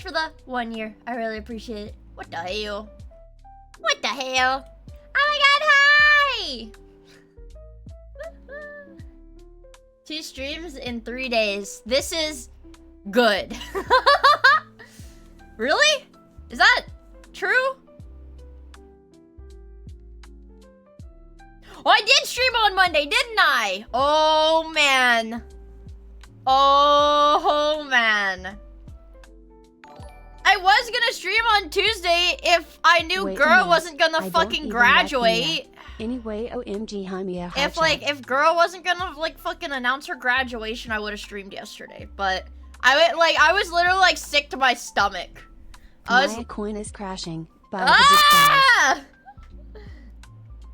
For the 1 year. I really appreciate it. What the hell? What the hell? Oh my god, hi! 2 streams in 3 days. This is good. Really? Is that true? Oh, I did stream on Monday, didn't I? Oh, man. Oh, man. I was gonna stream on Tuesday if I knew Girl wasn't gonna fucking graduate. Anyway, OMG, Miia. If Girl wasn't gonna like fucking announce her graduation, I would have streamed yesterday. But I was literally like sick to my stomach. My coin is crashing. Ah!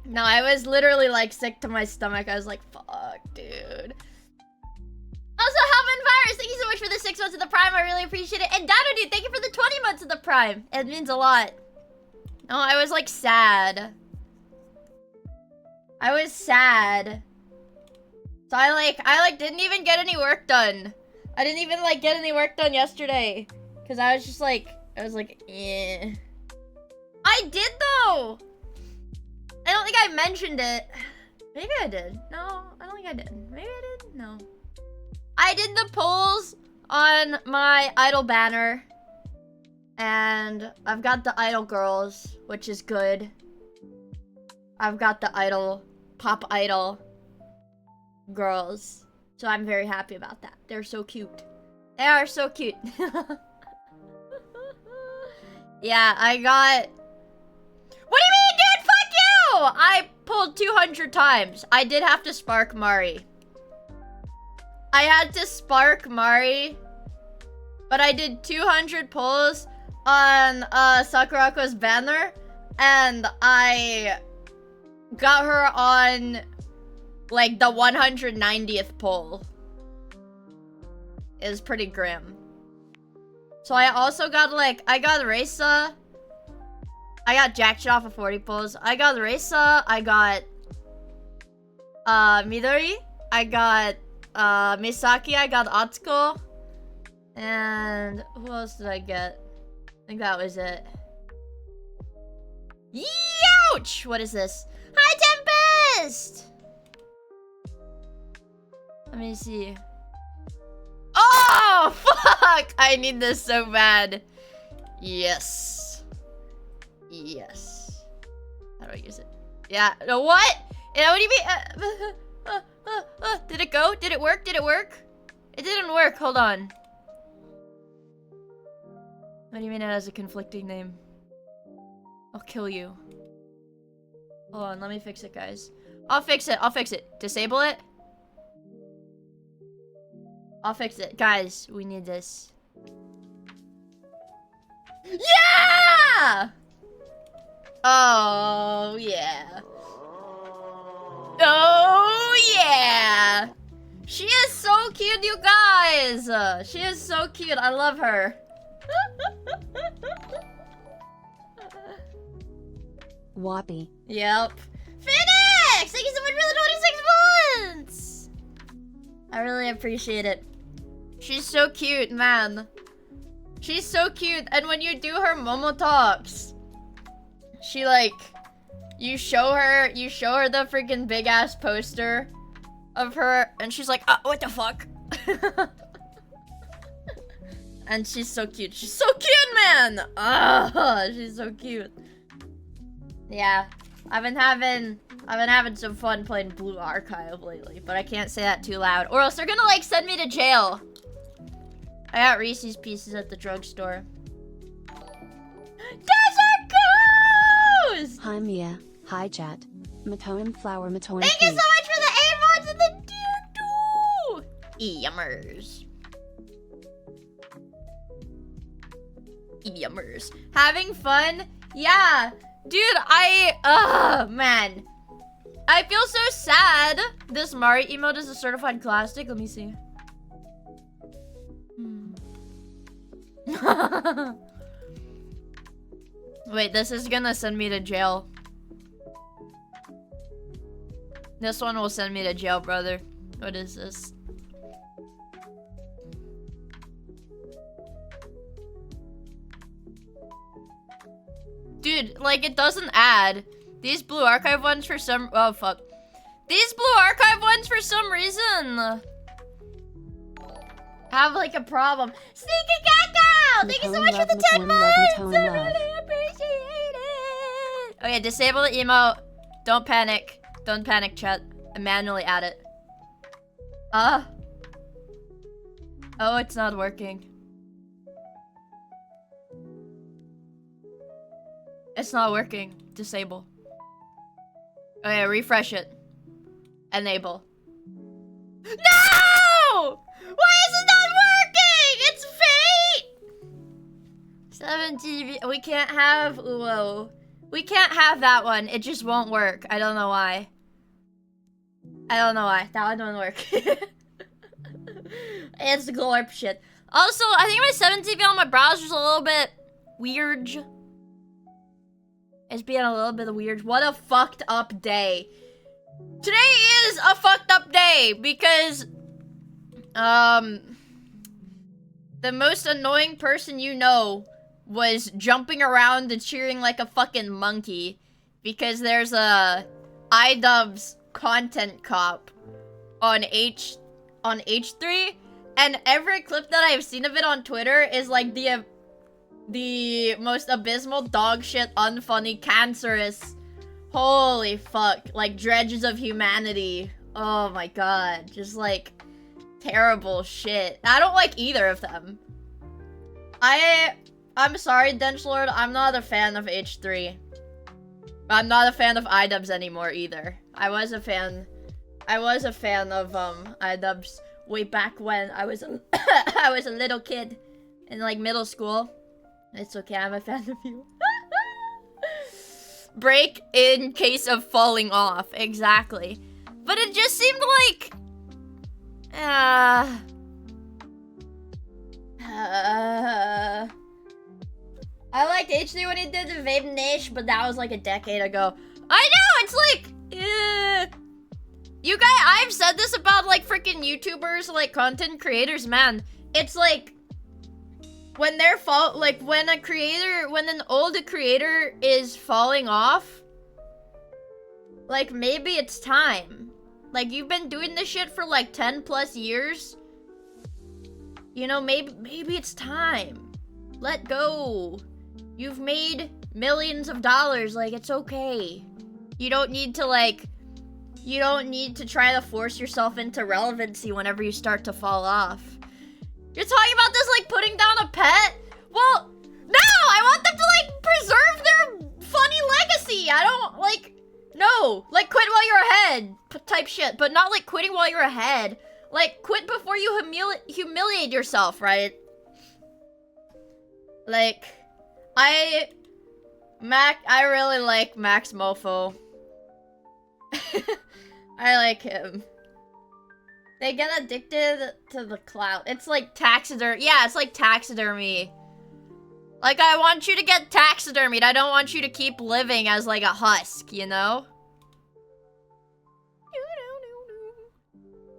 No, I was literally like sick to my stomach. I was like, fuck, dude. Also, Halvin Virus, thank you so much for the 6 months of the Prime. I really appreciate it. And Dado Dude, thank you for the 20 months of the Prime. It means a lot. No, I was like sad. I was sad. So I didn't even get any work done. I didn't even like get any work done yesterday. Cause I was just like, eh. I did though. I don't think I mentioned it. Maybe I did. No, I don't think I did. Maybe I did. No. I did the polls on my idol banner. And I've got the idol girls, which is good. I've got the idol, pop idol girls. So I'm very happy about that. They're so cute. They are so cute. Yeah, I got... What do you mean, dude? Fuck you! I pulled 200 times. I did have to spark Mari. I had to spark Mari. But I did 200 pulls on Sakurako's banner. And I got her on like the 190th pull. It was pretty grim. So I also got like, I got Reisa. I got jack shit off of 40 pulls. I got Reisa. I got Midori. I got Misaki, I got Atsuko. And who else did I get? I think that was it. Youch! What is this? Hi, Tempest! Let me see. Oh, fuck! I need this so bad. Yes. Yes. How do I use it? Yeah. No, what? What do you mean? Did it go? Did it work? Did it work? It didn't work. Hold on. What do you mean it has a conflicting name? I'll kill you. Hold on, let me fix it, guys. I'll fix it. I'll fix it. Disable it. I'll fix it. Guys, we need this. Yeah! Oh, yeah. Oh, yeah. She is so cute, you guys. She is so cute. I love her. Whoppy. Yep. Phoenix! Thank you so much for the 26 months! I really appreciate it. She's so cute, man. She's so cute. And when you do her Momo talks, she like, you show her the freaking big ass poster of her, and she's like, what the fuck? And she's so cute. She's so cute, man! She's so cute. Yeah, I've been having some fun playing Blue Archive lately, but I can't say that too loud, or else they're gonna like send me to jail. I got Reese's Pieces at the drugstore. Desert Goose! Hi Mia. Hi chat. Matoan flower Matoan. Thank you so much for the 8 months and the tier 2! Yummers. Yummers. Having fun? Yeah. Dude, man. I feel so sad. This Mari emote is a certified classic. Let me see. Wait, this is gonna send me to jail. This one will send me to jail, brother. What is this? Dude, like, it doesn't add. These Blue Archive ones for some... Oh, fuck. These Blue Archive ones for some reason have, like, a problem. Sneaky Gecko! Thank you so much for the 10 months! I really appreciate it! Okay, disable the emote. Don't panic. Don't panic, chat. And manually add it. Oh, it's not working. It's not working. Disable. Okay, refresh it. Enable. No! Why is it not working? It's fate! 7 TV. We can't have Uwo. We can't have that one. It just won't work. I don't know why. I don't know why. That one won't work. It's the glorp shit. Also, I think my 7 TV on my browser's a little bit weird. It's being a little bit weird. What a fucked up day. Today is a fucked up day because the most annoying person you know was jumping around and cheering like a fucking monkey because there's a iDubbbz content cop on H3, and every clip that I've seen of it on Twitter is like the most abysmal dog shit, unfunny, cancerous, holy fuck, like dredges of humanity. Oh my god, just like terrible shit. I don't like either of them. I'm sorry, Denchlord, I'm not a fan of H3. I'm not a fan of iDubbbz anymore either. I was a fan of iDubbbz way back when I was I was a little kid in like middle school. It's okay, I'm a fan of you. Break in case of falling off, exactly. But it just seemed like I liked H3 when he did the Vape Niche, but that was like a decade ago. I know, it's like You guys, I've said this about like freaking YouTubers, like content creators, man. It's like when they're when an old creator is falling off, like maybe it's time. Like you've been doing this shit for like 10 plus years. You know, maybe it's time. Let go. You've made millions of dollars, like it's okay. You don't need to try to force yourself into relevancy whenever you start to fall off. You're talking about this like putting down a pet? Well, no! I want them to like preserve their funny legacy! I don't like... No! Like quit while you're ahead type shit, but not like quitting while you're ahead. Like quit before you humiliate yourself, right? Like, I really like Max Mofo. I like him. They get addicted to the clout. It's like taxidermy. Yeah, it's like taxidermy. Like, I want you to get taxidermied. I don't want you to keep living as like a husk, you know?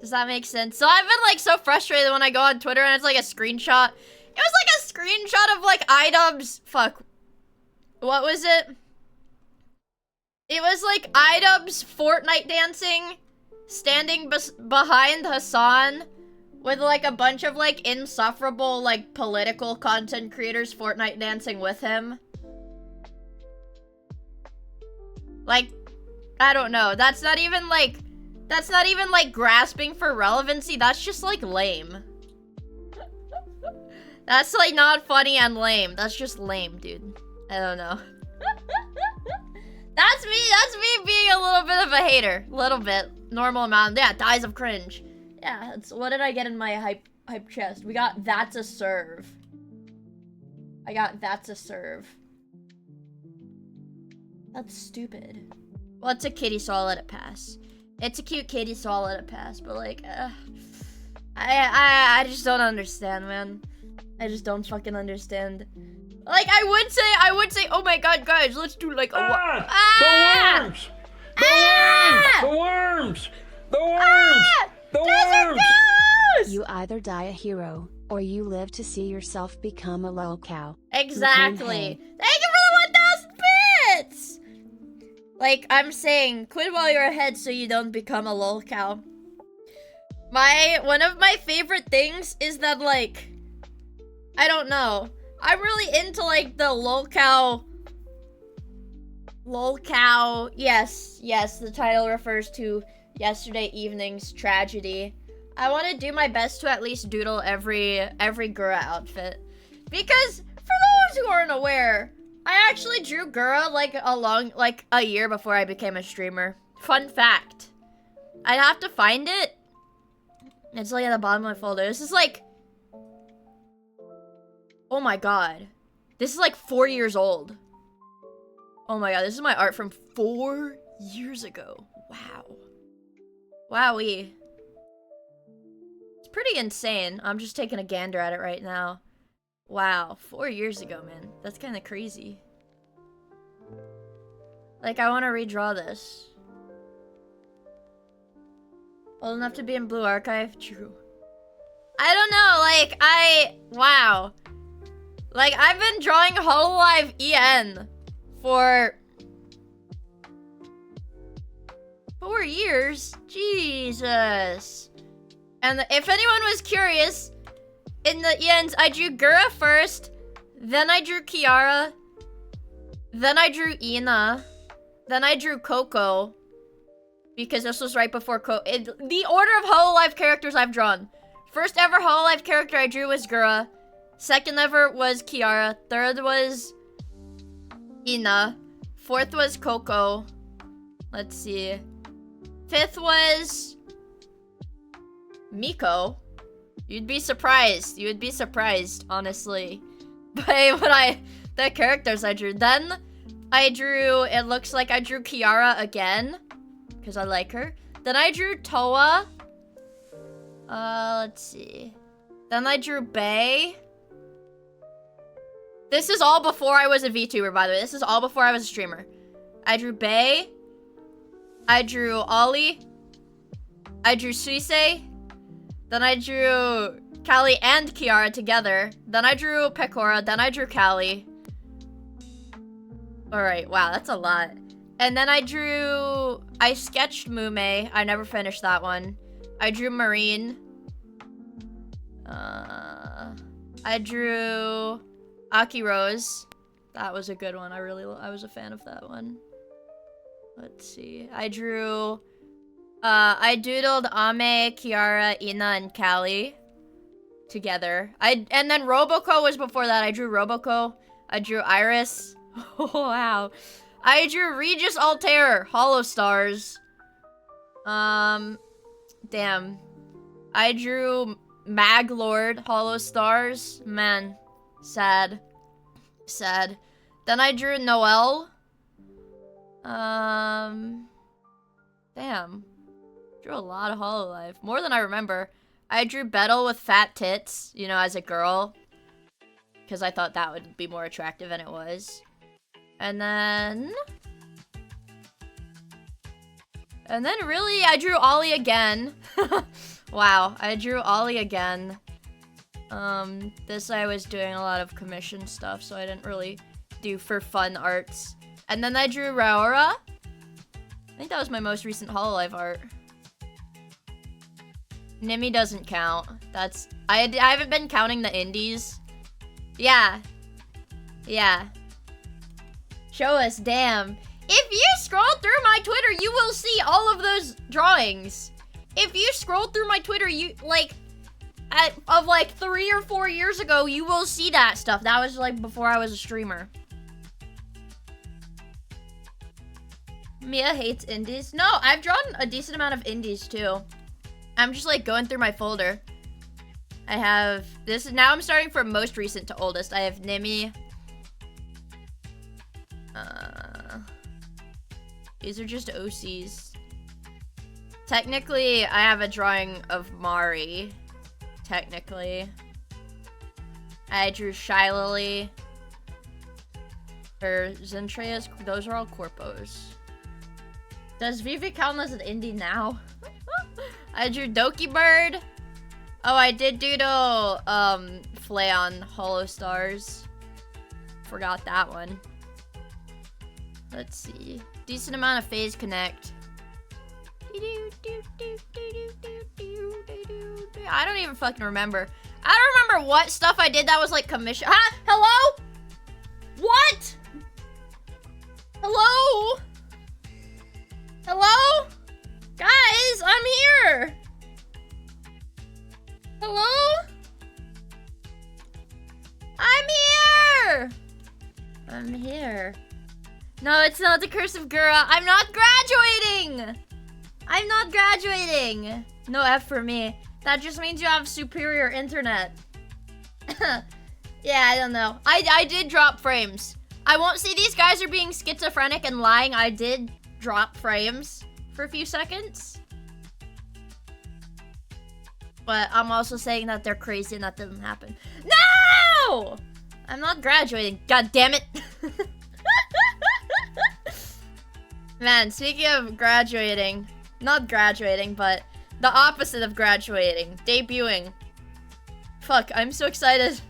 Does that make sense? So I've been like so frustrated when I go on Twitter and it's like a screenshot. It was like a screenshot of like iDubbbz. Fuck. What was it? It was like iDubbbz Fortnite dancing, standing behind Hassan with like a bunch of like insufferable like political content creators Fortnite dancing with him. Like, I don't know. That's not even like grasping for relevancy. That's just like lame. That's like not funny and lame. That's just lame, dude. I don't know. That's me being a little bit of a hater. Little bit. Normal amount. Yeah, dies of cringe. Yeah, what did I get in my hype chest? We got that's a serve. I got that's a serve. That's stupid. Well, it's a kitty, so I'll let it pass. It's a cute kitty, so I'll let it pass. But like, I just don't understand, man. I just don't fucking understand. Like, I would say, oh my god, guys, let's do like a The worms! The worms! The worms! The worms! You either die a hero, or you live to see yourself become a lol cow. Exactly. Thank you for the 1,000 bits! Like, I'm saying, quit while you're ahead so you don't become a lol cow. One of my favorite things is that, like, I don't know. I'm really into, like, the lol cow. Yes, the title refers to yesterday evening's tragedy. I want to do my best to at least doodle every Gura outfit. Because, for those who aren't aware, I actually drew Gura, like, a year before I became a streamer. Fun fact. I'd have to find it. It's, like, at the bottom of my folder. This is, like... Oh my god. This is like 4 years old. Oh my god, this is my art from 4 years ago. Wow. Wowee. It's pretty insane. I'm just taking a gander at it right now. Wow, 4 years ago, man. That's kind of crazy. Like, I want to redraw this. Old enough to be in Blue Archive? True. I don't know, like, wow. Like, I've been drawing Hololive EN for 4 years. Jesus. And if anyone was curious, in the ENs, I drew Gura first, then I drew Kiara, then I drew Ina, then I drew Coco, because this was right before the order of Hololive characters I've drawn. First ever Hololive character I drew was Gura. Second ever was Kiara. Third was Ina. Fourth was Coco. Let's see. Fifth was Miko. You'd be surprised. You would be surprised, honestly, by the characters I drew. Then I drew, it looks like I drew Kiara again, because I like her. Then I drew Toa. Let's see. Then I drew Bae. This is all before I was a VTuber, by the way. This is all before I was a streamer. I drew Bae. I drew Ollie. I drew Suisei. Then I drew Callie and Kiara together. Then I drew Pecora. Then I drew Callie. Alright, wow, that's a lot. And then I sketched Mume. I never finished that one. I drew Marine. I drew Aki Rose. That was a good one. I was a fan of that one. Let's see. I doodled Ame, Kiara, Ina, and Callie together. And then Roboco was before that. I drew Roboco. I drew Iris. Oh, wow. I drew Regis Altair, Hollow Stars. Damn. I drew Maglord, Hollow Stars. Man, sad. Sad. Then I drew Noelle. Damn. Drew a lot of Hololive. More than I remember. I drew Bettle with fat tits, you know, as a girl. Because I thought that would be more attractive than it was. And then really, I drew Ollie again. Wow, I drew Ollie again. This I was doing a lot of commission stuff, so I didn't really do for fun arts. And then I drew Raora. I think that was my most recent Hololive art. Nimi doesn't count. I haven't been counting the indies. Yeah. Yeah. Show us, damn. If you scroll through my Twitter, you will see all of those drawings. If you scroll through my Twitter, you, like, of like 3 or 4 years ago, you will see that stuff. That was like before I was a streamer. Mia hates indies. No, I've drawn a decent amount of indies too. I'm just like going through my folder. I have this. Now I'm starting from most recent to oldest. I have Nimi. These are just OCs. Technically, I have a drawing of Mari. Technically. I drew Shylily. Or Zentrea's. Those are all corpos. Does Vivi count as an indie now? I drew Doki Bird. Oh, I did doodle Flayon Hollow Stars. Forgot that one. Let's see. Decent amount of Phase Connect. I don't even fucking remember. I don't remember what stuff I did that was like commission. Huh? Hello? What? Hello? Hello? Guys, I'm here. Hello? I'm here. I'm here. No, it's not the Curse of Gura. I'm not graduating. I'm not graduating. No F for me. That just means you have superior internet. Yeah, I don't know. I did drop frames. I won't say these guys are being schizophrenic and lying. I did drop frames for a few seconds. But I'm also saying that they're crazy and that didn't happen. No! I'm not graduating. God damn it. Man, speaking of graduating, not graduating, but the opposite of graduating, debuting. Fuck, I'm so excited.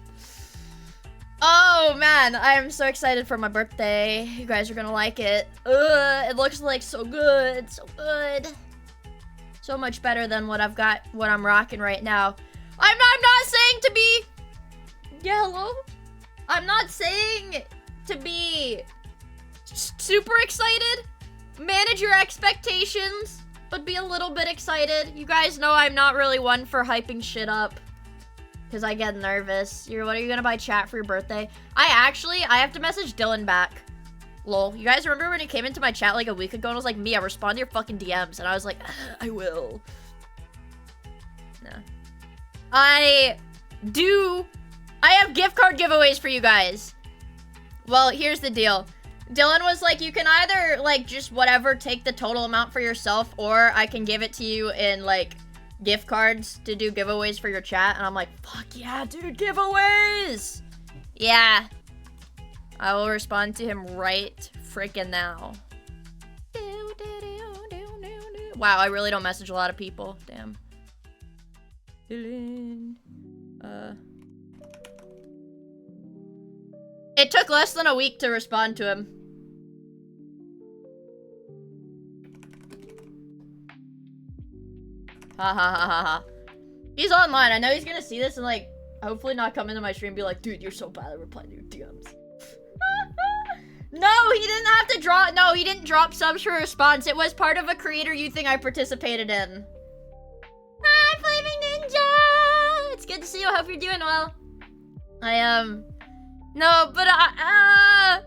Oh man, I am so excited for my birthday. You guys are gonna like it. It looks like so good, so good. So much better than what I've got, what I'm rocking right now. I'm not saying to be, yeah, hello? I'm not saying to be super excited. Manage your expectations, but be a little bit excited. You guys know I'm not really one for hyping shit up, because I get nervous. What are you gonna buy chat for your birthday? I have to message Dylan back. Lol. You guys remember when he came into my chat like a week ago and was like, Mia, respond to your fucking DMs. And I was like, I will. No. I have gift card giveaways for you guys. Well, here's the deal. Dylan was like, you can either, like, just whatever, take the total amount for yourself, or I can give it to you in, like, gift cards to do giveaways for your chat. And I'm like, fuck yeah, dude, giveaways! Yeah. I will respond to him right freaking now. Wow, I really don't message a lot of people. Damn. It took less than a week to respond to him. Ha ha ha ha ha. He's online. I know he's gonna see this and like, hopefully not come into my stream and be like, dude, you're so bad at replying to your DMs. No, he didn't have to drop. No, he didn't drop subs for a response. It was part of a Creator You thing I participated in. Hi, Flaming Ninja! It's good to see you. I hope you're doing well. No, but I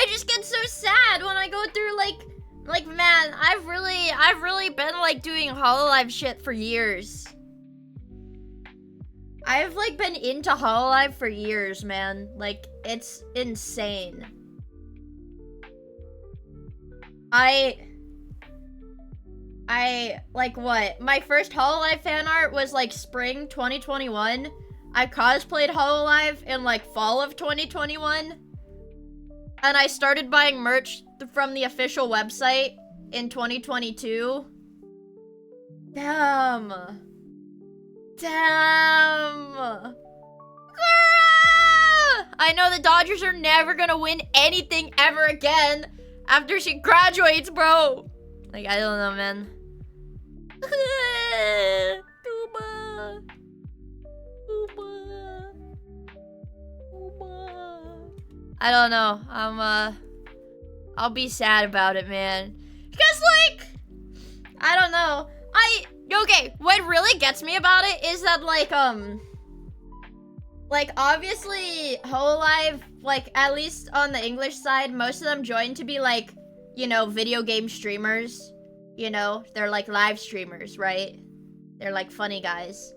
just get so sad when I go through like man, I've really been like doing Hololive shit for years. I've like been into Hololive for years, man. Like, it's insane. I like what? My first Hololive fan art was like spring 2021. I cosplayed Hololive in like fall of 2021. And I started buying merch from the official website in 2022. Damn. Damn. Girl! I know the Dodgers are never gonna win anything ever again after she graduates, bro. Like, I don't know, man. Tuba. Tuba. Tuba. I don't know. I'll be sad about it, man. Because, like, I don't know. Okay, what really gets me about it is that, like, obviously, Hololive, like, at least on the English side, most of them join to be, like, you know, video game streamers. You know, they're, like, live streamers, right? They're, like, funny guys.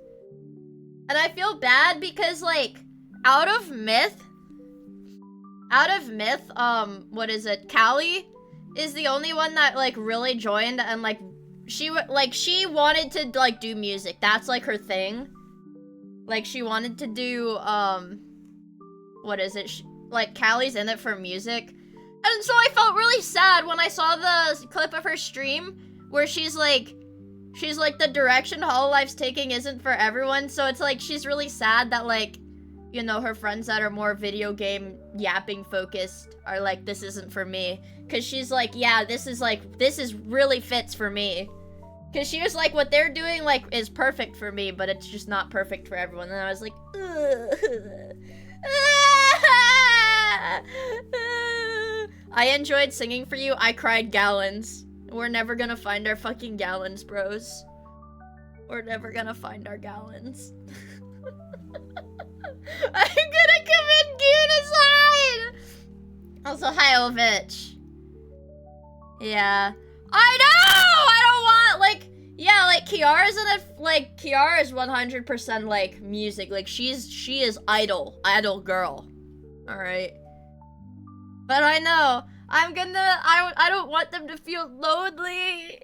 And I feel bad because, like, out of myth, what is it? Callie is the only one that, like, really joined and, like, she wanted to, like, do music. That's, like, her thing. Like, she wanted to do, what is it? Like, Callie's in it for music. And so I felt really sad when I saw the clip of her stream where she's like, the direction Hololive's taking isn't for everyone. So it's, like, she's really sad that, like, you know, her friends that are more video game yapping focused are like, this isn't for me. Cause she's like, yeah, this is really fits for me. Cause she was like, what they're doing, like, is perfect for me, but it's just not perfect for everyone. And I was like, I enjoyed singing for you. I cried gallons. We're never gonna find our fucking gallons, bros. We're never gonna find our gallons. I'm gonna commit genocide! Also, hi, Ovich. Yeah. I know! I don't want, like, yeah, like, Kiara's in it, like, Kiara is 100%, like, music. Like, she is idol girl. Alright. But I know, I don't want them to feel lonely.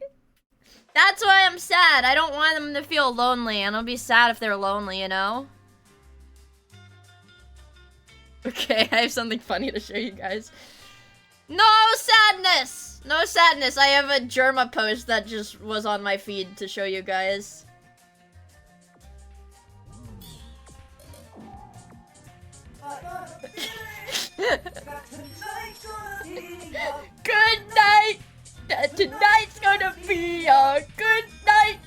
That's why I'm sad. I don't want them to feel lonely, and I'll be sad if they're lonely, you know? Okay, I have something funny to show you guys. No sadness! No sadness. I have a Germa post that just was on my feed to show you guys. Good night! Tonight's gonna be a good night!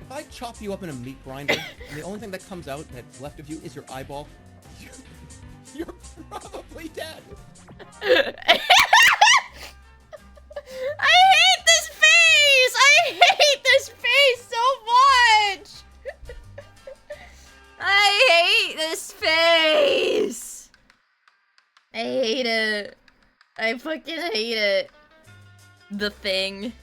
If I chop you up in a meat grinder, and the only thing that comes out that's left of you is your eyeball, you're probably dead. I hate this face! I hate this face so much! I hate this face! I hate it. I fucking hate it. The thing.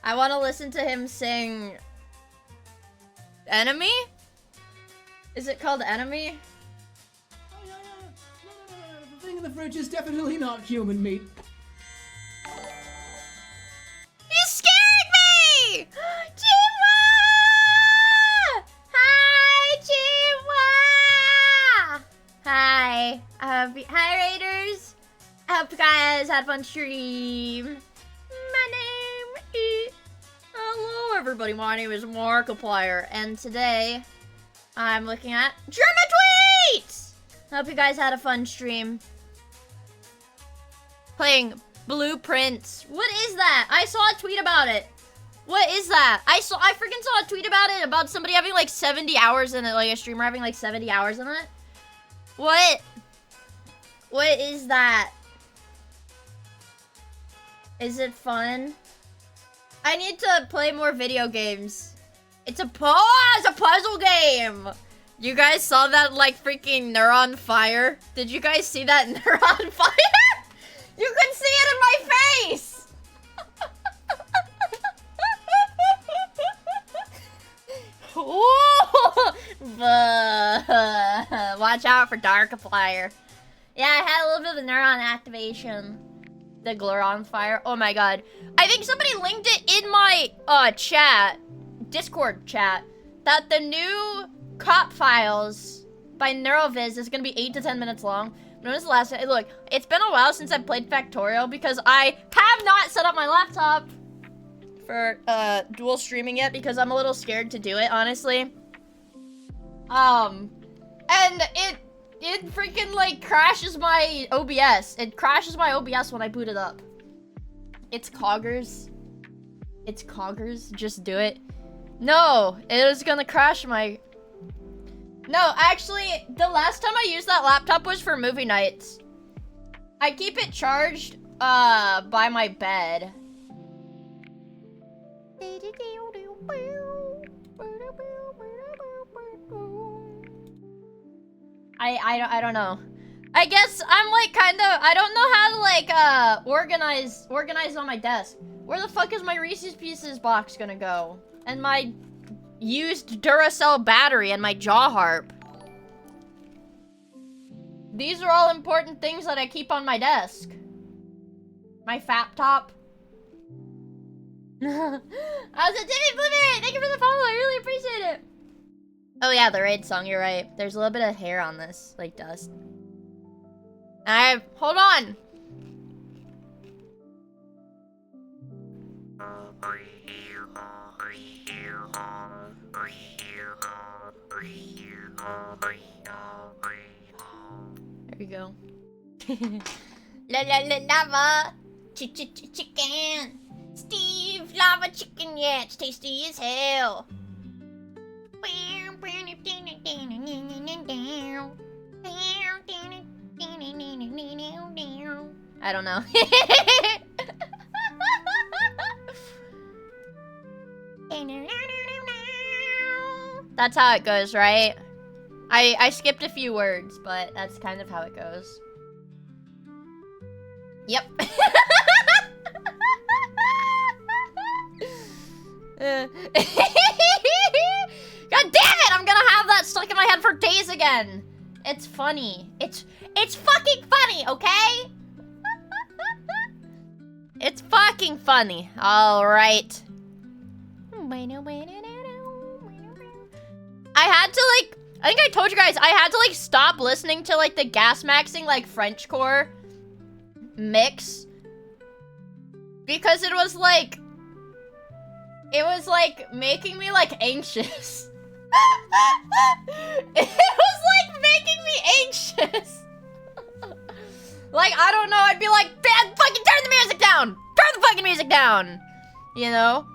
I want to listen to him sing Enemy? Is it called Enemy? thing in the fridge is definitely not human meat. You scared me! Chihuahua! Hi, Chihuahua! Hi. Hi, Raiders. I hope you guys had a fun stream. My name is... Hello, everybody. My name is Markiplier, and today I'm looking at German tweets! I hope you guys had a fun stream. Playing Blueprints. What is that? I saw a tweet about it. What is that? I freaking saw a tweet about it, about somebody having like 70 hours in it, like a streamer having like 70 hours in it. What is that? Is it fun? I need to play more video games. It's a puzzle game. You guys saw that like freaking Neuron Fire? Did you guys see that Neuron Fire? You could see it in my face. Watch out for Darkiplier. Yeah, I had a little bit of the neuron activation. The Gloron Fire. Oh my god. I think somebody linked it in my chat, Discord chat, that the new cop files by Neuroviz is gonna be 8 to 10 minutes long. When was the last time? Look, it's been a while since I played Factorial because I have not set up my laptop for dual streaming yet because I'm a little scared to do it, honestly. And it freaking like crashes my OBS. It crashes my OBS when I boot it up. It's Coggers. It's Coggers. Just do it. No, it is gonna crash my... No, actually, the last time I used that laptop was for movie nights. I keep it charged, by my bed. I don't know. I guess I'm like kind of, I don't know how to like, organize on my desk. Where the fuck is my Reese's Pieces box gonna go? And my used Duracell battery and my jaw harp. These are all important things that I keep on my desk. My fap top. How's it, Timmy Blibber? Thank you for the follow. I really appreciate it. Oh yeah, the raid song. You're right. There's a little bit of hair on this, like dust. Hold on. There we go. La la la lava, chicken. Steve, lava chicken, yeah, it's tasty as hell. I don't know. That's how it goes, right? I skipped a few words, but that's kind of how it goes. Yep. God damn it! I'm gonna have that stuck in my head for days again. It's funny. It's fucking funny, okay? It's fucking funny. All right. I had to like, I think I told you guys, I had to like stop listening to like the gas maxing like Frenchcore mix because it was like making me like anxious. It was like making me anxious. Like, I don't know, I'd be like, Dad, fucking turn the music down! Turn the fucking music down! You know?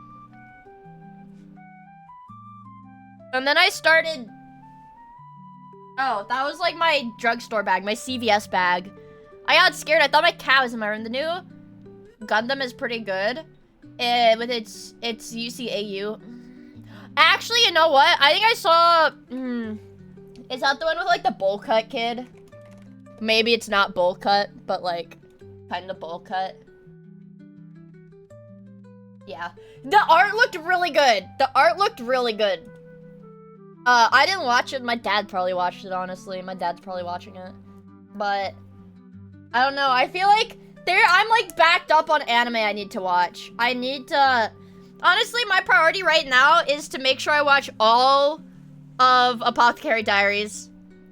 And then I started... Oh, that was like my drugstore bag, my CVS bag. I got scared, I thought my cat was in my room. The new Gundam is pretty good. With its UCAU. Actually, you know what? I think I saw... is that the one with like the bowl cut kid? Maybe it's not bowl cut, but like kind of bowl cut. Yeah. The art looked really good. The art looked really good. I didn't watch it. My dad probably watched it, honestly. My dad's probably watching it. But I don't know. I feel like I'm like backed up on anime I need to watch. I need to... Honestly, my priority right now is to make sure I watch all of Apothecary Diaries.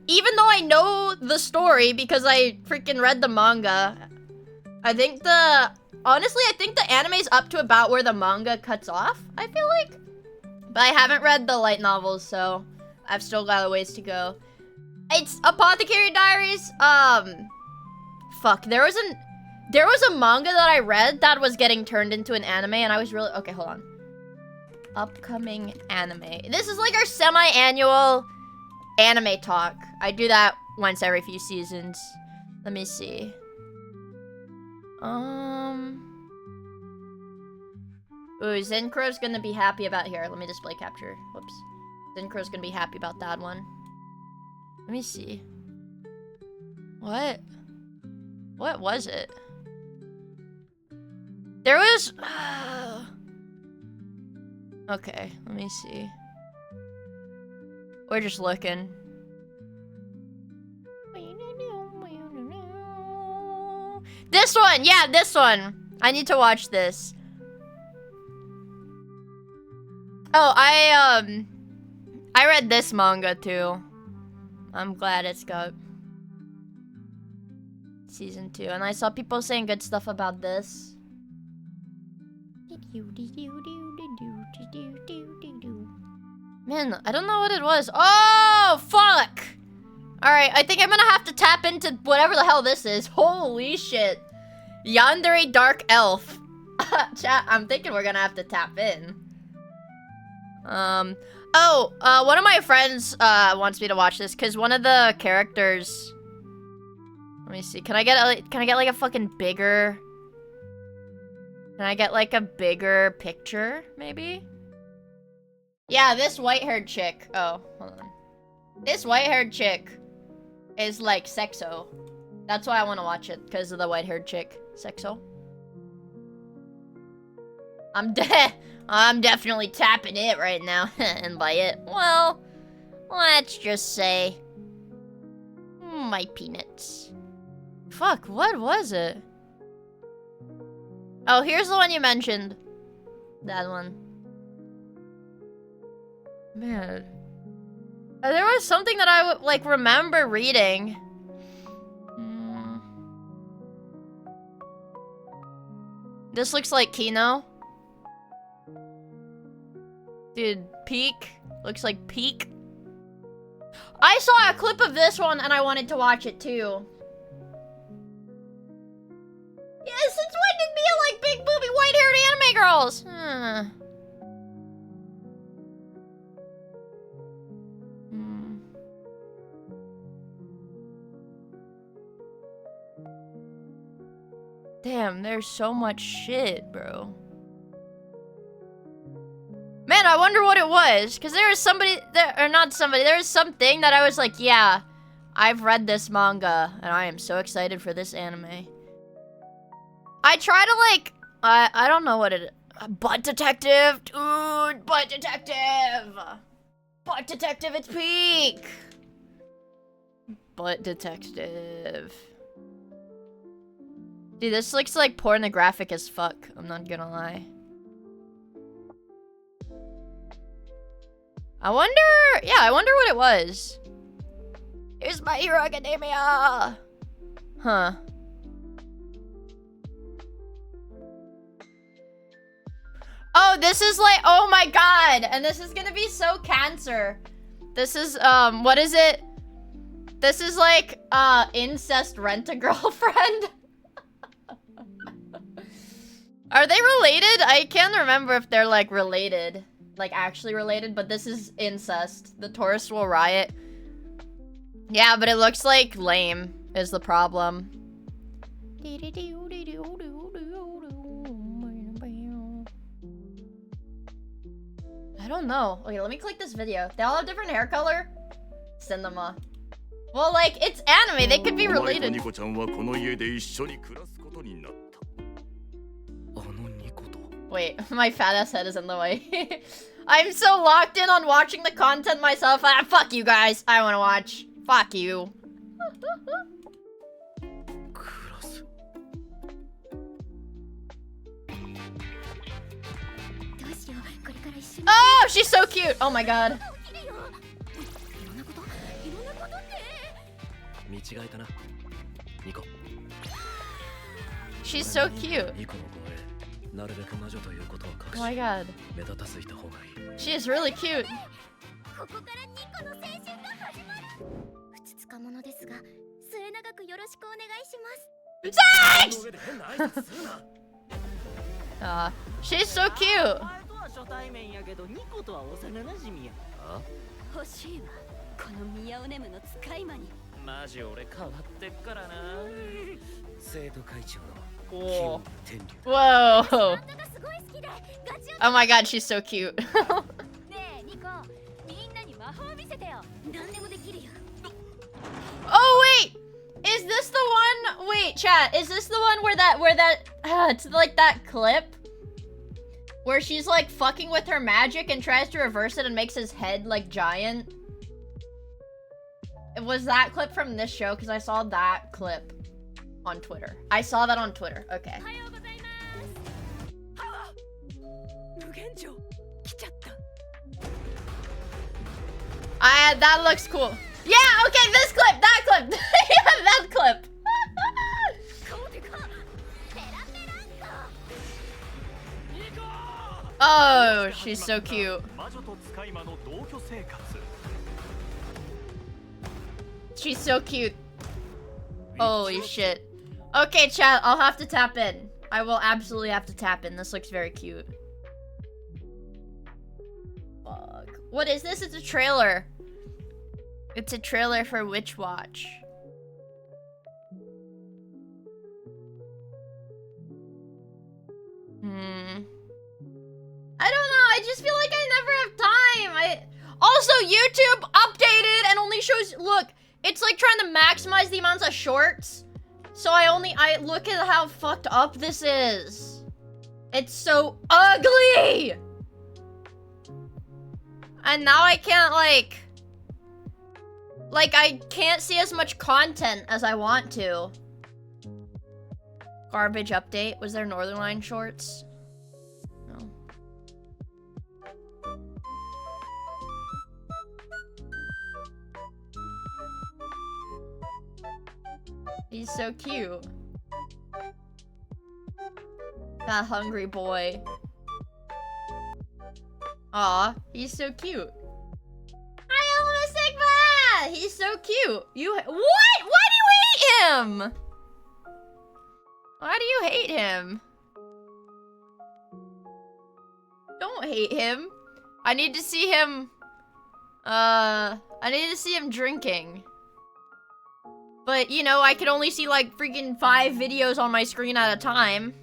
Even though I know the story because I freaking read the manga. Honestly, I think the anime's up to about where the manga cuts off, I feel like. But I haven't read the light novels, so I've still got a ways to go. It's Apothecary Diaries. Fuck, there was a manga that I read that was getting turned into an anime, and I was really... Okay, hold on. Upcoming anime. This is like our semi-annual anime talk. I do that once every few seasons. Let me see. Ooh, Zenkro's gonna be happy about here. Let me display capture. Whoops. Zenkro's gonna be happy about that one. Let me see. What was it? There was... Okay, let me see. We're just looking. This one! Yeah, this one! I need to watch this. Oh, I read this manga too. I'm glad it's got season 2, and I saw people saying good stuff about this. Man, I don't know what it was. Oh, fuck! Alright, I think I'm gonna have to tap into whatever the hell this is. Holy shit. Yandere Dark Elf. Chat, I'm thinking we're gonna have to tap in. One of my friends, wants me to watch this, because one of the characters... Let me see, can I get like a fucking bigger... Can I get like a bigger picture, maybe? Yeah, this white-haired chick. Oh, hold on. This white-haired chick is like sexo. That's why I want to watch it, because of the white-haired chick. Sexo. I'm definitely tapping it right now. And by it, well, let's just say my peanuts. Fuck, what was it? Oh, here's the one you mentioned. That one. Man. There was something that I would, like, remember reading. This looks like Kino. Dude, Peak. Looks like Peak. I saw a clip of this one and I wanted to watch it too. Yeah, since when did Miia like big booby white-haired anime girls? Damn, there's so much shit, bro. Man, I wonder what it was. Because there was somebody, there was something that I was like, yeah, I've read this manga, and I am so excited for this anime. I try to, like, I don't know what it is. Butt Detective? Dude, Butt Detective! Butt Detective, it's peak! Butt Detective. Dude, this looks like pornographic as fuck. I'm not gonna lie. I wonder what it was. Here's My Hero Academia! Huh. Oh, this is like, oh my god! And this is gonna be so cancer. This is, what is it? This is like, incest rent-a-girlfriend? Are they related? I can't remember if they're, like, related. Like, actually related, but this is incest. The tourists will riot. Yeah, but it looks like lame is the problem. I don't know. Okay, let me click this video. They all have different hair color? Send them off. Well, like, it's anime. They could be related. Wait, my fat ass head is in the way. I'm so locked in on watching the content myself. Ah, fuck you guys. I want to watch. Fuck you. Oh, she's so cute. Oh my god. She's so cute. Oh my god. She is really cute. Thanks! She's so cute. Whoa. Whoa. Oh my god, she's so cute. Oh wait! Is this the one? Wait, chat. Is this the one where it's like that clip where she's like fucking with her magic and tries to reverse it and makes his head like giant? Was that clip from this show? Because I saw that clip on Twitter. I saw that on Twitter. Okay. That looks cool. Yeah, okay, this clip, that clip. Yeah, that clip. Oh, she's so cute. She's so cute. Holy shit. Okay, chat, I'll have to tap in. I will absolutely have to tap in. This looks very cute. Fuck. What is this? It's a trailer. It's a trailer for Witch Watch. I don't know. I just feel like I never have time. Also, YouTube updated and only shows. Look, it's like trying to maximize the amounts of shorts. So I look at how fucked up this is. It's so ugly. And now I can't like I can't see as much content as I want to. Garbage update. Was there Northern Line shorts? No. He's so cute. That hungry boy. Aw, he's so cute. Hi, Elma Sigma! He's so cute. What? Why do you hate him? Why do you hate him? Don't hate him. I need to see him. I need to see him drinking. But, you know, I can only see like freaking 5 videos on my screen at a time.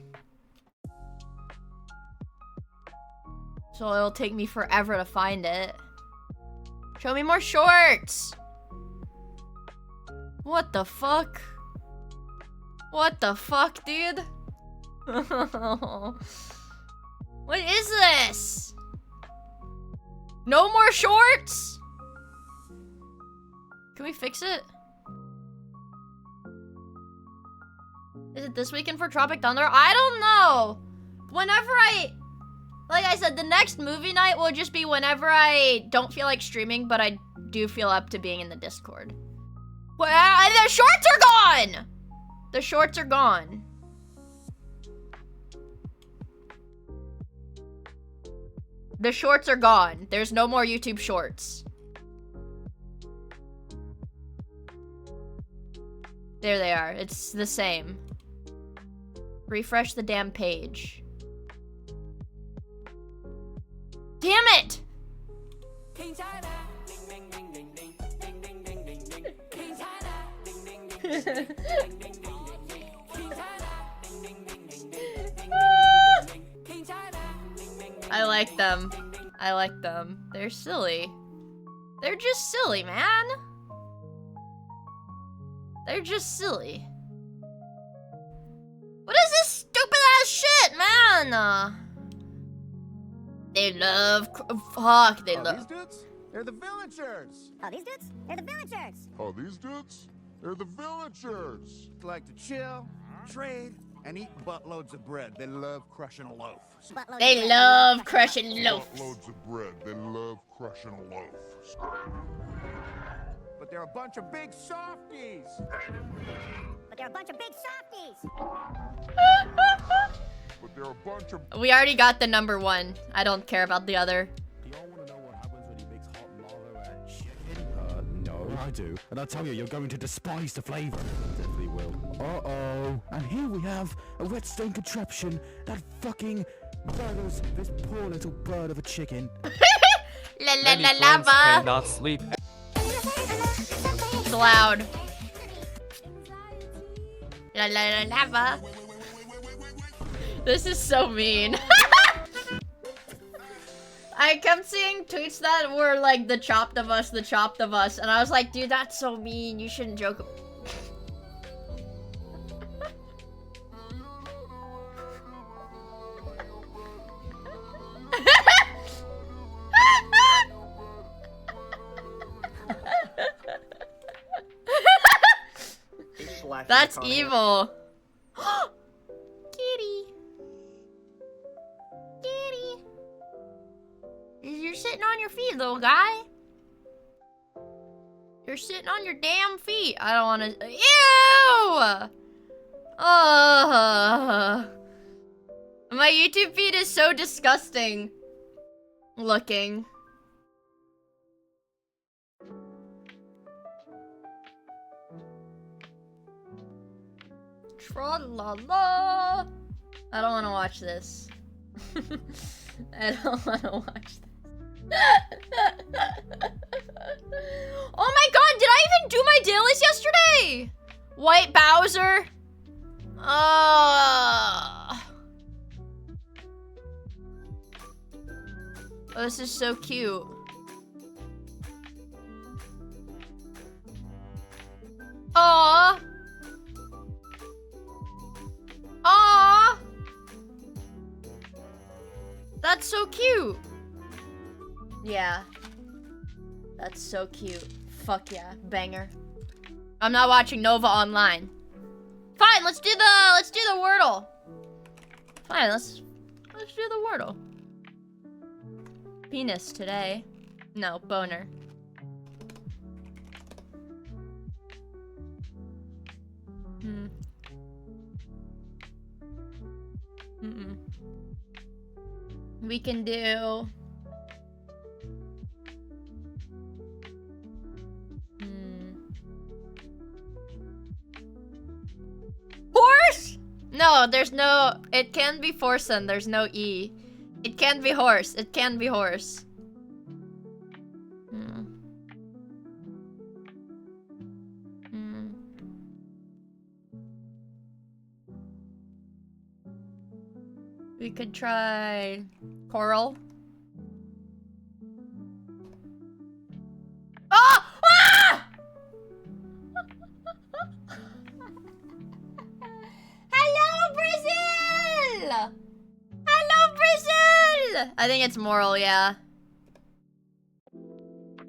So it'll take me forever to find it. Show me more shorts! What the fuck? What the fuck, dude? What is this? No more shorts? Can we fix it? Is it this weekend for Tropic Thunder? I don't know. Whenever like I said, the next movie night will just be whenever I don't feel like streaming, but I do feel up to being in the Discord. Well, the shorts are gone! The shorts are gone. The shorts are gone. There's no more YouTube shorts. There they are. It's the same. Refresh the damn page. Damn it! I like them. I like them. They're silly. They're just silly, man. They're just silly. What is this stupid ass shit, man? They love. Fuck, they love. These dudes? They're the villagers. Oh, these dudes? They're the villagers. Oh, these dudes? They're the villagers. Like to chill, trade, and eat buttloads of bread. They love crushing a loaf. They love crushing loaf. Buttloads of bread. They love crushing a loaf. But they're a bunch of big softies. But they're a bunch of We already got the number one. I don't care about the other. Do y'all want to know what happens when you mix hot lava and chicken? No, I do. And I'll tell you, you're going to despise the flavor. Definitely will. Uh-oh. And here we have a whetstone contraption that fucking murders this poor little bird of a chicken. La la Many la friends lava. cannot sleep. It's loud. La la la lava. This is so mean. I kept seeing tweets that were like the chopped of us, and I was like, dude, that's so mean. You shouldn't joke. That's evil. Kitty. Kitty. You're sitting on your feet, little guy. You're sitting on your damn feet. I don't want to. Ew! My YouTube feed is so disgusting looking. Tra-la-la. I don't want to watch this. I don't want to watch this. Oh my god, did I even do my dailies yesterday? White Bowser. Oh, this is so cute. Aww. Aww. That's so cute. Yeah. That's so cute. Fuck yeah. Banger. I'm not watching Nova Online. Fine, let's do the Wordle. Fine, let's do the Wordle. Penis today. No, boner. We can do... Horse? No, there's no... It can be forsen, there's no E. It can be horse, it can be horse. We could try... Coral. Oh! Ah! Hello, Brazil! Hello, Brazil! I think it's moral, yeah.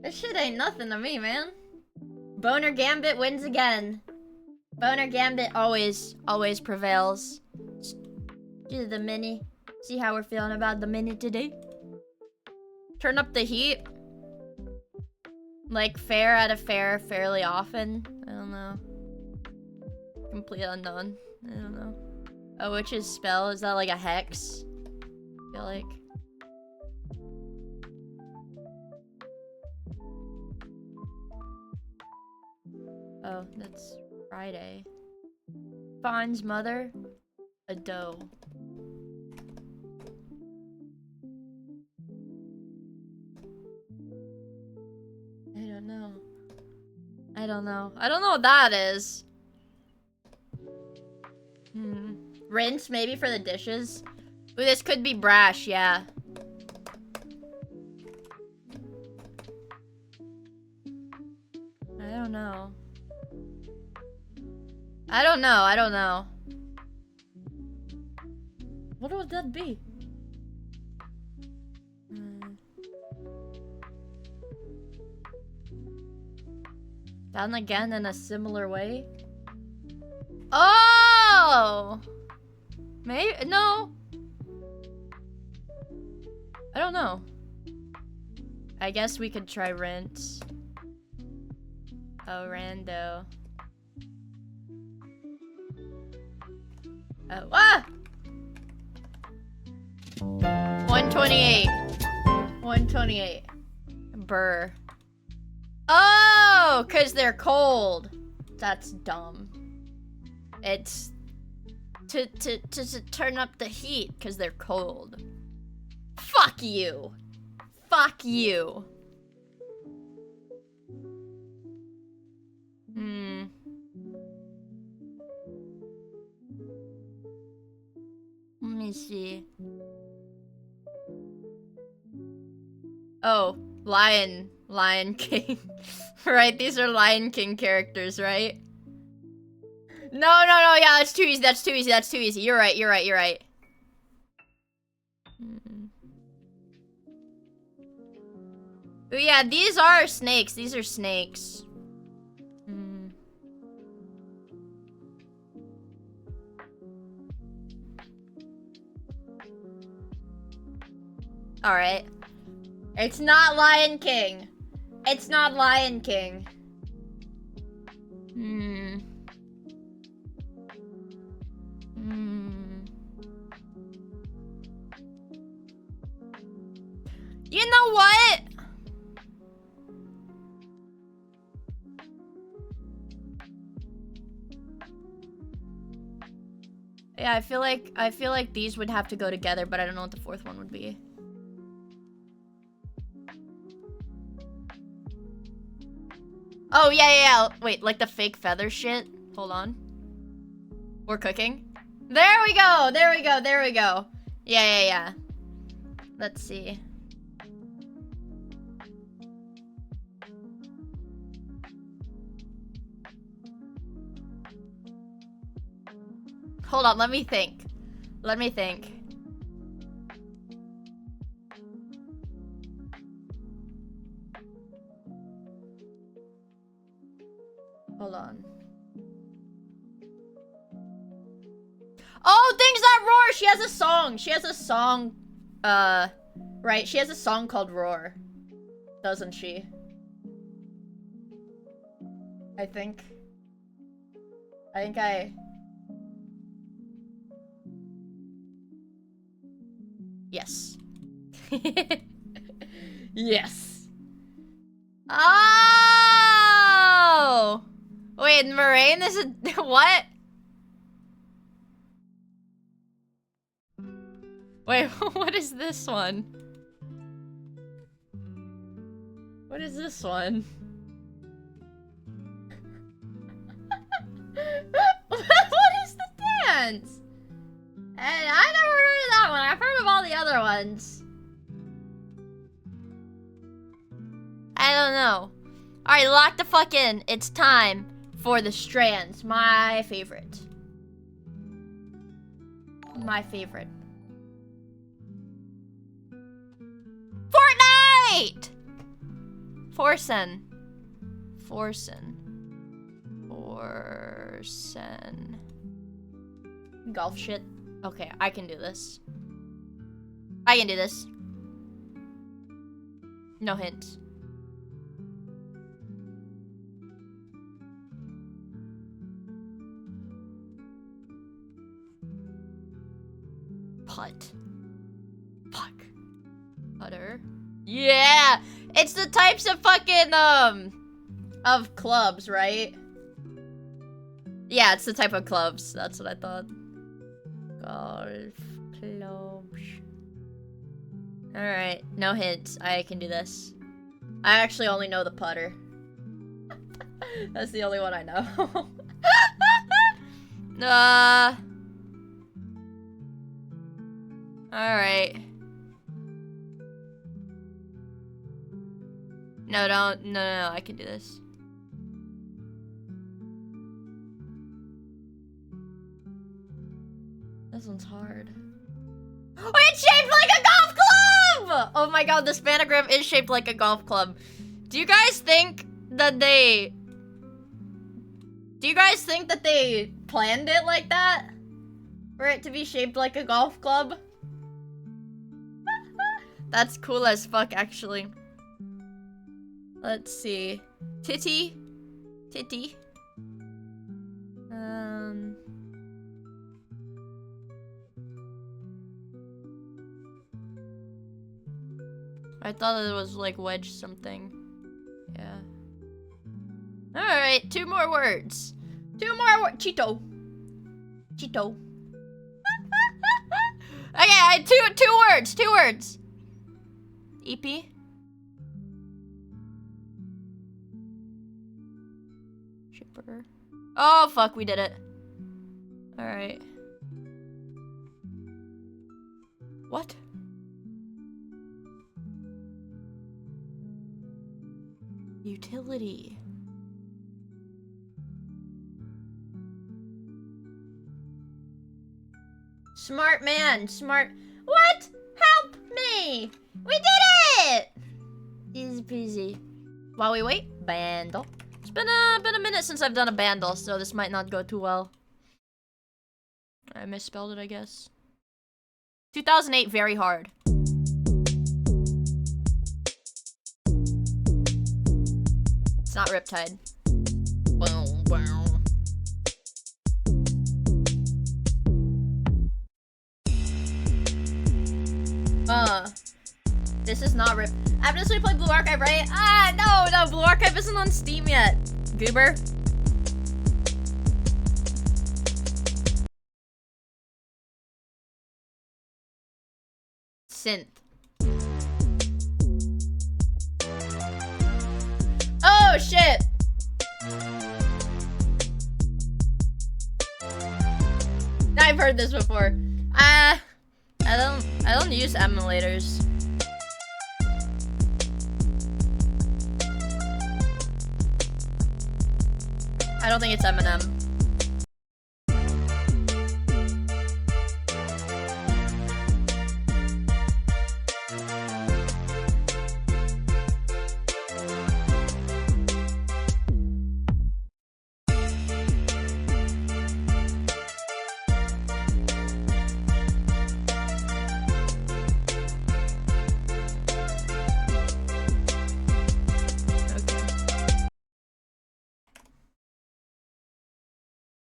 This shit ain't nothing to me, man. Boner Gambit wins again. Boner Gambit always prevails. Do the mini. See how we're feeling about the mini today. Turn up the heat. Like fair at a fair fairly often. I don't know. Complete unknown. I don't know. A witch's spell, is that like a hex? I feel like. Oh, that's Friday. Fawn's mother? A doe. I don't know. I don't know what that is. Rinse, maybe for the dishes. Ooh, this could be brash, yeah. I don't know. I don't know. What would that be? Done again in a similar way? Oh! Maybe, no. I don't know. I guess we could try rent. Oh, rando. Oh, ah! 128. 128. Burr. Oh, cause they're cold. That's dumb. It's to turn up the heat cause they're cold. Fuck you. Fuck you. Let me see. Oh, Lion King. Right, these are Lion King characters, right? No, yeah, that's too easy. You're right. Oh yeah, these are snakes. Alright. It's not Lion King. You know what? Yeah, I feel like these would have to go together, but I don't know what the fourth one would be. Oh, yeah. Wait, like the fake feather shit? Hold on. We're cooking. There we go. Yeah. Let's see. Hold on, let me think. Hold on. Oh, Things That Roar! She has a song. Right, she has a song called Roar. Doesn't she? I think Yes. Yes. Oh! Wait, Moraine, this is what? Wait, what is this one? What is this one? What is the dance? And I never heard of that one. I've heard of all the other ones. I don't know. Alright, lock the fuck in. It's time for the strands. My favorite. Fortnite! Forsen. Golf shit. Okay, I can do this. No hints. Putt. Fuck. Putter. Yeah! It's the types of fucking, of clubs, right? Yeah, it's the type of clubs. That's what I thought. Golf clubs. Alright, no hints. I can do this. I actually only know the putter. That's the only one I know. Alright. No, I can do this. This one's hard. Oh, it's shaped like a golf club! Oh my god, this panagram is shaped like a golf club. Do you guys think that they planned it like that? For it to be shaped like a golf club. That's cool as fuck, actually. Let's see. Titty. Titty. I thought it was like wedge something. Yeah. Alright, 2 more words. 2 more words. Cheeto. Cheeto. Okay, 2 words. 2 words. EP. Shipper. Oh, fuck, we did it. Alright. What? Utility. Smart man, smart. What? Help me! We did it! Easy peasy. While we wait, bandle. It's been a minute since I've done a bandle, so this might not go too well. I misspelled it, I guess. 2008, very hard. It's not Riptide. Boom, boom. This is not Rip. After this we play Blue Archive, right? Ah, no, Blue Archive isn't on Steam yet. Goober. Synth. Oh, shit. I've heard this before. I don't use emulators. I don't think it's Eminem.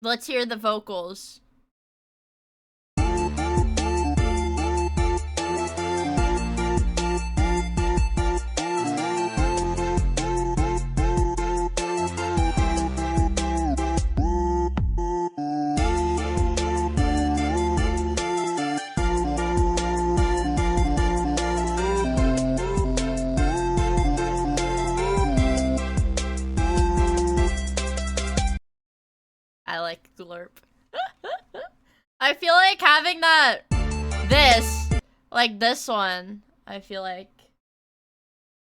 Let's hear the vocals. I like Glurp. I feel like having that, like this one, I feel like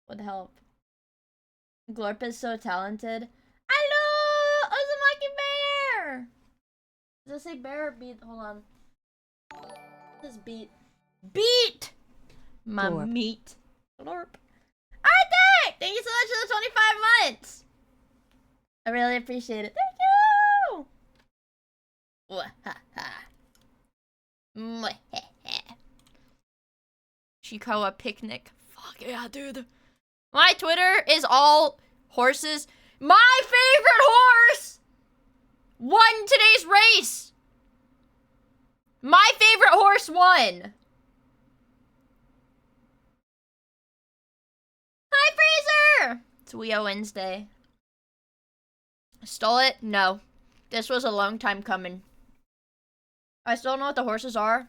would help. Glurp is so talented. Hello! Uzumaki Bear! Does it say bear or beat? Hold on. This beat. Beat! My Glurp. meat. Glurp. Arthur! Thank you so much for the 25 months! I really appreciate it. Thank you! Chikawa picnic. Fuck yeah, dude. My Twitter is all horses. My favorite horse won today's race. My favorite horse won. Hi, Freezer. It's Wii Wednesday. Stole it? No. This was a long time coming. I still don't know what the horses are.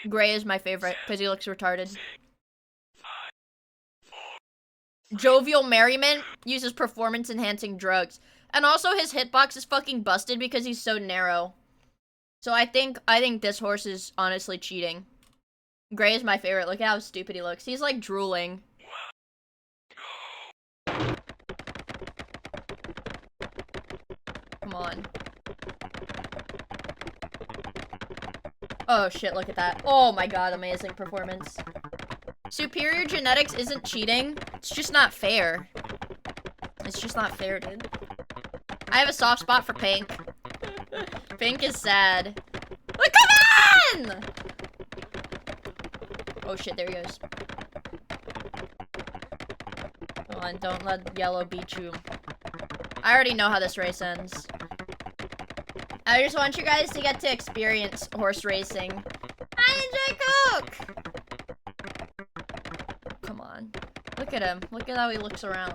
Gray is my favorite because he looks retarded. Jovial Merriment uses performance-enhancing drugs. And also his hitbox is fucking busted because he's so narrow. So I think this horse is honestly cheating. Gray is my favorite. Look at how stupid he looks. He's like drooling. Come on. Oh shit, look at that. Oh my god, amazing performance. Superior genetics isn't cheating. It's just not fair. It's just not fair, dude. I have a soft spot for pink. Pink is sad. Look, come on! Oh shit, there he goes. Come on, don't let yellow beat you. I already know how this race ends. I just want you guys to get to experience horse racing. I enjoy Coke! Come on. Look at him. Look at how he looks around.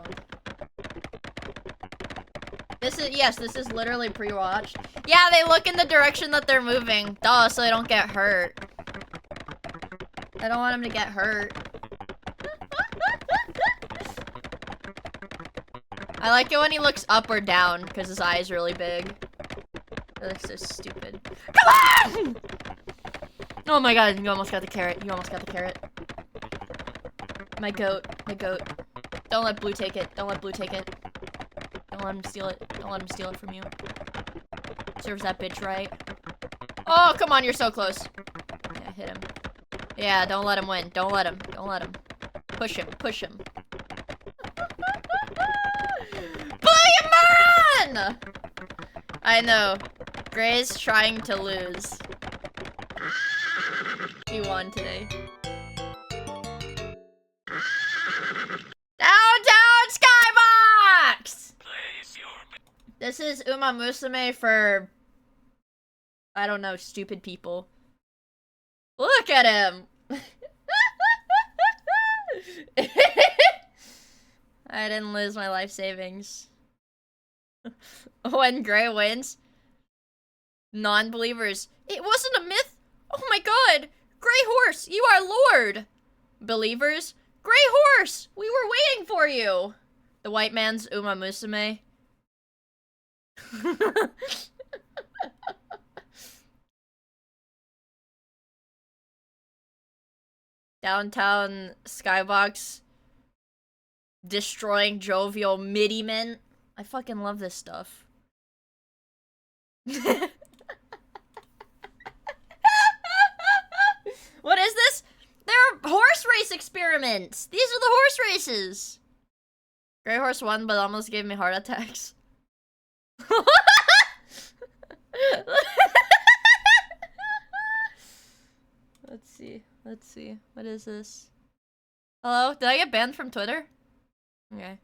This is, yes, this is literally pre-watched. Yeah, they look in the direction that they're moving. Duh, so they don't get hurt. I don't want him to get hurt. I like it when he looks up or down, because his eye is really big. It looks so stupid. Come on! Oh my god, you almost got the carrot. You almost got the carrot. My goat. My goat. Don't let Blue take it. Don't let Blue take it. Don't let him steal it. Don't let him steal it from you. Serves that bitch right. Oh, come on, you're so close. Yeah, hit him. Yeah, don't let him win. Don't let him. Don't let him. Push him. Push him. Blue, you moron! I know. Gray's trying to lose. He won today. Downtown Skybox! This is Uma Musume for... I don't know, stupid people. Look at him! I didn't lose my life savings. When Gray wins, non-believers. It wasn't a myth. Oh my god. Gray Horse, you are Lord. Believers. Gray Horse, we were waiting for you. The white man's Uma Musume. Downtown Skybox. Destroying jovial midi-men. I fucking love this stuff. What is this? They're horse race experiments. These are the horse races. Gray Horse won, but almost gave me heart attacks. Let's see. Let's see. What is this? Hello? Did I get banned from Twitter? Okay.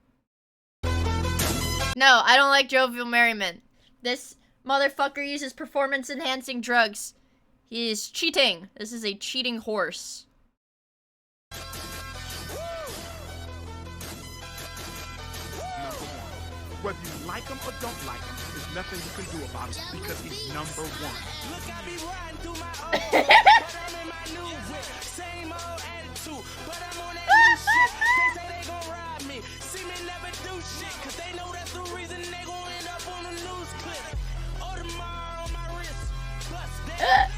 No, I don't like jovial merriment. This motherfucker uses performance-enhancing drugs. He is cheating. This is a cheating horse. Whether you like him or don't like him, there's nothing you can do about it because he's number one. Look, I be riding through my old but I'm in my new whip. Same old attitude, but I'm on that new shit. They say they gon' ride me, see me never do shit, cause they know that's the reason they gon' end up on the news clip. Audemars on my wrist, bust that.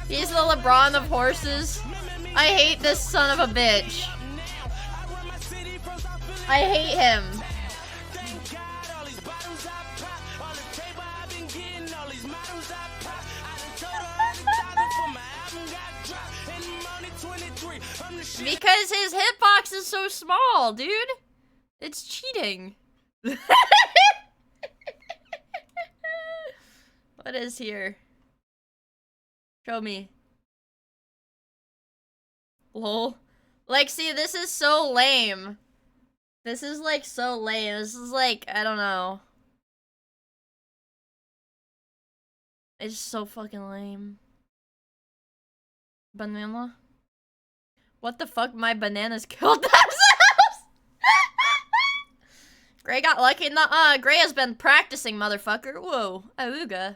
He's the LeBron of horses. I hate this son of a bitch. I hate him. Because his hitbox is so small, dude. It's cheating. What is here? Show me. Lol. Like, see, this is so lame. This is, like, so lame. This is, like, I don't know. It's so fucking lame. Banana? What the fuck? My bananas killed themselves! Gray got lucky. Gray has been practicing, motherfucker. Whoa. Awooga.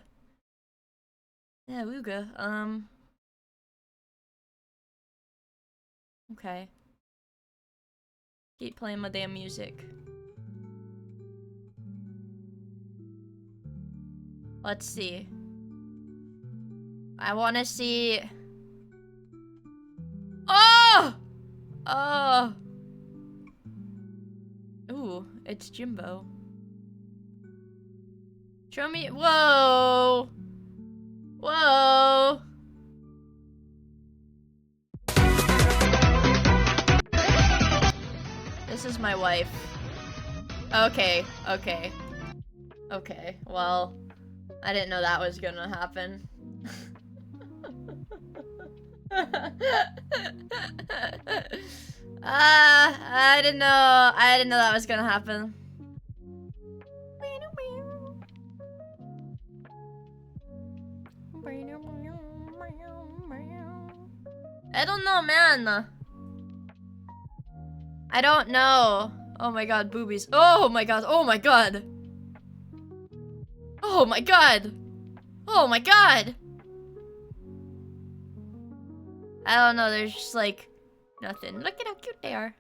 Yeah, awooga. Okay. Keep playing my damn music. Let's see. I wanna see... Oh! Oh! Ooh, it's Jimbo. Show me- whoa! Whoa! This is my wife. Okay, okay. Okay, well, I didn't know that was gonna happen. I didn't know that was gonna happen. I don't know, man. I don't know. Oh my god, boobies. Oh my god, oh my god. Oh my god. Oh my god. I don't know, there's just like nothing. Look at how cute they are.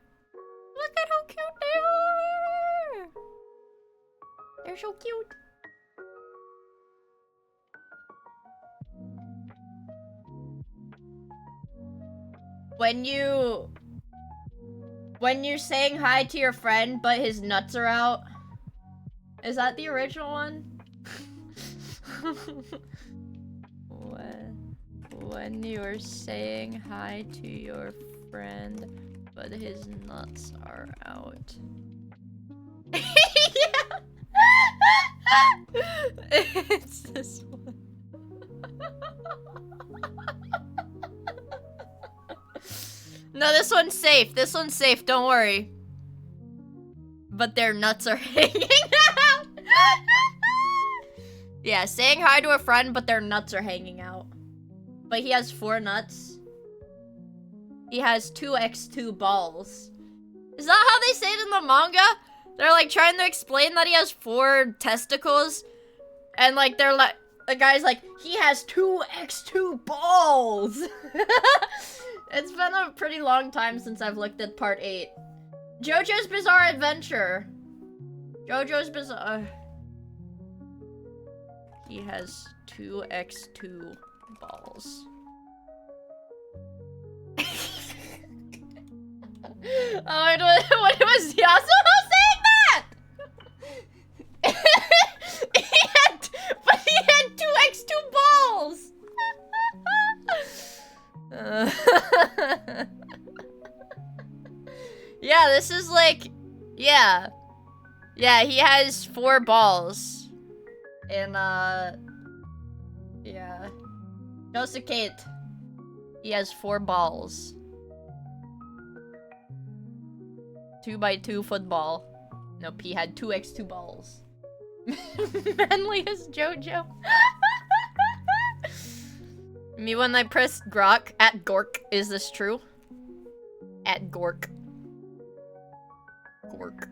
Look at how cute they are. They're so cute. When you're saying hi to your friend but his nuts are out. Is that the original one? When you're saying hi to your friend but his nuts are out. Yeah. It's this one. No, this one's safe. This one's safe. Don't worry. But their nuts are hanging out. Yeah, saying hi to a friend, but their nuts are hanging out. But he has 4 nuts. He has 2x2 balls. Is that how they say it in the manga? They're like trying to explain that he has 4 testicles. And like they're like, the guy's like, he has 2x2 balls. It's been a pretty long time since I've looked at part 8. JoJo's Bizarre Adventure. JoJo's Bizarre... He has 2x2 balls. Oh, what was Yasuo saying that? But he had 2x2 balls! Yeah, this is like... Yeah. Yeah, he has 4 balls. And, yeah. Josuke, he has 4 balls. 2x2 football. Nope, he had 2x2 balls. Manliest JoJo. Me when I pressed Grok at Gork. Is this true? At Gork. Gork.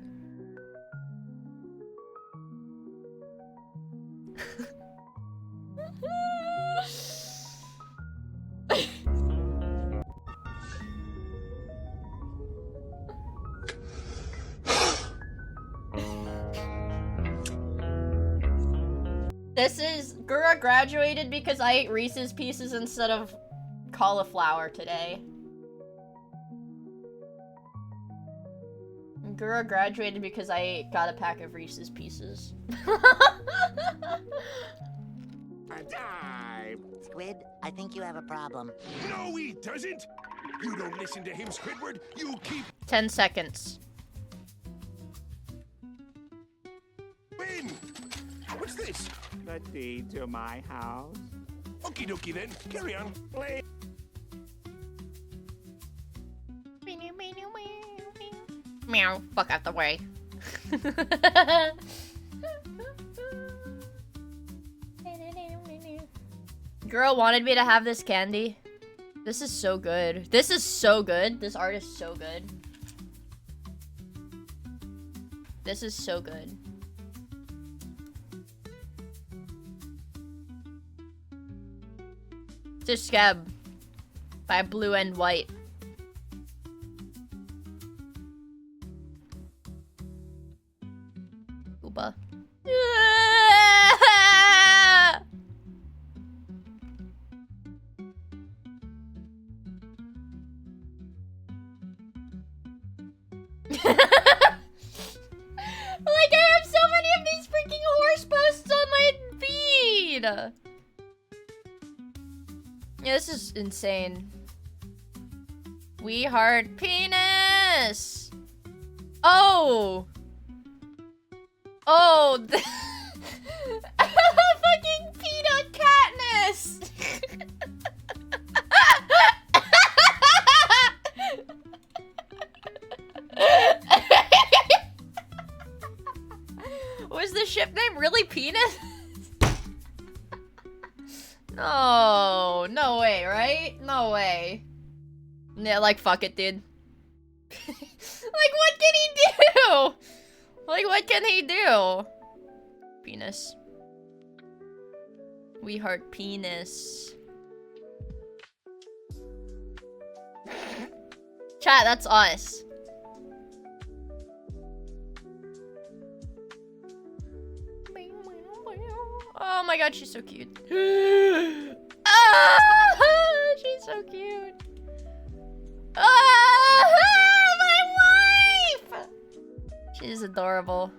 This is... Gura graduated because I ate Reese's Pieces instead of cauliflower today. Gura graduated because I got a pack of Reese's Pieces. Squid, I think you have a problem. No, he doesn't. You don't listen to him, Squidward. You keep 10 seconds. in. What's this? The deed to my house. Okie dokie then. Carry on. Play. Meow. Fuck out the way. Girl wanted me to have this candy. This is so good. This is so good. This art is so good. This is so good. It's a scab by Blue and White. Ooba. Like, I have so many of these freaking horse posts on my feed! Yeah, this is insane. We heart penis! Oh! Oh! penis. Was the ship name really Penis? No, no way, right? No way. Yeah, like, fuck it, dude. Like, what can he do? Like, what can he do? Penis. We heart penis. Chat, that's us. Oh my god, she's so cute. Ah, she's so cute. Ah, my wife! She's adorable.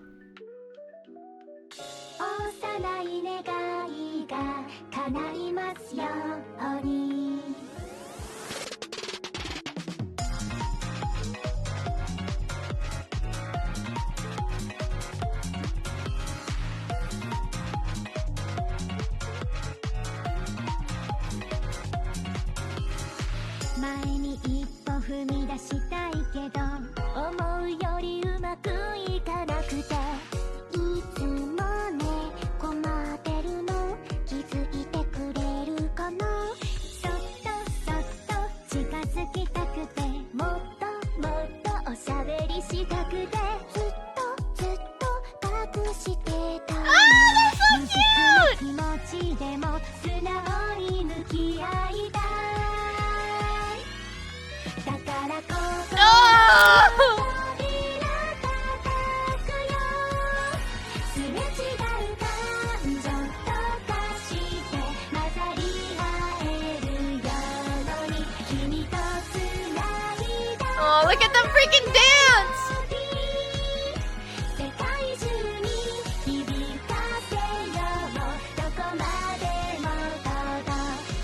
Oh, look at them freaking dance!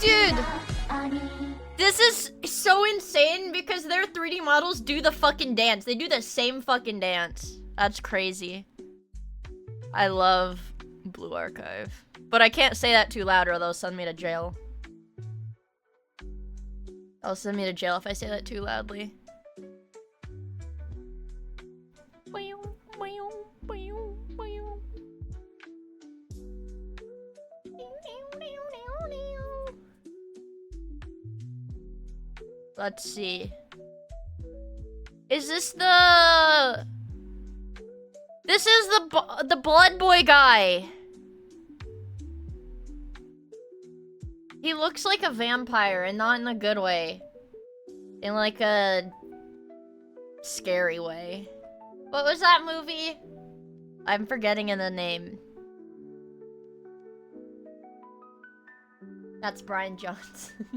Dude, this is so insane because their 3D models do the fucking dance. They do the same fucking dance. That's crazy. I love Blue Archive. But I can't say that too loud or they'll send me to jail. They'll send me to jail if I say that too loudly. Let's see. Is this the... This is the Blood Boy guy. He looks like a vampire and not in a good way. In like a scary way. What was that movie? I'm forgetting in the name. That's Brian Johnson.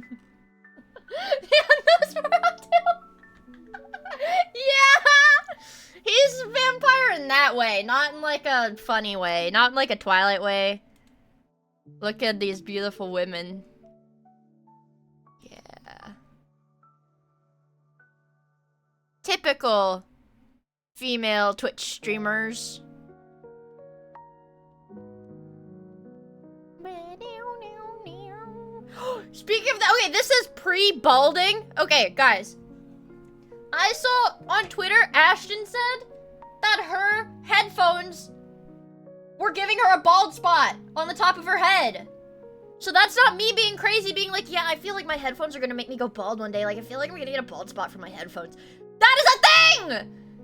Yeah, Nosferatu. Yeah! He's a vampire in that way, not in like a funny way, not in like a Twilight way. Look at these beautiful women. Yeah. Typical female Twitch streamers. Speaking of that, okay, this is pre-balding. Okay, guys. I saw on Twitter, Ashton said that her headphones were giving her a bald spot on the top of her head. So that's not me being crazy, being like, yeah, I feel like my headphones are gonna make me go bald one day. Like, I feel like I'm gonna get a bald spot from my headphones. That is a thing!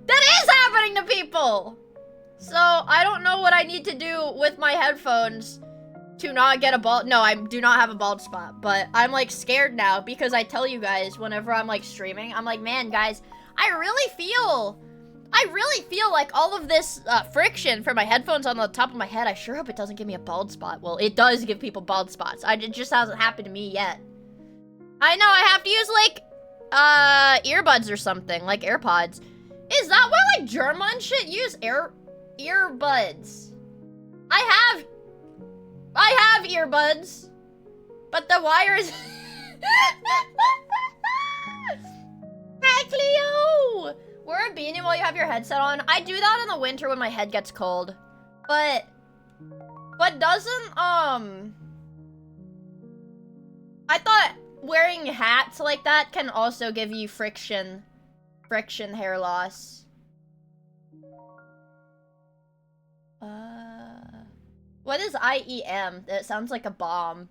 That is happening to people! So, I don't know what I need to do with my headphones to not get a bald... No, I do not have a bald spot, but I'm, like, scared now because I tell you guys whenever I'm, like, streaming, I'm like, man, guys, I really feel like all of this friction for my headphones on the top of my head, I sure hope it doesn't give me a bald spot. Well, it does give people bald spots. It just hasn't happened to me yet. I know, I have to use, like, earbuds or something, like AirPods. Is that why, like, German shit use earbuds? I have earbuds, but the wires... Hi, Cleo! Wear a beanie while you have your headset on. I do that in the winter when my head gets cold. But doesn't, I thought wearing hats like that can also give you friction hair loss. What is IEM? That sounds like a bomb.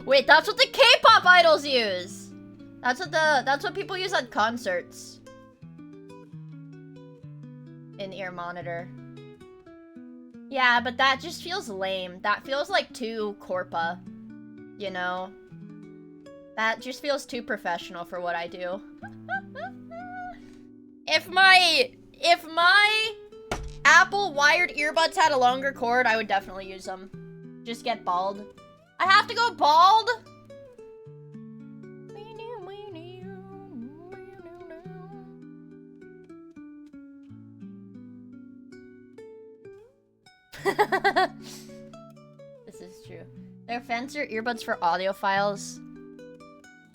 Wait, that's what the K-pop idols use. That's what people use at concerts. In-ear monitor. Yeah, but that just feels lame. That feels like too corpa, you know? That just feels too professional for what I do. If my Apple wired earbuds had a longer cord, I would definitely use them. Just get bald. I have to go bald? This is true. They're fancier earbuds for audiophiles.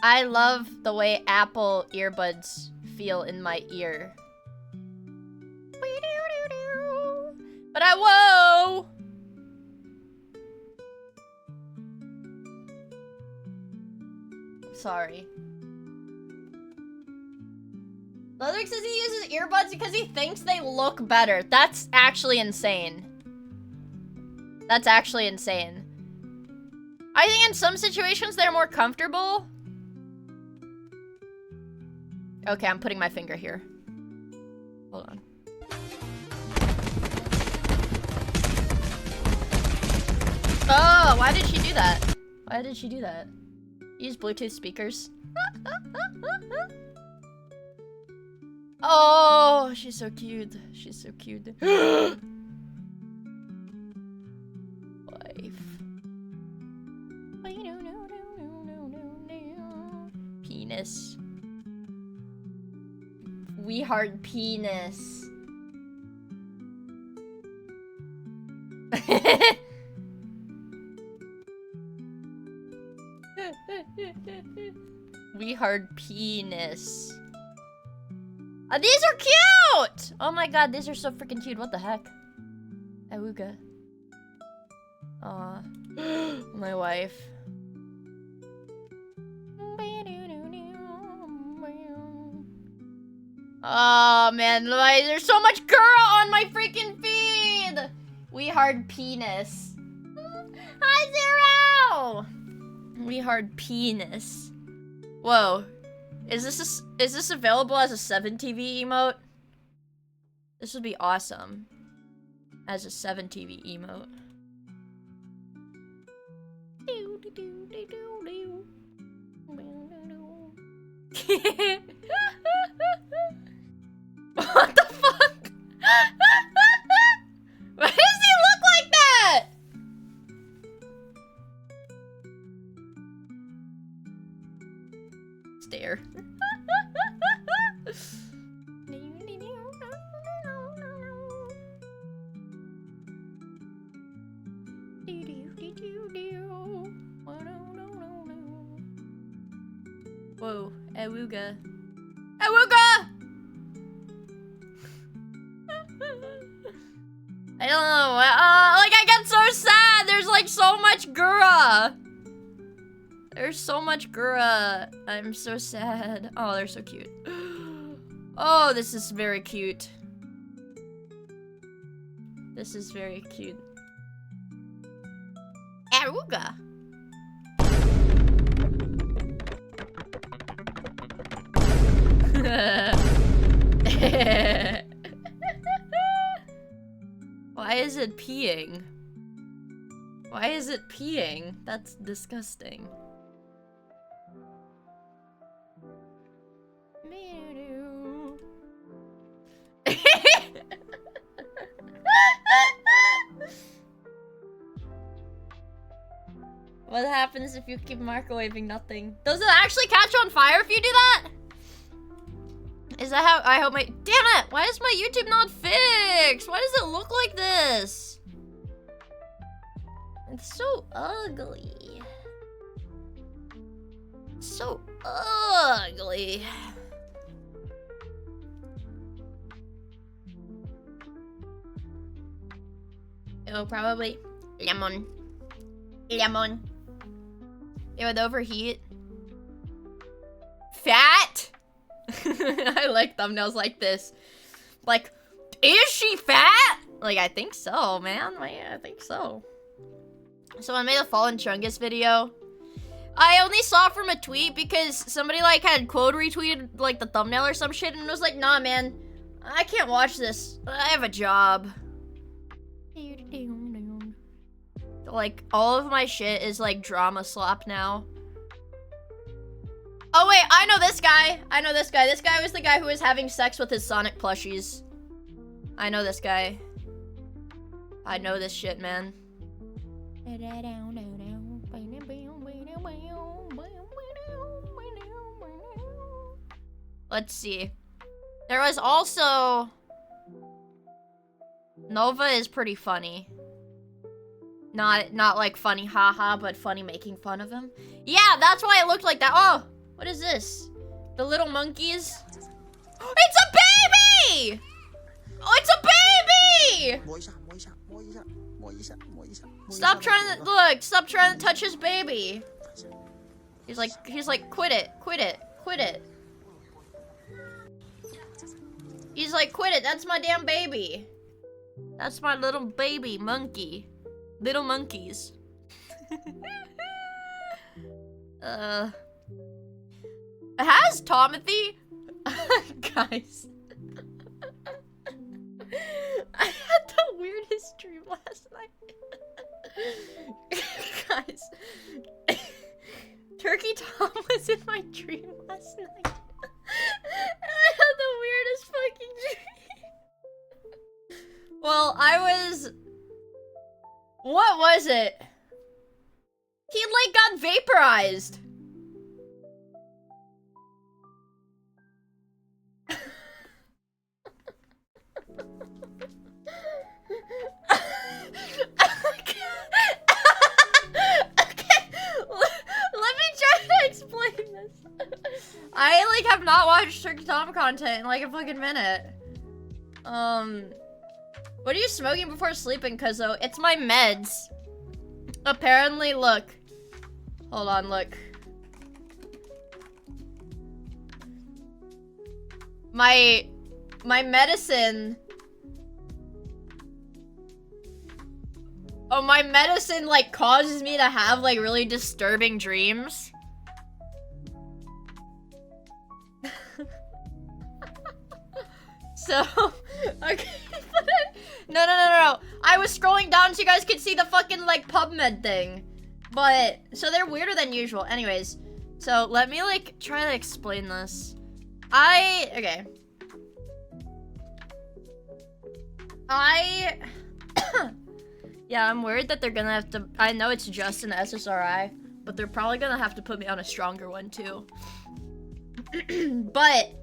I love the way Apple earbuds feel in my ear. But whoa! Sorry. Leatherix says he uses earbuds because he thinks they look better. That's actually insane. That's actually insane. I think in some situations they're more comfortable. Okay, I'm putting my finger here. Hold on. Oh, why did she do that? Why did she do that? Use Bluetooth speakers. Oh, she's so cute. She's so cute. Wife. Penis. We hard penis. We hard penis. These are cute! Oh my god, these are so freaking cute. What the heck? Awooga. Aw. My wife. Oh man, there's so much girl on my freaking feed! We hard penis. Hi, Zero! We hard penis. Whoa. Is this available as a 7TV emote? This would be awesome. As a 7TV emote. What the fuck? Why does he look like that? Stare. Whoa, Awooga. Awooga! I don't know, like I get so sad, there's like so much Gura. There's so much Gura. I'm so sad. Oh, they're so cute. Oh, this is very cute. This is very cute. Awooga. Why is it peeing? Why is it peeing? That's disgusting. What happens if you keep microwaving nothing? Does it actually catch on fire if you do that? Is that how I hope my— damn it! Why is my YouTube not fixed? Why does it look like this? It's so ugly. So ugly. Oh, probably lemon. Lemon. It would overheat. I like thumbnails like this. Like, is she fat? Like, I think so, man. I think so. So I made a Fallen Chungus video. I only saw it from a tweet because somebody, like, had quote retweeted, like, the thumbnail or some shit, and it was like, nah, man. I can't watch this. I have a job. Like, all of my shit is, like, drama slop now. Oh, wait, I know this guy. I know this guy. This guy was the guy who was having sex with his Sonic plushies. I know this guy. I know this shit, man. Let's see. There was also... Nova is pretty funny. Not like funny haha, but funny making fun of him. Yeah, that's why it looked like that. Oh, what is this? The little monkeys? It's a baby! Oh, it's a baby! Stop trying to look. Stop trying to touch his baby. He's like, quit it, quit it, quit it. He's like, quit it. That's my damn baby. That's my little baby monkey. Little monkeys. Has Tomothy? Guys. I had the weirdest dream last night. Guys. Turkey Tom was in my dream last night. I had the weirdest fucking dream. Well, I was... What was it? He, like, got vaporized. Let me try to explain this. I, like, have not watched Turkey Tom content in, like, a fucking minute. What are you smoking before sleeping, cuzzo? It's my meds. Apparently, look. Hold on, look. My medicine... Oh, my medicine, like, causes me to have, like, really disturbing dreams. So, okay. No. I was scrolling down so you guys could see the fucking, like, PubMed thing. But, so they're weirder than usual. Anyways, so let me, like, try to explain this. Okay. Yeah, I'm worried that they're gonna have to... I know it's just an SSRI, but they're probably gonna have to put me on a stronger one, too. But...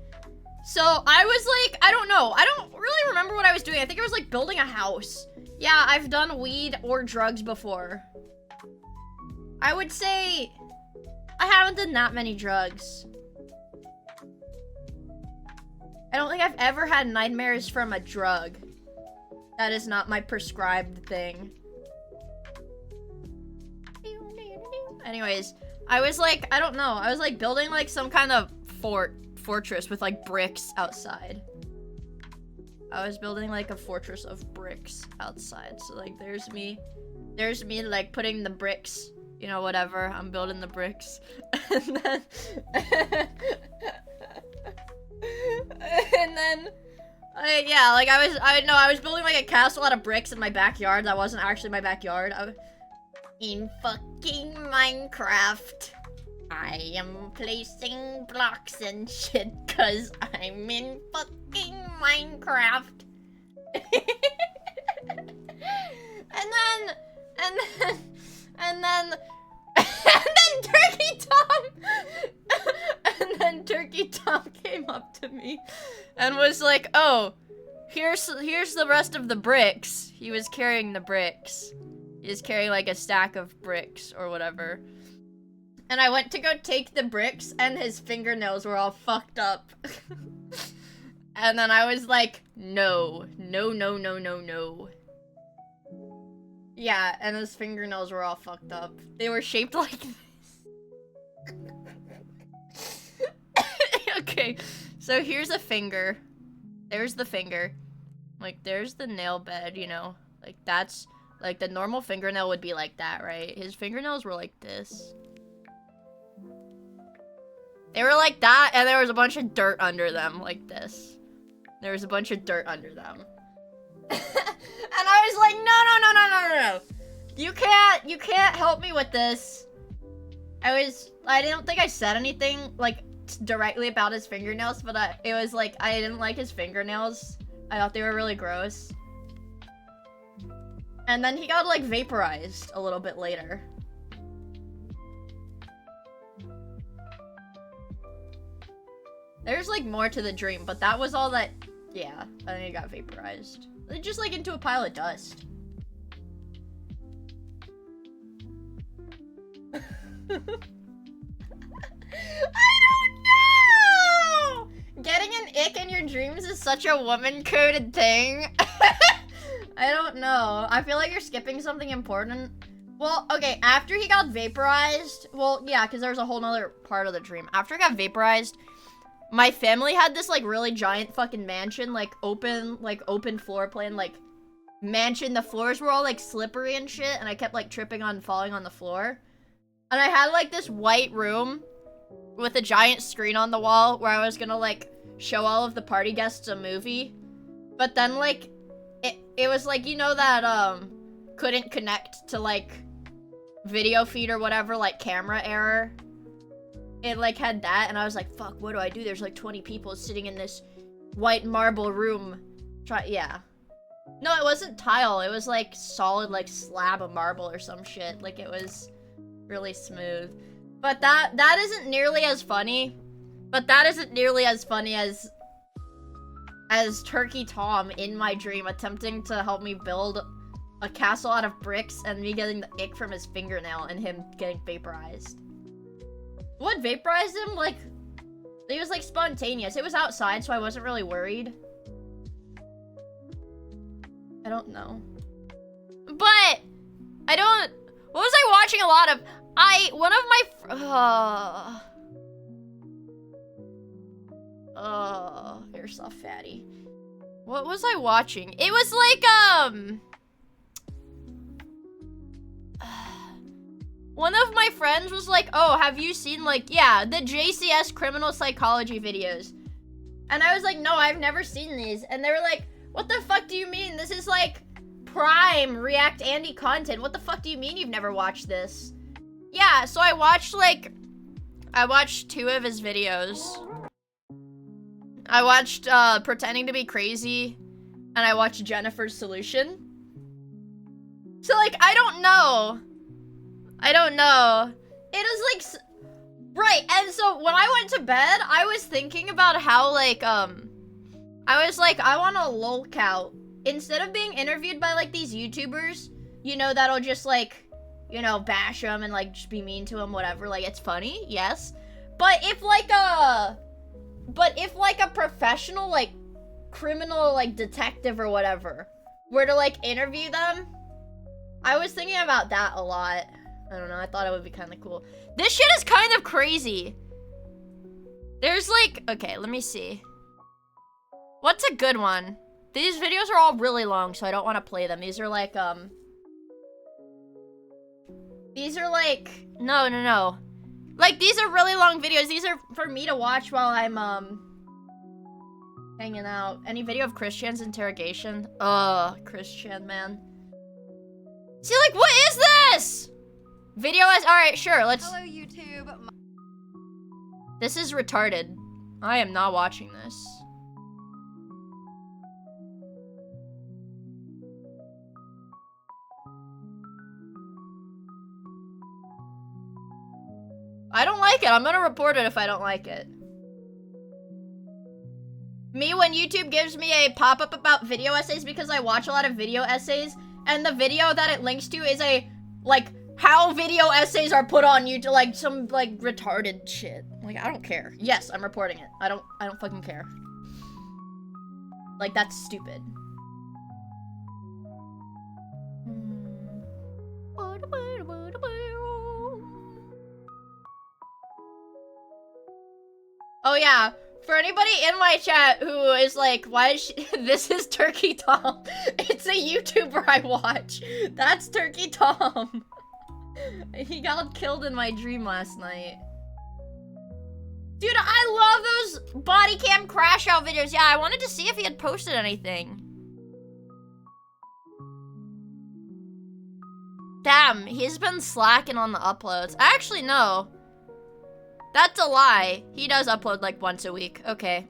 So, I was like, I don't know. I don't really remember what I was doing. I think I was like building a house. Yeah, I've done weed or drugs before. I would say I haven't done that many drugs. I don't think I've ever had nightmares from a drug. That is not my prescribed thing. Anyways, I was like, I don't know. I was like building like some kind of fortress with like bricks outside. I was building like a fortress of bricks outside. So like there's me like putting the bricks, you know, whatever. I'm building the bricks. And then yeah, like I was building like a castle out of bricks in my backyard. That wasn't actually my backyard. In fucking Minecraft. I am placing blocks and shit cause I'm in fucking Minecraft. and then Turkey Tom Turkey Tom came up to me and was like, "Oh, here's the rest of the bricks." He was carrying the bricks. He was carrying like a stack of bricks or whatever. And I went to go take the bricks and his fingernails were all fucked up. And then I was like, no. Yeah, and his fingernails were all fucked up. They were shaped like this. Okay, So here's a finger. There's the finger. Like, there's the nail bed, you know? Like, that's... Like, the normal fingernail would be like that, right? His fingernails were like this. They were like that, and there was a bunch of dirt under them, like this. There was a bunch of dirt under them. And I was like, no. You can't help me with this. I didn't think I said anything, like, directly about his fingernails, but it was like, I didn't like his fingernails. I thought they were really gross. And then he got, like, vaporized a little bit later. There's, like, more to the dream, but that was all that... Yeah, and then he got vaporized. Just, like, into a pile of dust. I don't know! Getting an ick in your dreams is such a woman-coded thing. I don't know. I feel like you're skipping something important. Well, okay, after he got vaporized... Well, yeah, because there's a whole nother part of the dream. After he got vaporized, my family had this, like, really giant fucking mansion, like, open floor plan, like, mansion. The floors were all, like, slippery and shit, and I kept, like, tripping on falling on the floor. And I had, like, this white room with a giant screen on the wall where I was gonna, like, show all of the party guests a movie. But then, like... It was like, you know that, couldn't connect to, like, video feed or whatever, like, camera error? It, like, had that, and I was like, fuck, what do I do? There's, like, 20 people sitting in this white marble room. Yeah. No, it wasn't tile. It was, like, solid, like, slab of marble or some shit. Like, it was really smooth. But that isn't nearly as funny. But that isn't nearly as funny as Turkey Tom in my dream attempting to help me build a castle out of bricks and me getting the ick from his fingernail and him getting vaporized. What vaporized him? Like, it was like spontaneous. It was outside, so I wasn't really worried. I don't know. But I don't... What was I watching a lot of? One of my... You're so fatty. What was I watching? It was like, one of my friends was like, oh, have you seen, like, yeah, the JCS criminal psychology videos? And I was like, no, I've never seen these. And they were like, what the fuck do you mean? This is, like, prime React Andy content. What the fuck do you mean you've never watched this? Yeah, so I watched 2 of his videos. I watched, Pretending to be Crazy, and I watched Jennifer's Solution. So, like, I don't know. It is, like, right, and so when I went to bed, I was thinking about how, like, I was like, I want a lolcout. Instead of being interviewed by, like, these YouTubers, you know, that'll just, like, you know, bash them and, like, just be mean to them, whatever. Like, it's funny, yes. But if, like, a professional, like, criminal, like, detective or whatever were to, like, interview them, I was thinking about that a lot. I don't know, I thought it would be kind of cool. This shit is kind of crazy. There's, like, okay, let me see. What's a good one? These videos are all really long, so I don't want to play them. These are, like, no. Like, these are really long videos. These are for me to watch while I'm, hanging out. Any video of Christian's interrogation? Christian, man. See, like, what is this? Video as- alright, sure, let's- Hello, YouTube. This is retarded. I am not watching this. I don't like it. I'm gonna report it if I don't like it. Me, when YouTube gives me a pop-up about video essays because I watch a lot of video essays, and the video that it links to is a, like, how video essays are put on YouTube, like, some, like, retarded shit. Like, I don't care. Yes, I'm reporting it. I don't fucking care. Like, that's stupid. Oh yeah, For anybody in my chat who is like, why is she this is Turkey Tom. It's a YouTuber I watch. That's Turkey Tom. He got killed in my dream last night. Dude, I love those body cam crash out videos. Yeah, I wanted to see if he had posted anything. Damn, he's been slacking on the uploads. Actually, no. That's a lie. He does upload like once a week. Okay.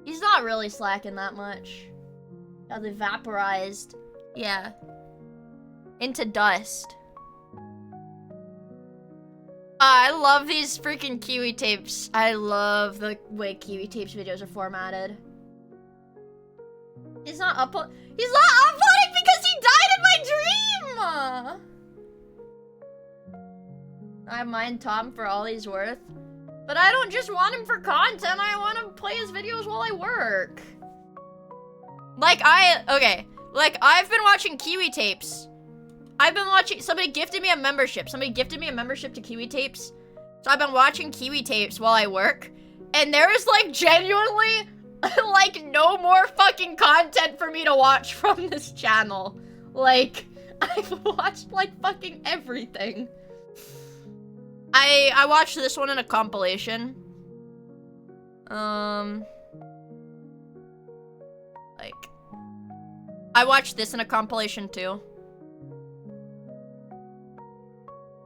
He's not really slacking that much. Got vaporized. Yeah. Into dust. I love these freaking Kiwi tapes. I love the way Kiwi tapes videos are formatted. He's not uploading because he died in my dream! I mind Tom for all he's worth. But I don't just want him for content, I want to play his videos while I work. Like, I've been watching Kiwi tapes. Somebody gifted me a membership. Somebody gifted me a membership to Kiwi tapes. So I've been watching Kiwi tapes while I work. And there is, like, genuinely, like, no more fucking content for me to watch from this channel. Like, I've watched, like, fucking everything. I watched this one in a compilation. Like, I watched this in a compilation too.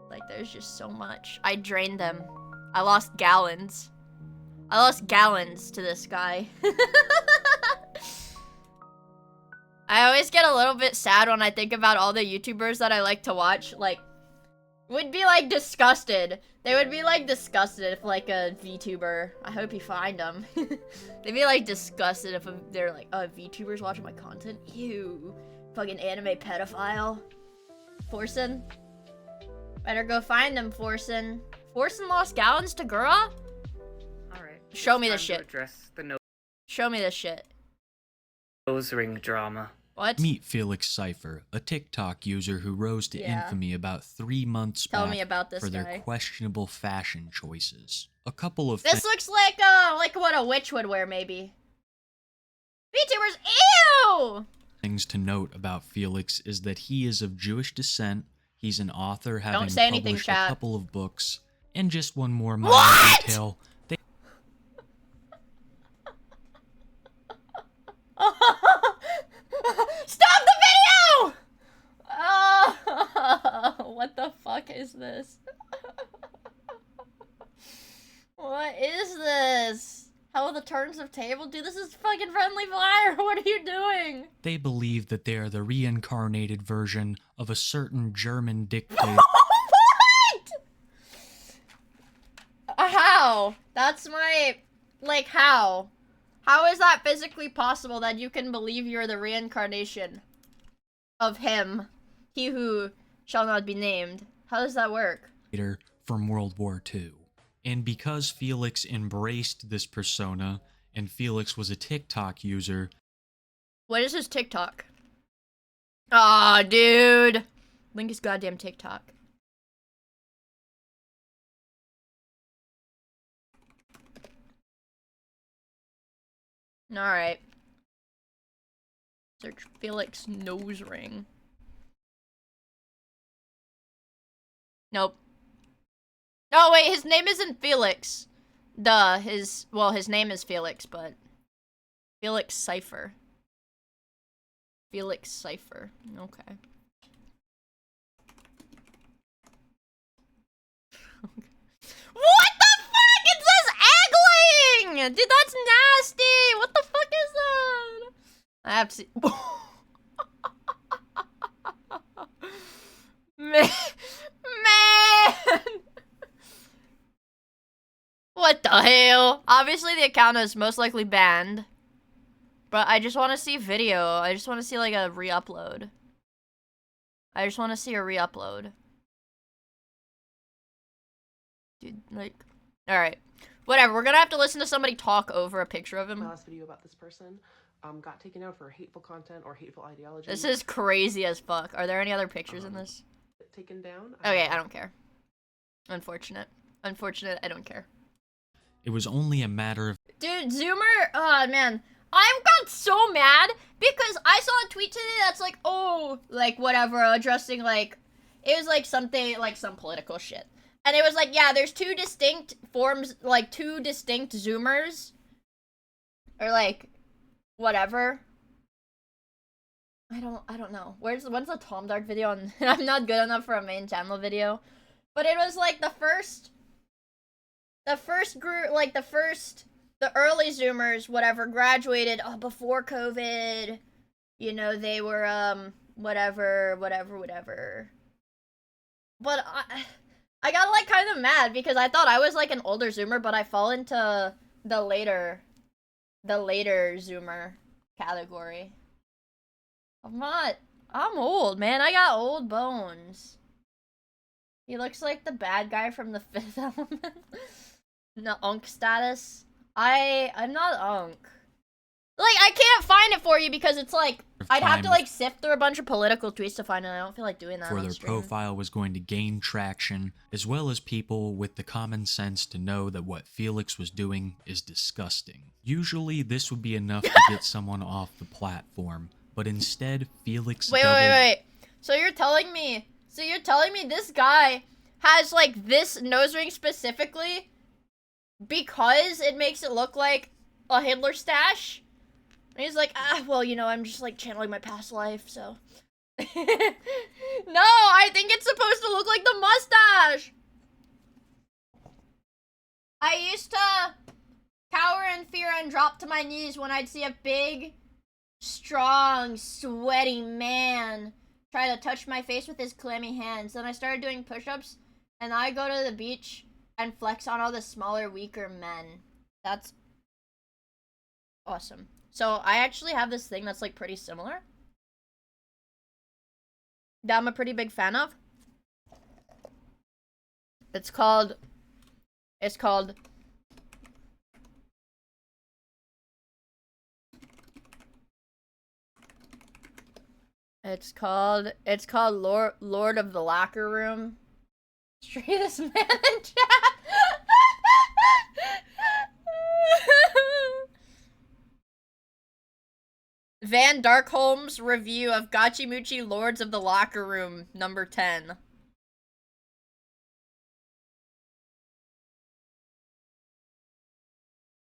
Like, there's just so much. I drained them. I lost gallons. I lost gallons to this guy. I always get a little bit sad when I think about all the YouTubers that I like to watch, like, would be, like, disgusted. They would be, like, disgusted if, like, a VTuber... I hope you find them. They'd be, like, disgusted if they're, like, oh, VTuber's watching my content? Ew. Fucking anime pedophile. Forsen. Better go find them, Forsen. Forsen lost gallons to Gura? Alright. Show me this shit. Address the Show me this shit. nose ring drama. What? Meet Felix Cypher, a TikTok user who rose to infamy about 3 months Tell back me about this for their guy. questionable fashion choices. A couple of This looks like what a witch would wear, maybe. VTubers, ew! things to note about Felix is that he is of Jewish descent, he's an author having Don't say anything, published chat. a couple of books, and just one more minor What? detail. Stop the video! Oh, what the fuck is this? What is this? How are the turns of table? Dude, this is fucking Friendly Fire. What are you doing? They believe that they are the reincarnated version of a certain German dictator. What? How? That's my... Like, how? How is that physically possible that you can believe you're the reincarnation of him? He who shall not be named. How does that work? From World War II. And because Felix embraced this persona, and Felix was a TikTok user... What is his TikTok? Aw, dude. Link his goddamn TikTok. Alright. Search Felix nose ring. Nope. Oh wait, his name isn't Felix. Duh, his name is Felix, but... Felix Cypher. Felix Cypher. Okay. What the fuck? It says Eggling! Dude, that's nasty! What the fuck is that? I have to see. Man. What the hell? Obviously the account is most likely banned. But I just want to see video. I just want to see like a re-upload. I just want to see a re-upload. Dude, like... Alright. Whatever, we're gonna have to listen to somebody talk over a picture of him. My last video about this person got taken out for hateful content or hateful ideology. This is crazy as fuck. Are there any other pictures in this? Taken down. Okay, I don't care. Unfortunate. Unfortunate, I don't care. It was only a matter of Dude, Zoomer, oh man. I got so mad because I saw a tweet today that's like, oh, like whatever, addressing like, it was like something, like some political shit. And it was like, yeah, there's two distinct forms, like two distinct Zoomers. Or like, whatever. I don't know. When's the Tom Dark video? And I'm not good enough for a main channel video. But it was like the first group, like the early Zoomers, whatever, graduated before COVID. You know, they were, whatever. But I got like kind of mad because I thought I was like an older Zoomer, but I fall into the later Zoomer category. I'm old, man. I got old bones. He looks like the bad guy from the Fifth Element. No, Unk status. I'm not Unk. Like, I can't find it for you because it's like, I'd have to like sift through a bunch of political tweets to find it. I don't feel like doing that for on their stream. profile was going to gain traction, as well as people with the common sense to know that what Felix was doing is disgusting. Usually this would be enough to get someone off the platform, but instead Felix Wait. So you're telling me this guy has like this nose ring specifically because it makes it look like a Hitler stash? And he's like, well, you know, I'm just like channeling my past life, so. No, I think it's supposed to look like the mustache. I used to cower in fear and drop to my knees when I'd see a big, strong, sweaty man try to touch my face with his clammy hands. Then I started doing push-ups, and I go to the beach and flex on all the smaller, weaker men. That's awesome. So I actually have this thing that's like pretty similar that I'm a pretty big fan of. It's called Lord of the Locker Room. Straight this man in chat. Van Darkholm's review of Gachimuchi Lords of the Locker Room, number 10.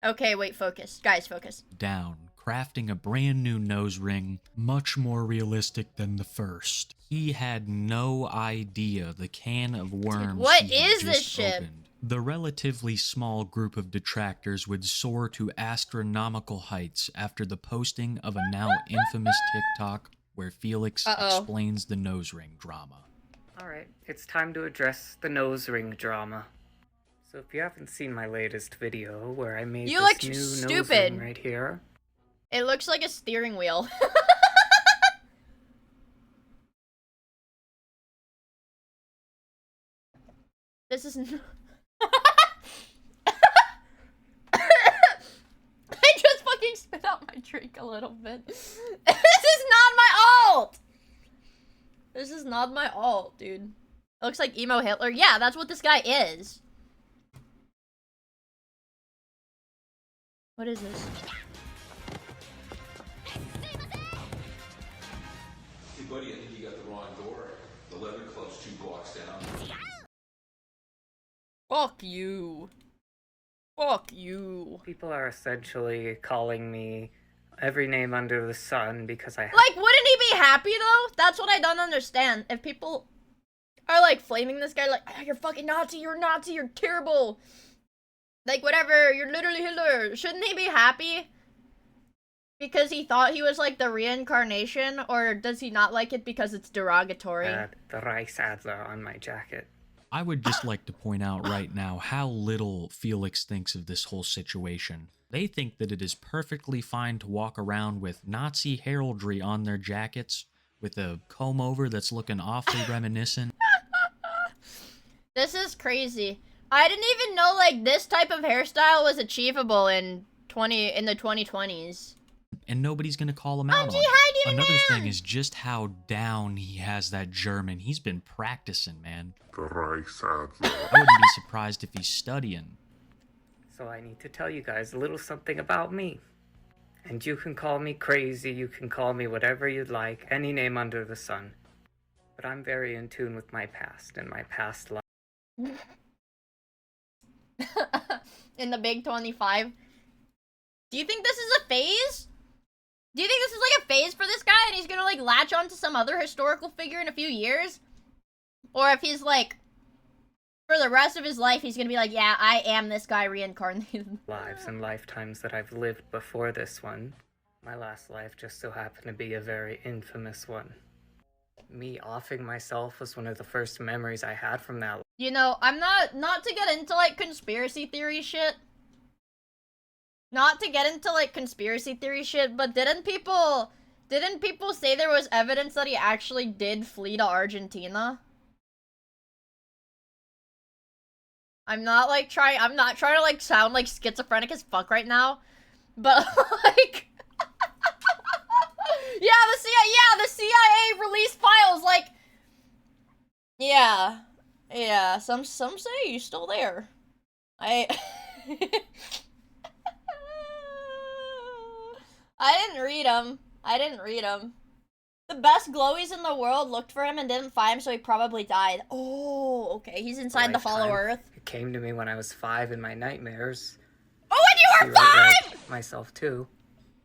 Okay, wait, focus. Guys, focus. down, crafting a brand new nose ring, much more realistic than the first. He had no idea the can of worms. Dude, what he had is this just shit? opened. The relatively small group of detractors would soar to astronomical heights after the posting of a now infamous TikTok where Felix explains the nose ring drama. Alright, it's time to address the nose ring drama. So if you haven't seen my latest video where I made this new nose ring right here. It looks like a steering wheel. This is I just fucking spit out my drink a little bit. This is not my alt! This is not my alt, dude. It looks like emo Hitler. Yeah, that's what this guy is. What is this? Hey buddy, I think you got the wrong door. The leather club's 2 blocks down. Fuck you. Fuck you. People are essentially calling me every name under the sun because I Like, wouldn't he be happy though? That's what I don't understand. If people are like flaming this guy like, oh, you're fucking Nazi, you're terrible. Like, whatever, you're literally Hitler. Shouldn't he be happy? Because he thought he was like the reincarnation? Or does he not like it because it's derogatory? the Reichsadler on my jacket. I would just like to point out right now how little Felix thinks of this whole situation. They think that it is perfectly fine to walk around with Nazi heraldry on their jackets, with a comb-over that's looking awfully reminiscent. This is crazy. I didn't even know like this type of hairstyle was achievable in the 2020s. And nobody's gonna call him out on it. Another thing is just how down he has that German. He's been practicing, man. I wouldn't be surprised if he's studying. So I need to tell you guys a little something about me. And you can call me crazy, you can call me whatever you'd like, any name under the sun. But I'm very in tune with my past and my past life. In the Big 25. Do you think this is a phase? Do you think this is like a phase for this guy and he's gonna like latch on to some other historical figure in a few years? Or if he's like, for the rest of his life, he's gonna be like, yeah, I am this guy reincarnated. Lives and lifetimes that I've lived before this one. My last life just so happened to be a very infamous one. Me offing myself was one of the first memories I had from that. You know, I'm not to get into like conspiracy theory shit. Not to get into like conspiracy theory shit, but didn't people say there was evidence that he actually did flee to Argentina? I'm not trying to like sound like schizophrenic as fuck right now, but like the CIA released files like yeah, some say he's still there. I didn't read them. The best glowies in the world looked for him and didn't find him, so he probably died. Oh, okay. He's inside the Follow Earth. It came to me when I was 5 in my nightmares. Oh, when you were 5! Myself too.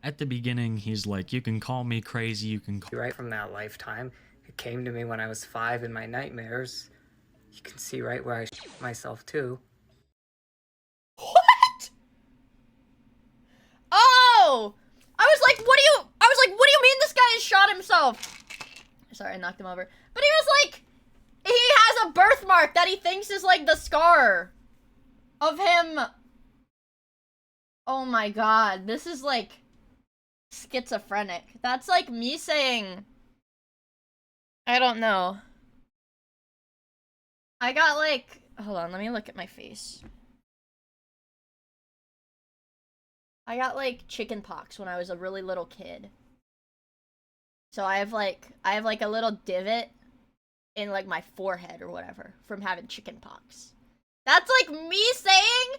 At the beginning, he's like, you can call me crazy, you can Right from that lifetime. It came to me when I was 5 in my nightmares. You can see right where I myself too. What? Oh! I was like, what do you mean this guy has shot himself? Sorry, I knocked him over. But he was like, he has a birthmark that he thinks is like the scar of him. Oh my god, this is like schizophrenic. That's like me saying, I don't know. I got like, hold on, let me look at my face. I got like chicken pox when I was a really little kid. So I have like a little divot in like my forehead or whatever from having chicken pox. That's like me saying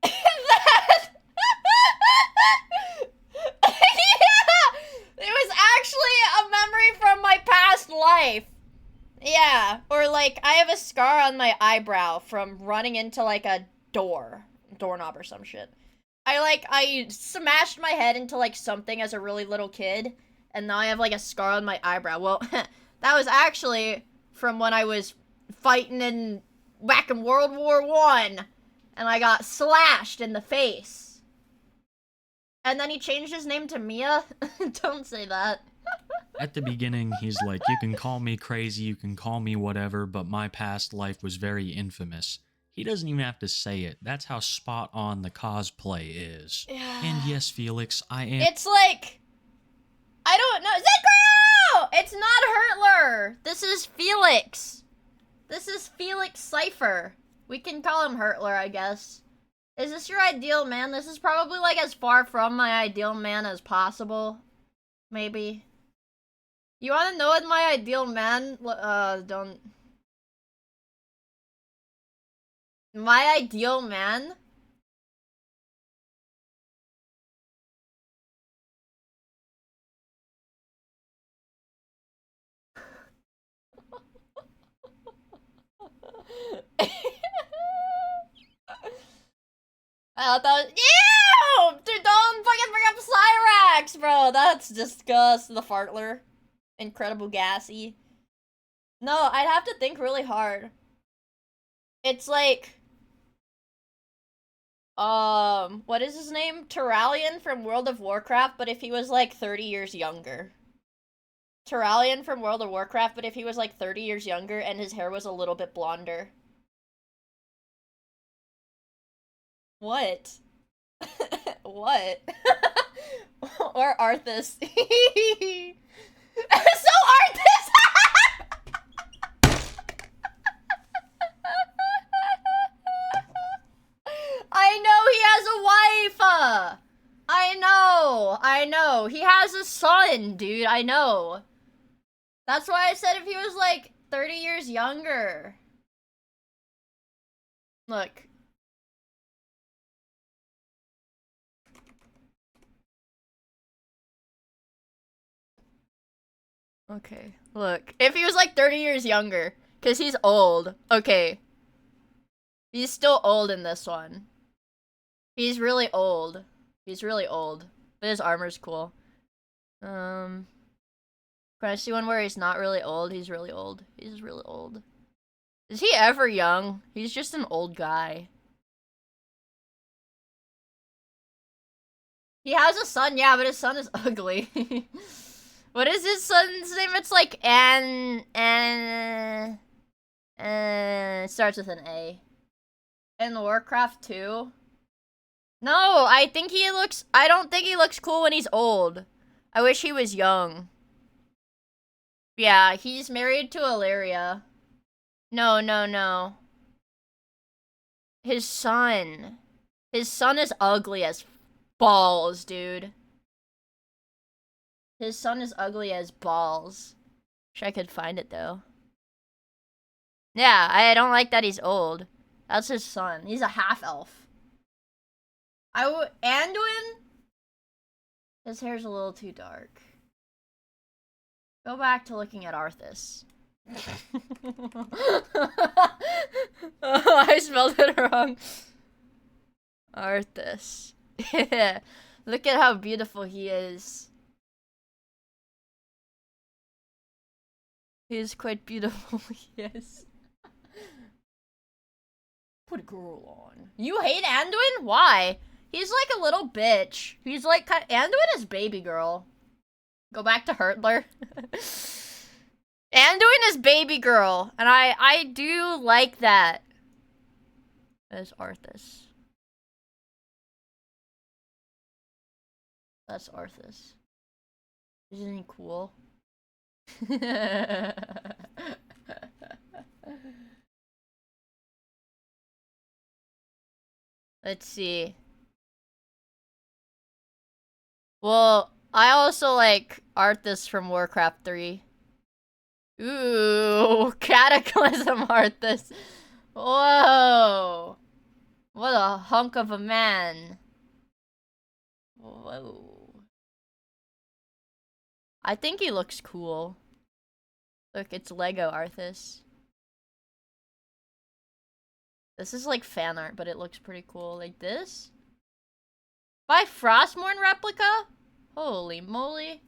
that yeah, it was actually a memory from my past life. Yeah, or like I have a scar on my eyebrow from running into like a doorknob or some shit. I smashed my head into like something as a really little kid, and now I have like a scar on my eyebrow. Well, that was actually from when I was fighting back in World War I, and I got slashed in the face. And then he changed his name to Miia. Don't say that. At the beginning, he's like, you can call me crazy, you can call me whatever, but my past life was very infamous. He doesn't even have to say it. That's how spot on the cosplay is. Yeah. And yes, Felix, I am— It's like, I don't know. Zekro! It's not Hurtler. This is Felix. This is Felix Cypher. We can call him Hurtler, I guess. Is this your ideal man? This is probably like as far from my ideal man as possible. Maybe. You want to know what my ideal man? Don't. My ideal man? I thought that was— Ew! Dude, don't fucking bring up Cyrax, bro! That's disgust. The fartler. Incredible gassy. No, I'd have to think really hard. It's like... what is his name? Turalian from World of Warcraft, but if he was like 30 years younger. Turalian from World of Warcraft, but if he was like 30 years younger and his hair was a little bit blonder. What? What? Or Arthas. So Arthas! I know he has a wife! I know. He has a son, dude. I know. That's why I said if he was like 30 years younger. Look. Okay, look. If he was like 30 years younger, because he's old. Okay. He's still old in this one. He's really old. He's really old. But his armor's cool. Can I see one where he's not really old? He's really old. He's really old. Is he ever young? He's just an old guy. He has a son, yeah, but his son is ugly. What is his son's name? It's like it starts with an A. In Warcraft 2? No, I don't think he looks cool when he's old. I wish he was young. Yeah, he's married to Illyria. No, no, no. His son. His son is ugly as balls, dude. His son is ugly as balls. Wish I could find it, though. Yeah, I don't like that he's old. That's his son. He's a half-elf. Anduin? His hair's a little too dark. Go back to looking at Arthas. Oh, I spelled it wrong. Arthas. Look at how beautiful he is. He is quite beautiful, yes. Put a girl on. You hate Anduin? Why? He's like a little bitch. He's like, Anduin is baby girl. Go back to Hurtler. Anduin is baby girl. And I do like that. There's Arthas. That's Arthas. Isn't he cool? Let's see. Well, I also like Arthas from Warcraft 3. Ooh, Cataclysm Arthas. Whoa. What a hunk of a man. Whoa. I think he looks cool. Look, it's Lego Arthas. This is like fan art, but it looks pretty cool. Like this? By Frostmourne replica? Holy moly.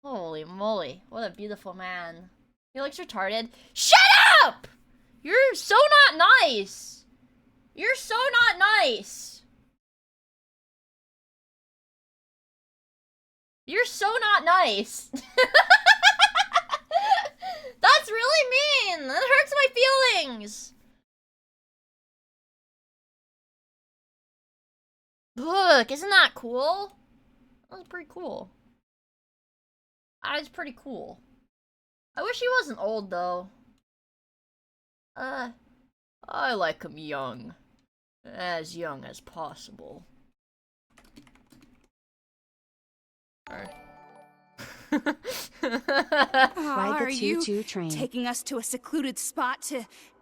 Holy moly. What a beautiful man. He looks retarded. Shut up! You're so not nice. You're so not nice. You're so not nice. That's really mean. That hurts my feelings. Look, isn't that cool? That was pretty cool. That was pretty cool. I wish he wasn't old, though. I like him young. As young as possible. Alright. Are you taking us to a secluded spot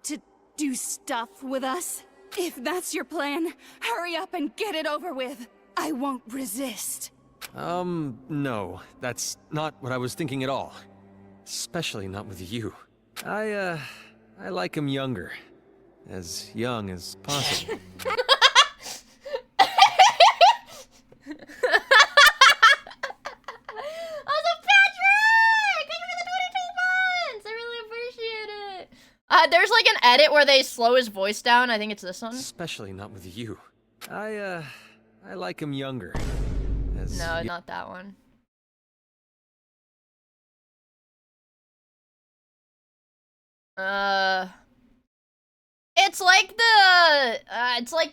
to do stuff with us? If that's your plan, hurry up and get it over with. I won't resist. No. That's not what I was thinking at all. Especially not with you. I like him younger. As young as possible. There's like an edit where they slow his voice down. I think it's this one. Especially not with you. I like him younger. No, not that one. It's like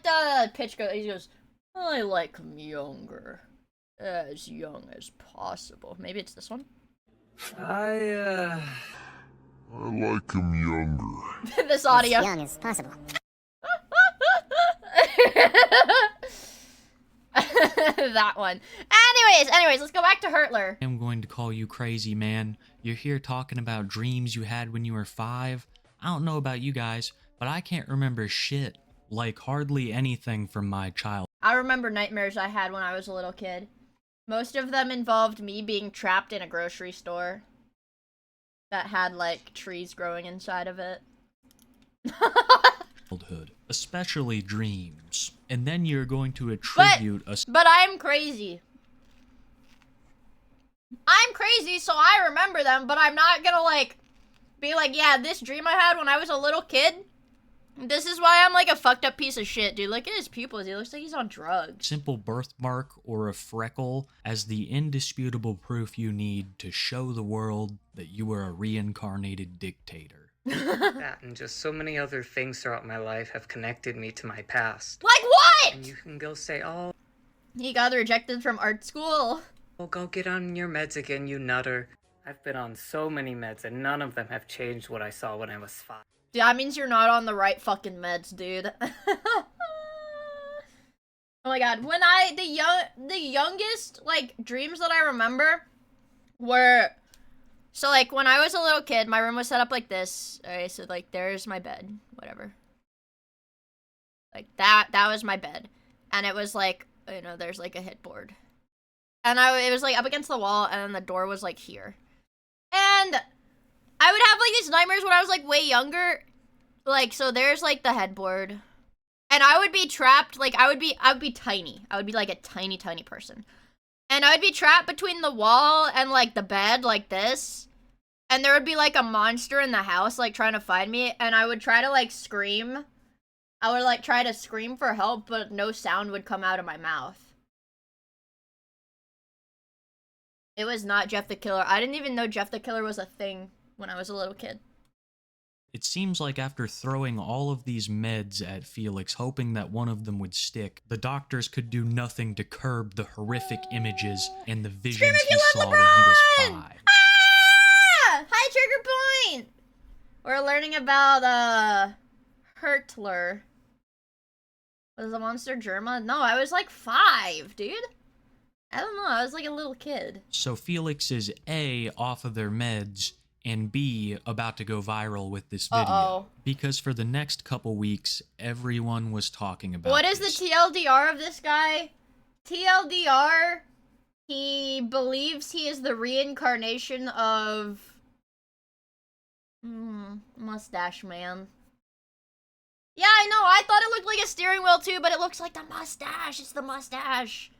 the pitch goes. He goes, I like him younger, as young as possible. Maybe it's this one. I like him younger. This audio. As young as possible. That one. Anyways, let's go back to Hurtler. I'm going to call you crazy, man. You're here talking about dreams you had when you were 5. I don't know about you guys, but I can't remember shit. Like hardly anything from my childhood. I remember nightmares I had when I was a little kid. Most of them involved me being trapped in a grocery store that had, like, trees growing inside of it. Childhood, especially dreams. And then you're going to attribute But I'm crazy. I'm crazy, so I remember them, but I'm not gonna, like, be like, yeah, this dream I had when I was a little kid, this is why I'm, like, a fucked up piece of shit, dude. Look at his pupils. He looks like he's on drugs. simple birthmark or a freckle as the indisputable proof you need to show the world that you were a reincarnated dictator. That and just so many other things throughout my life have connected me to my past. Like what? And you can go say, oh, he got rejected from art school. Oh, go get on your meds again, you nutter. I've been on so many meds and none of them have changed what I saw when I was 5. Dude, that means you're not on the right fucking meds, dude. Oh my god, when the youngest, like, dreams that I remember were, so, like, when I was a little kid, my room was set up like this. Alright, so, like, there's my bed, whatever. Like, that was my bed. And it was, like, you know, there's, like, a headboard. And it was, like, up against the wall, and then the door was, like, here. And I would have, like, these nightmares when I was, like, way younger. Like, so there's, like, the headboard. And I would be trapped, like, I would be tiny. I would be, like, a tiny, tiny person. And I would be trapped between the wall and, like, the bed, like this. And there would be, like, a monster in the house, like, trying to find me. And I would try to, like, scream. I would, like, try to scream for help, but no sound would come out of my mouth. It was not Jeff the Killer. I didn't even know Jeff the Killer was a thing when I was a little kid. It seems like after throwing all of these meds at Felix, hoping that one of them would stick, the doctors could do nothing to curb the horrific images and the visions he saw when he was 5. Ah! Hi, Trigger Point! We're learning about, Hurtler. Was the monster German? No, I was like 5, dude. I don't know, I was like a little kid. So Felix is A, off of their meds, and B, about to go viral with this video. Because for the next couple weeks, everyone was talking about What is the TLDR of this guy? TLDR, he believes he is the reincarnation of... Mustache Man. Yeah, I know, I thought it looked like a steering wheel too, but it looks like the mustache. It's the mustache.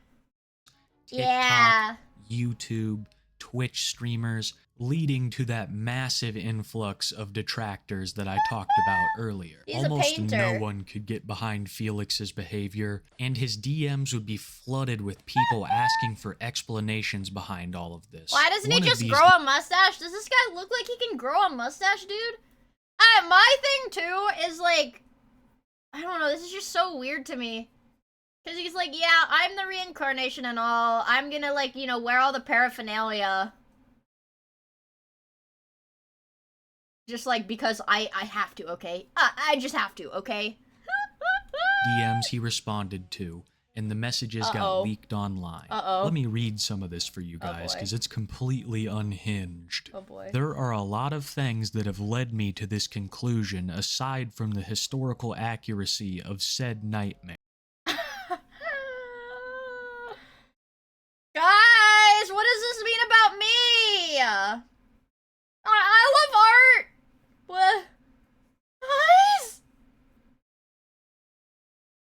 TikTok, yeah. YouTube, Twitch streamers, leading to that massive influx of detractors that I talked about earlier. He's a Almost painter. no one could get behind Felix's behavior, and his DMs would be flooded with people asking for explanations behind all of this. Why doesn't One he of just these- grow a mustache? Does this guy look like he can grow a mustache, dude? My thing, too, is like... I don't know, this is just so weird to me. Because he's like, yeah, I'm the reincarnation and all. I'm gonna, like, you know, wear all the paraphernalia. Just, like, because I have to, okay? I just have to, okay? DMs he responded to, and the messages got leaked online. Let me read some of this for you guys, because it's completely unhinged. Oh boy. There are a lot of things that have led me to this conclusion, aside from the historical accuracy of said nightmare. Guys, what does this mean about me? I love art. What? Guys?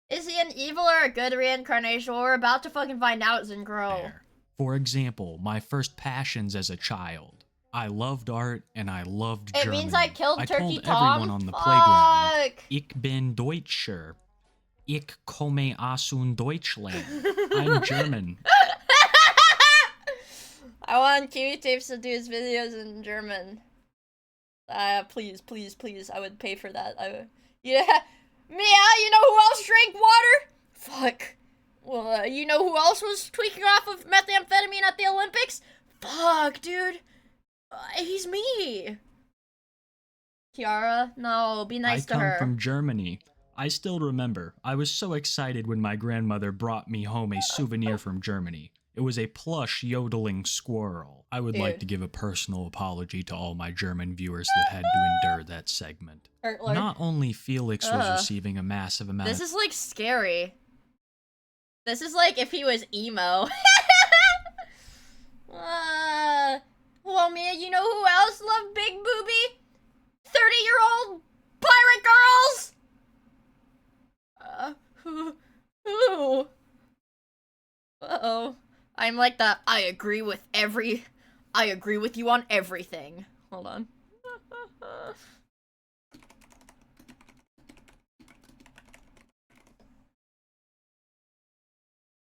Is he an evil or a good reincarnation? Well, we're about to fucking find out, Zincro. For example, my first passions as a child. I loved art and I loved German. It means I killed I Turkey told Tom? everyone on the playground, Fuck. Ich bin Deutscher. Ich komme aus Deutschland. I'm German. I want Kiwi Tapes to do his videos in German. Please, please, please. I would pay for that. Yeah. Mia, you know who else drank water? Fuck. Well, you know who else was tweaking off of methamphetamine at the Olympics? Fuck, dude. He's me. Kiara, no, be nice to her. I come from Germany. I still remember. I was so excited when my grandmother brought me home a souvenir from Germany. It was a plush yodeling squirrel. I would like to give a personal apology to all my German viewers that had to endure that segment. Not only Felix was receiving a massive amount This is like scary. This is like if he was emo. Well, Mia, you know who else loved Big Booby? 30-year-old pirate girls! Who? Uh-oh. I'm like the, I agree with you on everything. Hold on.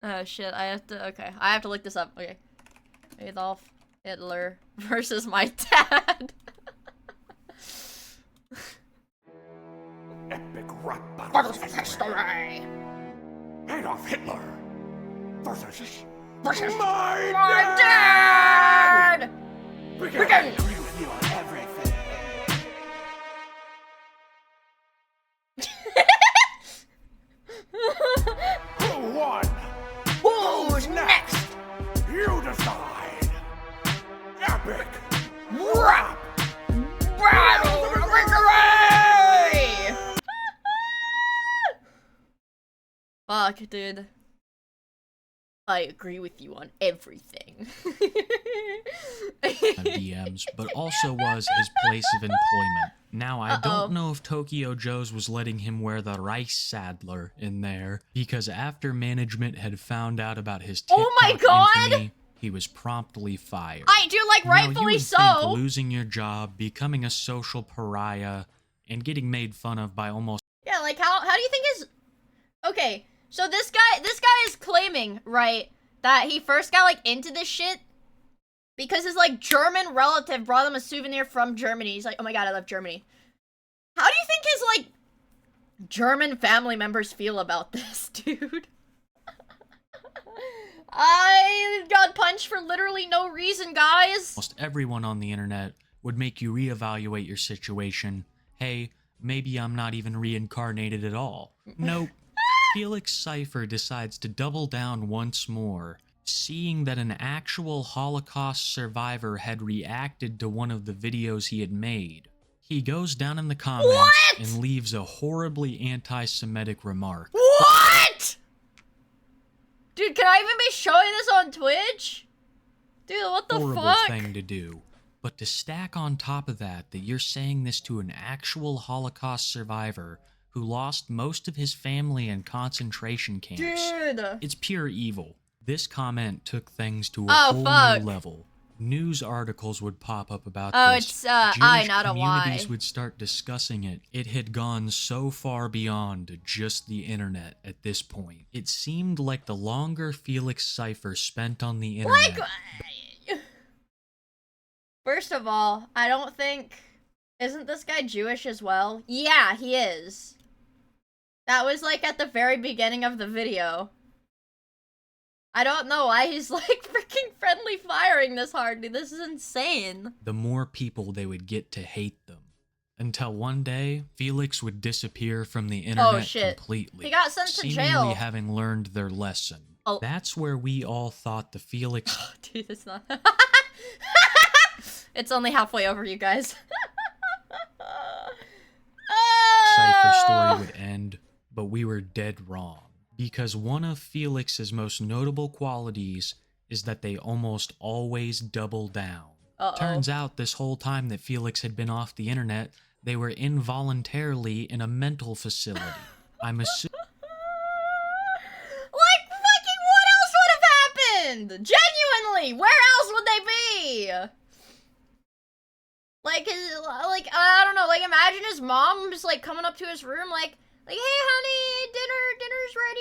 Oh shit, I have to look this up. Okay. Adolf Hitler versus my dad. Epic rap battle history. Adolf Hitler versus my dad. We can agree with you on everything. Who won? Who's next? You decide. Epic rap battle victory! Fuck, dude. I agree with you on everything. DMs, but also was his place of employment. Now, I don't know if Tokyo Joe's was letting him wear the rice saddler in there, because after management had found out about his TikTok infamy, he was promptly fired. I do, like, rightfully now, you would so. think losing your job, becoming a social pariah, and getting made fun of by almost... Yeah, like, how do you think his... Okay, so this guy is claiming, right, that he first got, like, into this shit because his, like, German relative brought him a souvenir from Germany. He's like, oh my god, I love Germany. How do you think his, like, German family members feel about this, dude? I got punched for literally no reason, guys. Almost everyone on the internet would make you reevaluate your situation. Hey, maybe I'm not even reincarnated at all. Nope. Felix Cypher decides to double down once more, seeing that an actual Holocaust survivor had reacted to one of the videos he had made. He goes down in the comments and leaves a horribly anti-Semitic remark. What? Dude, can I even be showing this on Twitch? Dude, what the Horrible fuck? thing to do. But to stack on top of that you're saying this to an actual Holocaust survivor who lost most of his family in concentration camps. Dude. It's pure evil. This comment took things to a whole new level. News articles would pop up about this. It's, Jewish not a communities why. would start discussing it. It had gone so far beyond just the internet at this point. It seemed like the longer Felix Cypher spent on the internet... First of all, I don't think... Isn't this guy Jewish as well? Yeah, he is. That was, like, at the very beginning of the video. I don't know why he's, like, freaking friendly firing this hard, dude. This is insane. The more people they would get to hate them. Until one day, Felix would disappear from the internet completely. He got sent to seemingly jail. having learned their lesson. That's where we all thought the Felix... Dude, it's not... It's only halfway over, you guys. Cypher story would end, but we were dead wrong. Because one of Felix's most notable qualities is that they almost always double down. Turns out this whole time that Felix had been off the internet, they were involuntarily in a mental facility. I'm assuming... Like, fucking what else would have happened? Genuinely, where else would they be? Like, I don't know, like, imagine his mom just, like, coming up to his room, like, hey, honey, dinner's ready,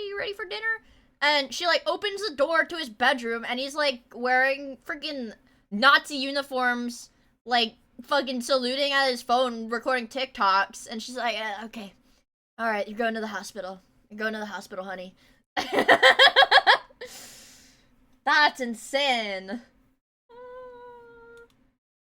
you ready for dinner? And she, like, opens the door to his bedroom, and he's, like, wearing freaking Nazi uniforms, like, fucking saluting at his phone, recording TikToks, and she's like, okay, alright, you're going to the hospital. You're going to the hospital, honey. That's insane.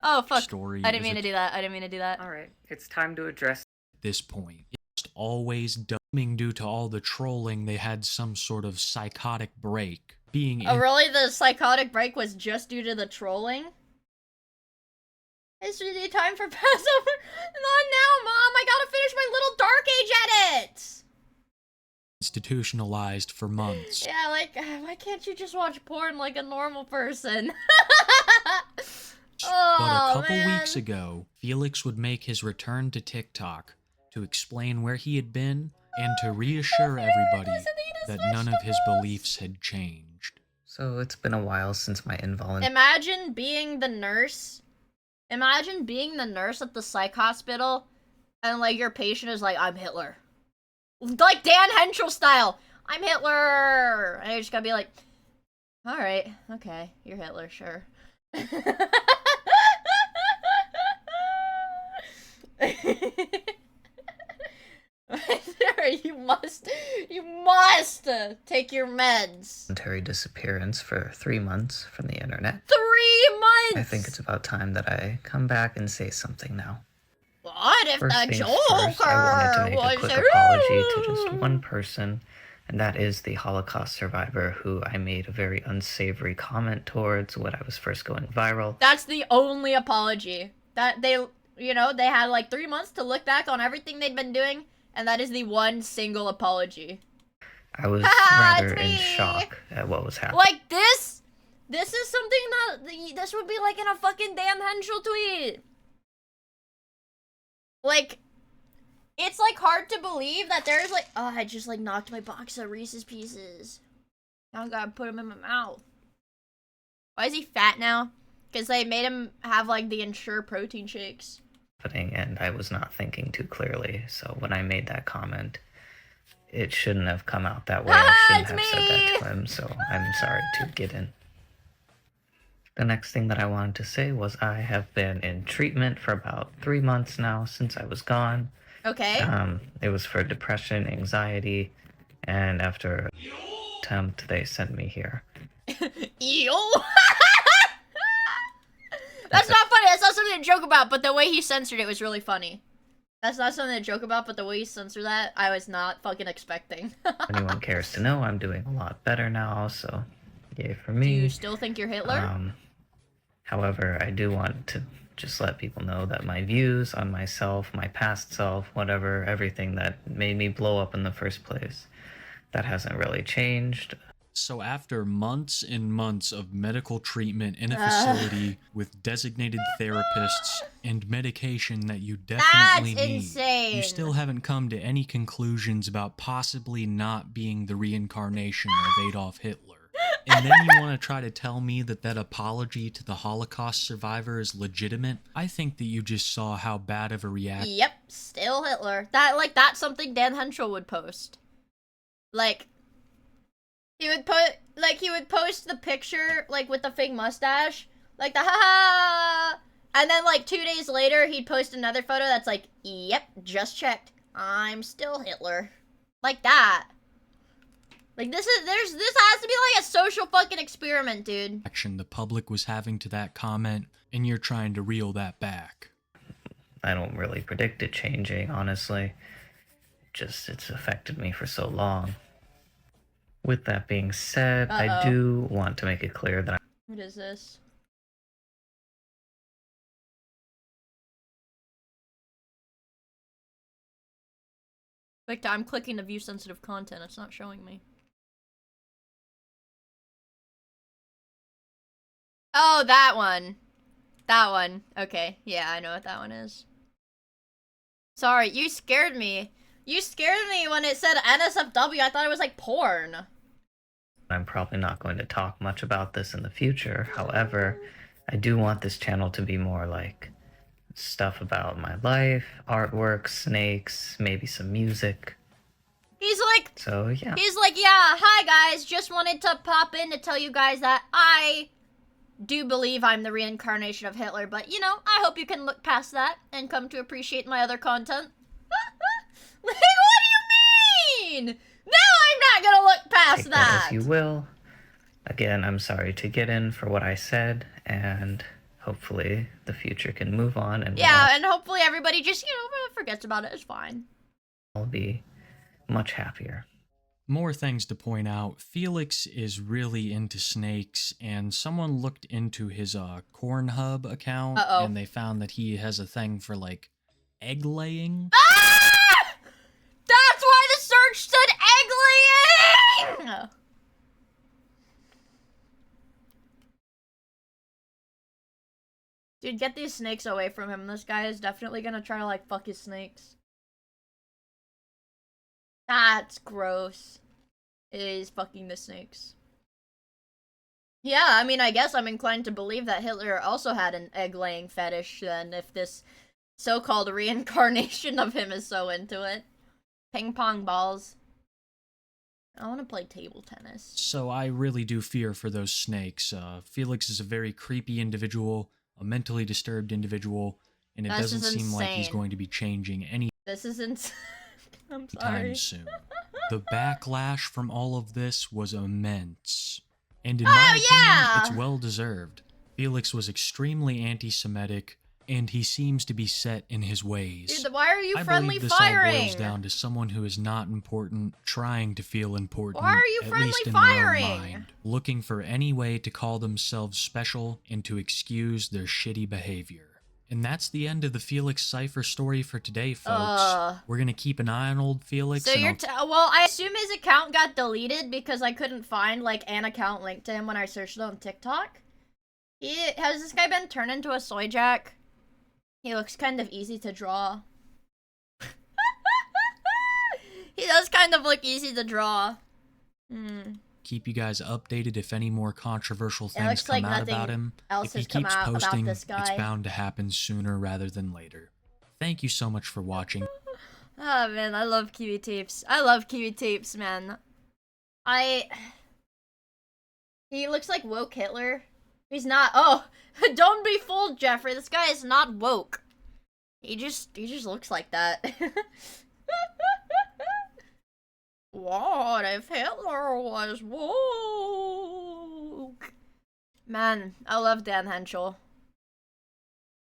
Oh, fuck. I didn't mean to do that. Alright, it's time to address... At this point, it's always dumbing due to all the trolling. They had some sort of psychotic break. Oh, really? The psychotic break was just due to the trolling? It's really time for Passover. Not now, Mom. I gotta finish my little Dark Age edit. Institutionalized for months. Yeah, like, why can't you just watch porn like a normal person? But a couple man. weeks ago, Felix would make his return to TikTok to explain where he had been and to reassure everybody that none of his beliefs had changed. So it's been a while since my involuntary... Imagine being the nurse. Imagine being the nurse at the psych hospital and like your patient is like, I'm Hitler. Like Dan Henschel style. I'm Hitler. And you're just gonna be like, alright, okay, you're Hitler, sure. you must take your meds. Voluntary disappearance for 3 months from the internet. 3 months! I think it's about time that I come back and say something now. What if First the things Joker first, I wanted to make a was quick apology to just one person, and that is the Holocaust survivor who I made a very unsavory comment towards when I was first going viral. That's the only apology. That they, you know, they had like 3 months to look back on everything they'd been doing, and that is the one single apology. I was rather in shock at what was happening. Like this is something that, this would be like in a fucking Dan Henschel tweet. Like, it's like hard to believe that there's like, oh, I just like knocked my box of Reese's Pieces. Now I gotta put them in my mouth. Why is he fat now? Because they made him have like the Ensure protein shakes. And I was not thinking too clearly, so when I made that comment, it shouldn't have come out that way. I shouldn't have said that to him, so I'm sorry to get in. The next thing that I wanted to say was I have been in treatment for about 3 months now since I was gone. Okay. It was for depression, anxiety, and after an attempt, they sent me here. Yo! That's not funny. That's not something to joke about, but the way he censored it was really funny. That's not something to joke about, but the way he censored that, I was not fucking expecting. If anyone cares to know, I'm doing a lot better now, so yay for me. Do you still think you're Hitler? However, I do want to just let people know that my views on myself, my past self, whatever, everything that made me blow up in the first place, that hasn't really changed. So after months and months of medical treatment in a facility with designated therapists and medication that you definitely need, insane. you still haven't come to any conclusions about possibly not being the reincarnation of Adolf Hitler. And then you want to try to tell me that that apology to the Holocaust survivor is legitimate? I think that you just saw how bad of a reaction. Yep, still Hitler. That's something Dan Henschel would post. Like, he would post the picture, like, with the fake mustache, like the ha-ha, and then, like, 2 days later, he'd post another photo that's like, yep, just checked, I'm still Hitler. Like that. Like, this has to be like a social fucking experiment, dude. Action the public was having to that comment, and you're trying to reel that back. I don't really predict it changing, honestly. Just, it's affected me for so long. With that being said, I do want to make it clear that What is this? Victor, I'm clicking the view sensitive content. It's not showing me. Oh, that one. That one. Okay. Yeah, I know what that one is. Sorry, you scared me. You scared me when it said NSFW. I thought it was like porn. I'm probably not going to talk much about this in the future. However, I do want this channel to be more like stuff about my life, artwork, snakes, maybe some music. He's like, so yeah. He's like, yeah, hi guys, just wanted to pop in to tell you guys that I do believe I'm the reincarnation of Hitler, but you know, I hope you can look past that and come to appreciate my other content. Like, what do you mean? No, I'm not gonna look past Take that as you will. Again, I'm sorry to get in for what I said, and hopefully the future can move on and yeah, and hopefully everybody just, you know, forgets about it. It's fine. I'll be much happier. More things to point out. Felix is really into snakes, and someone looked into his Cornhub account, and they found that he has a thing for, like, egg laying. Ah! That's why the search said egg laying! Dude, get these snakes away from him. This guy is definitely gonna try to, like, fuck his snakes. That's gross. It is fucking the snakes. Yeah, I mean, I guess I'm inclined to believe that Hitler also had an egg-laying fetish, then, if this so-called reincarnation of him is so into it. Ping pong balls. I want to play table tennis. So I really do fear for those snakes. Felix is a very creepy individual, a mentally disturbed individual, and it doesn't seem like he's going to be changing any This is insane. I'm sorry. time soon. The backlash from all of this was immense. And in my opinion, it's well deserved. Felix was extremely anti-Semitic, and he seems to be set in his ways. Dude, why are you I friendly believe this firing? all boils down to someone who is not important, trying to feel important, Why are you at friendly least in firing? their own mind, looking for any way to call themselves special and to excuse their shitty behavior. And that's the end of the Felix Cypher story for today, folks. We're gonna keep an eye on old Felix. So and you're well, I assume his account got deleted because I couldn't find, like, an account linked to him when I searched it on TikTok. Has this guy been turned into a soy jack? He looks kind of easy to draw. He does kind of look easy to draw. keep you guys updated if any more controversial things come like out about him. else If he has come keeps out about posting, this it's guy. bound to happen sooner rather than later. Thank you so much for watching. Oh man, I love Kiwi Tapes. I love Kiwi Tapes, man. He looks like woke Hitler. He's not. Oh, don't be fooled, Jeffrey. This guy is not woke. He just looks like that. What if Hitler was woke? Man, I love Dan Henschel.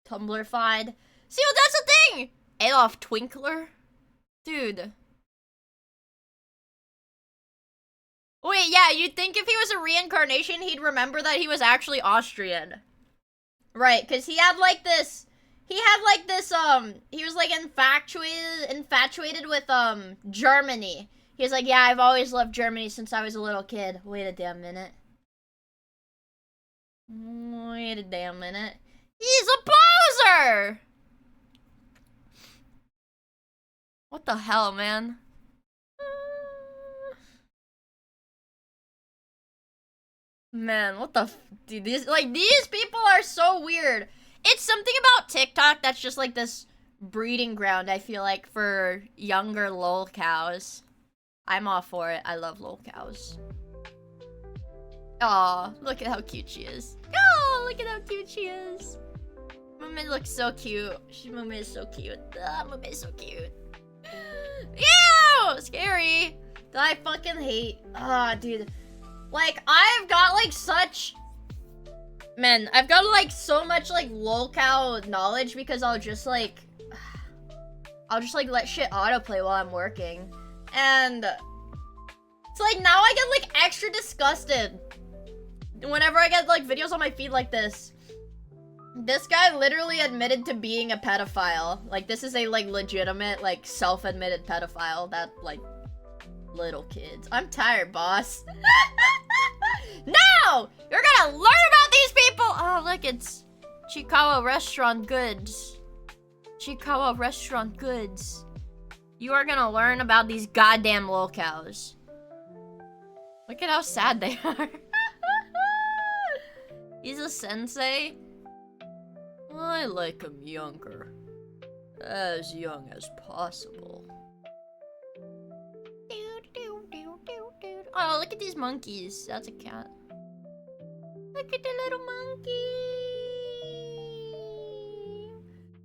Tumblr-fied. See, well, that's the thing! Adolf Twinkler? Dude. Wait, yeah, you'd think if he was a reincarnation, he'd remember that he was actually Austrian. Right, because he had like this... he was like infatuated with, Germany. He was like, yeah, I've always loved Germany since I was a little kid. Wait a damn minute. Wait a damn minute. He's a poser! What the hell, man? Man, what the dude, these people are so weird. It's something about TikTok that's just like this breeding ground, I feel like, for younger lol cows. I'm all for it. I love lol cows. Aw, look at how cute she is. Oh, look at how cute she is. Mume looks so cute. Mume is so cute. Mume is so cute. Ew! Scary. That I fucking hate. Dude. Like, I've got, like, such... Man, I've got, like, so much, like, lolcow knowledge because I'll just, like, let shit autoplay while I'm working. And... it's like, now I get, like, extra disgusted whenever I get, like, videos on my feed like this. This guy literally admitted to being a pedophile. Like, this is a, like, legitimate, like, self-admitted pedophile that, like, little kids. I'm tired, boss. No! You're gonna learn about these people! Oh, look, it's Chikawa Restaurant Goods. Chikawa Restaurant Goods. You are gonna learn about these goddamn lolcows. Look at how sad they are. He's a sensei. I like him younger. As young as possible. Oh, look at these monkeys. That's a cat. Look at the little monkey.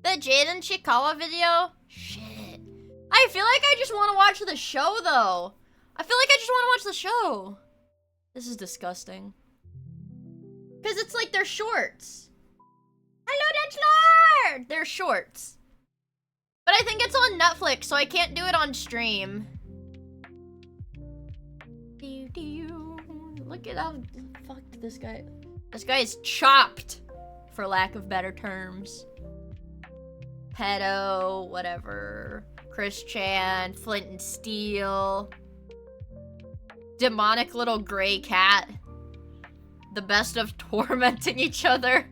The Jaden Chikawa video? Shit. I feel like I just want to watch the show, though. I feel like I just want to watch the show. This is disgusting. Because it's like they're shorts. Hello, that's Lord! They're shorts. But I think it's on Netflix, so I can't do it on stream. Look at how fucked this guy. This guy is chopped, for lack of better terms. Pedo, whatever. Christian, Flint and Steel. Demonic little gray cat. The best of tormenting each other.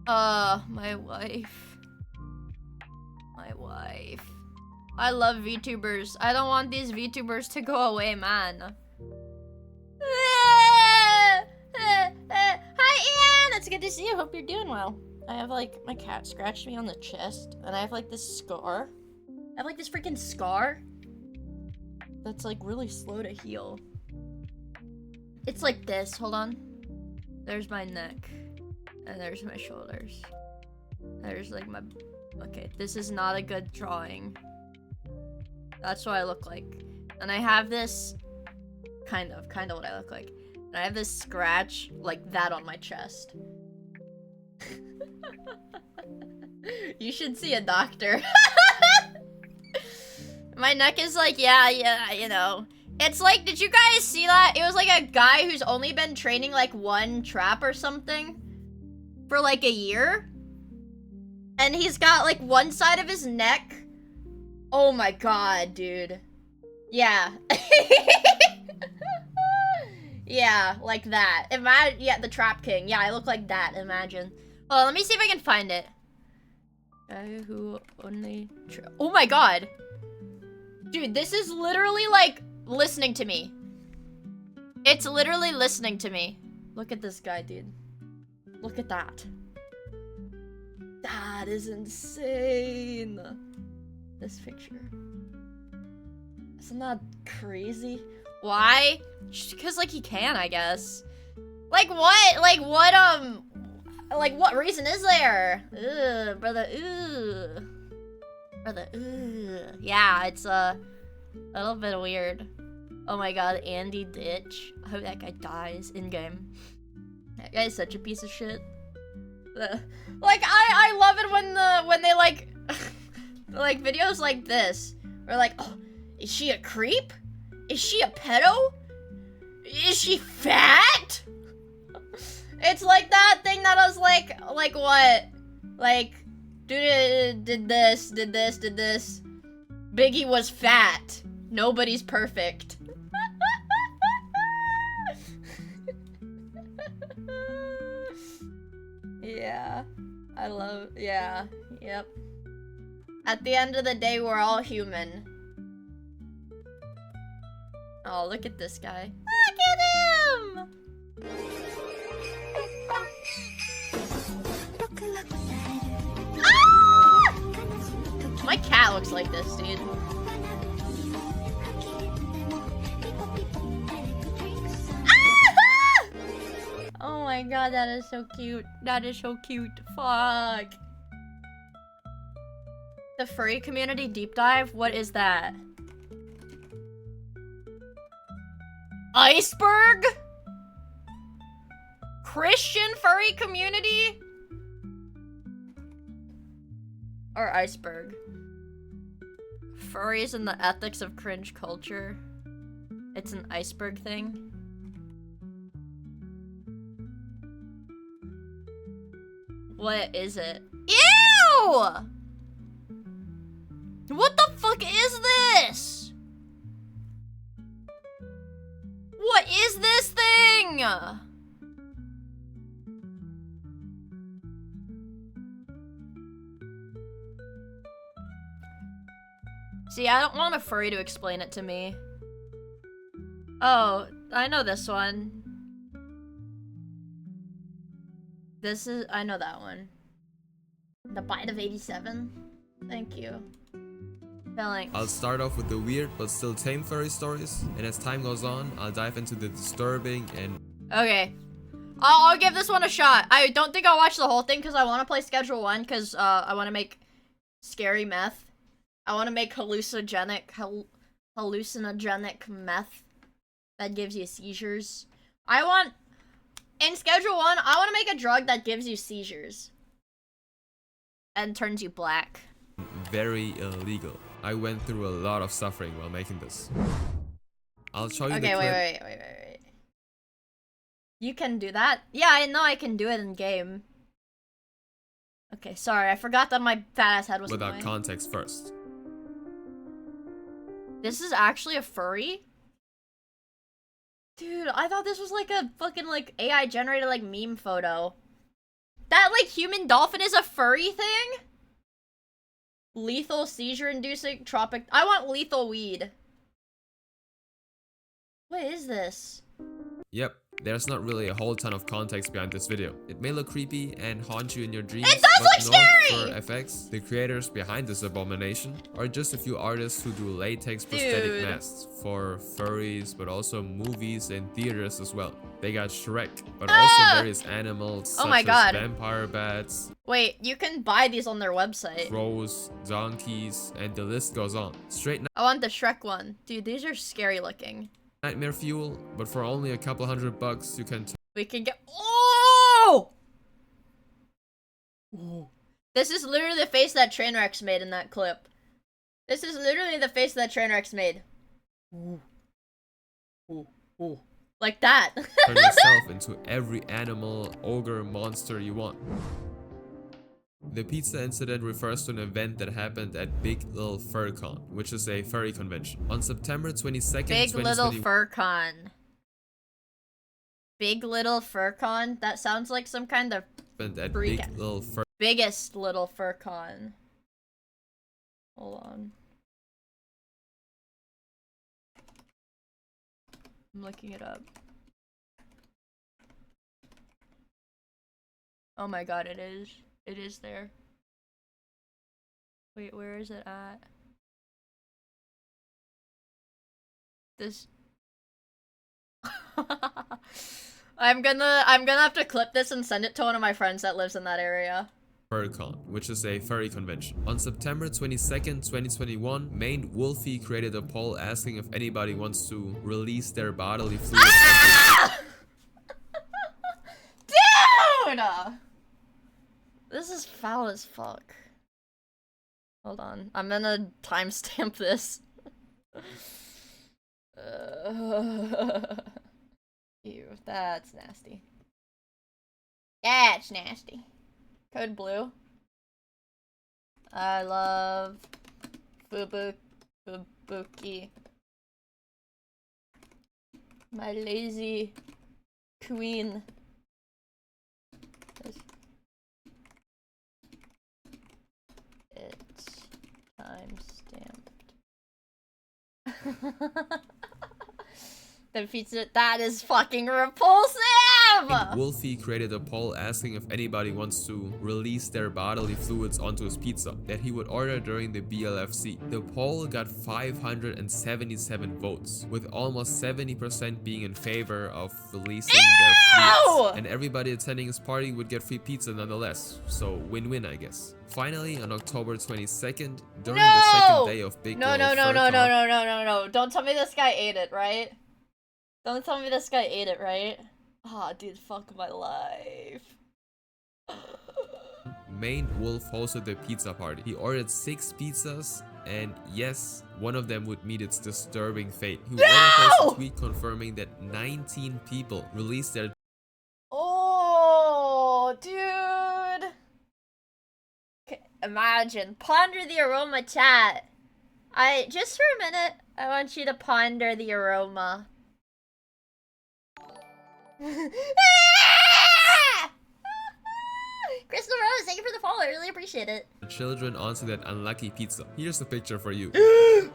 My wife. My wife. I love VTubers. I don't want these VTubers to go away, man. Hi, Ian! It's good to see you. Hope you're doing well. I have, like, my cat scratched me on the chest, and I have, like, this scar. I have, like, this freaking scar that's, like, really slow to heal. It's like this. Hold on. There's my neck. And there's my shoulders. There's, like, my... Okay, this is not a good drawing. That's what I look like. And I have this... Kind of what I look like. And I have this scratch like that on my chest. You should see a doctor. My neck is like, yeah, you know. It's like, did you guys see that? It was like a guy who's only been training like one trap or something for like a year. And he's got like one side of his neck. Oh my god, dude. Yeah. Yeah, like that. Imagine, yeah, the Trap King. Yeah, I look like that, imagine. Well, let me see if I can find it. Guy who only... Oh my god. Dude, this is literally like listening to me. It's literally listening to me. Look at this guy, dude. Look at that. That is insane. This picture. Isn't that crazy? Why? Just because, like, he can, I guess. Like, what? Like, what reason is there? Ugh, brother, ugh. Brother, ugh. Yeah, it's a little bit weird. Oh my god, Andy Ditch. I hope that guy dies in-game. That guy's such a piece of shit. Like, I love it when they, like, like, videos like this. Where, like, oh, is she a creep? Is she a pedo? Is she fat? It's like that thing that was like what? Like, dude did this. Biggie was fat. Nobody's perfect. Yeah. Yeah. Yep. At the end of the day, we're all human. Oh, look at this guy. Look at him! Ah! My cat looks like this, dude. Ah! Oh my god, that is so cute. That is so cute. Fuck. The furry community deep dive? What is that? Iceberg? Christian furry community? Or iceberg? Furries and the ethics of cringe culture. It's an iceberg thing. What is it? Ew! What the fuck is this? What is this thing? See, I don't want a furry to explain it to me. Oh, I know this one. I know that one. The Bite of 87? Thank you. Thanks. I'll start off with the weird but still tame furry stories, and as time goes on, I'll dive into the disturbing and... Okay. I'll give this one a shot. I don't think I'll watch the whole thing because I want to play Schedule 1 because I want to make scary meth. I want to make hallucinogenic meth that gives you seizures. In Schedule 1, I want to make a drug that gives you seizures. And turns you black. very illegal. I went through a lot of suffering while making this. I'll show you the clip. Okay, wait. You can do that? Yeah, I know I can do it in game. Okay, sorry, I forgot that my fat ass head was without annoying. context first. This is actually a furry? Dude, I thought this was like a fucking like AI generated like meme photo. That, like, human dolphin is a furry thing? Lethal seizure-inducing tropic... I want lethal weed. What is this? Yep, there's not really a whole ton of context behind this video. It may look creepy and haunt you in your dreams, it does but look scary! For FX, the creators behind this abomination are just a few artists who do latex prosthetic masks for furries, but also movies and theaters as well. They got Shrek, but also various animals such as vampire bats. Wait, you can buy these on their website. Crows, donkeys, and the list goes on. Straight I want the Shrek one. Dude, these are scary looking. nightmare fuel, but for only a couple $100 you can we can get— oh! This is literally the face that Trainwreck's made in that clip. This is literally the face that Trainwreck's made. Like that. turn yourself into every animal, ogre, monster you want. The pizza incident refers to an event that happened at Big Little Fur Con, which is a furry convention. On September 22nd, Big Little Fur Con. Big Little Fur Con? That sounds like some kind of at Big Little Fur Biggest Little Fur Con. Hold on. I'm looking it up. Oh my god, it is. It is there. Wait, where is it at? This. I'm gonna have to clip this and send it to one of my friends that lives in that area. FurCon, which is a furry convention. On September 22nd, 2021, Maine Wolfie created a poll asking if anybody wants to release their bodily fluids. Dude! This is foul as fuck. Hold on, I'm gonna timestamp this. Ew, that's nasty. That's nasty. Code blue. I love Fubuki. My lazy queen. It's timestamped. The pizza, that is fucking repulsive! Wolfie created a poll asking if anybody wants to release their bodily fluids onto his pizza that he would order during the BLFC. The poll got 577 votes, with almost 70% being in favor of releasing their fluids. And everybody attending his party would get free pizza nonetheless, so win-win I guess. Finally, on October 22nd, during the second day of Big No, don't tell me this guy ate it, right? Don't tell me this guy ate it, right? Aw, dude, fuck my life. Maine Wolf hosted the pizza party. He ordered 6 pizzas, and yes, one of them would meet its disturbing fate. He would post a tweet confirming that 19 people released their— oh, dude. Okay, imagine. Ponder the aroma, chat. Just for a minute, I want you to ponder the aroma. Crystal Rose, thank you for the follow. I really appreciate it. Children onto that unlucky pizza. Here's a picture for you.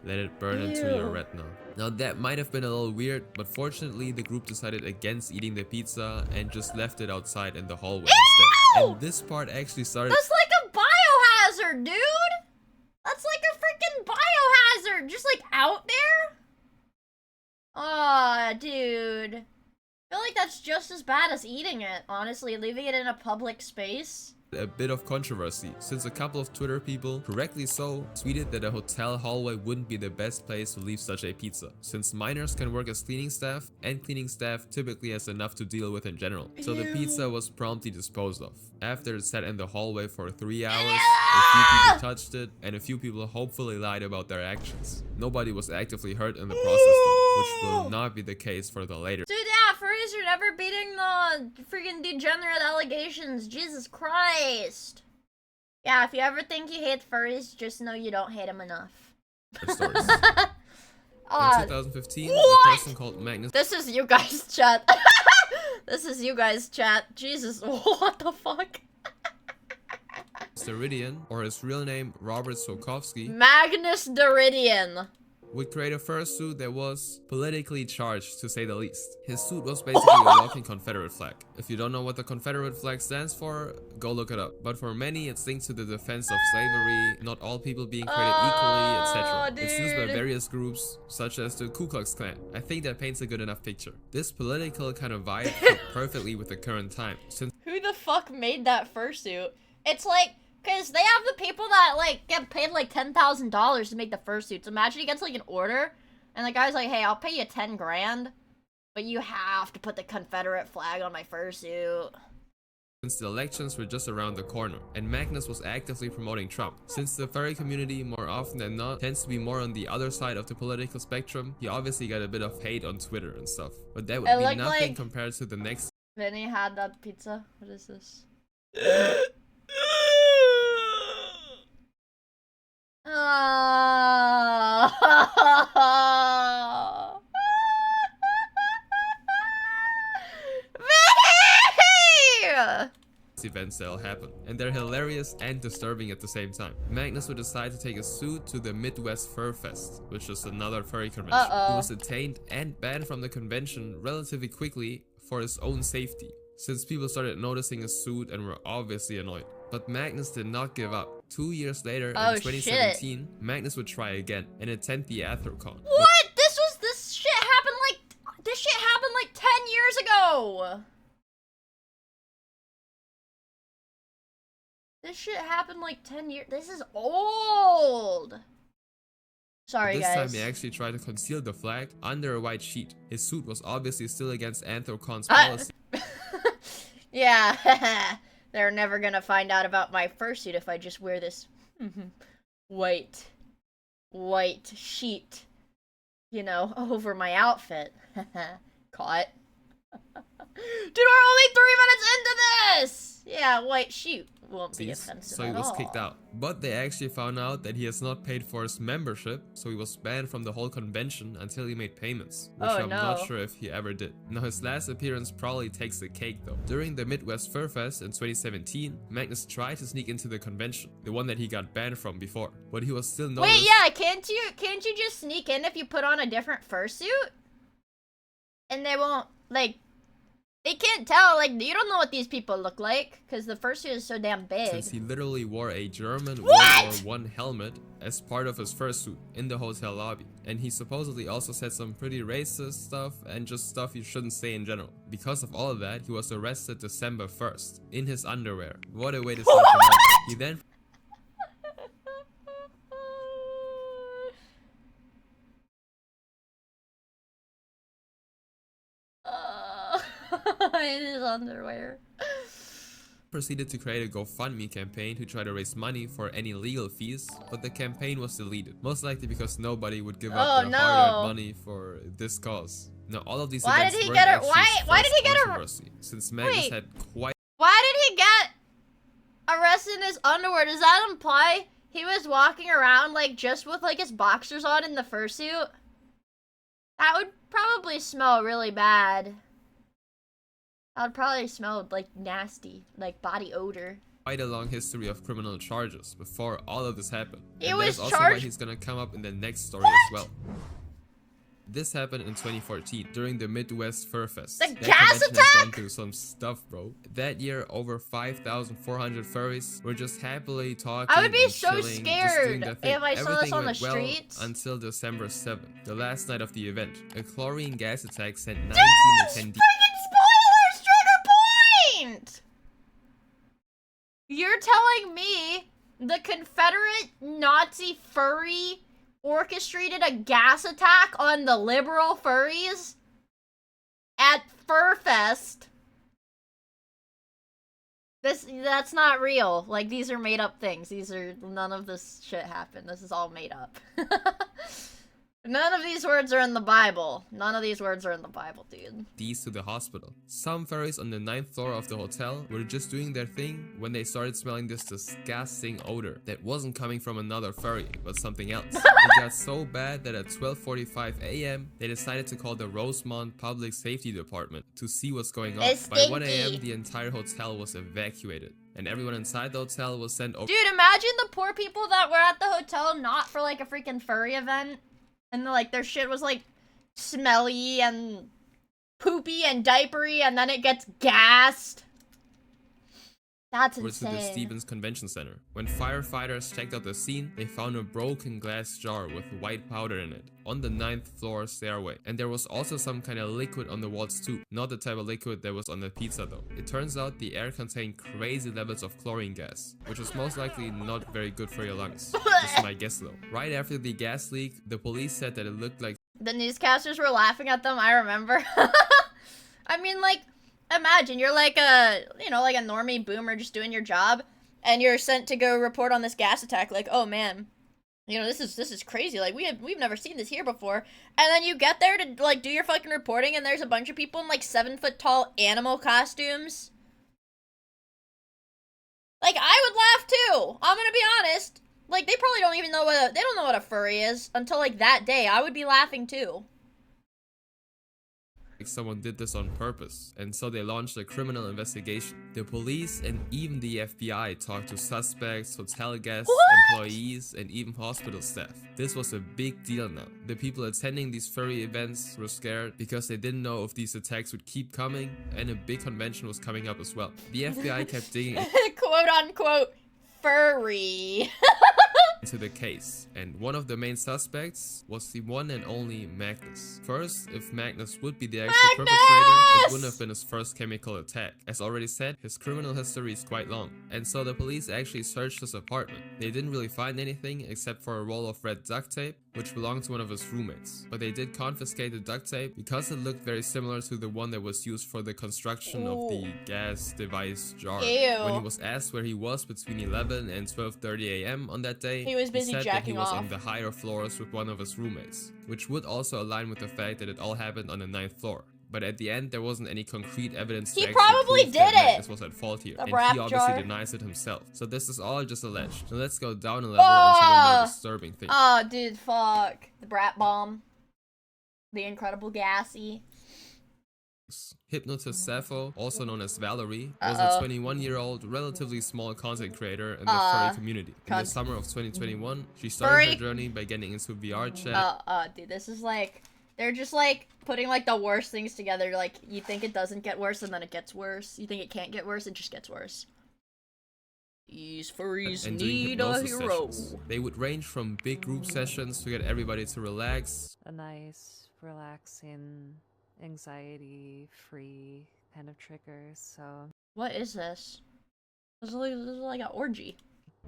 Let it burn into your retina. Now that might have been a little weird, but fortunately the group decided against eating the pizza and just left it outside in the hallway instead. And this part actually started— that's like a biohazard, dude! That's like a freaking biohazard! Just like out there? Aw, dude. I feel like that's just as bad as eating it, honestly, leaving it in a public space. A bit of controversy, since a couple of Twitter people, correctly so, tweeted that a hotel hallway wouldn't be the best place to leave such a pizza, since minors can work as cleaning staff, and cleaning staff typically has enough to deal with in general. So the pizza was promptly disposed of. After it sat in the hallway for 3 hours, a few people touched it, and a few people hopefully lied about their actions. Nobody was actively hurt in the process though, which will not be the case for the later. Dude, yeah, furries are never beating the freaking degenerate allegations. Jesus Christ. Yeah, if you ever think you hate furries, just know you don't hate them enough. Stories. In 2015, a person called Magnus— this is you guys, chat. This is you guys, chat. Jesus, what the fuck? Deridian, or his real name Robert Sokovsky, Magnus Deridian, would create a fursuit that was politically charged, to say the least. His suit was basically a walking Confederate flag. If you don't know what the Confederate flag stands for, go look it up. But for many, it's linked to the defense of slavery, not all people being created equally, etc. It's used by various groups, such as the Ku Klux Klan. I think that paints a good enough picture. This political kind of vibe fit perfectly with the current time, since who the fuck made that fursuit? It's like, cause they have the people that like get paid like $10,000 to make the fursuits. Imagine he gets like an order, and the guy's like, "Hey, I'll pay you 10 grand, but you have to put the Confederate flag on my fursuit." Since the elections were just around the corner, and Magnus was actively promoting Trump. Since the furry community, more often than not, tends to be more on the other side of the political spectrum, he obviously got a bit of hate on Twitter and stuff. But that would be nothing compared to the next. Vinny had that pizza. What is this? Events that'll happen, and they're hilarious and disturbing at the same time. Magnus would decide to take a suit to the Midwest Fur Fest, which is another furry convention. He was detained and banned from the convention relatively quickly for his own safety, since people started noticing his suit and were obviously annoyed. But Magnus did not give up. 2 years later, in 2017, Magnus would try again and attend the Athercon. What? This shit happened like 10 years ago. This shit happened like 10 years. This is old. Sorry, this guys. time he actually tried to conceal the flag under a white sheet. His suit was obviously still against Anthrocons policy. Yeah, they're never gonna find out about my fursuit if I just wear this white sheet, you know, over my outfit. Caught. Dude, we're only 3 minutes into this! Yeah, white sheet won't be offensive so he at was all. kicked out. But they actually found out that he has not paid for his membership, so he was banned from the whole convention until he made payments, which I'm not sure if he ever did. Now his last appearance probably takes the cake though. During the Midwest Fur Fest in 2017, Magnus tried to sneak into the convention, the one that he got banned from before, but he was still noticed. Wait, yeah, can't you just sneak in if you put on a different fursuit? And they won't, like, they can't tell, like, you don't know what these people look like, because the fursuit is so damn big. Since he literally wore a German World War I helmet as part of his fursuit in the hotel lobby. And he supposedly also said some pretty racist stuff and just stuff you shouldn't say in general. Because of all of that, he was arrested December 1st in his underwear. What a way to start the month. He then in his underwear. proceeded to create a GoFundMe campaign to try to raise money for any legal fees, but the campaign was deleted, most likely because nobody would give up their hard-earned money for this cause. Now, all of these events weren't actually why did he get controversy, since Magnus had quite. Why did he get arrested in his underwear? Does that imply he was walking around like just with like his boxers on in the fursuit? That would probably smell really bad. That would probably smell like nasty, like body odor. Quite a long history of criminal charges before all of this happened. He was also why he's gonna come up in the next story as well. This happened in 2014 during the Midwest Fur Fest. The gas attack? Has gone through some stuff, bro. That year, over 5,400 furries were just happily talking. I would be and so chilling, scared just doing if I saw this on the well streets. until December 7th, the last night of the event. A chlorine gas attack sent 19 attendees. Spoilers, trigger point! You're telling me the Confederate Nazi furry orchestrated a gas attack on the liberal furries at Furfest? That's not real. Like, these are made up things. None of this shit happened. This is all made up. None of these words are in the Bible. None of these words are in the Bible, dude. These to the hospital. Some furries on the 9th floor of the hotel were just doing their thing when they started smelling this disgusting odor that wasn't coming from another furry, but something else. It got so bad that at 12:45 a.m. they decided to call the Rosemont Public Safety Department to see what's going on. It's By 1 a.m. stinky. the entire hotel was evacuated, and everyone inside the hotel was sent over. Dude, imagine the poor people that were at the hotel not for like a freaking furry event. And like their shit was like smelly and poopy and diapery, and then it gets gassed. That's over to the insane. Stevens Convention Center. When firefighters checked out the scene, they found a broken glass jar with white powder in it on the 9th floor stairway. And there was also some kind of liquid on the walls too. Not the type of liquid that was on the pizza though. It turns out the air contained crazy levels of chlorine gas, which was most likely not very good for your lungs. Just my guess though. Right after the gas leak, the police said that it looked like The newscasters were laughing at them, I remember. I mean, like, imagine you're like a, you know, like a normie boomer just doing your job, and you're sent to go report on this gas attack. Like, oh man, you know, this is crazy. Like, we've never seen this here before. And then you get there to like do your fucking reporting, and there's a bunch of people in like 7-foot-tall animal costumes. Like, I would laugh too. I'm gonna be honest. Like, they probably don't even know they don't know what a furry is until like that day. I would be laughing too. someone did this on purpose, and so they launched a criminal investigation. The police and even the FBI talked to suspects, hotel guests, employees, and even hospital staff. This was a big deal now. The people attending these furry events were scared because they didn't know if these attacks would keep coming, and a big convention was coming up as well. The FBI kept digging quote unquote furry into the case, and one of the main suspects was the one and only Magnus. First, if Magnus would be the actual perpetrator, it wouldn't have been his first chemical attack. As already said, his criminal history is quite long, and so the police actually searched his apartment. They didn't really find anything except for a roll of red duct tape, which belonged to one of his roommates. But they did confiscate the duct tape because it looked very similar to the one that was used for the construction of the gas device jar. When he was asked where he was between 11 and 12:30 a.m. on that day, he was busy said that he jacking was off on the higher floors with one of his roommates, which would also align with the fact that it all happened on the 9th floor. But at the end, there wasn't any concrete evidence to actually probably prove did that it. Magnus was at fault here, The and rap he obviously jar. denies it himself. So this is all just alleged. Now let's go down a level into the more disturbing thing. Oh, dude, fuck. The brat bomb. The incredible gassy. Hypnotist Sappho, also known as Valerie, was a 21-year-old, relatively small content creator in the furry community. In the summer of 2021, she started her journey by getting into VR chat. Dude, this is like, they're just like putting like the worst things together. Like, you think it doesn't get worse, and then it gets worse. You think it can't get worse, it just gets worse. These furries and doing need a hypnosis hero. sessions. They would range from big group sessions to get everybody to relax. A nice, relaxing, anxiety-free kind of triggers, so... What is this? This is like an orgy.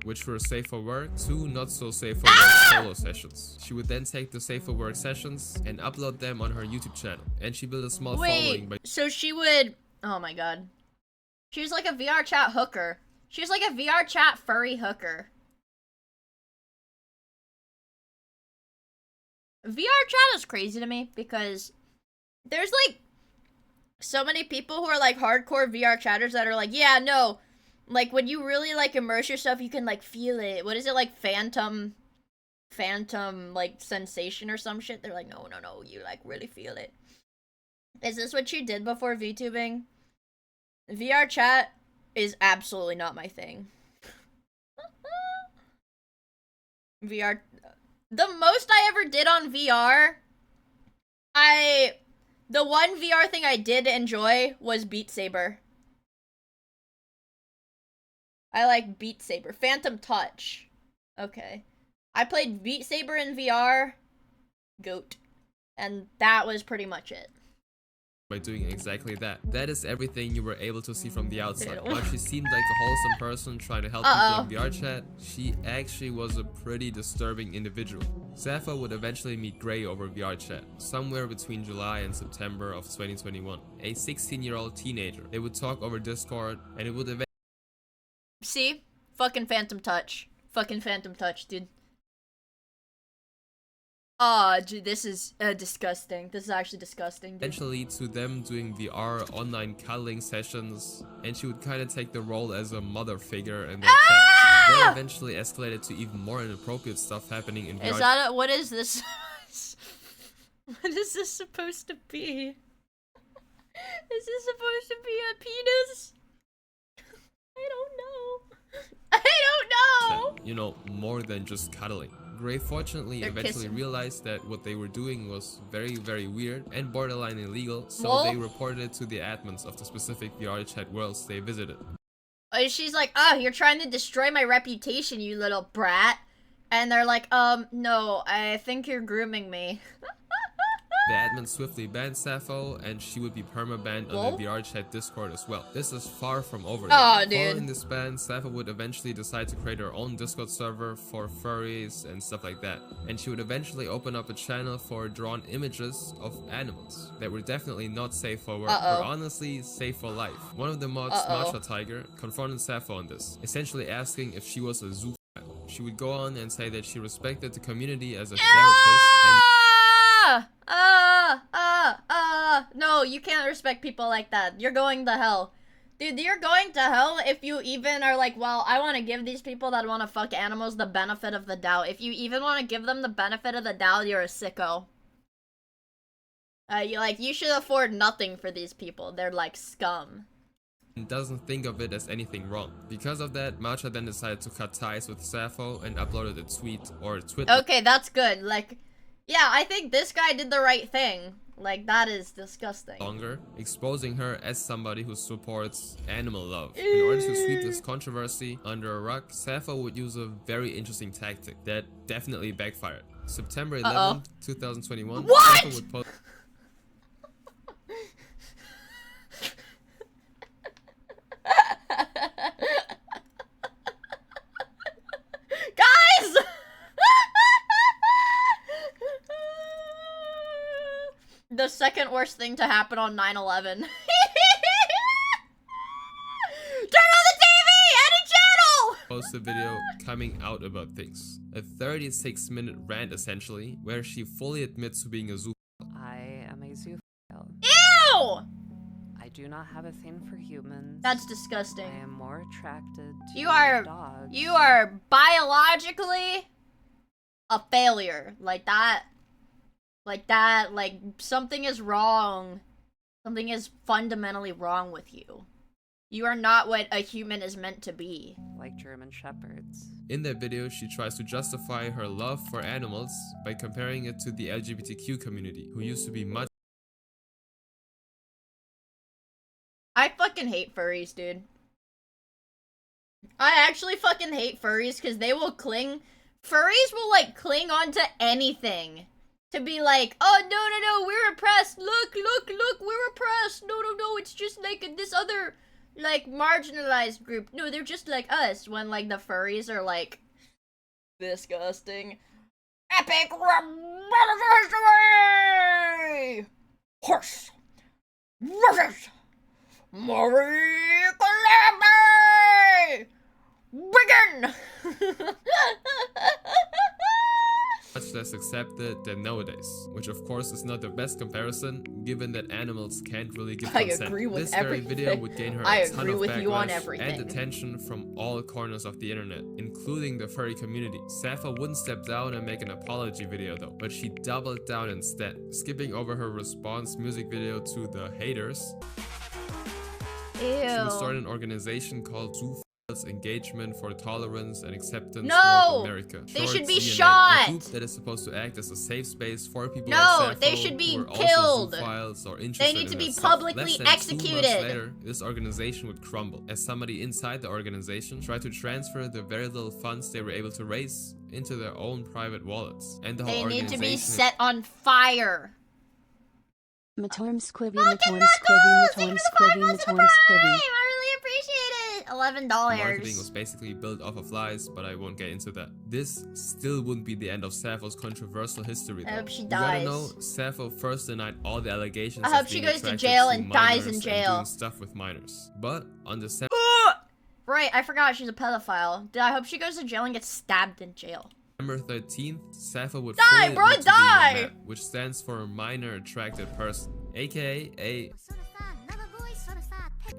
Which were safe for work, to not so safe for work solo sessions. She would then take the safe for work sessions and upload them on her YouTube channel. And she built a small following by... So she would... Oh my god. She was like a VR chat hooker. She was like a VR chat furry hooker. VR chat is crazy to me because there's like so many people who are like hardcore VR chatters that are like, yeah, no, like when you really like immerse yourself, you can like feel it. What is it, like phantom like sensation or some shit? They're like, no, you like really feel it. Is this what you did before VTubing? VR chat is absolutely not my thing. VR, the most I ever did on VR, the one VR thing I did enjoy was Beat Saber. I like Beat Saber. Phantom Touch. Okay. I played Beat Saber in VR. Goat. And that was pretty much it. By doing exactly that. That is everything you were able to see from the outside. While she seemed like a wholesome person trying to help people in VR chat, she actually was a pretty disturbing individual. Sappho would eventually meet Gray over VR chat, somewhere between July and September of 2021. A 16-year-old teenager. They would talk over Discord, and it would eventually... See? Fucking Phantom Touch. Fucking Phantom Touch, dude. Oh, dude, this is disgusting. This is actually disgusting, dude. Eventually to them doing VR online cuddling sessions, and she would kind of take the role as a mother figure in their chats. That eventually escalated to even more inappropriate stuff happening in VR. Is that what is this? What is this supposed to be? Is this supposed to be a penis? I don't know. I don't know. You know, more than just cuddling. Gray fortunately eventually realized that what they were doing was very, very weird and borderline illegal, so they reported it to the admins of the specific VR chat worlds they visited. She's like, oh, you're trying to destroy my reputation, you little brat. And they're like, no, I think you're grooming me. The admin swiftly banned Sappho, and she would be perma-banned on the VR chat Discord as well. This is far from over. Following this ban, Sappho would eventually decide to create her own Discord server for furries and stuff like that. And she would eventually open up a channel for drawn images of animals that were definitely not safe for work, or honestly safe for life. One of the mods, Matcha Tiger, confronted Sappho on this, essentially asking if she was a zoo. She would go on and say that she respected the community as a therapist and no, you can't respect people like that. You're going to hell. Dude, you're going to hell if you even are like, well, I want to give these people that want to fuck animals the benefit of the doubt. If you even want to give them the benefit of the doubt, you're a sicko. You should afford nothing for these people. They're like scum. doesn't think of it as anything wrong. Because of that, Matcha then decided to cut ties with Sappho and uploaded a tweet or a Twitter. Okay, that's good. Like, yeah, I think this guy did the right thing. Like, that is disgusting. Longer, exposing her as somebody who supports animal love. In order to sweep this controversy under a rug, Sappho would use a very interesting tactic that definitely backfired. September 11th, 2021, Sappho would post... Guys! The second worst thing to happen on 9/11. Turn on the TV! Any channel! Post a video coming out about things. A 36-minute rant essentially, where she fully admits to being a zoo. I am a zoophile. Ew! I do not have a thing for humans. That's disgusting. I am more attracted to dogs. You are biologically a failure. Like something is wrong. Something is fundamentally wrong with you. You are not what a human is meant to be. Like German shepherds. In that video, she tries to justify her love for animals by comparing it to the LGBTQ community, who used to be much. I fucking hate furries, dude. I actually fucking hate furries because they will cling. Furries will like cling on to anything. To be like, oh no, we're oppressed. Look, we're oppressed. No, it's just like this other like marginalized group. No, they're just like us. When like the furries are like disgusting. Epic history! Horse versus Marie Columbus! Begin! Much less accepted than nowadays, which of course is not the best comparison, given that animals can't really give consent. I agree with this everything. very video would gain her I a ton agree of with you on backlash everything. and attention from all corners of the internet, including the furry community. Sappho wouldn't step down and make an apology video though, but she doubled down instead, skipping over her response music video to the haters. Ew. She would start an organization called Zoo Engagement for Tolerance and Acceptance No! North America. They should be ZNA, shot! A group that is supposed to act as a safe space for people No, like Sappho they should be who are killed. Also zoophiles or They interested need to in be that stuff. publicly Less than 2 executed. months later, this organization would crumble as somebody inside the organization tried to transfer the very little funds they were able to raise into their own private wallets. And the whole They need organization to be set on fire. Matorm squibby, Matorm squibby, Matorm squibby, Matorm squibby. I really appreciate it. $11. Marketing was basically built off of lies, but I won't get into that. This still wouldn't be the end of Sappho's controversial history though. I hope she You dies. gotta know, Sappho first denied all the allegations I of hope she being goes to attracted jail and dies minors in jail. and doing stuff with minors. But on the Right, I forgot she's a pedophile. I hope she goes to jail and gets stabbed in jail. September September 13th, Sappho would Die, fully bro, admit to being a die! man, which stands for a minor attracted person, aka a.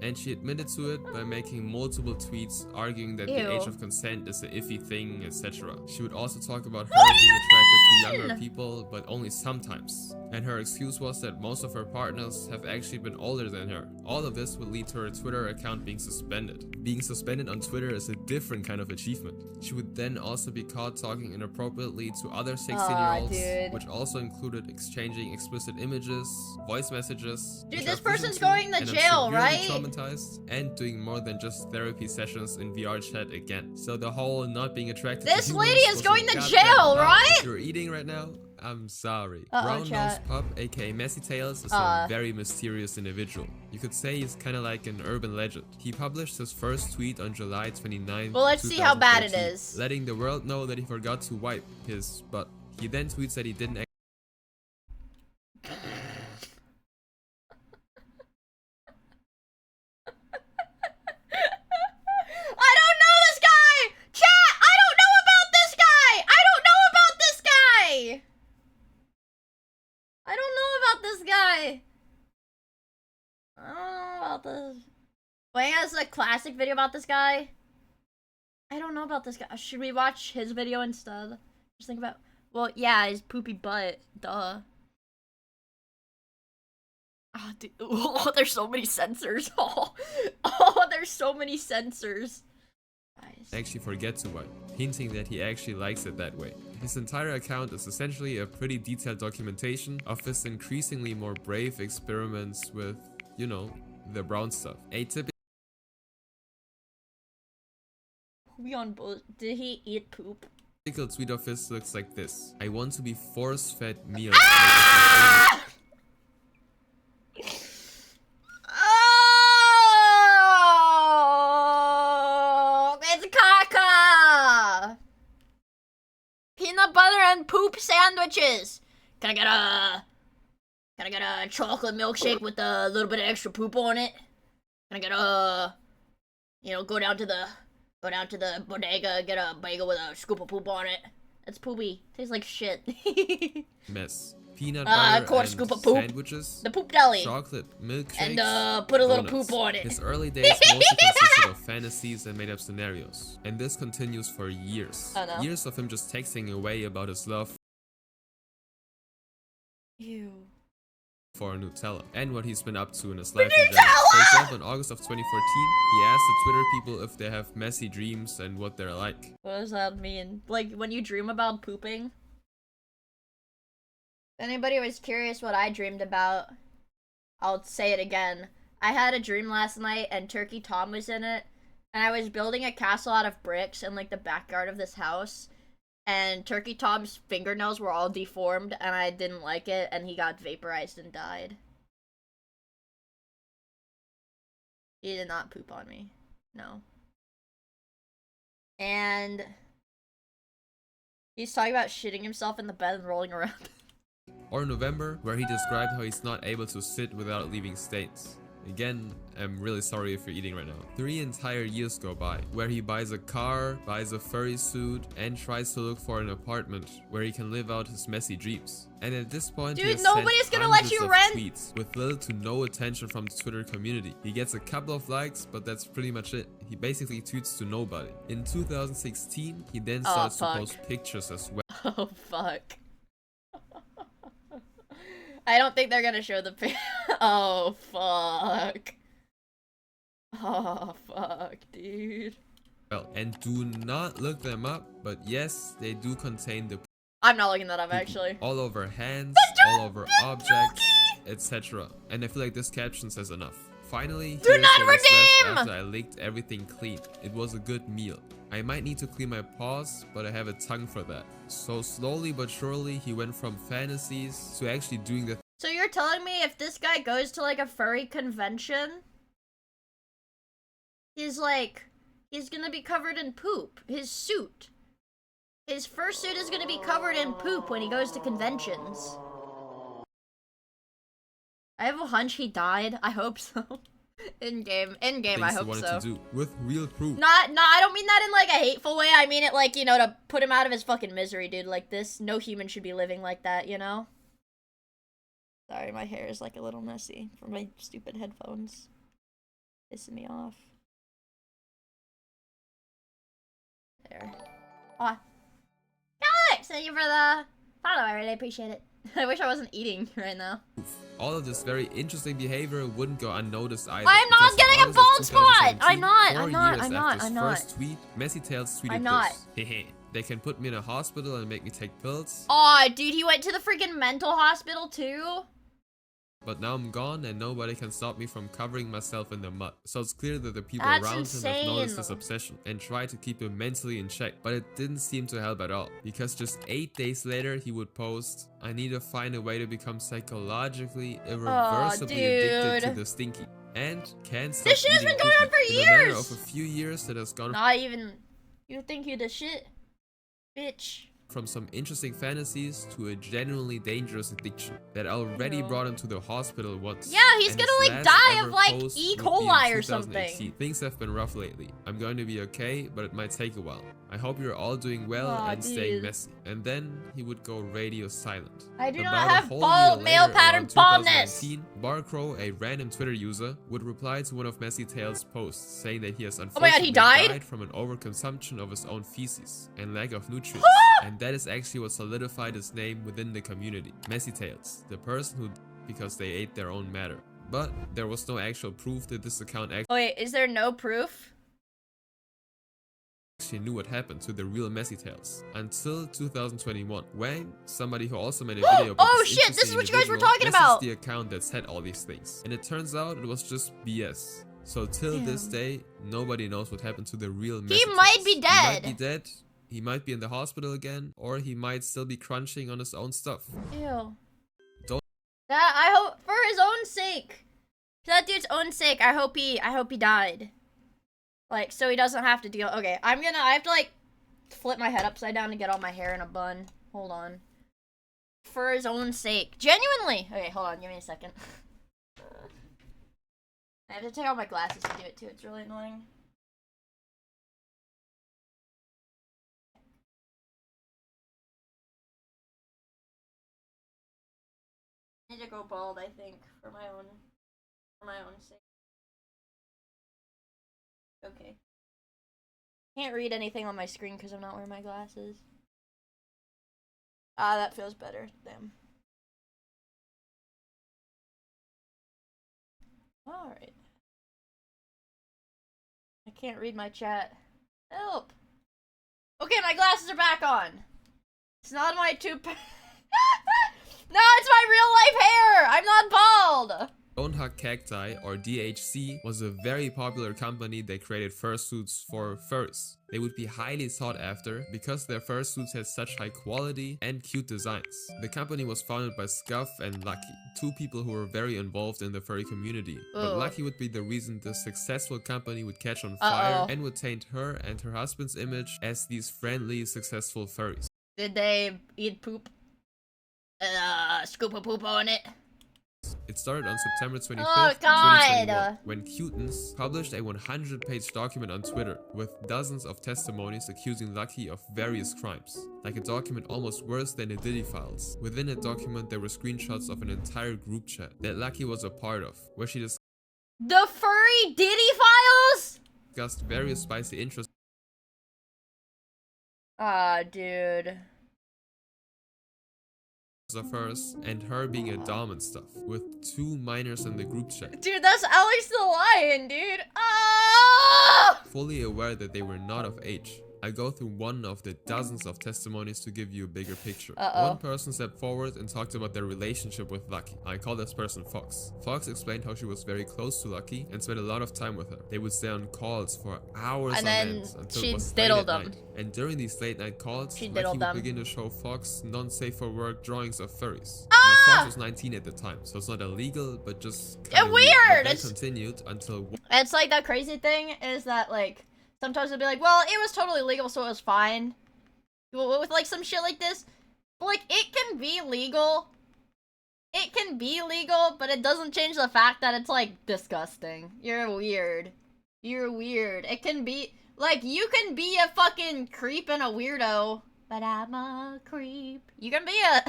And she admitted to it by making multiple tweets arguing that the age of consent is an iffy thing, etc. She would also talk about her being attracted to younger people, but only sometimes. And her excuse was that most of her partners have actually been older than her. All of this would lead to her Twitter account being suspended. Being suspended on Twitter is a different kind of achievement. She would then also be caught talking inappropriately to other 16-year-olds, which also included exchanging explicit images, voice messages. Dude, this person's going to jail, right? Traumatized, and doing more than just therapy sessions in VR chat again. So the whole not being attracted this to humans lady is was going a to goddamn jail, lie. right? If you're eating right now, I'm sorry. Uh-oh, Brown chat. Nose Pup, aka Messy Tails, is a very mysterious individual. You could say he's kinda like an urban legend. He published his first tweet on July 29th. Well, let's see how bad it is. Letting the world know that he forgot to wipe his butt. He then tweets that he didn't I don't know this guy! Chat, I don't know about this guy! I don't know about this guy! I don't know about this guy. I don't know about this. Wait, has a classic video about this guy? I don't know about this guy. Should we watch his video instead? Just think about, well, yeah, his poopy butt. Duh. Oh, dude. Oh, there's so many sensors. Oh, there's so many sensors. actually forget to wipe, hinting that he actually likes it that way. His entire account is essentially a pretty detailed documentation of his increasingly more brave experiments with, you know, the brown stuff. A typical We on both. Did he eat poop? tweet of his looks like this: I want to be force-fed meals. Oh, it's caca! Peanut butter and poop sandwiches. Can I get a chocolate milkshake with a little bit of extra poop on it? Can I get a, you know, go down to the bodega, get a bagel with a scoop of poop on it. It's poopy. Tastes like shit. mess. Peanut butter quarter and scoop of poop. sandwiches, The poop deli. chocolate milkshakes, And put a little donuts. poop on it. His early days mostly consisted of fantasies and made-up scenarios, and this continues for years. Oh, no. Years of him just texting away about his love Ew. for Nutella and what he's been up to in his life in general. For example, in August of 2014, he asked the Twitter people if they have messy dreams and what they're like. What does that mean? Like, when you dream about pooping? If anybody was curious what I dreamed about, I'll say it again. I had a dream last night and Turkey Tom was in it, and I was building a castle out of bricks in, like, the backyard of this house, and Turkey Tom's fingernails were all deformed, and I didn't like it, and he got vaporized and died. He did not poop on me. No. And he's talking about shitting himself in the bed and rolling around. Or November, where he described how he's not able to sit without leaving stains. Again, I'm really sorry if you're eating right now. 3 entire years go by, where he buys a car, buys a furry suit, and tries to look for an apartment where he can live out his messy dreams. And at this point, Dude, he has nobody's sent gonna let hundreds you of rent- tweets with little to no attention from the Twitter community. He gets a couple of likes, but that's pretty much it. He basically tweets to nobody. In 2016, he then starts to fuck. post pictures as well. Oh, fuck. I don't think they're gonna show the pic. Oh, fuck. Oh, fuck, dude. And do not look them up, but yes, they do contain the I'm not looking that up, actually. all over hands, all over objects, etc. And I feel like this caption says enough. Finally, Do here's not what was left redeem! after I licked everything clean. It was a good meal. I might need to clean my paws, but I have a tongue for that. So slowly but surely, he went from fantasies to actually doing the So you're telling me if this guy goes to, like, a furry convention, he's gonna be covered in poop. His suit. His fursuit is gonna be covered in poop when he goes to conventions. I have a hunch he died. I hope so. In game, I hope wanted so. to do with real proof. Not, I don't mean that in like a hateful way. I mean it like, you know, to put him out of his fucking misery, dude. Like this, no human should be living like that, you know? Sorry, my hair is like a little messy from my stupid headphones. Pissing me off. There. Aw. Alex, thank you for the follow. I really appreciate it. I wish I wasn't eating right now. All of this very interesting behavior wouldn't go unnoticed either. I'm not getting a bald spot! I'm not. First tweet, Messy Tails tweeted I'm not. this. Hehe. They can put me in a hospital and make me take pills. Aw, dude, he went to the freaking mental hospital too? But now I'm gone and nobody can stop me from covering myself in the mud. So it's clear that the people That's around him have noticed insane. his obsession and tried to keep him mentally in check. But it didn't seem to help at all. Because just 8 days later he would post, I need to find a way to become psychologically, irreversibly addicted to the stinky. And can't stop This shit has eating been going on cookie. for In a matter years! of a few years it has gone Not even. You think you the shit? Bitch. from some interesting fantasies to a genuinely dangerous addiction that already brought him to the hospital once. Yeah, he's And gonna his like last die ever of like post E. would be in coli or 2018. something. Things have been rough lately. I'm going to be okay, but it might take a while. I hope you're all doing well Aw, and staying dude. messy. And then he would go radio silent. I do not About a have whole bald year male later, pattern around baldness. 2019, Barcrow, a random Twitter user, would reply to one of Messy Tails' posts saying that he has Oh my god, unfortunately he died? from an overconsumption of his own feces and lack of nutrients. And that is actually what solidified his name within the community. Messy Tails, the person who because they ate their own matter. But there was no actual proof that this account Oh, wait, is there no proof? actually knew what happened to the real Messy Tails until 2021, when somebody who also made a video about Oh this shit, this is interesting what you guys were individual talking messaged about. the account that said all these things, and it turns out it was just BS. So till this day, nobody knows what happened to the real Messy Tails. might be He dead. might be dead. He might be in the hospital again, or he might still be crunching on his own stuff. Ew. Don't- That I hope for his own sake. For that dude's own sake, I hope he died. Like, so he doesn't have to deal. Okay, I have to like flip my head upside down to get all my hair in a bun. Hold on. For his own sake. Genuinely. Okay, hold on, give me a second. I have to take off my glasses to do it too. It's really annoying. I need to go bald, I think, for my own sake. Okay. Can't read anything on my screen because I'm not wearing my glasses. Ah, that feels better. Damn. Alright. I can't read my chat. Help! Okay, my glasses are back on. It's not my No, it's my real life hair! I'm not bald! Don't Hug Cacti, or DHC, was a very popular company that created fursuits for furries. They would be highly sought after because their fursuits had such high quality and cute designs. The company was founded by Scuff and Lucky, two people who were very involved in the furry community. But Ugh. Lucky would be the reason the successful company would catch on fire and would taint her and her husband's image as these friendly, successful furries. Did they eat poop? Scoop a poop on it? It started on September 25th, Oh, God. 2021, when Cutens published a 100-page document on Twitter with dozens of testimonies accusing Lucky of various crimes. Like a document almost worse than the Diddy files. Within that document there were screenshots of an entire group chat that Lucky was a part of, where she The furry Diddy files? discussed various spicy interests Ah, dude. of hers and her being a dom and stuff, with 2 minors in the group chat. Dude, that's Alex the Lion, dude. Ah! Fully aware that they were not of age. I go through one of the dozens of testimonies to give you a bigger picture. One person stepped forward and talked about their relationship with Lucky. I call this person Fox. Fox explained how she was very close to Lucky and spent a lot of time with her. They would stay on calls for hours And on then end until she it was late diddled at them. night. And during these late night calls, She Lucky diddled would them. begin to show Fox non-safe for work drawings of furries. Ah! Now, Fox was 19 at the time, so it's not illegal, but just kinda Weird! But that It's- continued until It's like that crazy thing is that, like, sometimes they'll be like, well, it was totally legal, so it was fine. With, like, some shit like this. But, like, it can be legal It can be legal, but it doesn't change the fact that it's, like, disgusting. You're weird. You're weird. It can be, like, you can be a fucking creep and a weirdo, but I'm a creep. You can be a,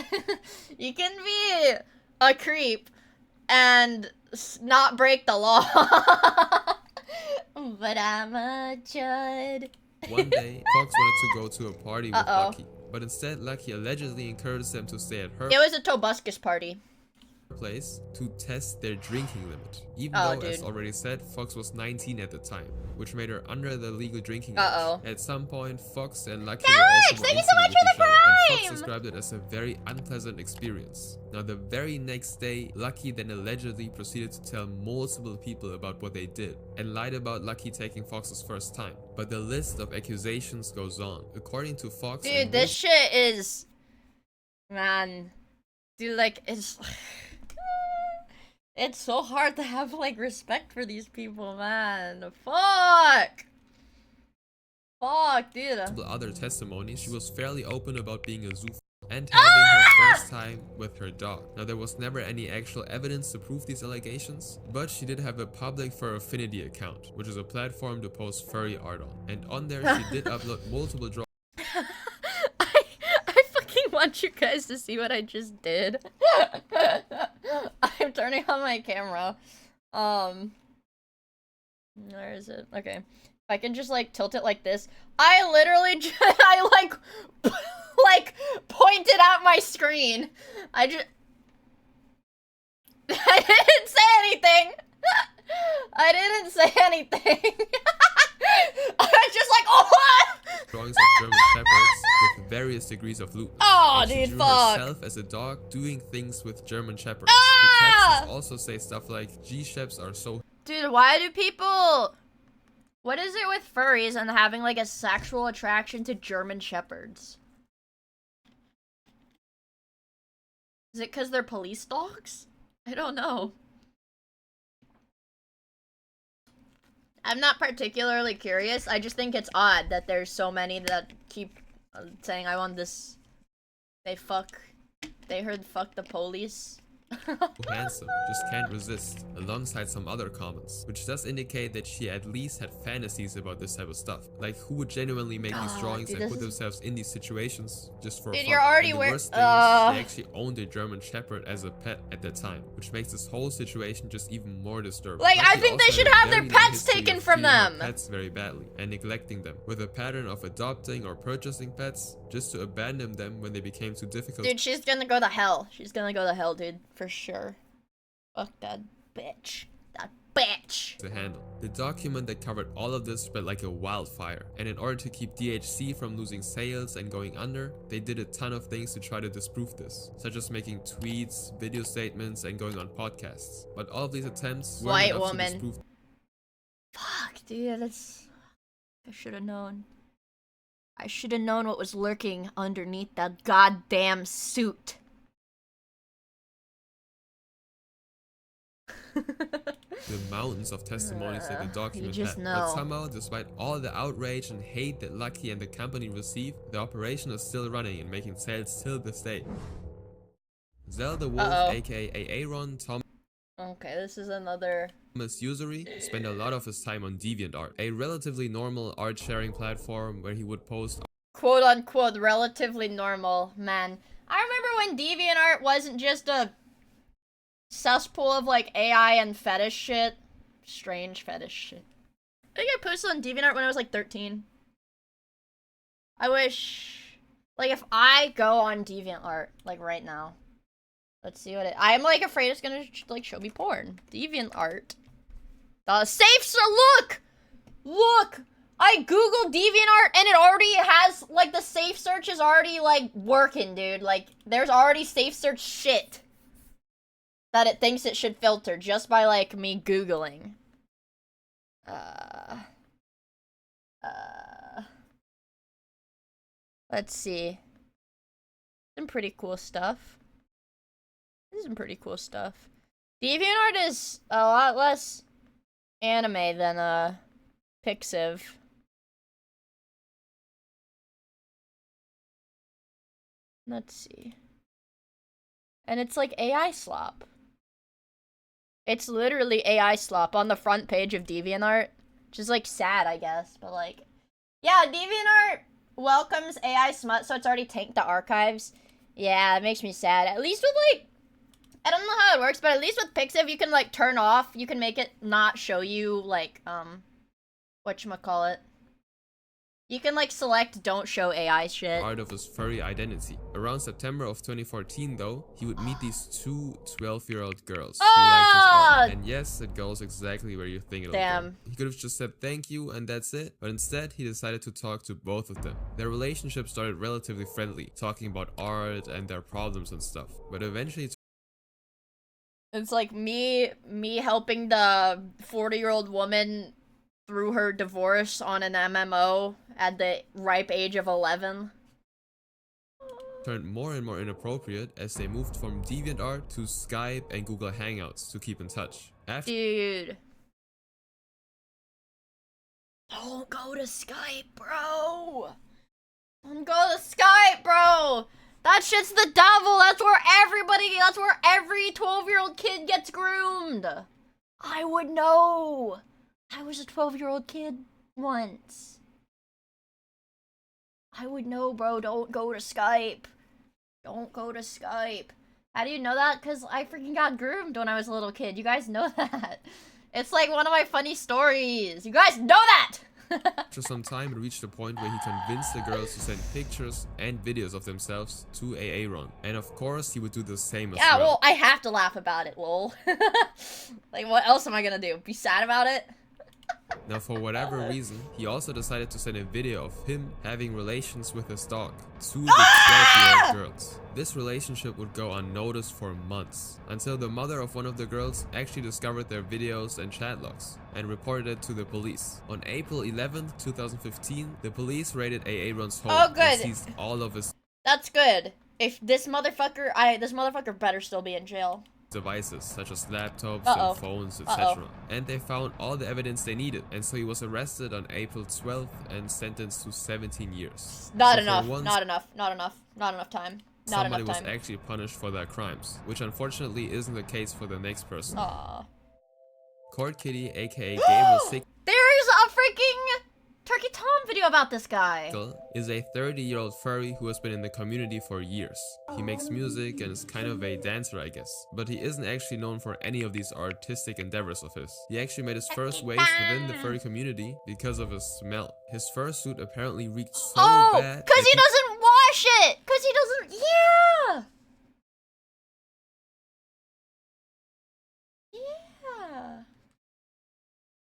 you can be a creep and not break the law. But I'm a chud. One day, Fox wanted to go to a party with Lucky, but instead Lucky allegedly encouraged them to stay at her It was a Tobuscus party. place to test their drinking limit. Even though, as already said, Fox was 19 at the time, which made her under the legal drinking age. At some point, Fox and Lucky were also more intimate with each other, and Fox described it as a very unpleasant experience. Now, the very next day, Lucky then allegedly proceeded to tell multiple people about what they did, and lied about Lucky taking Fox's first time. But the list of accusations goes on. According to Fox, dude, this shit is, man, dude, like, it's so hard to have, like, respect for these people, man. Fuck! Fuck, dude. Other testimonies, she was fairly open about being a zoo and having her first time with her dog. Now, there was never any actual evidence to prove these allegations, but she did have a public fur affinity account, which is a platform to post furry art on. And on there, she did upload multiple drawings. I fucking want you guys to see what I just did. I'm turning on my camera. Where is it? Okay. If I can just, like, tilt it like this. I literally just, like, pointed at my screen. I didn't say anything. I didn't say anything. I was just like, oh, what? Drawings of German Shepherds with various degrees of lewdness. Oh, and she dude, drew fuck. herself as a dog doing things with German Shepherds. The captions also say stuff like, G-Sheps are so... Dude, why do people... What is it with furries and having, like, a sexual attraction to German Shepherds? Is it because they're police dogs? I don't know. I'm not particularly curious. I just think it's odd that there's so many that keep saying, I want this. They heard fuck the police. handsome, just can't resist, alongside some other comments, which does indicate that she at least had fantasies about this type of stuff. Like, who would genuinely make these drawings and put themselves in these situations just for fun? You're already and the worst thing is, she actually owned a German Shepherd as a pet at the time, which makes this whole situation just even more disturbing. Like, I She think they also should had a have their very long pets history taken of from treating her them. pets very badly and neglecting them, with a pattern of adopting or purchasing pets just to abandon them when they became too difficult. Dude, she's gonna go to hell. She's gonna go to hell, dude. For sure. Fuck that bitch. That bitch. To handle. The document that covered all of this spread like a wildfire, and in order to keep DHC from losing sales and going under, they did a ton of things to try to disprove this, such as making tweets, video statements, and going on podcasts. But all of these attempts weren't White enough woman. to disprove. Fuck, dude, that's... I should have known. I should have known what was lurking underneath that goddamn suit. The mountains of testimonies that the document just had. know. But somehow, despite all the outrage and hate that Lucky and the company received, the operation is still running and making sales till this day. Zell the Wolf, aka Aaron Okay, this is another... Thomas Usury spent a lot of his time on DeviantArt, a relatively normal art sharing platform where he would post quote-unquote relatively normal, man. I remember when DeviantArt wasn't just a cesspool of, like, AI and fetish shit. Strange fetish shit. I think I posted on DeviantArt when I was, like, 13. I wish... Like, if I go on DeviantArt, like, right now. Let's see what it... I'm, like, afraid it's gonna, like, show me porn. DeviantArt. The safe... Look! Look! I googled DeviantArt and it already has, like, the safe search is already, like, working, dude. Like, there's already safe search shit that it thinks it should filter just by, like, me googling. Let's see. Some pretty cool stuff. This is some pretty cool stuff. DeviantArt is a lot less anime than, Pixiv. Let's see. And it's like AI slop. It's literally AI slop on the front page of DeviantArt. Which is like sad, I guess, but like, yeah, DeviantArt welcomes AI smut, so it's already tanked the archives. Yeah, it makes me sad. At least with like, I don't know how it works, but at least with Pixiv, you can like turn off, you can make it not show you like, whatchamacallit. You can like select don't show AI shit. Part of his furry identity. Around September of 2014 though, he would meet these two 12-year-old girls who liked his art. And yes, it goes exactly where you think it'll go. He could have just said thank you and that's it, but instead he decided to talk to both of them. Their relationship started relatively friendly, talking about art and their problems and stuff, but eventually it's like me helping the 40-year-old woman through her divorce on an MMO at the ripe age of 11. Turned more and more inappropriate as they moved from DeviantArt to Skype and Google Hangouts to keep in touch. Dude. Don't go to Skype, bro. Don't go to Skype, bro. That shit's the devil. That's where every 12-year-old kid gets groomed. I would know. I was a 12-year-old kid once. I would know, bro. Don't go to Skype. Don't go to Skype. How do you know that? Because I freaking got groomed when I was a little kid. You guys know that. It's like one of my funny stories. You guys know that! After some time, it reached a point where he convinced the girls to send pictures and videos of themselves to Aaron. And of course, he would do the same as well. Yeah, well, I have to laugh about it, lol. Like, what else am I gonna do? Be sad about it? Now, for whatever reason, he also decided to send a video of him having relations with his dog to the 12-year-old girls. This relationship would go unnoticed for months, until the mother of one of the girls actually discovered their videos and chat logs and reported it to the police. On April 11th, 2015, the police raided Aaron's home and seized all of his That's good. If this motherfucker better still be in jail. Devices such as laptops and phones, etc. And they found all the evidence they needed, and so he was arrested on April 12th and sentenced to 17 years. Not enough time. Somebody was actually punished for their crimes, which unfortunately isn't the case for the next person. Court Kitty, aka Gabriel Sick. There's a freaking Turkey Tom video about this guy. Is a 30-year-old furry who has been in the community for years. He makes music and is kind of a dancer, I guess. But he isn't actually known for any of these artistic endeavors of his. He actually made his first waves within the furry community because of his smell. His fursuit apparently reeked so bad. Because he doesn't wash it! Because he doesn't... Yeah! Yeah.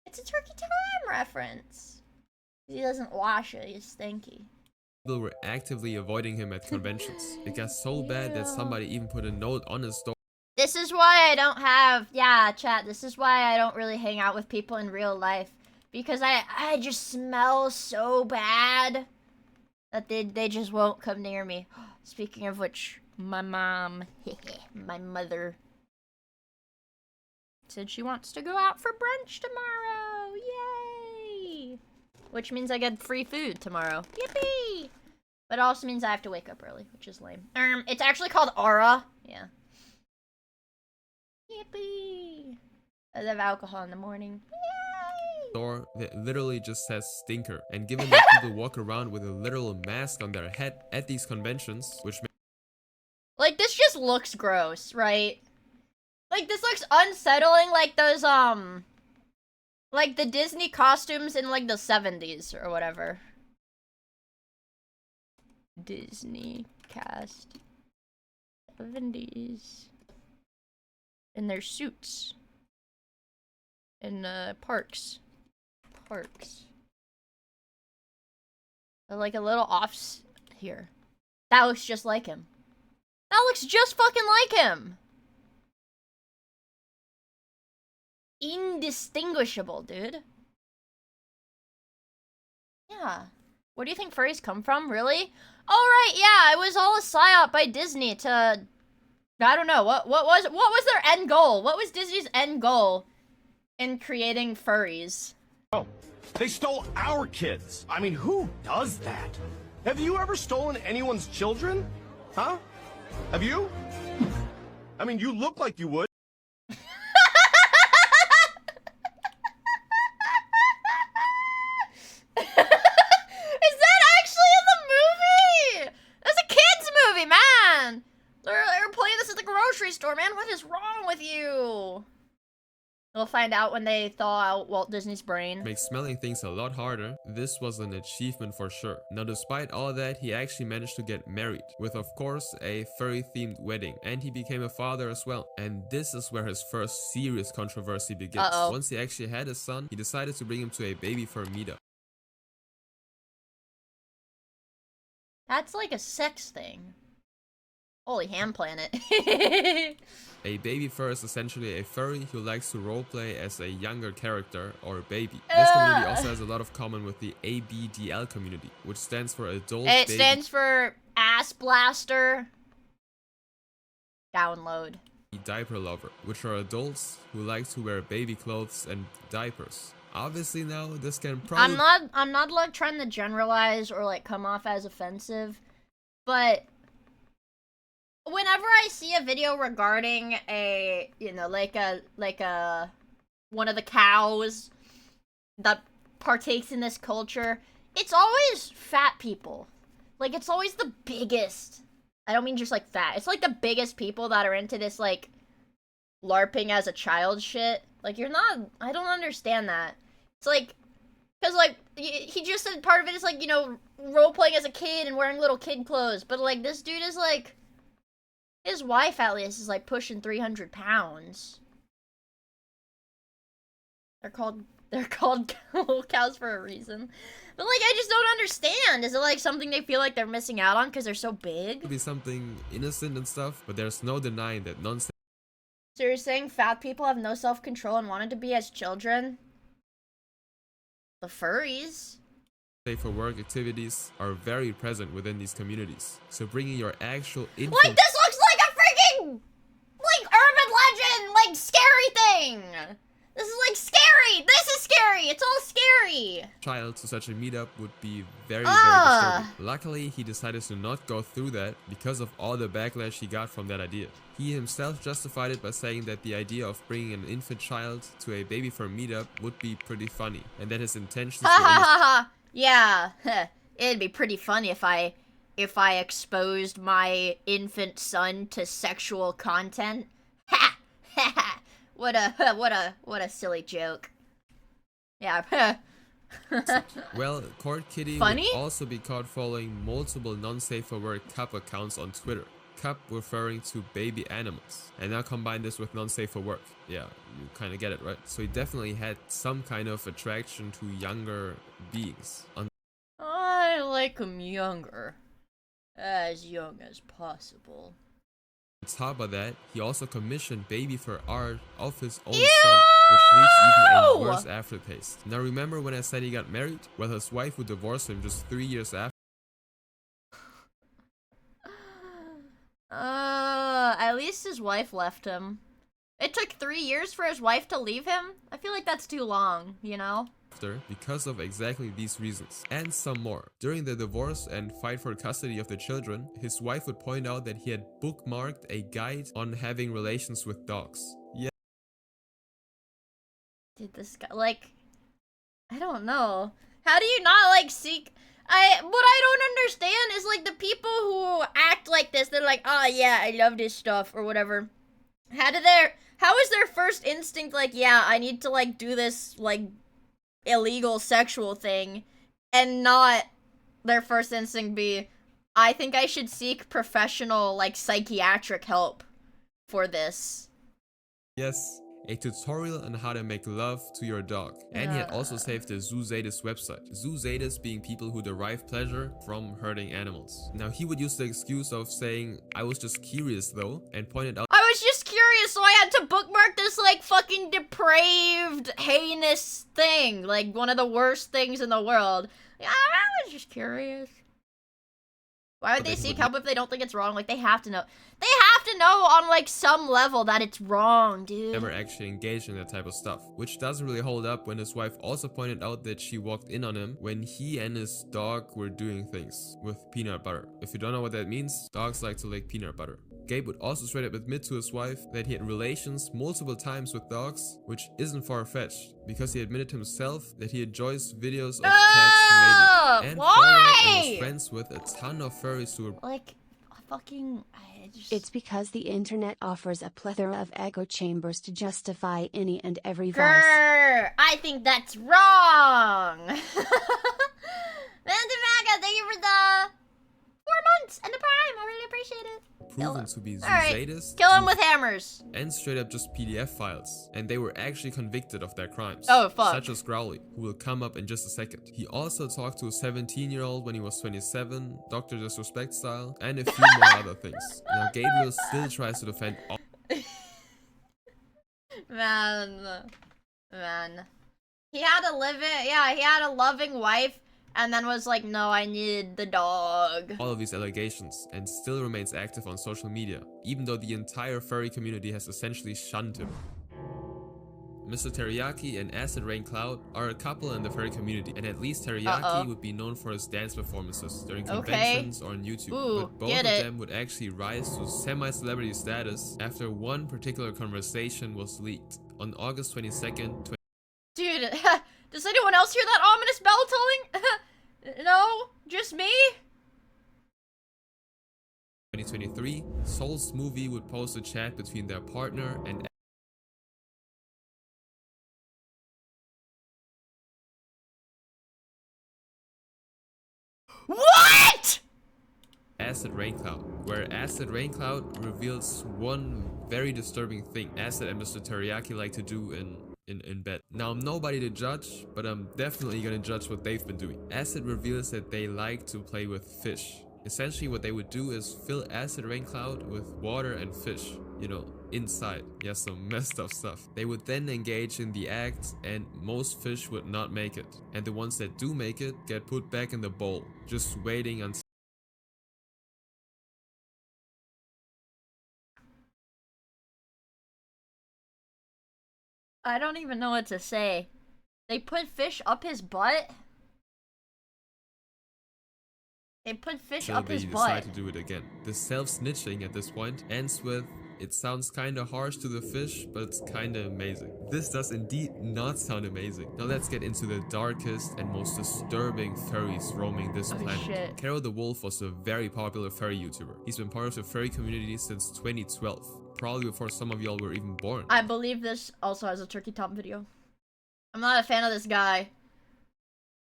It's a Turkey Time reference. He doesn't wash it, he's stinky. People were actively avoiding him at conventions. It got so bad that somebody even put a note on his door. This is why I don't have... Yeah, chat, this is why I don't really hang out with people in real life. Because I just smell so bad that they just won't come near me. Speaking of which, my mom, my mother, said she wants to go out for brunch tomorrow. Yay! Which means I get free food tomorrow. Yippee! But it also means I have to wake up early, which is lame. It's actually called Aura. Yeah. Yippee! I love alcohol in the morning. Door that literally just says stinker, and given that people walk around with a literal mask on their head at these conventions, which like, this just looks gross, right? Like, this looks unsettling, like those like the Disney costumes in like the 70s or whatever. Disney cast 70s in their suits in parks. They're like a little off here. That looks just like him. That looks just fucking like him. Indistinguishable, dude. Yeah. Where do you think furries come from? Really? Oh, right, yeah, it was all a psyop by Disney to... I don't know, what was their end goal? What was Disney's end goal in creating furries? Oh, they stole our kids. I mean, who does that? Have you ever stolen anyone's children? Huh? Have you? I mean, you look like you would. Is that actually in the movie? That's a kid's movie, man. They're playing this at the grocery store, man. What is wrong with you? We'll find out when they thaw out Walt Disney's brain. Makes smelling things a lot harder. This was an achievement for sure. Now, despite all that, he actually managed to get married, with of course a furry-themed wedding, and he became a father as well. And this is where his first serious controversy begins. Once he actually had a son, he decided to bring him to a baby fur meetup. That's like a sex thing. Holy ham planet. A baby fur is essentially a furry who likes to roleplay as a younger character or baby. This community also has a lot of common with the ABDL community, which stands for Adult It Baby stands for Ass Blaster. Download. Diaper Lover, which are adults who like to wear baby clothes and diapers. Obviously now this can probably... I'm not like trying to generalize or like come off as offensive, but whenever I see a video regarding a, you know, like a one of the cows that partakes in this culture, it's always fat people. Like, it's always the biggest. I don't mean just like fat. It's like the biggest people that are into this like LARPing as a child shit. Like, you're not, I don't understand that. It's like, because like he just said part of it is like, you know, role playing as a kid and wearing little kid clothes, but like this dude is like, his wife at least is like pushing 300 pounds. They're called cows for a reason. But like, I just don't understand. Is it like something they feel like they're missing out on because they're so big? Could be something innocent and stuff, but there's no denying that nonsense. So you're saying fat people have no self-control and wanted to be as children? The furries. Safe for work activities are very present within these communities. So bringing your actual infant... Like, this looks like a freaking, like, urban legend, like, scary thing! This is, like, scary! This is scary! It's all scary! child to such a meetup would be very disturbing. Luckily, he decided to not go through that because of all the backlash he got from that idea. He himself justified it by saying that the idea of bringing an infant child to a baby for a meetup would be pretty funny, and that his intentions were... Yeah, it'd be pretty funny if I exposed my infant son to sexual content. Ha! What a silly joke. Yeah. Well, Court Kitty would also be caught following multiple non-safe for work cup accounts on Twitter. Cup referring to baby animals. And now combine this with non-safe for work. Yeah, you kind of get it, right? So he definitely had some kind of attraction to younger beings. I like them younger. As young as possible. On top of that, he also commissioned baby fur art of his own son, which leaves even a worse aftertaste. Now remember when I said he got married? Well, his wife would divorce him just 3 years after. At least his wife left him. It took 3 years for his wife to leave him? I feel like that's too long, you know? Because of exactly these reasons, and some more. During the divorce and fight for custody of the children, his wife would point out that he had bookmarked a guide on having relations with dogs. Yeah. Dude, this guy, like, I don't know. How do you not, like, seek... What I don't understand is, like, the people who act like this, they're like, oh, yeah, I love this stuff, or whatever. How is their first instinct, like, yeah, I need to, like, do this, like, illegal sexual thing, and not their first instinct be, I think I should seek professional, like, psychiatric help for this. Yes, a tutorial on how to make love to your dog. And he had also saved the Zoo Zetas website. Zoo Zetas being people who derive pleasure from hurting animals. Now he would use the excuse of saying, I was just curious though, and pointed out, I was just curious, so I had to bookmark this, like, fucking depraved, heinous thing. Like, one of the worst things in the world. I was just curious. Why would they seek help if they don't think it's wrong? Like, they have to know. They have to know on, like, some level that it's wrong, dude. Never actually engaged in that type of stuff. Which doesn't really hold up when his wife also pointed out that she walked in on him when he and his dog were doing things with peanut butter. If you don't know what that means, dogs like to lick peanut butter. Gabe would also straight up admit to his wife that he had relations multiple times with dogs, which isn't far-fetched, because he admitted himself that he enjoys videos of cats mating, and was friends with a ton of furries who were like fucking. It's because the internet offers a plethora of echo chambers to justify any and every vice. Grr, I think that's wrong. Mantimaga, thank you for the 4 months and the prime. I really appreciate it. proven to be Alright, Zoozadists, kill him with hammers. and straight up just PDF files, and they were actually convicted of their crimes. Oh, fuck. Such as Growly, who will come up in just a second. He also talked to a 17-year-old when he was 27, Dr. Disrespect style, and a few more other things. Now Gabriel still tries to defend all Man. He had he had a loving wife, and then was like, no, I need the dog. all of these allegations, and still remains active on social media, even though the entire furry community has essentially shunned him. Mr. Teriyaki and Acid Rain Cloud are a couple in the furry community, and at least Teriyaki would be known for his dance performances during conventions or on YouTube. Ooh, but both of them would actually rise to semi-celebrity status after one particular conversation was leaked. On August 22nd, Dude, does anyone else hear that ominous bell tolling? No? Just me? 2023, Soul's movie would post a chat between their partner and What?! Acid Rain Cloud, where Acid Rain Cloud reveals one very disturbing thing Acid and Mr. Teriyaki like to do in bed. Now, I'm nobody to judge, but I'm definitely gonna judge what they've been doing. Acid reveals that they like to play with fish. Essentially, what they would do is fill Acid Rain Cloud with water and fish, you know, inside. Yeah, some messed up stuff. They would then engage in the act, and most fish would not make it. And the ones that do make it get put back in the bowl, just waiting until I don't even know what to say. They put fish up his butt? They put fish up his butt. decide to do it again. The self-snitching at this point ends with, it sounds kinda harsh to the fish, but it's kinda amazing. This does indeed not sound amazing. Now let's get into the darkest and most disturbing furries roaming this planet. Shit. Kero the Wolf was a very popular furry YouTuber. He's been part of the furry community since 2012. Probably before some of y'all were even born. I believe this also has a turkey top video. I'm not a fan of this guy.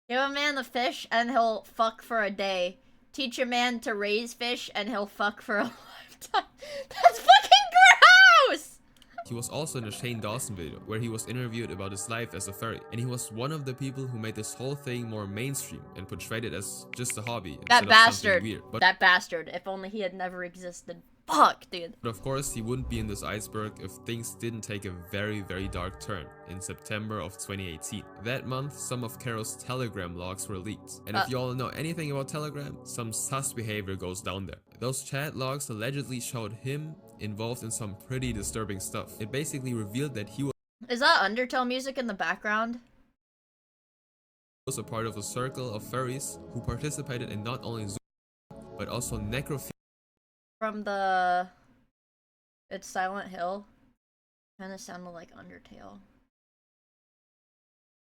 Give a man the fish and he'll fuck for a day. Teach a man to raise fish and he'll fuck for a lifetime. That's fucking gross! He was also in a Shane Dawson video where he was interviewed about his life as a furry, and he was one of the people who made this whole thing more mainstream and portrayed it as just a hobby That instead of something bastard. weird. But That bastard. If only he had never existed. Fuck, dude. of course, he wouldn't be in this iceberg if things didn't take a very, very dark turn in September of 2018. That month, some of Kero's Telegram logs were leaked. And if y'all know anything about Telegram, some sus behavior goes down there. Those chat logs allegedly showed him involved in some pretty disturbing stuff. It basically revealed that he Is that Undertale music in the background? was a part of a circle of furries who participated in not only Zoo but also necrophilia. From the... It's Silent Hill. Kinda sounded like Undertale.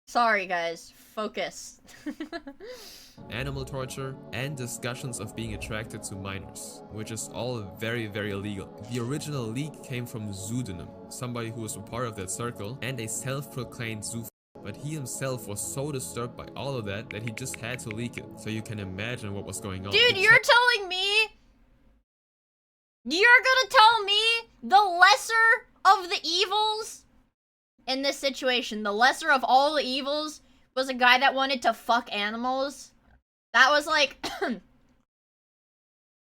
Sorry guys, focus. Animal torture, and discussions of being attracted to minors, which is all very, very illegal. The original leak came from Zoodenim, somebody who was a part of that circle, and a self-proclaimed zoo. But he himself was so disturbed by all of that he just had to leak it. So you can imagine what was going on. Dude, you're telling me? You're gonna tell me the lesser of the evils in this situation, the lesser of all the evils, was a guy that wanted to fuck animals? That was like... that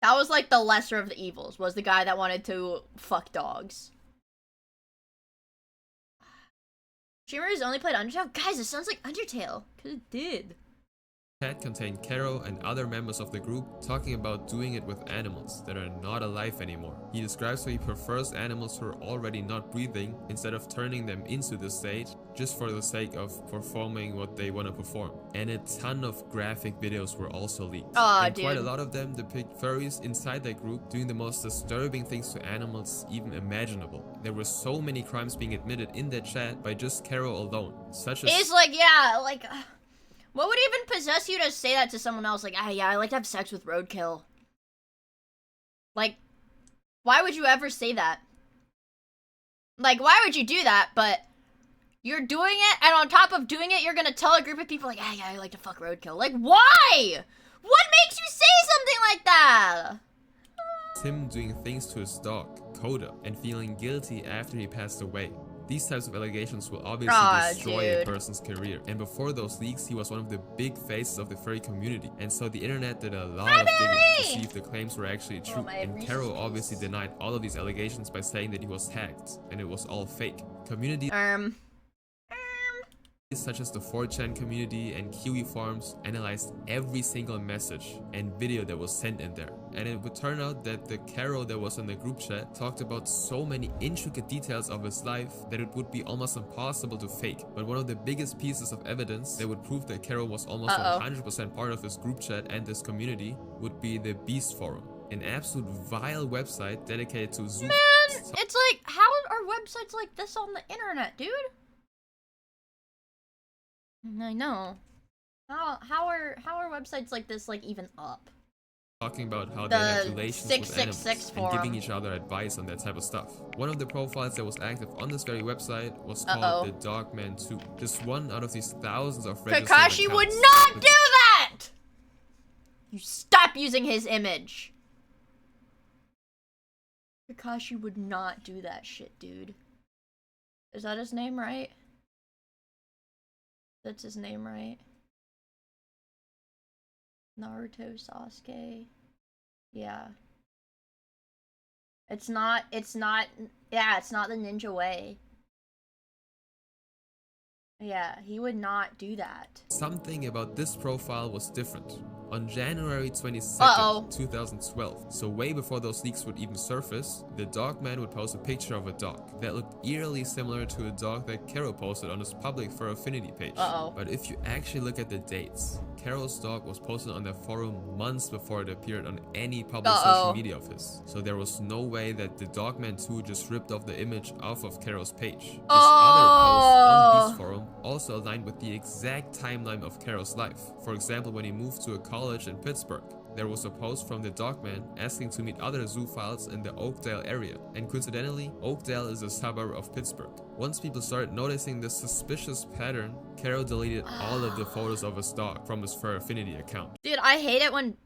was like the lesser of the evils, was the guy that wanted to fuck dogs. Streamers only played Undertale? Guys, it sounds like Undertale. Cause it did. Chat contained Kero and other members of the group talking about doing it with animals that are not alive anymore. He describes how he prefers animals who are already not breathing instead of turning them into this state, just for the sake of performing what they want to perform. And a ton of graphic videos were also leaked. Aw, and dude. quite a lot of them depict furries inside that group doing the most disturbing things to animals even imaginable. There were so many crimes being admitted in that chat by just Carol alone, such as— It's like, yeah, like, what would even possess you to say that to someone else? Like, ah, yeah, I like to have sex with roadkill. Like, why would you ever say that? Like, why would you do that? But you're doing it, and on top of doing it, you're gonna tell a group of people, like, ah, yeah, I like to fuck roadkill. Like, why? What makes you say something like that? Tim doing things to his dog, Coda, and feeling guilty after he passed away. These types of allegations will obviously destroy a person's career, and before those leaks, he was one of the big faces of the furry community, and so the internet did a lot of digging to see if the claims were actually true, and Carol obviously denied all of these allegations by saying that he was hacked, and it was all fake. Community such as the 4chan community and Kiwi forums analyzed every single message and video that was sent in there, and it would turn out that the Carol that was in the group chat talked about so many intricate details of his life that it would be almost impossible to fake. But one of the biggest pieces of evidence that would prove that Carol was almost 100% part of his group chat and this community would be the Beast Forum, an absolute vile website dedicated to zoo. Man, it's like, how are websites like this on the internet, dude? I know. How are websites like this like even up? Talking about how they have relations with animals forum. and giving each other advice on that type of stuff. One of the profiles that was active on this very website was called the Dogman 2. Just one out of these thousands of registered Kakashi accounts. would not do that! You stop using his image. Kakashi would not do that shit, dude. Is that his name, right? That's his name, right? Naruto Sasuke. Yeah. It's not, yeah, it's not the ninja way. Yeah, he would not do that. Something about this profile was different. On January 22nd, 2012, so way before those leaks would even surface, the Dogman would post a picture of a dog that looked eerily similar to a dog that Carol posted on his public Fur Affinity page. But if you actually look at the dates, Carol's dog was posted on that forum months before it appeared on any public social media of his. So there was no way that the Dogman 2 just ripped off the image off of Carol's page. His other post on Beast Forum also aligned with the exact timeline of Carol's life. For example, when he moved to a college in Pittsburgh, there was a post from the Dogman asking to meet other zoophiles in the Oakdale area, and coincidentally, Oakdale is a suburb of Pittsburgh. Once people started noticing this suspicious pattern, Carol deleted all of the photos of his dog from his Fur Affinity account. Dude, I hate it when... Dude,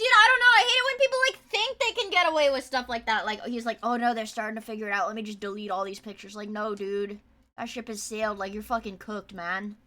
I don't know, I hate it when people, like, think they can get away with stuff like that. Like, he's like, oh no, they're starting to figure it out, let me just delete all these pictures. Like, no, dude. That ship has sailed, like, you're fucking cooked, man.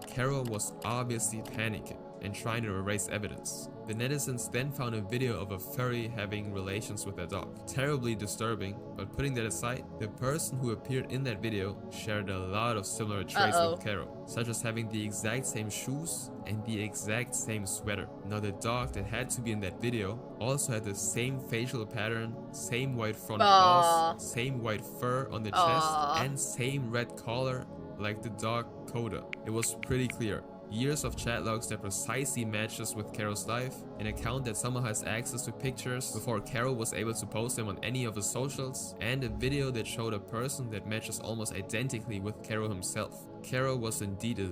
Carol was obviously panicking and trying to erase evidence. The netizens then found a video of a furry having relations with their dog. Terribly disturbing, but putting that aside, the person who appeared in that video shared a lot of similar traits with Carol, such as having the exact same shoes and the exact same sweater. Now the dog that had to be in that video also had the same facial pattern, same white front paws, same white fur on the chest, and same red collar like the dog Coda. It was pretty clear. Years of chat logs that precisely matches with Carol's life, an account that somehow has access to pictures before Carol was able to post them on any of his socials, and a video that showed a person that matches almost identically with Carol himself. Carol was indeed a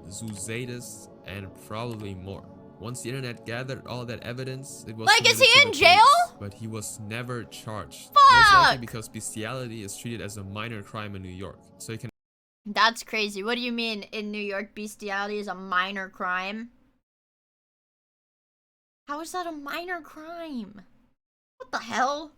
zoozadist, and probably more. Once the internet gathered all that evidence, it was like, is he in police, jail? but he was never charged. Fuck! Most likely because bestiality is treated as a minor crime in New York, so you can. That's crazy. What do you mean in New York bestiality is a minor crime? How is that a minor crime? What the hell?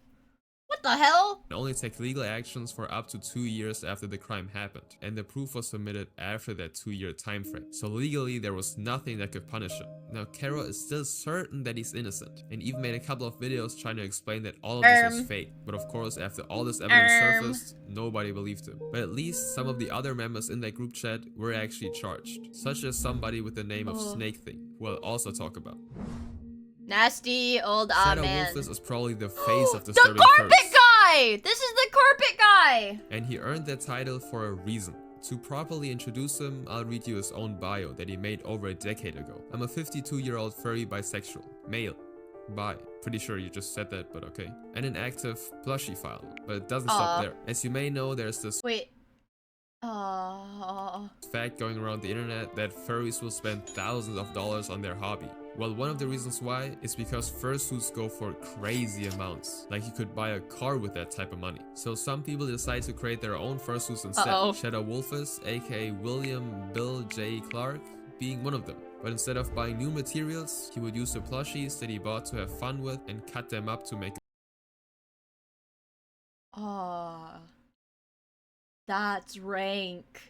What the hell? Only take legal actions for up to 2 years after the crime happened, and the proof was submitted after that 2-year time frame. So legally there was nothing that could punish him. Now Carol is still certain that he's innocent, and even made a couple of videos trying to explain that all of this was fake. But of course, after all this evidence surfaced, nobody believed him. But at least some of the other members in that group chat were actually charged, such as somebody with the name of Snake Thing, who I'll also talk about. Nasty old Shadow man. Wolfus is probably the face of disturbing The carpet guy! This is the carpet guy! And he earned that title for a reason. To properly introduce him, I'll read you his own bio that he made over a decade ago. I'm a 52-year-old furry bisexual, male, bi. Pretty sure you just said that, but okay. And an active plushie file, but it doesn't stop there. As you may know, there's this fact going around the internet that furries will spend thousands of dollars on their hobby. Well, one of the reasons why is because fursuits go for crazy amounts. Like you could buy a car with that type of money. So some people decide to create their own fursuits instead. Shadow Wolfus, aka William Bill J. Clark, being one of them. But instead of buying new materials, he would use the plushies that he bought to have fun with and cut them up to make. That's rank.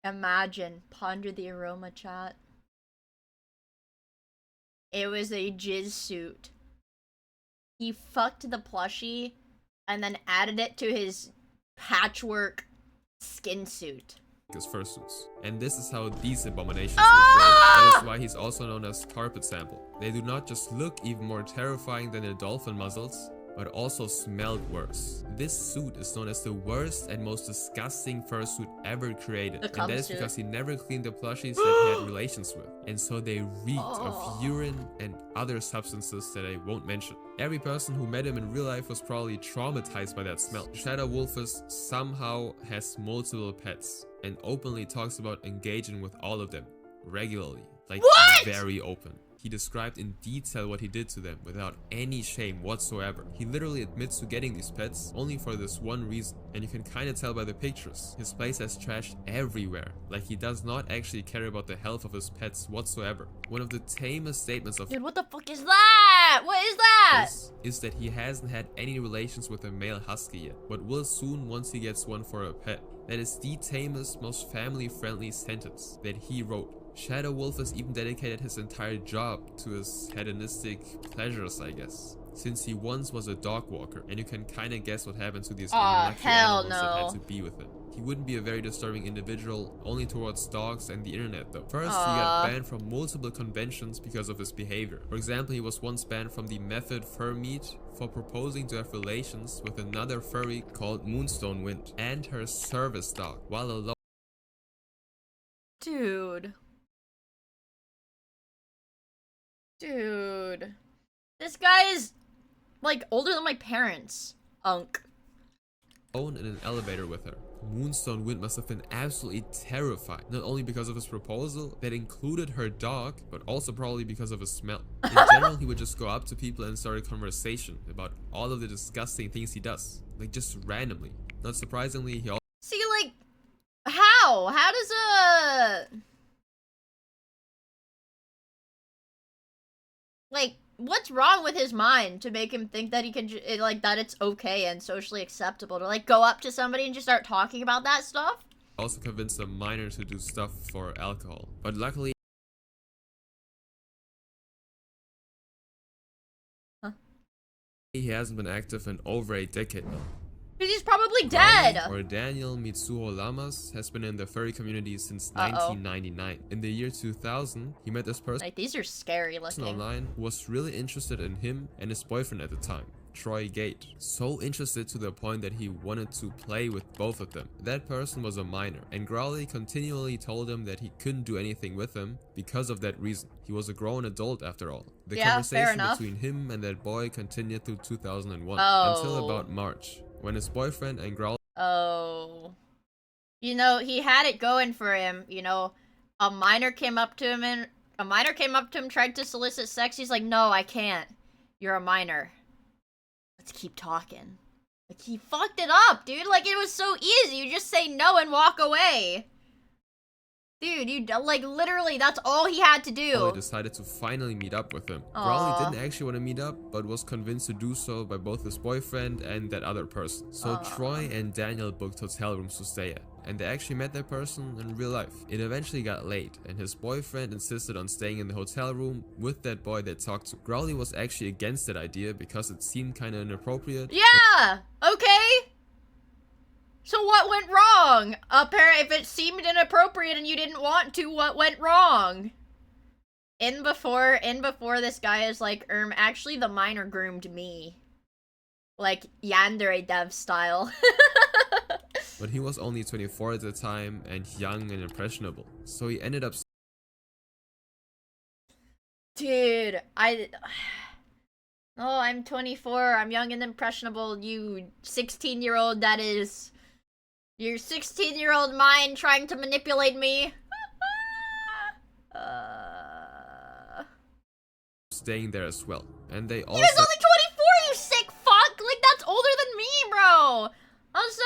Imagine, ponder the aroma, chat. It was a jizz suit. He fucked the plushie and then added it to his patchwork skin suit. His fursuits. And this is how these abominations were created. That is why he's also known as carpet sample. They do not just look even more terrifying than their dolphin muzzles, but also smelled worse. This suit is known as the worst and most disgusting fursuit ever created. And that is because he never cleaned the plushies that he had relations with. And so they reeked of urine and other substances that I won't mention. Every person who met him in real life was probably traumatized by that smell. Shadow Wolfus somehow has multiple pets and openly talks about engaging with all of them regularly. Like very open. He described in detail what he did to them without any shame whatsoever. He literally admits to getting these pets only for this one reason. And you can kinda tell by the pictures. His place has trash everywhere. Like he does not actually care about the health of his pets whatsoever. One of the tamest statements of— Dude, what the fuck is that? What is that? Is that he hasn't had any relations with a male husky yet, but will soon once he gets one for a pet. That is the tamest, most family-friendly sentence that he wrote. Shadow Wolfus even dedicated his entire job to his hedonistic pleasures, I guess. Since he once was a dog walker, and you can kinda guess what happened to these unlucky animals that had to be with him. He wouldn't be a very disturbing individual, only towards dogs and the internet though. First, he got banned from multiple conventions because of his behavior. For example, he was once banned from the Method Fur Meet for proposing to have relations with another furry called Moonstone Wind and her service dog while alone. Dude. Dude. This guy is, like, older than my parents. Unk. In an elevator with her. Moonstone Wind must have been absolutely terrified, not only because of his proposal that included her dog, but also probably because of his smell. In general, he would just go up to people and start a conversation about all of the disgusting things he does, like just randomly. Not surprisingly, he also— See, like, how? How does like, what's wrong with his mind to make him think that he can, like, that it's okay and socially acceptable to, like, go up to somebody and just start talking about that stuff? also convinced a minor to do stuff for alcohol, but luckily he hasn't been active in over a decade now. He's probably dead! Or Daniel Mitsuho Lamas has been in the furry community since 1999. In the year 2000, he met this person— like, these are scary looking— online who was really interested in him and his boyfriend at the time, Troy Gate. So interested to the point that he wanted to play with both of them. That person was a minor, and Growly continually told him that he couldn't do anything with him because of that reason. He was a grown adult after all. The conversation between him and that boy continued through 2001 until about March, when his boyfriend and Growly— you know, he had it going for him, you know. A minor came up to him, tried to solicit sex. He's like, no, I can't. You're a minor. Let's keep talking. Like, he fucked it up, dude. Like, it was so easy. You just say no and walk away. Dude, you, like, literally, that's all he had to do. Growly decided to finally meet up with him. Growly didn't actually want to meet up, but was convinced to do so by both his boyfriend and that other person. So Troy and Daniel booked hotel rooms to stay at, and they actually met that person in real life. It eventually got late, and his boyfriend insisted on staying in the hotel room with that boy they talked to. Growly was actually against that idea because it seemed kinda inappropriate. Yeah! Okay! So what went wrong? If it seemed inappropriate and you didn't want to, what went wrong? In before this guy is like, actually the minor groomed me. Like, yandere dev style. But he was only 24 at the time and young and impressionable. So he ended up... Dude, Oh, I'm 24. I'm young and impressionable. You 16-year-old that is... Your 16-year-old mind trying to manipulate me. Staying there as well. And they all He was only 24, you sick fuck! Like, that's older than me, bro! Also,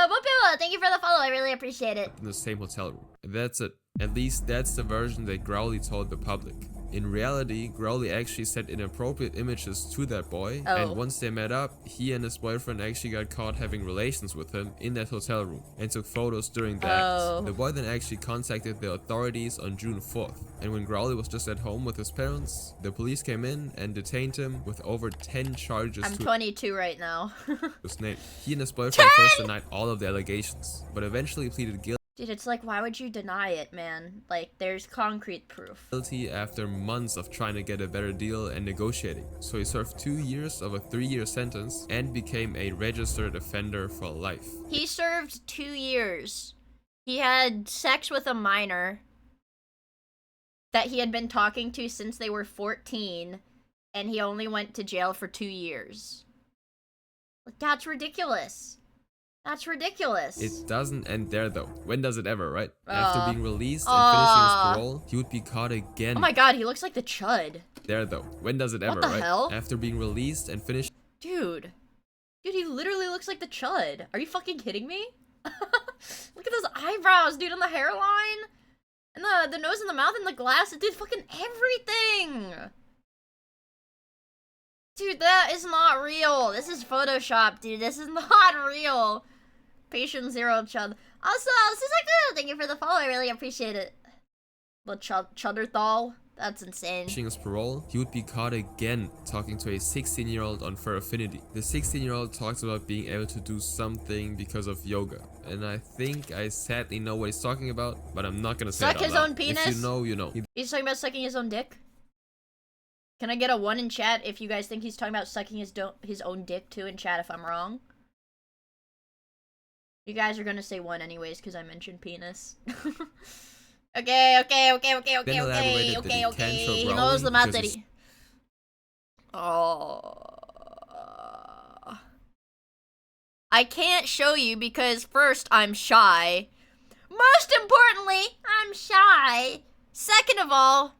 Bopila, thank you for the follow. I really appreciate it. in the same hotel room. That's it. At least that's the version that Growly told the public. In reality, Growly actually sent inappropriate images to that boy, and once they met up, he and his boyfriend actually got caught having relations with him in that hotel room and took photos during the act. The boy then actually contacted the authorities on June 4th, and when Growly was just at home with his parents, the police came in and detained him with over 10 charges. I'm 22 right now. His name. He and his boyfriend first denied all of the allegations, but eventually pleaded guilty. Dude, it's like, why would you deny it, man? Like, there's concrete proof. Guilty after months of trying to get a better deal and negotiating. So he served 2 years of a 3-year sentence and became a registered offender for life. He served 2 years. He had sex with a minor that he had been talking to since they were 14, and he only went to jail for 2 years. Like, that's ridiculous. That's ridiculous. It doesn't end there though. When does it ever, right? After being released and finishing his parole, he would be caught again. Oh my god, he looks like the Chud. There though. When does it ever, What the right? hell? After being released and finished. Dude, he literally looks like the Chud. Are you fucking kidding me? Look at those eyebrows, dude, and the hairline. And the nose and the mouth and the glasses. Dude, fucking everything. Dude, that is not real. This is Photoshop, dude. This is not real. Patient Zero Chud. Also, Suzaku, thank you for the follow. I really appreciate it. The Chudderthal. That's insane. Finishing his parole, he would be caught again talking to a 16-year-old on Fur Affinity. The 16-year-old talks about being able to do something because of yoga. And I think I sadly know what he's talking about, but I'm not gonna say it out Suck his loud. own penis? If you know, you know. He's talking about sucking his own dick? Can I get a 1 in chat if you guys think he's talking about sucking his own dick too in chat if I'm wrong? You guys are gonna say 1 anyways because I mentioned penis. Okay. He knows the math that he... Oh. I can't show you because first, I'm shy. Most importantly, I'm shy. Second of all,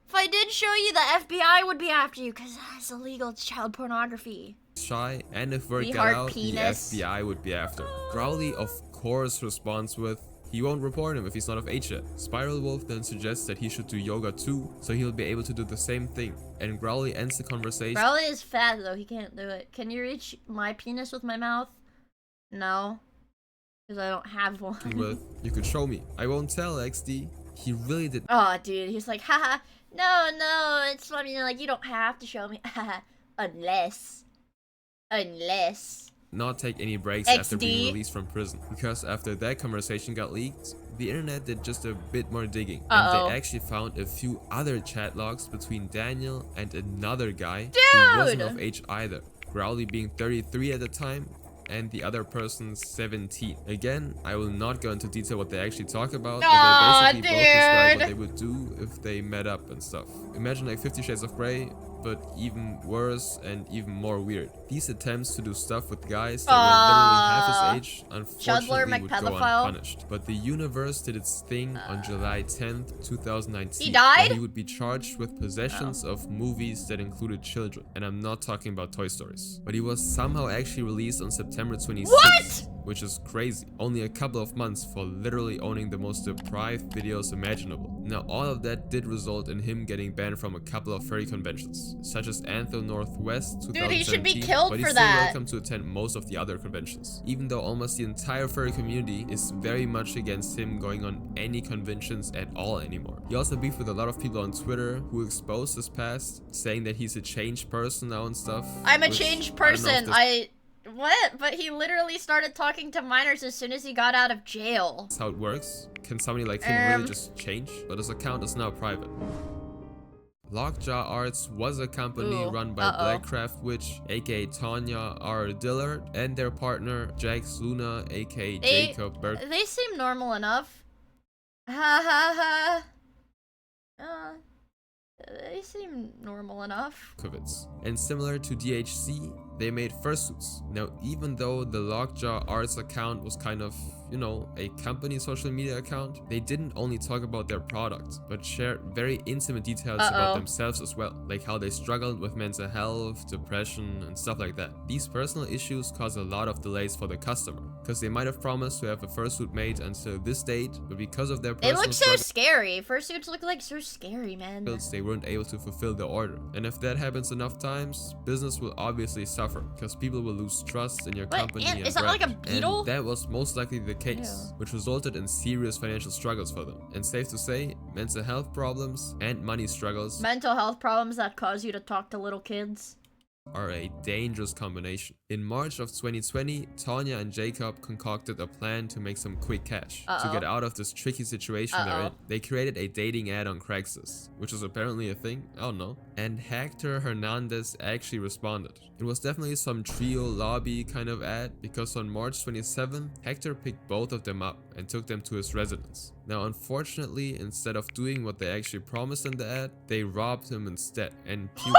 if I did show you, the FBI would be after you because that's illegal child pornography. Shy, and if word got hard out, penis. the FBI would be after. Growly, of course, responds with, he won't report him if he's not of age yet. Spiral Wolf then suggests that he should do yoga too, so he'll be able to do the same thing. And Growly ends the conversation. Growly is fat though, he can't do it. Can you reach my penis with my mouth? No. Because I don't have one. With, you could show me. I won't tell, XD. He really did. Oh, dude, he's like, haha, no, it's funny, like, you don't have to show me, unless. Not take any breaks XD. after being released from prison. Because after that conversation got leaked, the internet did just a bit more digging. And they actually found a few other chat logs between Daniel and another guy who wasn't of age either. Growly being 33 at the time, and the other person 17. Again, I will not go into detail what they actually talk about, but they basically both describe what they would do if they met up and stuff. Imagine like 50 Shades of Grey, but even worse and even more weird. These attempts to do stuff with guys that were literally half his age, unfortunately would go unpunished. But the universe did its thing on July 10th, 2019. He died? When he would be charged with possessions of movies that included children. And I'm not talking about Toy Stories. But he was somehow actually released on September 26th. Which is crazy. Only a couple of months for literally owning the most deprived videos imaginable. Now all of that did result in him getting banned from a couple of furry conventions, such as Antho Northwest 2017, dude, he should be killed but for he's that. still welcome to attend most of the other conventions. Even though almost the entire furry community is very much against him going on any conventions at all anymore. He also beefed with a lot of people on Twitter who exposed his past, saying that he's a changed person now and stuff. I'm a changed person. What? But he literally started talking to minors as soon as he got out of jail. That's how it works. Can somebody like him really just change? But his account is now private. Lockjaw Arts was a company run by Blackcraft Witch, aka Tanya R. Dillard, and their partner Jax Luna, aka Jacob Berg. They seem normal enough. Ha ha ha. They seem normal enough. And similar to DHC, they made fursuits. Now, even though the Lockjaw Arts account was kind of, you know, a company social media account, they didn't only talk about their product, but shared very intimate details about themselves as well, like how they struggled with mental health, depression, and stuff like that. These personal issues cause a lot of delays for the customer, because they might have promised to have a fursuit made until this date, but because of their personal It looks so scary. Fursuits look like so scary, man. They weren't able to fulfill the order. And if that happens enough times, business will obviously suffer, because people will lose trust in your company and is that like a brand. beetle? And that was most likely the case, which resulted in serious financial struggles for them. And safe to say, mental health problems and money struggles Mental health problems that cause you to talk to little kids are a dangerous combination. In March of 2020, Tanya and Jacob concocted a plan to make some quick cash to get out of this tricky situation they're in. They created a dating ad on Craigslist, which is apparently a thing, I don't know. And Hector Hernandez actually responded. It was definitely some trio lobby kind of ad, because on March 27th, Hector picked both of them up and took them to his residence. Now, unfortunately, instead of doing what they actually promised in the ad, they robbed him instead and puked.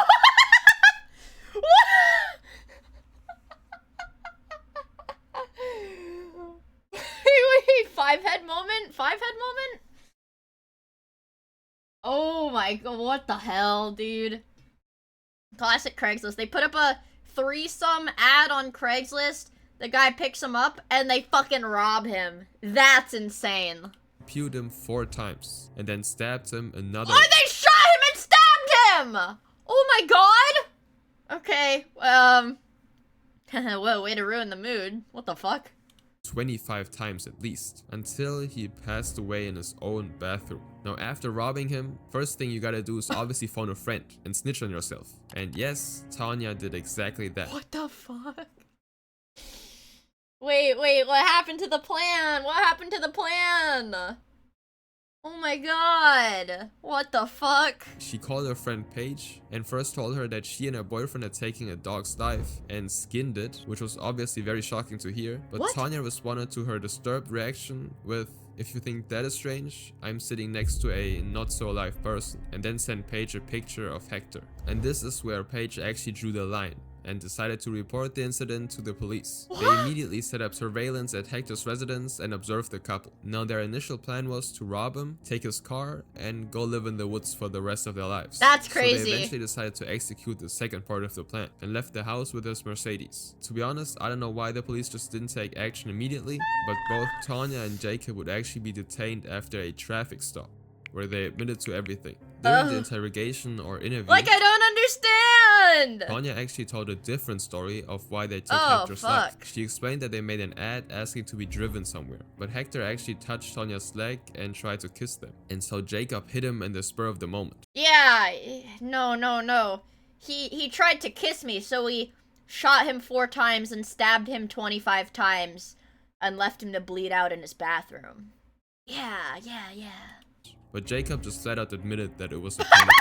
Wait, five head moment? Oh my god, what the hell, dude? Classic Craigslist. They put up a threesome ad on Craigslist, the guy picks him up, and they fucking rob him. That's insane. Pewed him 4 times, and then stabbed him another. Oh, they shot him and stabbed him! Oh my god! Okay, whoa, way to ruin the mood. What the fuck? 25 times at least, until he passed away in his own bathroom. Now, after robbing him, first thing you gotta do is obviously phone a friend and snitch on yourself. And yes, Tanya did exactly that. What the fuck? Wait, what happened to the plan? What happened to the plan? Oh my god. What the fuck? She called her friend Paige and first told her that she and her boyfriend had taken a dog's life and skinned it, which was obviously very shocking to hear. But What? Tanya responded to her disturbed reaction with, "If you think that is strange, I'm sitting next to a not so alive person," and then sent Paige a picture of Hector. And this is where Paige actually drew the line and decided to report the incident to the police. They immediately set up surveillance at Hector's residence and observed the couple. Now, their initial plan was to rob him, take his car, and go live in the woods for the rest of their lives. That's So crazy. they eventually decided to execute the second part of the plan and left the house with his Mercedes. To be honest, I don't know why the police just didn't take action immediately, but both Tanya and Jacob would actually be detained after a traffic stop, where they admitted to everything. During the interrogation or interview, Like, I don't understand! Tanya actually told a different story of why they took Oh, Hector's fuck. life. She explained that they made an ad asking to be driven somewhere, but Hector actually touched Tanya's leg and tried to kiss them. And so Jacob hit him in the spur of the moment. Yeah, no. He tried to kiss me, so we shot him 4 times and stabbed him 25 times and left him to bleed out in his bathroom. Yeah. But Jacob just flat out admitted that it was a panic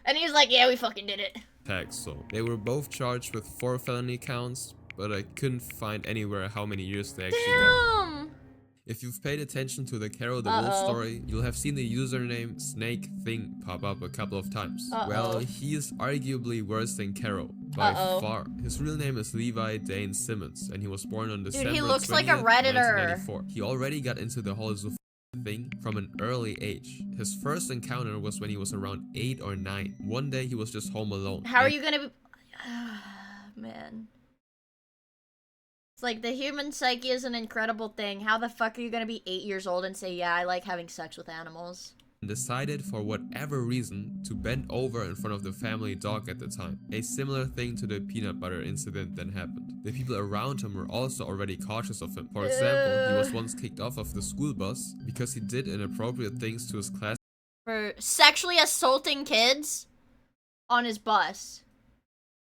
And he's like, yeah, we fucking did it. attack, so they were both charged with 4 felony counts, but I couldn't find anywhere how many years they actually got. Damn! If you've paid attention to the Carol the Wolf story, you'll have seen the username Snake Thing pop up a couple of times. Well, he is arguably worse than Carol, by far. His real name is Levi Dane Simmons, and he was born on December 20th, he looks like a Redditor. 1994. He already got into the whole Zoof thing from an early age. His first encounter was when he was around 8 or 9. One day he was just home alone. How are you gonna be... Man. It's like, the human psyche is an incredible thing. How the fuck are you gonna be 8 years old and say, yeah, I like having sex with animals? Decided for whatever reason to bend over in front of the family dog at the time. A similar thing to the peanut butter incident that happened. The people around him were also already cautious of him. For example, he was once kicked off of the school bus because he did inappropriate things to his class. For sexually assaulting kids on his bus.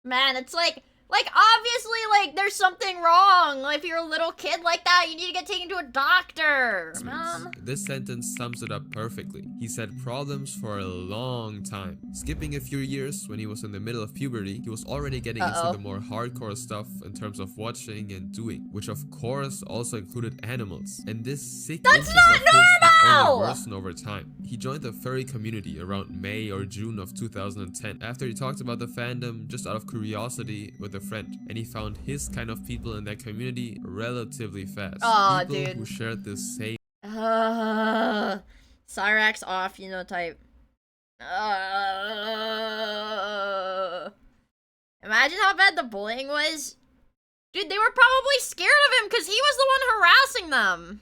Man, it's like, Like, obviously, like, there's something wrong. Like, if you're a little kid like that, you need to get taken to a doctor, man. This sentence sums it up perfectly. He's had problems for a long time. Skipping a few years, when he was in the middle of puberty, he was already getting into the more hardcore stuff in terms of watching and doing, which of course also included animals. And this sick interest of his would only worsen over time. He joined the furry community around May or June of 2010, after he talked about the fandom just out of curiosity with a friend, and he found his kind of people in that community relatively fast. People who shared the same Cyrax off, you know, type. Imagine how bad the bullying was. Dude, they were probably scared of him because he was the one harassing them.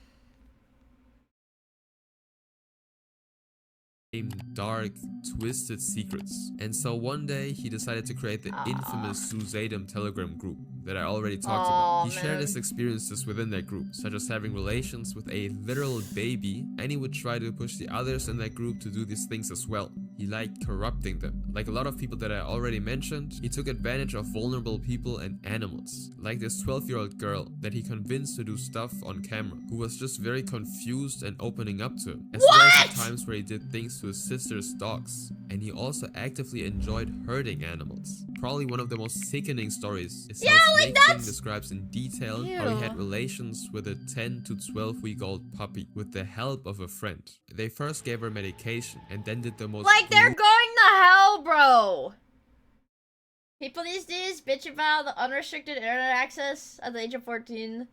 dark, twisted secrets. And so one day he decided to create the infamous Susadum Telegram group that I already talked about. He shared his experiences within that group, such as having relations with a literal baby, and he would try to push the others in that group to do these things as well. He liked corrupting them. Like a lot of people that I already mentioned, he took advantage of vulnerable people and animals. Like this 12-year-old girl that he convinced to do stuff on camera, who was just very confused and opening up to him. As well as the times where he did things to his sister's dogs. And he also actively enjoyed hurting animals. Probably one of the most sickening stories is how Snake Thing describes in detail how he had relations with a 10 to 12-week-old puppy with the help of a friend. They first gave her medication and then did the most like they're going to hell, bro. People these days bitch about the unrestricted internet access at the age of 14.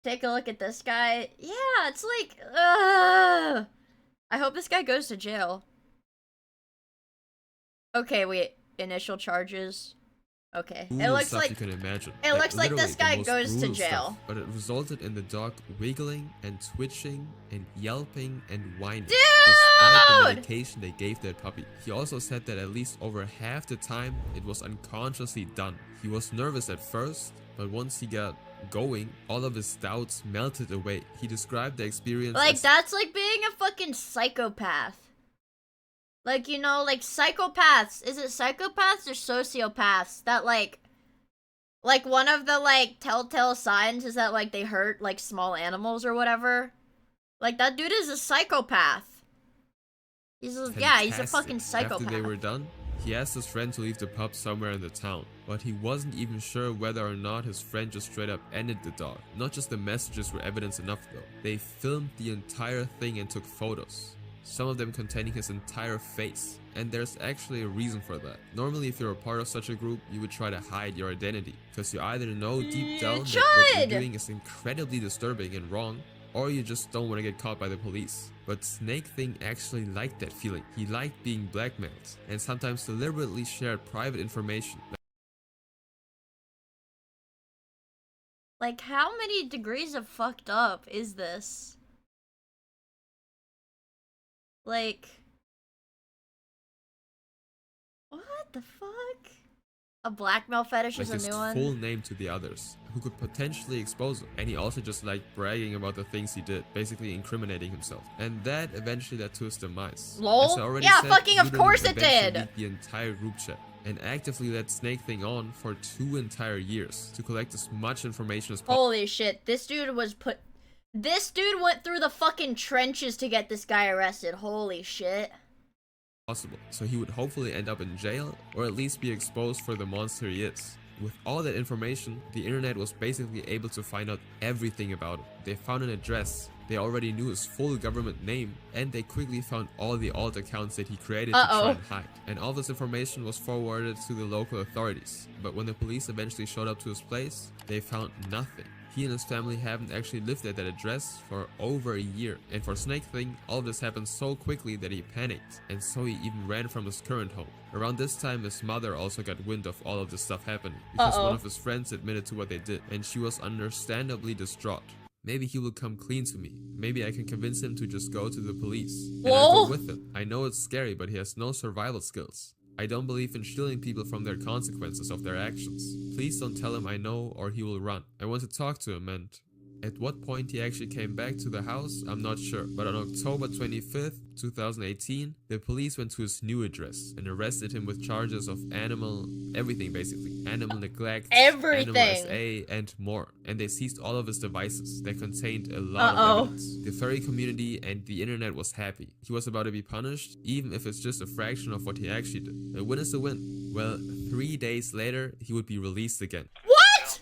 Take a look at this guy. Yeah, it's like, I hope this guy goes to jail. Okay, wait. Initial charges. Okay. It looks like you can imagine. It looks like this guy goes to jail. Stuff, but it resulted in the dog wiggling and twitching and yelping and whining. Dude! Despite the medication they gave that puppy. He also said that at least over half the time it was unconsciously done. He was nervous at first, but once he got going, all of his doubts melted away. He described the experience like as that's like being a fucking psychopath. Like, you know, like psychopaths. Is it psychopaths or sociopaths that like one of the like telltale signs is that like they hurt like small animals or whatever? Like that dude is a psychopath. He's he's a fucking psychopath. After they were done, he asked his friend to leave the pup somewhere in the town, but he wasn't even sure whether or not his friend just straight up ended the dog. Not just the messages were evidence enough though. They filmed the entire thing and took photos. Some of them containing his entire face. And there's actually a reason for that. Normally, if you're a part of such a group, you would try to hide your identity. Because you either know deep down that what you're doing is incredibly disturbing and wrong, or you just don't want to get caught by the police. But Snake Thing actually liked that feeling. He liked being blackmailed, and sometimes deliberately shared private information. Like, how many degrees of fucked up is this? Like, what the fuck? A blackmail fetish is a new one? Full name to the others, who could potentially expose him. And he also just liked bragging about the things he did, basically incriminating himself. And that eventually led to his demise. Lol? Yeah, fucking of course it did! The entire group chat, and actively led Snake Thing on for 2 entire years to collect as much information as possible. Holy shit, this dude went through the fucking trenches to get this guy arrested. Holy shit. So he would hopefully end up in jail, or at least be exposed for the monster he is. With all that information, the internet was basically able to find out everything about him. They found an address, they already knew his full government name, and they quickly found all the alt accounts that he created to try and hide. And all this information was forwarded to the local authorities. But when the police eventually showed up to his place, they found nothing. He and his family haven't actually lived at that address for over a year. And for Snake Thing, all of this happened so quickly that he panicked, and so he even ran from his current home. Around this time, his mother also got wind of all of this stuff happening, because one of his friends admitted to what they did, and she was understandably distraught. Maybe he will come clean to me. Maybe I can convince him to just go to the police. And I'll go with him. I know it's scary, but he has no survival skills. I don't believe in shielding people from their consequences of their actions. Please don't tell him I know or he will run. I want to talk to him and At what point he actually came back to the house, I'm not sure. But on October 25th, 2018, the police went to his new address and arrested him with charges of everything basically. Animal neglect, Everything. Animal SA, and more. And they seized all of his devices that contained a lot of evidence. The furry community and the internet was happy. He was about to be punished, even if it's just a fraction of what he actually did. A win is a win. Well, 3 days later, he would be released again. What?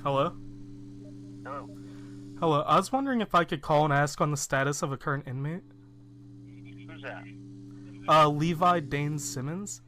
Hello? Hello. Hello, I was wondering if I could call and ask on the status of a current inmate. Who's that? Levi Dane Simmons.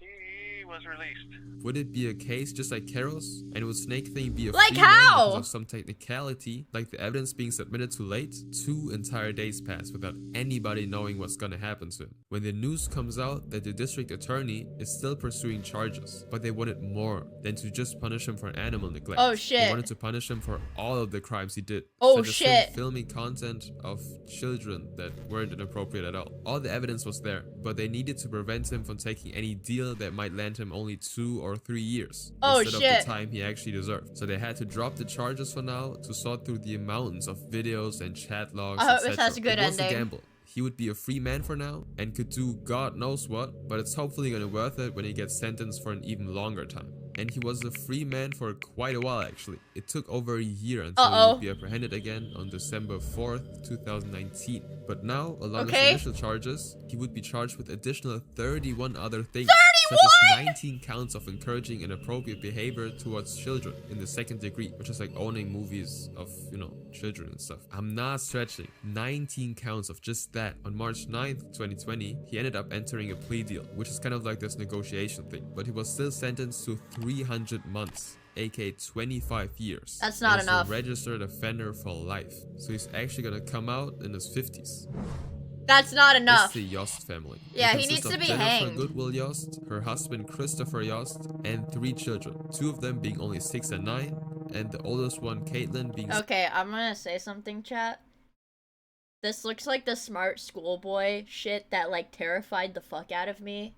He was released. Would it be a case just like Carol's? And would Snake Thing be a Like free man how? because of some technicality, like the evidence being submitted too late? 2 entire days pass without anybody knowing what's gonna happen to him. When the news comes out that the district attorney is still pursuing charges, but they wanted more than to just punish him for animal neglect. Oh, shit. They wanted to punish him for all of the crimes he did. Oh, such as him shit. filming content of children that weren't inappropriate at all. All the evidence was there, but they needed to prevent him from taking any deal that might land him only 2 or 3 years Oh, instead shit. of the time he actually deserved. So they had to drop the charges for now to sort through the mountains of videos and chat logs, I hope this etc. has a good It was ending. a gamble. He would be a free man for now and could do God knows what, but it's hopefully gonna worth it when he gets sentenced for an even longer time. And he was a free man for quite a while actually. It took over a year until he would be apprehended again on December 4th, 2019. But now, along with initial charges, he would be charged with additional 31 other things. 31?! Such as 19 counts of encouraging inappropriate behavior towards children in the 2nd degree, which is like owning movies of, you know, children and stuff. I'm not stretching. 19 counts of just that. On March 9th, 2020, he ended up entering a plea deal, which is kind of like this negotiation thing. But he was still sentenced to 300 months. aka 25 years. That's not as enough. a registered offender for life. So he's actually gonna come out in his 50s. That's not enough. It's the Yost family. Yeah, It he needs consists to of be Jennifer hanged. Goodwill Yost, her husband Christopher Yost, and 3 children. 2 of them being only 6 and 9, and the oldest one, Caitlin, being Okay, I'm gonna say something, chat. This looks like the smart schoolboy shit that, like, terrified the fuck out of me.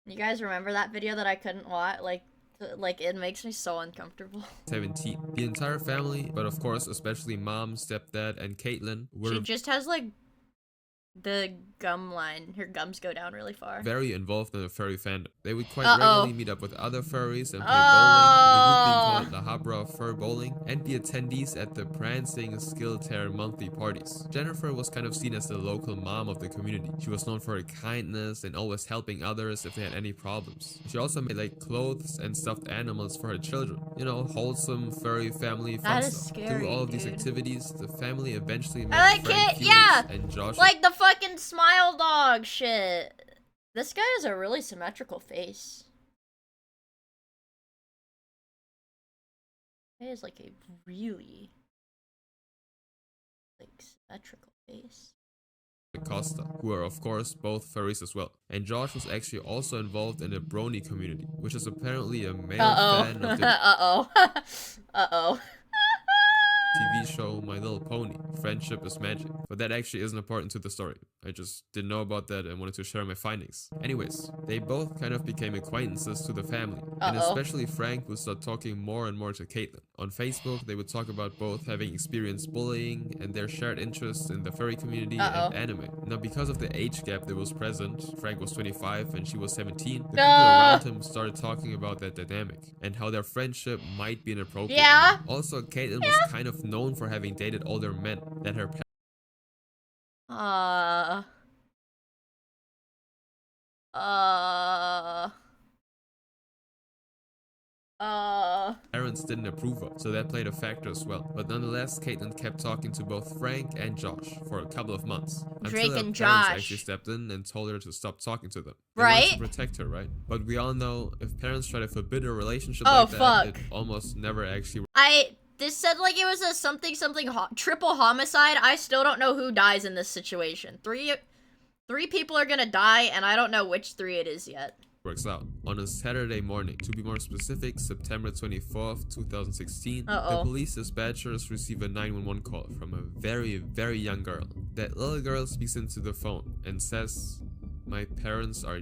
You guys remember that video that I couldn't watch? Like, it makes me so uncomfortable. 17. The entire family, but of course especially mom, stepdad, and Caitlin were She just has, like, the gum line. Her gums go down really far. very involved in the furry fandom. They would quite Uh-oh. regularly meet up with other furries and play bowling, the group being called La Habra Fur Bowling, and be attendees at the Prancing Skill Tear monthly parties. Jennifer was kind of seen as the local mom of the community. She was known for her kindness and always helping others if they had any problems. She also made like clothes and stuffed animals for her children. You know, wholesome furry family fun That is stuff. scary, Through all of these dude. activities, the family eventually met I like Frank it, Felix yeah! and Josh. Like the fucking smile dog shit. This guy has a really symmetrical face. He has like a really, like, symmetrical face. Costa, who are of course both furries as well. And Josh was actually also involved in the brony community, which is apparently a male fan of the Uh-oh. Uh-oh. TV show My Little Pony, Friendship is Magic. But that actually isn't important to the story. I just didn't know about that and wanted to share my findings. Anyways, they both kind of became acquaintances to the family. And especially Frank would start talking more and more to Caitlin. On Facebook, they would talk about both having experienced bullying and their shared interests in the furry community and anime. Now, because of the age gap that was present, Frank was 25 and she was 17, the people around him started talking about that dynamic and how their friendship might be inappropriate. Yeah. Also, Caitlin was kind of known for having dated older men that her parents didn't approve of, so that played a factor as well. But nonetheless, Caitlin kept talking to both Frank and Josh for a couple of months. Drake until her and parents Josh. actually stepped in and told her to stop talking to them. They Right? wanted to protect her, right? But we all know if parents try to forbid a relationship Oh, like that, it fuck. almost never actually This said like it was a something triple homicide. I still don't know who dies in this situation. Three people are gonna die, and I don't know which 3 it is yet. works out. On a Saturday morning, to be more specific, September 24th, 2016, the police dispatchers receive a 911 call from a very, very young girl. That little girl speaks into the phone and says, "My parents are..."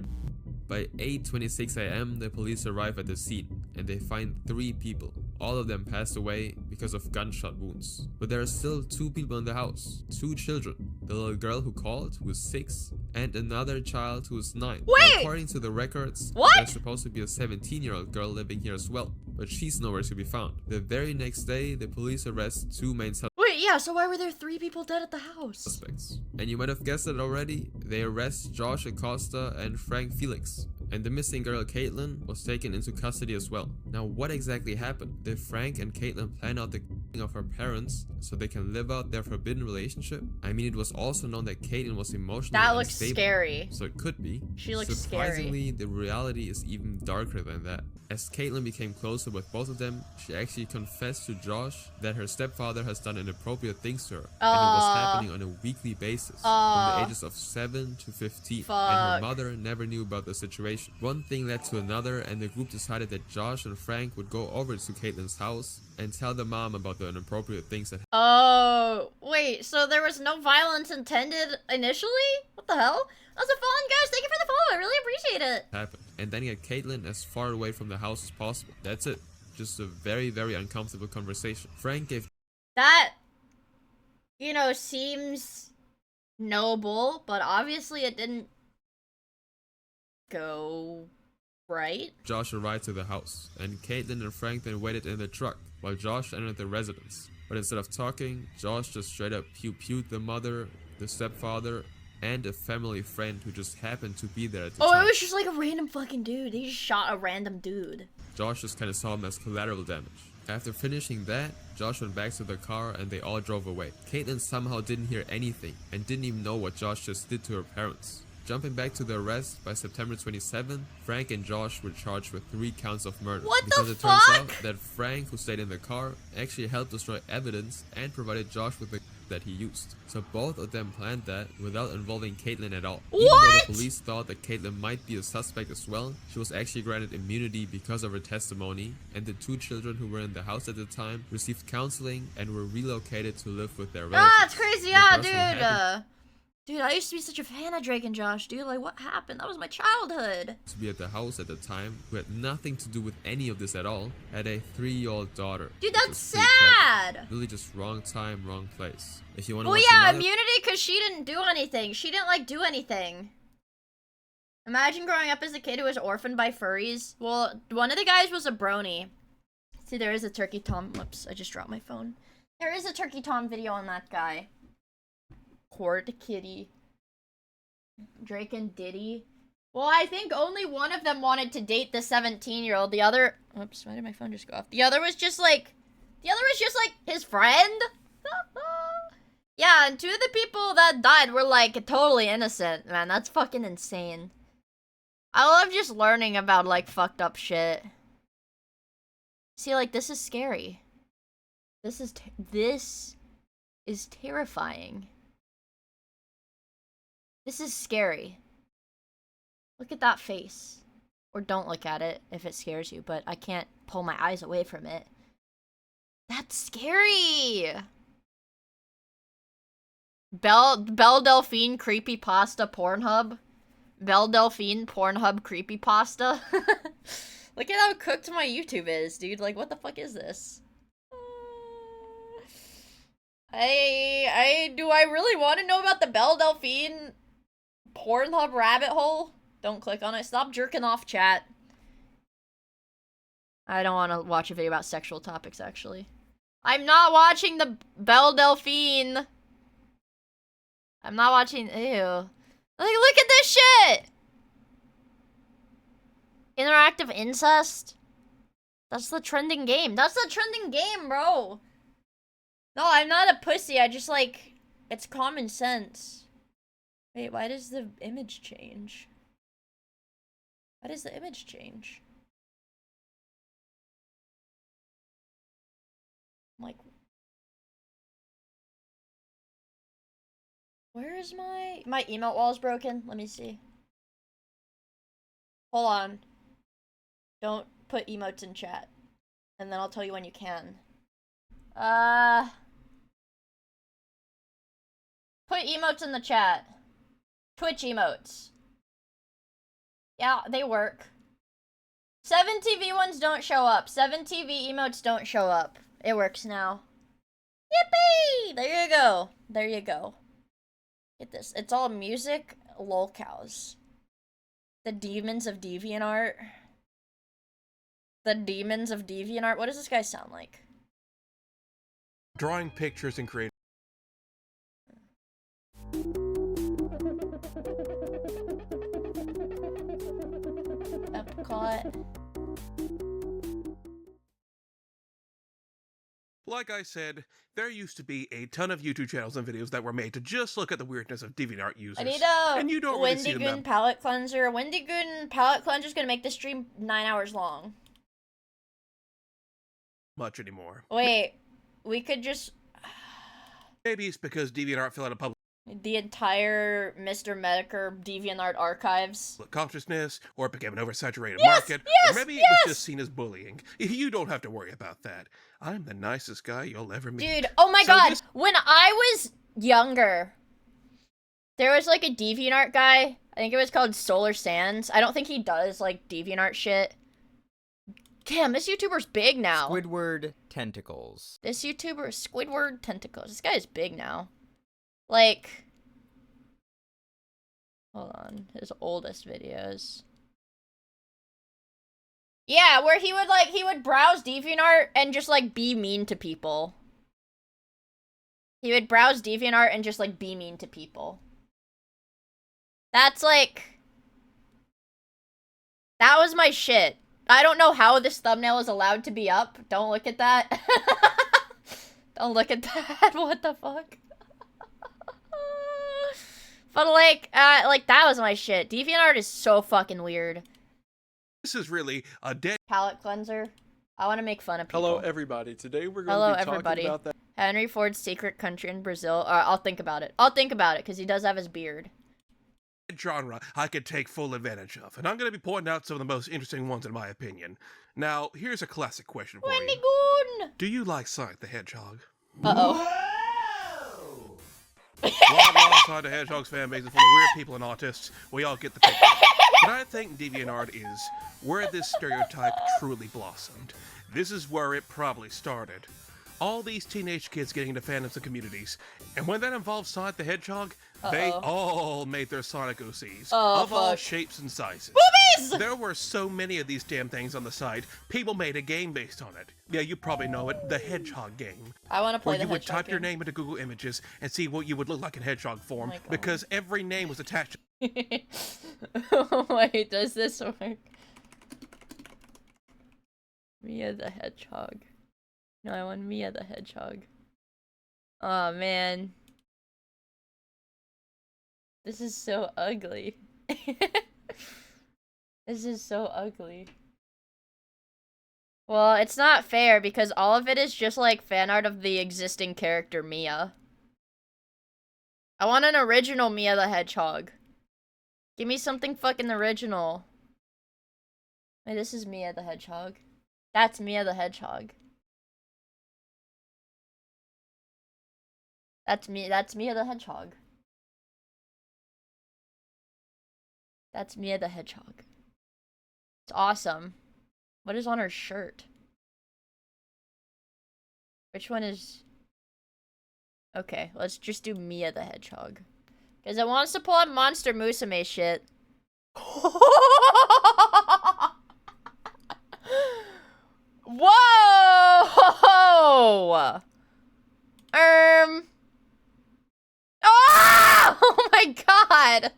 By 8:26 a.m., the police arrive at the scene, and they find 3 people. All of them passed away because of gunshot wounds. But there are still 2 people in the house. 2 children. The little girl who called, who is 6, and another child who is 9. Wait! Now, according to the records, what? there's supposed to be a 17-year-old girl living here as well, but she's nowhere to be found. The very next day, the police arrest 2 main Wait, yeah, so why were there 3 people dead at the house? suspects. And you might have guessed it already, they arrest Josh Acosta and Frank Felix. And the missing girl Caitlin was taken into custody as well. Now, what exactly happened? Did Frank and Caitlin plan out the killing of her parents so they can live out their forbidden relationship? I mean, it was also known that Caitlin was emotionally That looks unstable, scary. so it could be. She looks Surprisingly, scary. the reality is even darker than that. As Caitlin became closer with both of them, she actually confessed to Josh that her stepfather has done inappropriate things to her, and it was happening on a weekly basis from the ages of 7 to 15, and her mother never knew about the situation. One thing led to another, and the group decided that Josh and Frank would go over to Caitlin's house and tell the mom about the inappropriate things that Oh, wait, so there was no violence intended initially? What the hell? That was a fun, guys. Thank you for the follow. I really appreciate it. happened, and then get Caitlin as far away from the house as possible. That's it. Just a very, very uncomfortable conversation. Frank gave That, you know, seems noble, but obviously it didn't go right. Josh a ride to the house, and Caitlin and Frank then waited in the truck while Josh entered the residence. But instead of talking, Josh just straight up pew-pewed the mother, the stepfather, and a family friend who just happened to be there at the Oh, time. it was just like a random fucking dude. He just shot a random dude. Josh just kinda saw him as collateral damage. After finishing that, Josh went back to the car and they all drove away. Caitlin somehow didn't hear anything and didn't even know what Josh just did to her parents. Jumping back to the arrest, by September 27th, Frank and Josh were charged with 3 counts of murder. What because the it turns fuck? out that Frank, who stayed in the car, actually helped destroy evidence and provided Josh with the that he used. So both of them planned that without involving Caitlin at all. Even though the police thought that Caitlin might be a suspect as well, she was actually granted immunity because of her testimony, and the 2 children who were in the house at the time received counseling and were relocated to live with their relatives. Ah, it's crazy, The yeah, person who happened dude. Dude, I used to be such a fan of Drake and Josh, dude. Like, what happened? That was my childhood. to be at the house at the time, who had nothing to do with any of this at all, had a 3-year-old daughter. Dude, which that's was pretty tragic. sad. Really just wrong time, wrong place. If you want to Well, watch yeah, another immunity because she didn't do anything. She didn't, like, do anything. Imagine growing up as a kid who was orphaned by furries. Well, one of the guys was a brony. See, there is a Turkey Tom. Whoops, I just dropped my phone. There is a Turkey Tom video on that guy. Poor kitty. Drake and Diddy. Well, I think only one of them wanted to date the 17-year-old. The other... Oops, why did my phone just go off? The other was just like... his friend? Yeah, and 2 of the people that died were, like, totally innocent. Man, that's fucking insane. I love just learning about, like, fucked up shit. See, like, this is scary. This is terrifying. This is scary. Look at that face. Or don't look at it if it scares you, but I can't pull my eyes away from it. That's scary! Belle Delphine Creepypasta Pornhub. Belle Delphine Pornhub Creepypasta. Look at how cooked my YouTube is, dude. Like, what the fuck is this? Do I really want to know about the Belle Delphine Pornhub rabbit hole? Don't click on it. Stop jerking off, chat. I don't want to watch a video about sexual topics, actually. I'm not watching the Belle Delphine. I'm not watching... Ew. Like, look at this shit! Interactive incest? That's the trending game. That's the trending game, bro! No, I'm not a pussy. I just, like... It's common sense. Wait, why does the image change? Why does the image change? I'm like... Where is my... My emote wall's broken? Let me see. Hold on. Don't put emotes in chat. And then I'll tell you when you can. Put emotes in the chat. Twitch emotes. Yeah, they work. 7 TV ones don't show up. 7 TV emotes don't show up. It works now. Yippee! There you go. There you go. Get this. It's all music, lolcows. The demons of DeviantArt. The demons of DeviantArt. What does this guy sound like? Drawing pictures and creating. Epcot. Like I said, there used to be a ton of YouTube channels and videos that were made to just look at the weirdness of DeviantArt users. I need a and you don't really see them Wendigoon palette cleanser. Wendigoon palette cleanser is gonna make this stream 9 hours long. much anymore. Wait, we could just... Maybe it's because DeviantArt fell out of public The entire Mr. Medicare DeviantArt archives. consciousness, or it became an oversaturated Yes, market, yes, or maybe it yes! was just seen as bullying. You don't have to worry about that. I'm the nicest guy you'll ever meet. Dude, oh my So god, this- when I was younger, there was like a DeviantArt guy. I think it was called Solar Sands. I don't think he does like DeviantArt shit. Damn, this YouTuber's big now. Squidward Tentacles. This YouTuber is Squidward Tentacles. This guy is big now. Like, hold on, his oldest videos. Yeah, where he would browse DeviantArt and just like be mean to people. He would browse DeviantArt and just like be mean to people. That's like, that was my shit. I don't know how this thumbnail is allowed to be up. Don't look at that. Don't look at that. What the fuck? But like that was my shit. DeviantArt is so fucking weird. This is really a dead Palette cleanser. I want to make fun of people. Hello, everybody. Today we're going Hello, to be everybody. talking about that. Henry Ford's secret country in Brazil. I'll think about it. I'll think about it because he does have his beard. genre I could take full advantage of, and I'm going to be pointing out some of the most interesting ones in my opinion. Now, here's a classic question for you. Wendigoon! Do you like Sonic the Hedgehog? Uh-oh. Long Sonic the Hedgehog's fan base is full of weird people and autists. We all get the picture. But I think DeviantArt is where this stereotype truly blossomed. This is where it probably started. All these teenage kids getting into fandoms and communities, and when that involves Sonic the Hedgehog, they all made their Sonic OCs, of all shapes and sizes. Boobies! There were so many of these damn things on the site, people made a game based on it. Yeah, you probably know it, the Hedgehog game. I want to play where the you would Hedgehog type your game. name into Google Images and see what you would look like in Hedgehog form, my God. because every name was attached Wait, does this work? Mia the Hedgehog. No, I want Mia the Hedgehog. Oh man. This is so ugly. This is so ugly. Well, it's not fair because all of it is just like fan art of the existing character Mia. I want an original Mia the Hedgehog. Give me something fucking original. Wait, this is Mia the Hedgehog. That's Mia the Hedgehog. That's Mia the Hedgehog. That's Mia the Hedgehog. It's awesome. What is on her shirt? Which one is... Okay, let's just do Mia the Hedgehog. Because it wants to pull up Monster Musume shit. Whoa! Oh my god!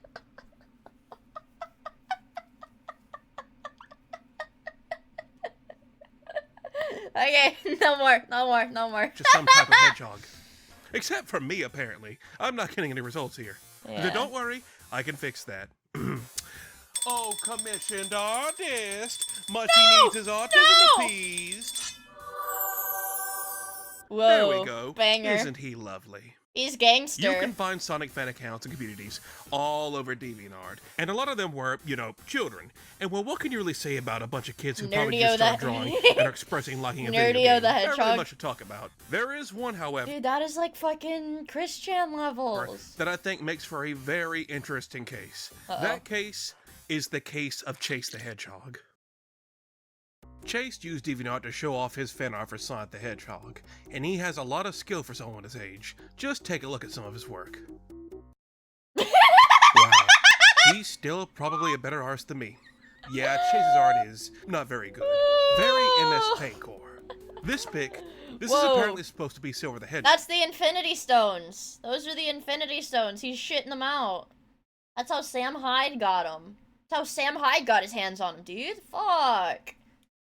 Okay, no more. just some type of hedgehog. Except for me, apparently. I'm not getting any results here. Yeah. Don't worry, I can fix that. Oh, commissioned artist! Much he needs his autism appeased. Whoa, There we go. banger. Isn't he lovely? He's gangster. You can find Sonic fan accounts and communities all over DeviantArt, and a lot of them were, you know, children. And well, what can you really say about a bunch of kids who probably Nerdio just started the- drawing and are expressing liking a video Nerdio game? the Not really Hedgehog. much to talk about. There is one, however, Dude, that is like fucking Christian levels. that I think makes for a very interesting case. Uh-oh. That case is the case of Chase the Hedgehog. Chase used DeviantArt to show off his fan art for Sonic the Hedgehog, and he has a lot of skill for someone his age. Just take a look at some of his work. Wow, he's still probably a better artist than me. Yeah, Chase's art is not very good. Very MS Paint core. This pic, this is apparently supposed to be Silver the Hedgehog. That's the Infinity Stones. Those are the Infinity Stones. He's shitting them out. That's how Sam Hyde got them. That's how Sam Hyde got his hands on them, dude. Fuck.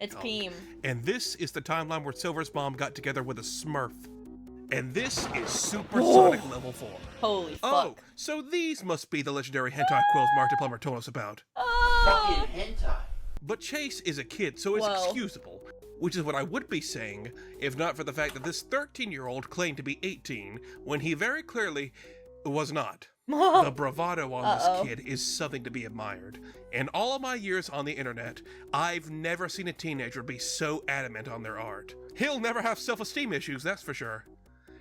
It's Peem. And this is the timeline where Silver's mom got together with a Smurf. And this is Supersonic Level 4. Holy fuck. Oh, so these must be the legendary hentai quills Mark the Plumber told us about. Fucking hentai. But Chase is a kid, so it's Whoa. excusable. Which is what I would be saying, if not for the fact that this 13-year-old claimed to be 18, when he very clearly was not. The bravado on this kid is something to be admired. In all of my years on the internet, I've never seen a teenager be so adamant on their art. He'll never have self-esteem issues, that's for sure.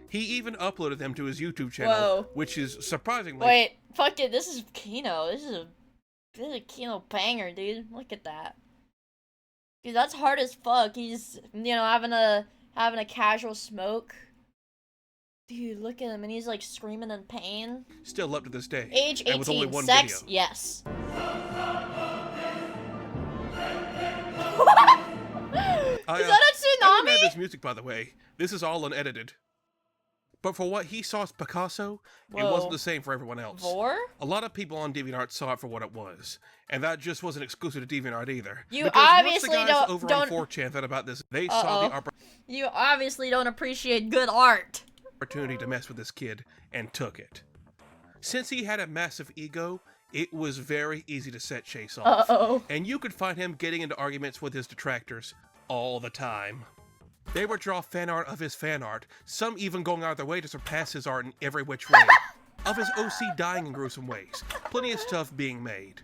He even uploaded them to his YouTube channel, which is surprisingly— Wait, fuck it, this is Kino. This is a Kino banger, dude. Look at that. Dude, that's hard as fuck. He's, you know, having a casual smoke. Dude, look at him, and he's like screaming in pain. still up to this day. Age and with only 18, one sex, video. yes. Is that a tsunami? I didn't add this music, by the way. This is all unedited. But for what he saw as Picasso, it wasn't the same for everyone else. Vor? A lot of people on DeviantArt saw it for what it was. And that just wasn't exclusive to DeviantArt either. You because obviously once the guys don't- over don't- on 4chan thought about this, they saw the You obviously don't appreciate good art. opportunity to mess with this kid and took it. Since he had a massive ego, it was very easy to set Chase off. And you could find him getting into arguments with his detractors all the time. They would draw fan art of his fan art, some even going out of their way to surpass his art in every which way. Of his OC dying in gruesome ways. Plenty of stuff being made.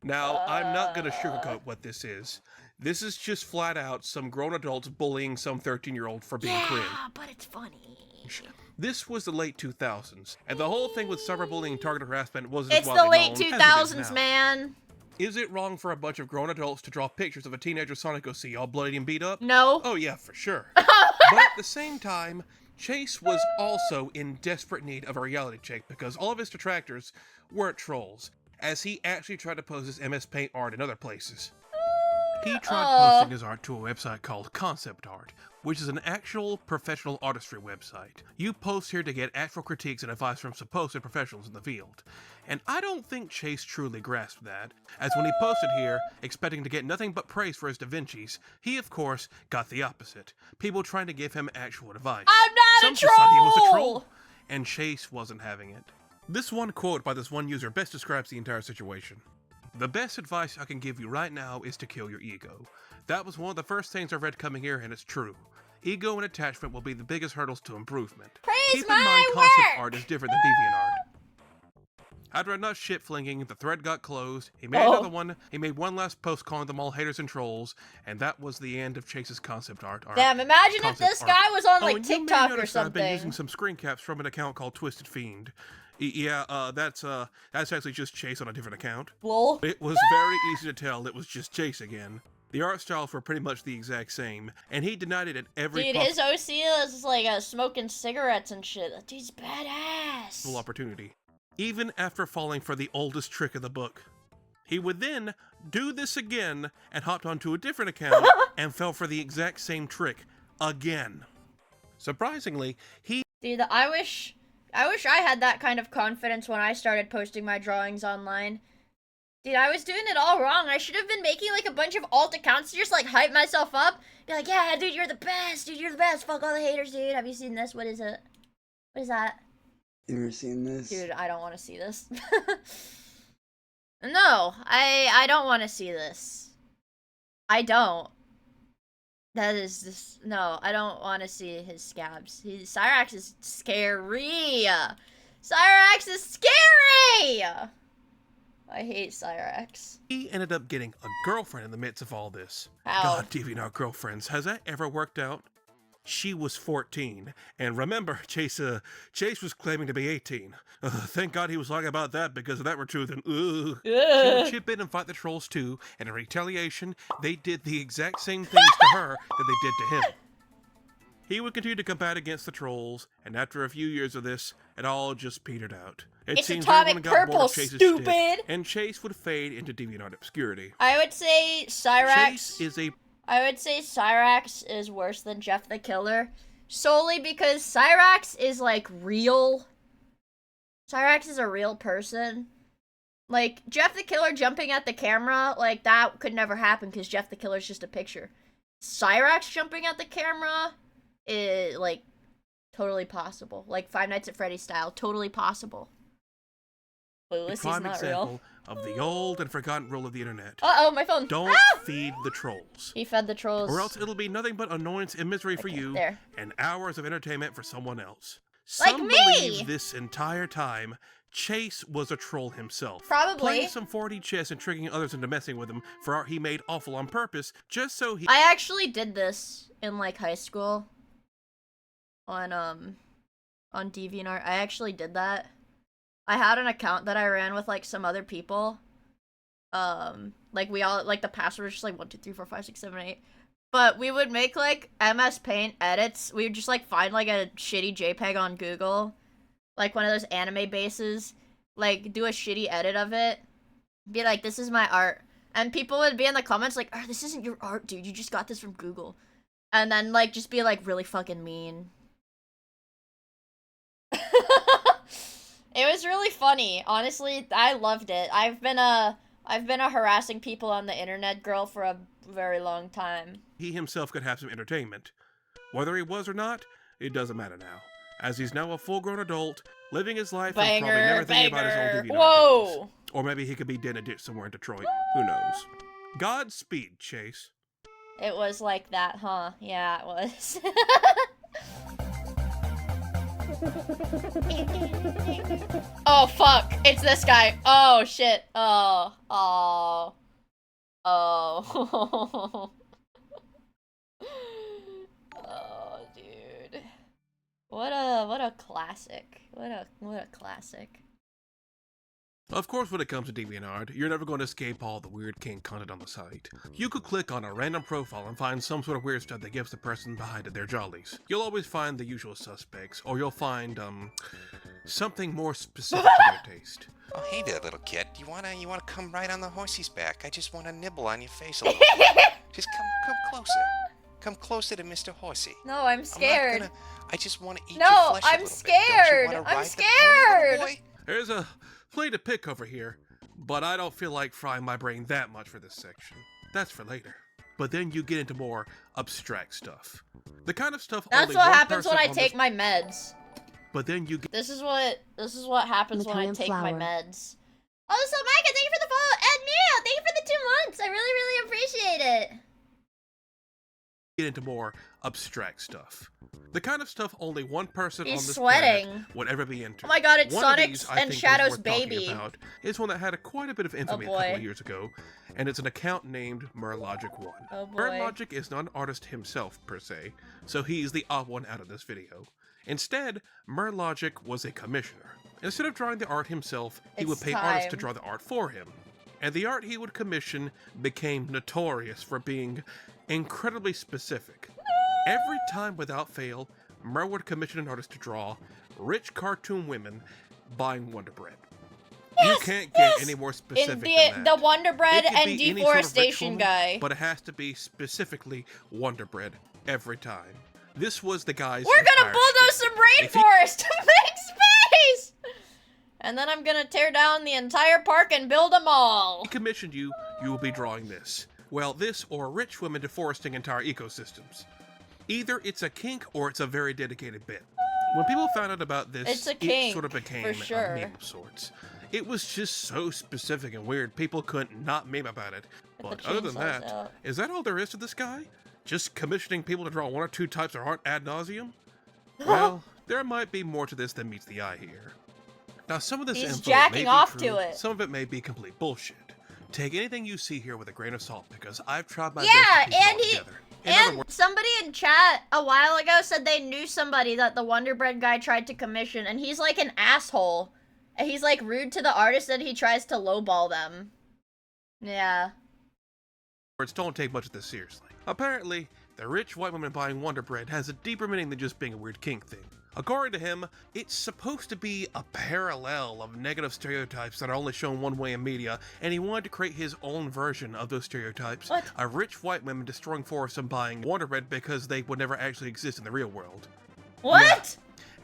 Now, I'm not gonna sugarcoat what this is. This is just flat out some grown adults bullying some 13-year-old for being cringe. But it's funny. This was the late 2000s, and the whole thing with cyberbullying and targeted harassment wasn't It's as the widely late known as it is 2000s, now. man. Is it wrong for a bunch of grown adults to draw pictures of a teenager Sonic OC all bloody and beat up? No. Oh yeah, for sure. But at the same time, Chase was also in desperate need of a reality check because all of his detractors weren't trolls, as he actually tried to post his MS Paint art in other places. He tried posting his art to a website called Concept Art, which is an actual professional artistry website. You post here to get actual critiques and advice from supposed professionals in the field. And I don't think Chase truly grasped that, as when he posted here, expecting to get nothing but praise for his Da Vinci's, he of course got the opposite. People trying to give him actual advice. I'm not Some a just thought he was a troll! troll, and Chase wasn't having it. This one quote by this one user best describes the entire situation. "The best advice I can give you right now is to kill your ego. That was one of the first things I read coming here, and it's true. Ego and attachment will be the biggest hurdles to improvement. Keep in mind concept art is different than DeviantArt. After enough shit flinging, the thread got closed, he made another one, he made one last post calling them all haters and trolls, and that was the end of Chase's concept art. Damn, imagine if this guy was on like and you may TikTok or notice that I've been something. using some screen caps from an account called Twisted Fiend. That's actually just Chase on a different account. Lol. It was very easy to tell it was just Chase again. The art styles were pretty much the exact same, and he denied it at every Dude, his OC is like smoking cigarettes and shit. That dude's badass. possible opportunity. Even after falling for the oldest trick of the book. He would then do this again and hopped onto a different account and fell for the exact same trick again. Surprisingly, he— Dude, I wish I had that kind of confidence when I started posting my drawings online. Dude, I was doing it all wrong. I should have been making like a bunch of alt accounts to just like hype myself up. Be like, yeah, dude, you're the best. Dude, you're the best. Fuck all the haters, dude. Have you seen this? What is it? What is that? You ever seen this? Dude, I don't want to see this. No, I don't want to see this. I don't. That is just, no, I don't want to see his scabs. Cyrax is scary. Cyrax is scary! I hate Cyrax. He ended up getting a girlfriend in the midst of all this. How? God, DeviantArt girlfriends, has that ever worked out? she was 14. And remember, Chase was claiming to be 18. Thank God he was lying about that, because if that were true, then She would chip in and fight the trolls too, and in retaliation, they did the exact same things to her that they did to him. He would continue to combat against the trolls, and after a few years of this, it all just petered out. It's seems atomic everyone got bored purple, of Chase's stupid! shtick, and Chase would fade into DeviantArt obscurity. I would say Cyrax. Chase is a... I would say Cyrax is worse than Jeff the Killer, solely because Cyrax is like real. Cyrax is a real person. Like, Jeff the Killer jumping at the camera, like, that could never happen because Jeff the Killer's just a picture. Cyrax jumping at the camera is, like, totally possible. Like, Five Nights at Freddy's style, totally possible. Clueless, he's prime not example real. of the old and forgotten rule of the internet. Uh-oh, my phone. Don't Ah! feed the trolls. He fed the trolls. Or else it'll be nothing but annoyance and misery for you, there. and hours of entertainment for someone else. Like Some me! believe this entire time, Chase was a troll himself. Probably. Playing some 4D chess and tricking others into messing with him for art he made awful on purpose, just so he... I actually did this in, like, high school. On DeviantArt. I actually did that. I had an account that I ran with, like, some other people. Like, we all, like, the password was just, like, 1, 2, 3, 4, 5, 6, 7, 8. But we would make, like, MS Paint edits. We would just, like, find, like, a shitty JPEG on Google. Like, one of those anime bases. Like, do a shitty edit of it. Be like, this is my art. And people would be in the comments like, oh, this isn't your art, dude. You just got this from Google. And then, like, just be, like, really fucking mean. It was really funny. Honestly, I loved it. I've been a harassing people on the internet girl for a very long time. He himself could have some entertainment. Whether he was or not, it doesn't matter now, as he's now a full-grown adult, living his life and probably never thinking about his old DeviantArt Whoa! days. Or maybe he could be dead in a ditch somewhere in Detroit. Who knows? Godspeed, Chase. It was like that, huh? Yeah, it was. Oh, fuck. It's this guy. Oh, shit. Oh. Oh. Oh. Oh, dude. What a classic. What a classic. Of course, when it comes to DeviantArt, you're never going to escape all the weird kink content on the site. You could click on a random profile and find some sort of weird stuff that gives the person behind it their jollies. You'll always find the usual suspects, or you'll find, something more specific to their taste. Oh, hey there, little kid. You wanna come right on the horsey's back? I just wanna nibble on your face a little bit. Just come closer. Come closer to Mr. Horsey. No, I'm scared. I just wanna eat no, your flesh a I'm little scared. bit. Don't you wanna I'm ride scared. the pony, little boy? There's a play to pick over here, but I don't feel like frying my brain that much for this section. That's for later. But then you get into more abstract stuff. The kind of stuff That's only what one happens when I person on take this... my meds. But then you get... This is what happens when I Macaulay take my Flower. meds. Oh, so Micah, thank you for the follow. And Mia, thank you for the 2 months. I really, really appreciate it. Get into more abstract stuff. The kind of stuff only one person He's on this sweating. planet would ever be into. Oh my god, it's One of Sonic's these, I and think, Shadow's is worth talking baby. about is one that had quite a bit of infamy a boy. couple of years ago, and it's an account named Merlogic1. Oh boy. Merlogic is not an artist himself, per se, so he's the odd one out of this video. Instead, Merlogic was a commissioner. Instead of drawing the art himself, he would It's pay artists to time. draw the art for him. And the art he would commission became notorious for being incredibly specific. Every time without fail, Mer would commission an artist to draw rich cartoon women buying Wonder Bread. Yes, You can't get any more specific In than that. the Wonder Bread It could and be any sort of rich deforestation woman, guy. But it has to be specifically Wonder Bread every time. This was the guy's We're gonna entire bulldoze shtick. some If he- rainforest to make space! And then I'm gonna tear down the entire park and build a mall. He commissioned you, you will be drawing this. Well, this or rich women deforesting entire ecosystems. Either it's a kink or it's a very dedicated bit. When people found out about this, It's a it kink, sort of became for sure. a meme of sorts. It was just so specific and weird, people couldn't not meme about it. With But the other than chainsaws that, out. is that all there is to this guy? Just commissioning people to draw 1 or 2 types of art ad nauseum? Well, there might be more to this than meets the eye here. Now, some of this He's info jacking may be off true, to it. some of it may be complete bullshit. Take anything you see here with a grain of salt, because I've tried my Yeah, best to piece it all and together. In other and words, somebody in chat a while ago said they knew somebody that the Wonder Bread guy tried to commission, and he's like an asshole. And he's like rude to the artist and he tries to lowball them. Yeah. don't take much of this seriously. Apparently, the rich white woman buying Wonder Bread has a deeper meaning than just being a weird kink thing. According to him, it's supposed to be a parallel of negative stereotypes that are only shown one way in media, and he wanted to create his own version of those stereotypes. What? A rich white woman destroying forests and buying Wonder Bread because they would never actually exist in the real world. What? Yeah.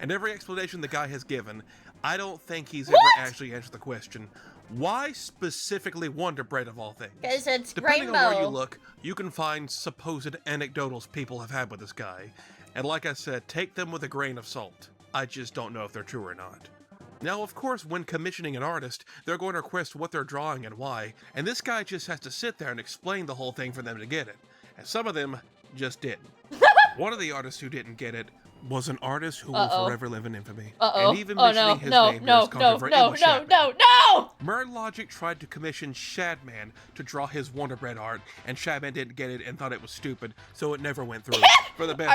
And every explanation the guy has given, I don't think he's ever actually answered the question, why specifically Wonder Bread of all things? Because it's Depending rainbow. on where you look, you can find supposed anecdotals people have had with this guy. And like I said, take them with a grain of salt. I just don't know if they're true or not. Now, of course, when commissioning an artist, they're going to request what they're drawing and why, and this guy just has to sit there and explain the whole thing for them to get it. And some of them just didn't. One of the artists who didn't get it was an artist who will forever live in infamy. And even mentioning his name is controversial. No! Logic tried to commission Shadman to draw his Wonder Bread art, and Shadman didn't get it and thought it was stupid, so it never went through. For the best,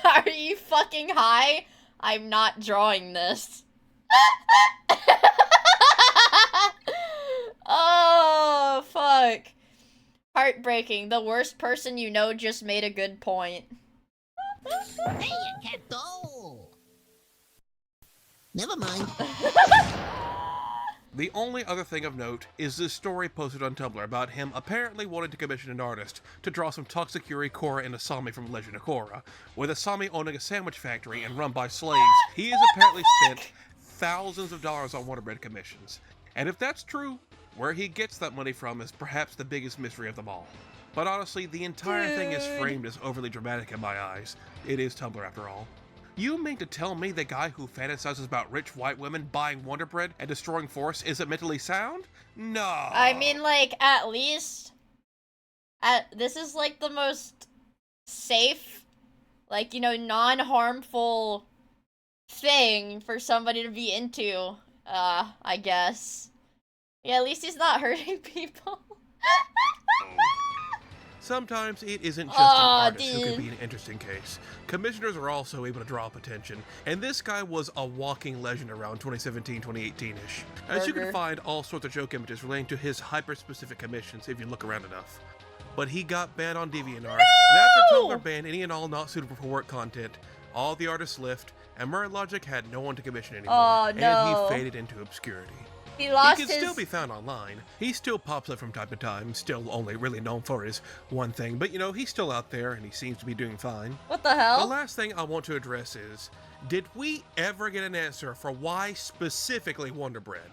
Are you fucking high? I'm not drawing this. Oh, fuck. Heartbreaking. The worst person you know just made a good point. Hey, you can't go. Never mind. The only other thing of note is this story posted on Tumblr about him apparently wanting to commission an artist to draw some toxic Yuri, Korra, and Asami from Legend of Korra. With Asami owning a sandwich factory and run by slaves, he has apparently spent thousands of dollars on Wonder Bread commissions. And if that's true, where he gets that money from is perhaps the biggest mystery of them all. But honestly, the entire thing is framed as overly dramatic in my eyes. It is Tumblr after all. You mean to tell me the guy who fantasizes about rich white women buying Wonder Bread and destroying forests isn't mentally sound? No. I mean, like, at least... this is, like, the most safe, like, you know, non-harmful thing for somebody to be into, I guess. Yeah, at least he's not hurting people. Sometimes it isn't just an artist who can be an interesting case. Commissioners are also able to draw up attention, and this guy was a walking legend around 2017-2018-ish. As you can find all sorts of joke images relating to his hyper-specific commissions if you look around enough. But he got banned on DeviantArt, and after Tumblr banned any and all not suitable for work content, all the artists left, and Logic had no one to commission anymore, and he faded into obscurity. He lost He can still be found online. He still pops up from time to time, still only really known for his one thing, but you know, he's still out there and he seems to be doing fine. What the hell? The last thing I want to address is, did we ever get an answer for why specifically Wonder Bread?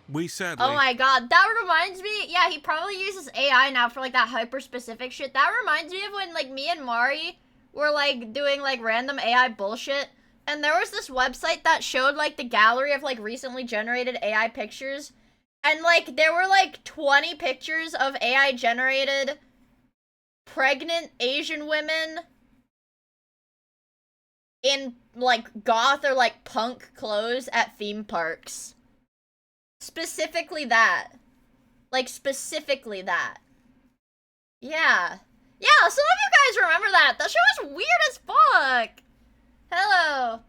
We sadly... Oh my god, that reminds me, yeah, he probably uses AI now for like that hyper-specific shit. That reminds me of when like me and Mari were like doing like random AI bullshit. And there was this website that showed, like, the gallery of, like, recently generated AI pictures. And, like, there were, like, 20 pictures of AI-generated pregnant Asian women in, like, goth or, like, punk clothes at theme parks. Specifically that. Like, specifically that. Yeah. Yeah, some of you guys remember that. That shit was weird as fuck. Hello,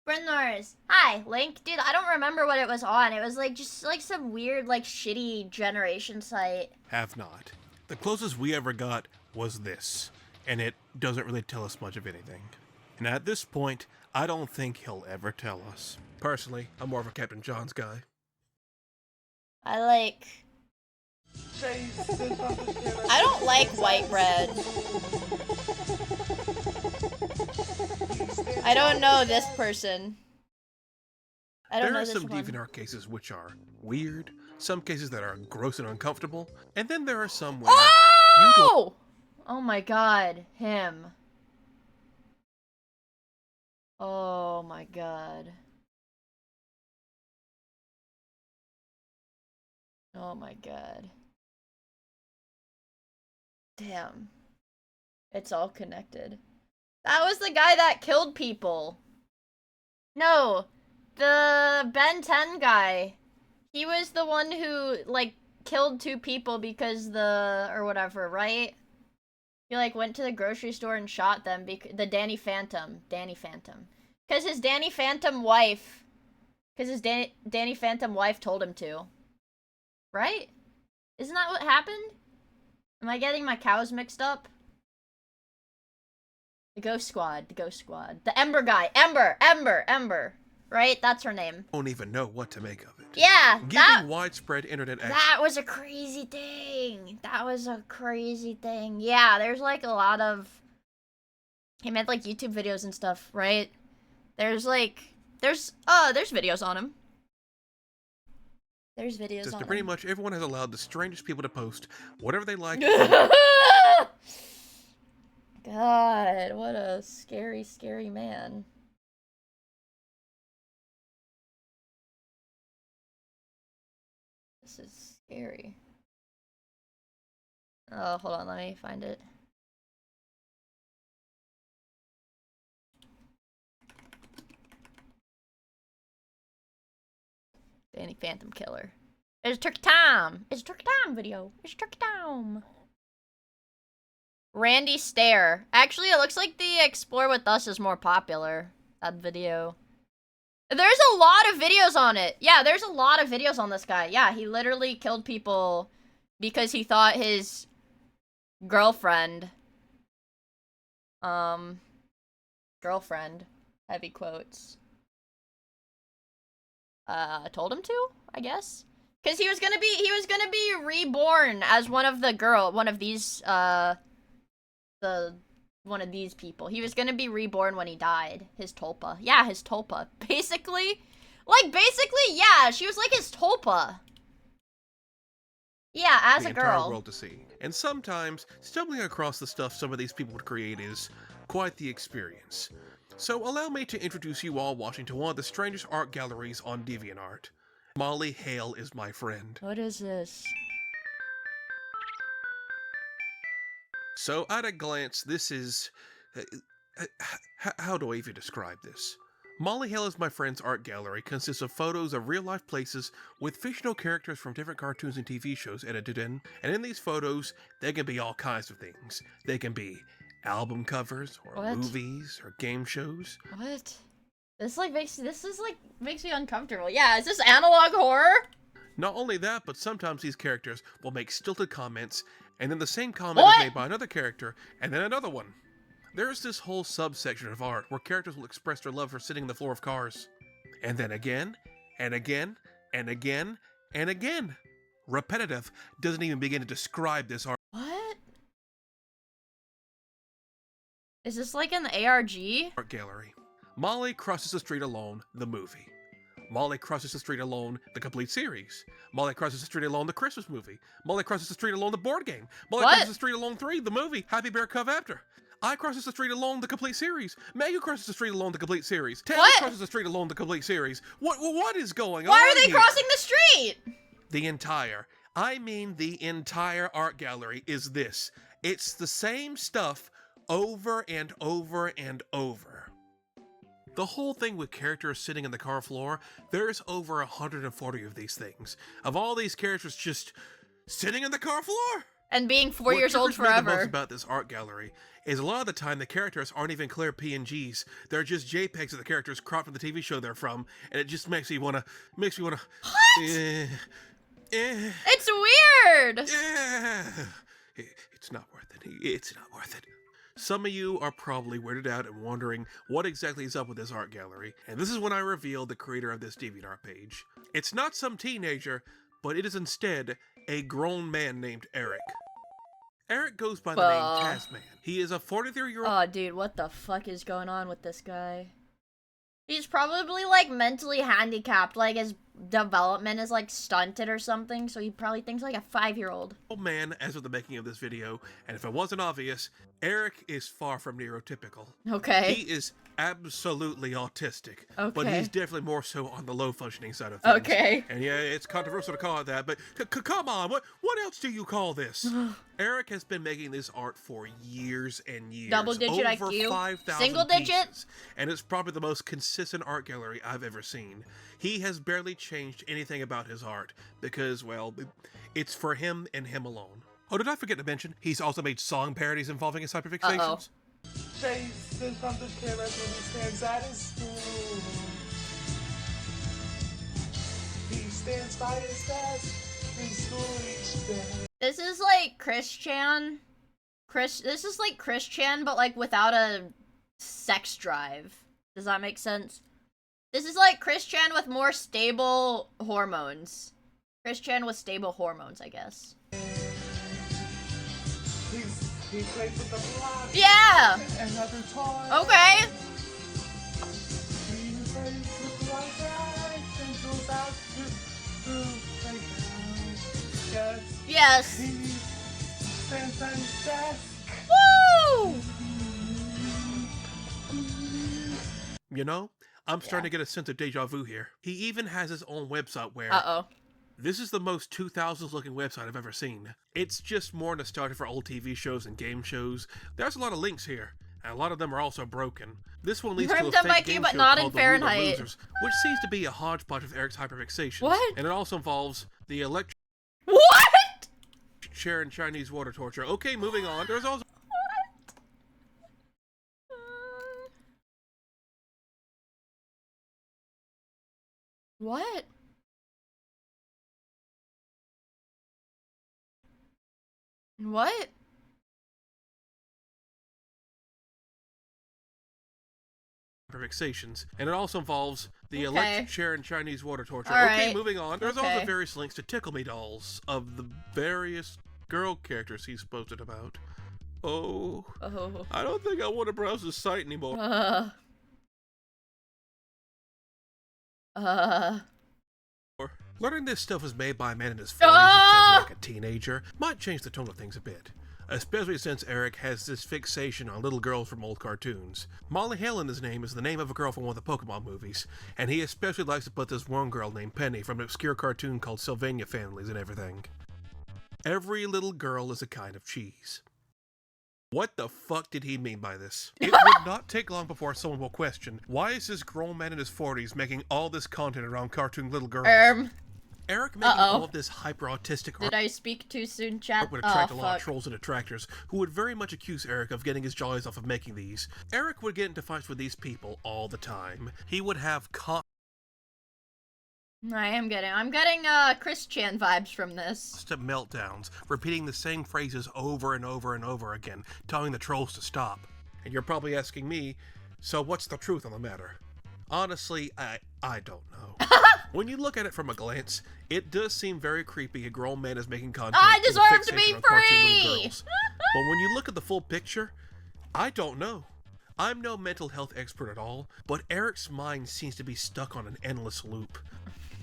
Brennors. Hi, Link. Dude, I don't remember what it was on. It was like just like some weird, like shitty generation site. Have not. The closest we ever got was this, and it doesn't really tell us much of anything. And at this point, I don't think he'll ever tell us. Personally, I'm more of a Captain John's guy. I don't like white bread. I don't know this person. I don't know this one. There are some DeviantArt cases which are weird, some cases that are gross and uncomfortable, and then there are some where you don't... Oh my god, him. Oh my god. Oh my god. Damn. It's all connected. That was the guy that killed people. No, the Ben 10 guy. He was the one who, like, killed 2 people because or whatever, right? He like went to the grocery store and shot them because the Danny Phantom. Because his Danny Phantom wife told him to. Right? Isn't that what happened? Am I getting my cows mixed up? The Ghost Squad. The Ember guy. Ember. Right? That's her name. Don't even know what to make of it. Yeah, Giving widespread internet access. that was a crazy thing. Yeah, there's like a lot of... He made like YouTube videos and stuff, right? There's videos on him. There's videos Just on pretty him. much everyone has allowed the strangest people to post whatever they like. God, what a scary, scary man. This is scary. Oh, hold on, let me find it. Danny Phantom Killer. It's Turkey Time! It's Turkey Time video! It's Turkey Time! Randy Stare. Actually, it looks like the Explore With Us is more popular. That video. There's a lot of videos on it. Yeah, there's a lot of videos on this guy. Yeah, he literally killed people because he thought his girlfriend, heavy quotes, told him to, I guess. Because he was gonna be reborn as one of these people. He was gonna be reborn when he died. His tulpa. Yeah, his tulpa. Basically, yeah, she was like his tulpa. Yeah, as the a girl. Entire world to see. And sometimes, stumbling across the stuff some of these people would create is quite the experience. So allow me to introduce you all watching to one of the strangest art galleries on DeviantArt. Molly Hale is my friend. What is this? So at a glance, this is... how do I even describe this? Molly Hale is my friend's art gallery consists of photos of real-life places with fictional characters from different cartoons and TV shows edited in. And in these photos, they can be all kinds of things. They can be album covers, or movies, or game shows. What? This makes me uncomfortable. Yeah, is this analog horror? Not only that, but sometimes these characters will make stilted comments, and then the same comment is made by another character, and then another one. There's this whole subsection of art where characters will express their love for sitting on the floor of cars. And then again, and again, and again, and again. Repetitive doesn't even begin to describe this art. What? Is this like an ARG? Art gallery. Molly Crosses the Street Alone, the movie. Molly Crosses the Street Alone, the complete series. Molly Crosses the Street Alone, the Christmas movie. Molly Crosses the Street Alone, the board game. Molly Crosses the Street Alone 3, the movie. Happy Bear Cove After. I Crosses the Street Alone, the complete series. Maggie Crosses the Street Alone, the complete series. Taylor Crosses the Street Alone, the complete series. What is going on? Why are they crossing the street? The entire art gallery is this. It's the same stuff over and over and over. The whole thing with characters sitting in the car floor, there's over 140 of these things. Of all these characters just sitting in the car floor? And being 4 years old forever. What triggers me the most about this art gallery is a lot of the time the characters aren't even clear PNGs. They're just JPEGs of the characters cropped from the TV show they're from, and it just makes me wanna. What? It's weird. It's not worth it. It's not worth it. Some of you are probably weirded out and wondering what exactly is up with this art gallery, and this is when I reveal the creator of this DeviantArt page. It's not some teenager, but it is instead a grown man named Eric. Eric goes by the name Tasman. He is a 43-year-old. Oh, dude, what the fuck is going on with this guy? He's probably, like, mentally handicapped. Like, his development is, like, stunted or something, so he probably thinks like a 5-year-old. Old man, as of the making of this video, and if it wasn't obvious, Eric is far from neurotypical. Okay. He is absolutely autistic. Okay. But he's definitely more so on the low-functioning side of things. Okay. And yeah, it's controversial to call it that, but come on, what else do you call this? Eric has been making this art for years and years. Double-digit over IQ? 5,000 Single-digit? pieces, and it's probably the most consistent art gallery I've ever seen. He has barely changed anything about his art because, well, it's for him and him alone. Oh, did I forget to mention, he's also made song parodies involving his hyperfixations? Jason from the carrots when he stands at his school. He stands by his desk in school each day. This is like Chris Chan. This is like Chris Chan, but like without a sex drive. Does that make sense? This is like Chris Chan with more stable hormones. Chris Chan with stable hormones, I guess. He plays with the block. Yeah! And other toys. Okay. He plays with the white bags and goes out to playground. Yes. He stands at his desk. Woo! You know, I'm starting to get a sense of deja vu here. He even has his own website where... This is the most 2000s looking website I've ever seen. It's just more nostalgia for old TV shows and game shows. There's a lot of links here, and a lot of them are also broken. This one leads to a fake game but show not in called The Fahrenheit. Losers, which seems to be a hodgepodge of Eric's hyperfixations. What? And it also involves the electric... What? Chair and Chinese water torture. Okay, moving on. There's also... What? What? Fixations, and it also involves the Okay. electric chair and Chinese water torture. All Okay, right. moving on. There's Okay. also various links to Tickle Me dolls of the various girl characters he's posted about. Oh, I don't think I want to browse this site anymore. Learning this stuff was made by a man in his 40s instead of like a teenager might change the tone of things a bit. Especially since Eric has this fixation on little girls from old cartoons. Molly Hale in his name is the name of a girl from one of the Pokemon movies, and he especially likes to put this one girl named Penny from an obscure cartoon called Sylvania Families and everything. Every little girl is a kind of cheese. What the fuck did he mean by this? It would not take long before someone will question, why is this grown man in his 40s making all this content around cartoon little girls? Eric making all of this hyper-autistic Did I speak too soon, chat? would attract a lot of trolls and detractors who would very much accuse Eric of getting his jollies off of making these. Eric would get into fights with these people all the time. He would have I'm getting Chris Chan vibes from this. constant meltdowns, repeating the same phrases over and over and over again, telling the trolls to stop. And you're probably asking me, so what's the truth on the matter? Honestly, I don't know. When you look at it from a glance, it does seem very creepy a grown man is making content. I with a deserve to fixation be on cartoon little free! girls. But when you look at the full picture, I don't know. I'm no mental health expert at all, but Eric's mind seems to be stuck on an endless loop.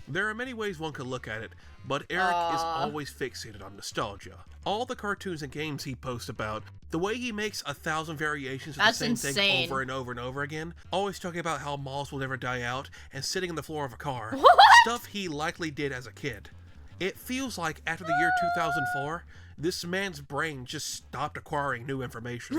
There are many ways one could look at it, but Eric is always fixated on nostalgia. All the cartoons and games he posts about, the way he makes 1,000 variations of the same thing over and over and over again, always talking about how malls will never die out, and sitting on the floor of a car. Stuff he likely did as a kid. It feels like after the year 2004, this man's brain just stopped acquiring new information.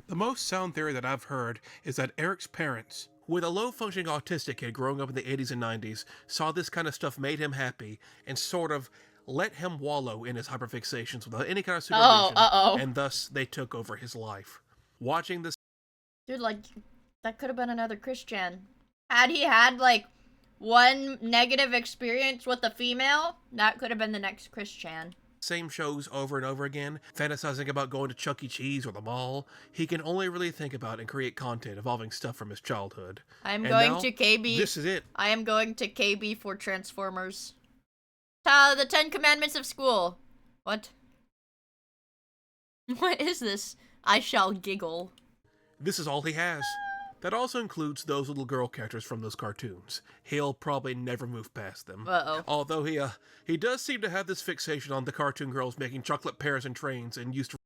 The most sound theory that I've heard is that Eric's parents, with a low-functioning autistic kid growing up in the 80s and 90s, saw this kind of stuff made him happy and sort of let him wallow in his hyperfixations without any kind of supervision, and thus they took over his life. Watching this... Dude, like, that could have been another Chris Chan. Had he had, like, one negative experience with a female, that could have been the next Chris Chan. Same shows over and over again, fantasizing about going to Chuck E. Cheese or the mall, he can only really think about and create content involving stuff from his childhood. I'm And going now, to KB. This is it. I am going to KB for Transformers. The 10 Commandments of school. What? What is this? I shall giggle. This is all he has. That also includes those little girl characters from those cartoons. He'll probably never move past them. Although he does seem to have this fixation on the cartoon girls making chocolate pears and trains and used to...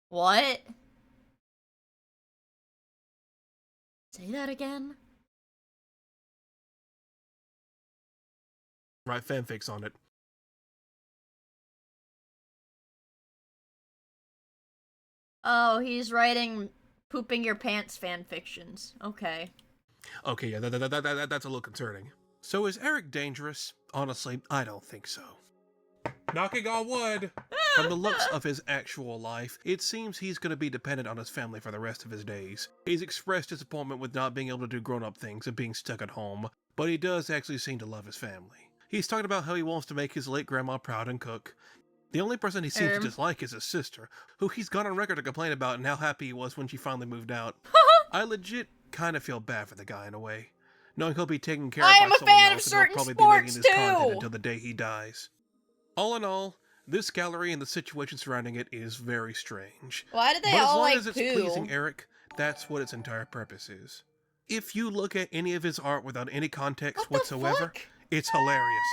What? Say that again? write fanfics on it. Oh, he's writing pooping your pants fanfictions. Okay. Okay, yeah, that's a little concerning. So is Eric dangerous? Honestly, I don't think so. Knocking on wood! From the looks of his actual life, it seems he's going to be dependent on his family for the rest of his days. He's expressed disappointment with not being able to do grown-up things and being stuck at home, but he does actually seem to love his family. He's talking about how he wants to make his late grandma proud and cook. The only person he seems to dislike is his sister, who he's gone on record to complain about and how happy he was when she finally moved out. I legit kind of feel bad for the guy in a way, knowing he'll be taken care of by someone else and he'll probably be making his content until the day he dies. All in all, this gallery and the situation surrounding it is very strange. Why did they but all as long like as it's poo? pleasing Eric, that's what its entire purpose is. If you look at any of his art without any context whatsoever, it's hilarious.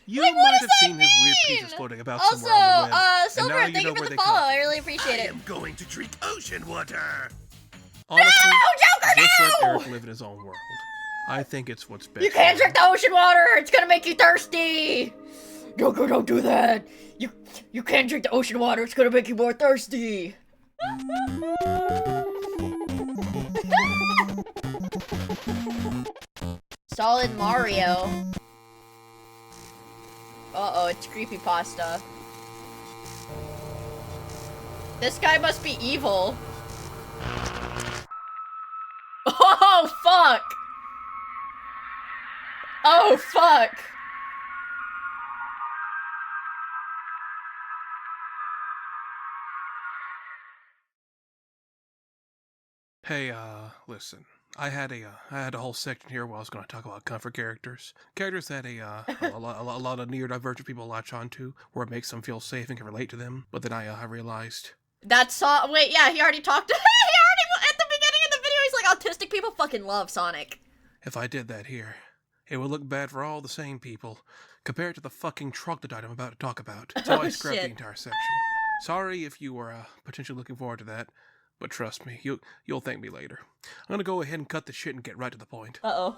You might have seen his weird pieces floating about somewhere on the web. Silver, and now thank you know you for where the they follow. come I really appreciate it. I'm going to drink ocean water. Honestly, just let Eric live in his own world. I think it's what's best. You can't drink the ocean water. It's gonna make you thirsty. Joker, don't do that. You can't drink the ocean water. It's gonna make you more thirsty. Solid Mario. Uh-oh, it's creepypasta. This guy must be evil. Oh, fuck! Oh, fuck! Hey, listen. I had a whole section here where I was going to talk about comfort characters. Characters that a lot of neurodivergent people latch onto, where it makes them feel safe and can relate to them. But then I realized... That's wait, yeah, he already talked he already, at the beginning of the video, he's like, autistic people fucking love Sonic. If I did that here, it would look bad for all the sane people, compared to the fucking troglodyte I'm about to talk about. So I scrapped the entire section. Sorry if you were potentially looking forward to that. But trust me, you'll thank me later. I'm gonna go ahead and cut the shit and get right to the point. Uh-oh.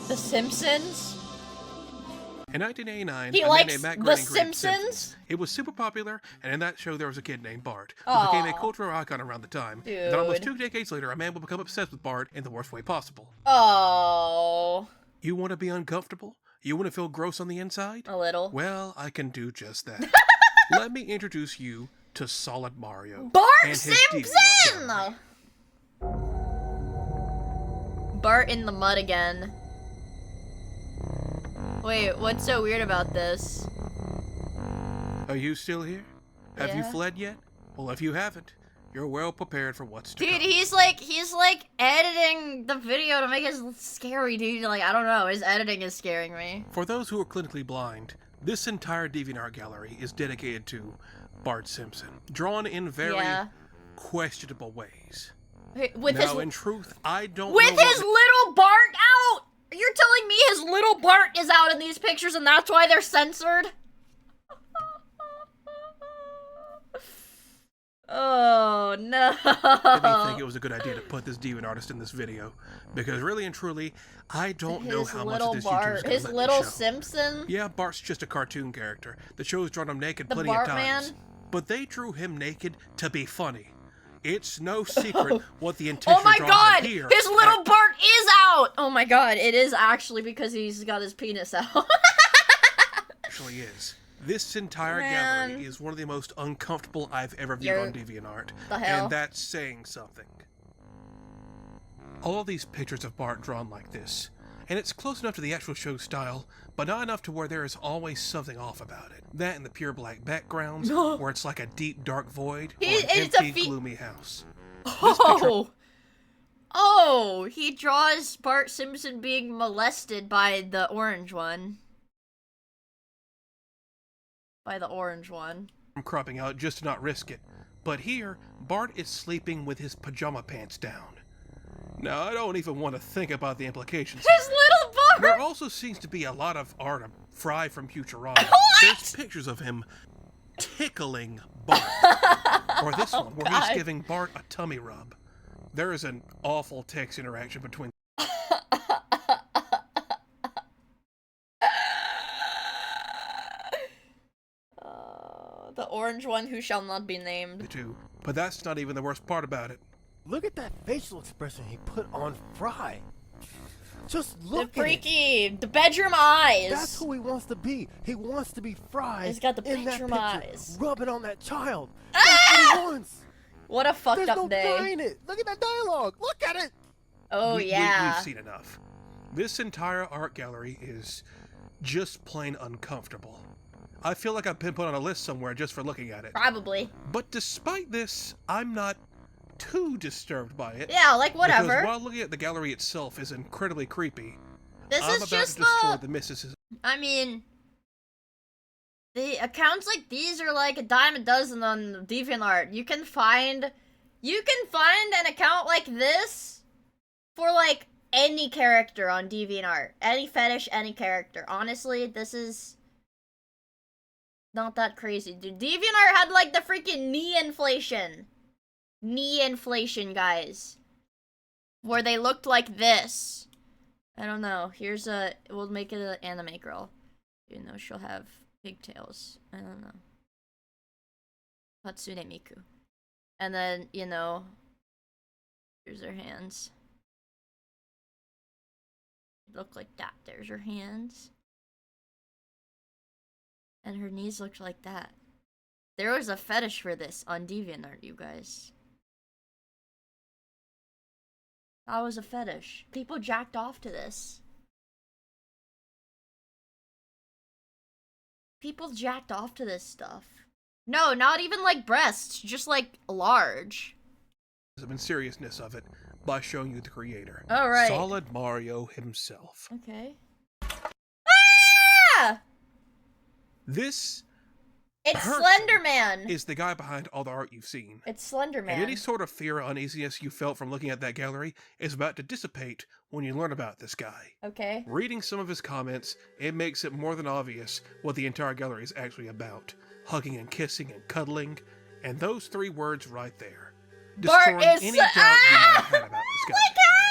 The Simpsons? In 1989, he likes The Simpsons? It was super popular, and in that show there was a kid named Bart, who Aww. became a cultural icon around the time. Dude. And then almost 2 decades later, a man will become obsessed with Bart in the worst way possible. Oh. You want to be uncomfortable? You want to feel gross on the inside? A little. Well, I can do just that. Let me introduce you to Solid Mario. Bart Simpson! Bart in the mud again. Wait, what's so weird about this? Are you still here? Have you Yeah. fled yet? Well, if you haven't, you're well prepared for what's to Dude, come. he's like editing the video to make it scary, dude. Like, I don't know, his editing is scaring me. For those who are clinically blind, this entire DeviantArt gallery is dedicated to Bart Simpson, drawn in very questionable ways. With now, his, in truth, I don't with know his little Bart out! You're telling me his little Bart is out in these pictures and that's why they're censored? Oh, no. I didn't think it was a good idea to put this deviant artist in this video, because really and truly, I don't know how much of this YouTube is going His to let little me show. Simpson? Yeah, Bart's just a cartoon character. The show's drawn him naked The plenty Bart of times. Man? But they drew him naked to be funny. It's no secret what the intention Oh my drawn god! here. His little Bart is out! Oh my god, it is actually because he's got his penis out. Actually is. This entire Man. gallery is one of the most uncomfortable I've ever viewed on DeviantArt. The hell? And that's saying something. All of these pictures of Bart drawn like this, and it's close enough to the actual show style, but not enough to where there is always something off about it. That and the pure black backgrounds, where it's like a deep dark void, or an It's a empty gloomy house. Oh, he draws Bart Simpson being molested by the orange one. By the orange one. I'm cropping out just to not risk it. But here, Bart is sleeping with his pajama pants down. Now, I don't even want to think about the implications. His little Bart! There also seems to be a lot of art of Fry from Futurama. There's pictures of him tickling Bart. Or this one, where he's giving Bart a tummy rub. There is an awful text interaction between the orange one who shall not be named. the two. But that's not even the worst part about it. Look at that facial expression he put on Fry. Just The look freaky, the bedroom eyes. That's who he wants to be. He wants to be Fry. He's got the in that bedroom picture, eyes. rubbing on that child. That's what he wants. What a fucked There's up no day. denying it. Look at that dialogue. Look at it. Oh, yeah. We've seen enough. This entire art gallery is just plain uncomfortable. I feel like I've been put on a list somewhere just for looking at it. Probably. But despite this, I'm not too disturbed by it. Yeah, like whatever. Because while looking at the gallery itself is incredibly creepy, This I'm is about just to destroy the mysticism. I mean, the accounts like these are like a dime a dozen on DeviantArt. You can find an account like this for like any character on DeviantArt. Any fetish, any character. Honestly, this is not that crazy, dude. DeviantArt had like the freaking knee inflation. Knee inflation, guys. Where they looked like this. I don't know. We'll make it an anime girl. You know, she'll have pigtails. I don't know. Hatsune Miku. And then, you know, here's her hands. Look like that. There's her hands. And her knees looked like that. There was a fetish for this on DeviantArt, you guys. That was a fetish. People jacked off to this. People jacked off to this stuff. No, not even like breasts, just like large. And seriousness of it by showing you the creator. Oh, right. Solid Mario himself. Okay. Ah! It's Slender Man. Is the guy behind all the art you've seen. It's Slender Man. And any sort of fear or uneasiness you felt from looking at that gallery is about to dissipate when you learn about this guy. Okay. Reading some of his comments, it makes it more than obvious what the entire gallery is actually about. Hugging and kissing and cuddling, and those three words right there. Bart Destroying is any doubt you might have had about this guy.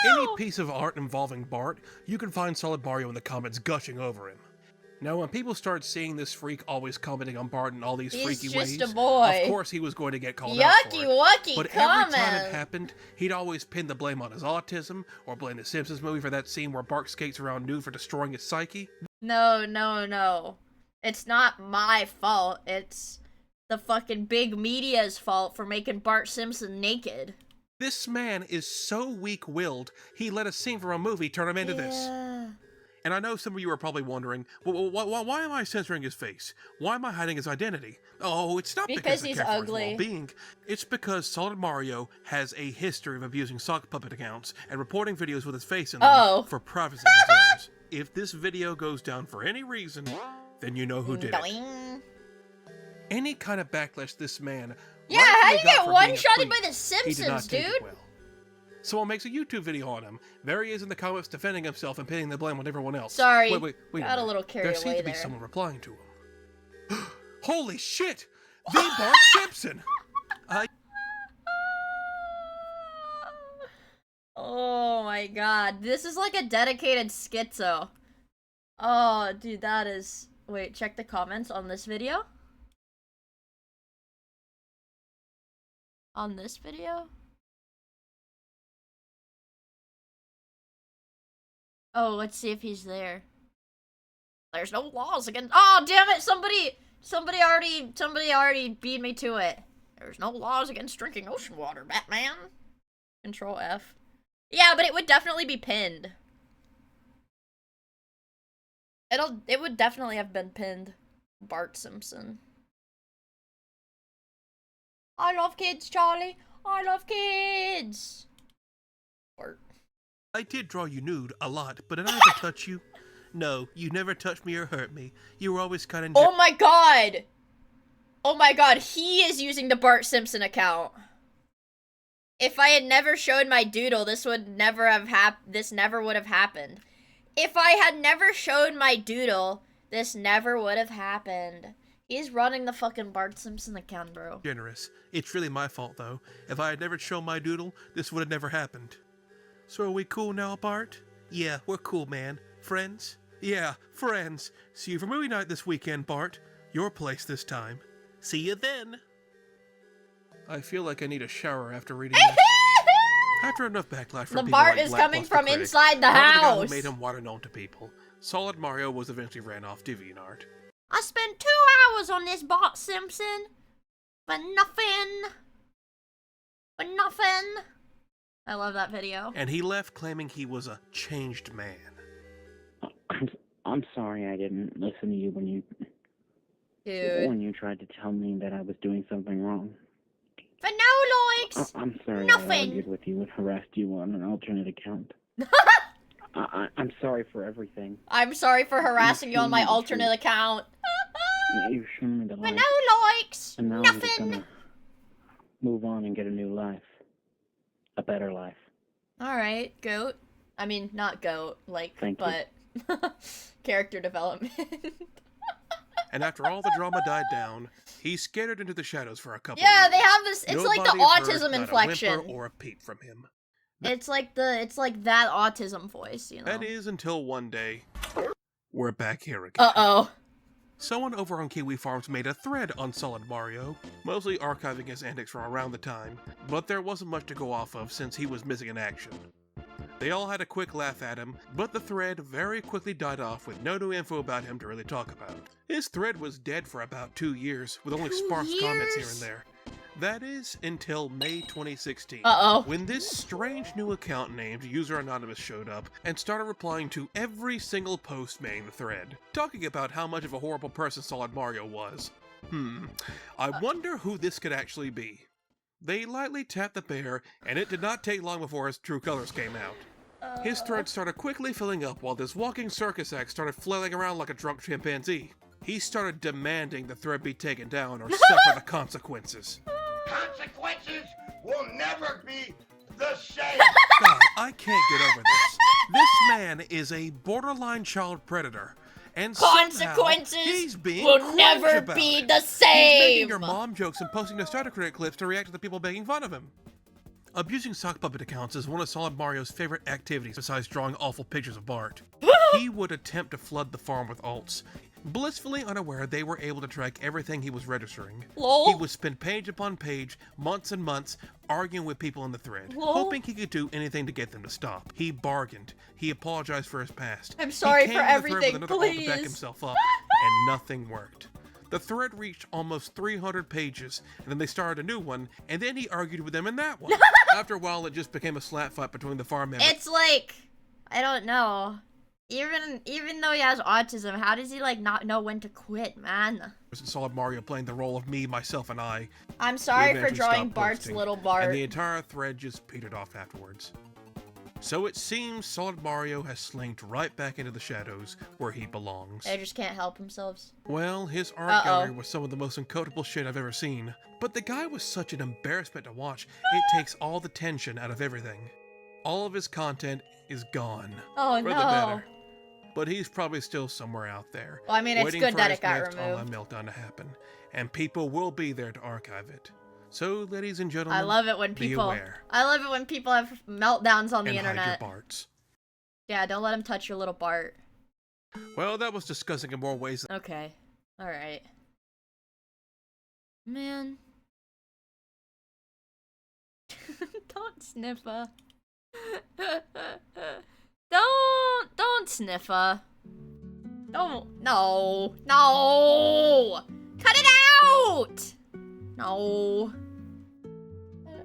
Like Any piece of art involving Bart, you can find Solid Mario in the comments gushing over him. Now, when people start seeing this freak always commenting on Bart in all these freaky ways, just a boy. Of course he was going to get called out for Yucky it. wucky But comment. every time it happened, he'd always pin the blame on his autism, or blame the Simpsons movie for that scene where Bart skates around nude for destroying his psyche. No, no, no. It's not my fault. It's the fucking big media's fault for making Bart Simpson naked. This man is so weak-willed, he let a scene from a movie turn him into this. And I know some of you are probably wondering, why am I censoring his face? Why am I hiding his identity? Oh, it's not because he's I care for ugly. his well-being. It's because Solid Mario has a history of abusing sock puppet accounts and reporting videos with his face in them for privacy concerns. If this video goes down for any reason, then you know who did it. Any kind of backlash this man... Yeah, how do you get got for being a one-shotted by freak, the he did not Simpsons, take it dude? well. Someone makes a YouTube video on him. There he is in the comments defending himself and pinning the blame on everyone else. Sorry, wait got a little carried There seems away to be there. someone replying to him. Holy shit! The Bart Simpson! Oh my god, this is like a dedicated schizo. Oh, dude, that is... Wait, check the comments on this video. On this video? Oh, let's see if he's there. There's no laws against... Oh, damn it! Somebody already beat me to it. There's no laws against drinking ocean water, Batman. Control F. Yeah, but it would definitely be pinned. It would definitely have been pinned. Bart Simpson. I love kids, Charlie. I love kids. Bart. I did draw you nude a lot, but did I ever touch you? No, you never touched me or hurt me. You were always kind of... Oh my god! Oh my god, he is using the Bart Simpson account. If I had never showed my doodle, this would never have this never would have happened. If I had never showed my doodle, this never would have happened. He's running the fucking Bart Simpson account, bro. Generous. It's really my fault, though. If I had never shown my doodle, this would have never happened. So are we cool now, Bart? Yeah, we're cool, man. Friends? Yeah, friends. See you for movie night this weekend, Bart. Your place this time. See you then. I feel like I need a shower after reading this. After enough backlash from The people Bart like is coming Blackbuster from Critic, inside the not guy house. who made him water known to people, Solid Mario was eventually ran off DeviantArt. I spent 2 hours on this Bart Simpson. For nothing. For nothing. I love that video. And he left claiming he was a changed man. I'm sorry I didn't listen to you when you tried to tell me that I was doing something wrong. For no likes. I'm sorry Nothing. I argued with you and harassed you on an alternate account. I'm sorry for everything. I'm sorry for harassing you on my alternate account. You've shown me the For light. no likes. And now I'm just gonna move on and get a new life. A better life. Alright, goat. I mean, not goat, like, Thank you. but character development. And after all the drama died down, he scattered into the shadows for a couple Yeah, years. they have this, it's like the Nobody heard autism not a inflection. whimper or a peep from him. It's like that autism voice, you know. That is until one day, we're back here again. Uh-oh. Someone over on Kiwi Farms made a thread on Solid Mario, mostly archiving his antics from around the time, but there wasn't much to go off of since he was missing in action. They all had a quick laugh at him, but the thread very quickly died off with no new info about him to really talk about. His thread was dead for about 2 years, with only sparse comments here and there. That is until May 2016, when this strange new account named User Anonymous showed up and started replying to every single post made in the thread, talking about how much of a horrible person Solid Mario was. I wonder who this could actually be. They lightly tapped the bear, and it did not take long before his true colors came out. His thread started quickly filling up while this walking circus act started flailing around like a drunk chimpanzee. He started demanding the thread be taken down or suffer the consequences. Consequences will never be the same. God, I can't get over this. This man is a borderline child predator. And Consequences somehow he's being will cringe never about be it. the He's same. making your mom jokes and posting Nostalgia Critic clips to react to the people making fun of him. Abusing sock puppet accounts is one of Solid Mario's favorite activities besides drawing awful pictures of Bart. He would attempt to flood the farm with alts. Blissfully unaware they were able to track everything he was registering. Lol. He would spend page upon page, months and months, arguing with people in the thread, hoping he could do anything to get them to stop. He bargained. He apologized for his past. I'm sorry He for came to the thread everything, with another alt to back please. himself up, and nothing worked. The thread reached almost 300 pages, and then they started a new one, and then he argued with them in that one. After a while, it just became a slap fight between the farm members. It's like, I don't know. Even though he has autism, how does he like not know when to quit, man? Solid Mario playing the role of me, myself, and I. I'm sorry He for eventually drawing stopped Bart's posting, little Bart. And the entire thread just petered off afterwards. So it seems Solid Mario has slinked right back into the shadows where he belongs. They just can't help themselves. Well, his art gallery was some of the most uncomfortable shit I've ever seen. But the guy was such an embarrassment to watch, it takes all the tension out of everything. All of his content is gone. Oh, For the no. better. But he's probably still somewhere out there. Well, I mean, it's waiting good for that his it got next online removed. meltdown to happen. And people will be there to archive it. So, ladies and gentlemen, I love it when be people. aware I love it when people have meltdowns on the and hide internet. your Barts. Yeah, don't let him touch your little Bart. Well, that was discussing in more ways than... Okay. Alright. Man. Don't sniffer. Don't sniffer. Don't. No. No. Cut it out. No.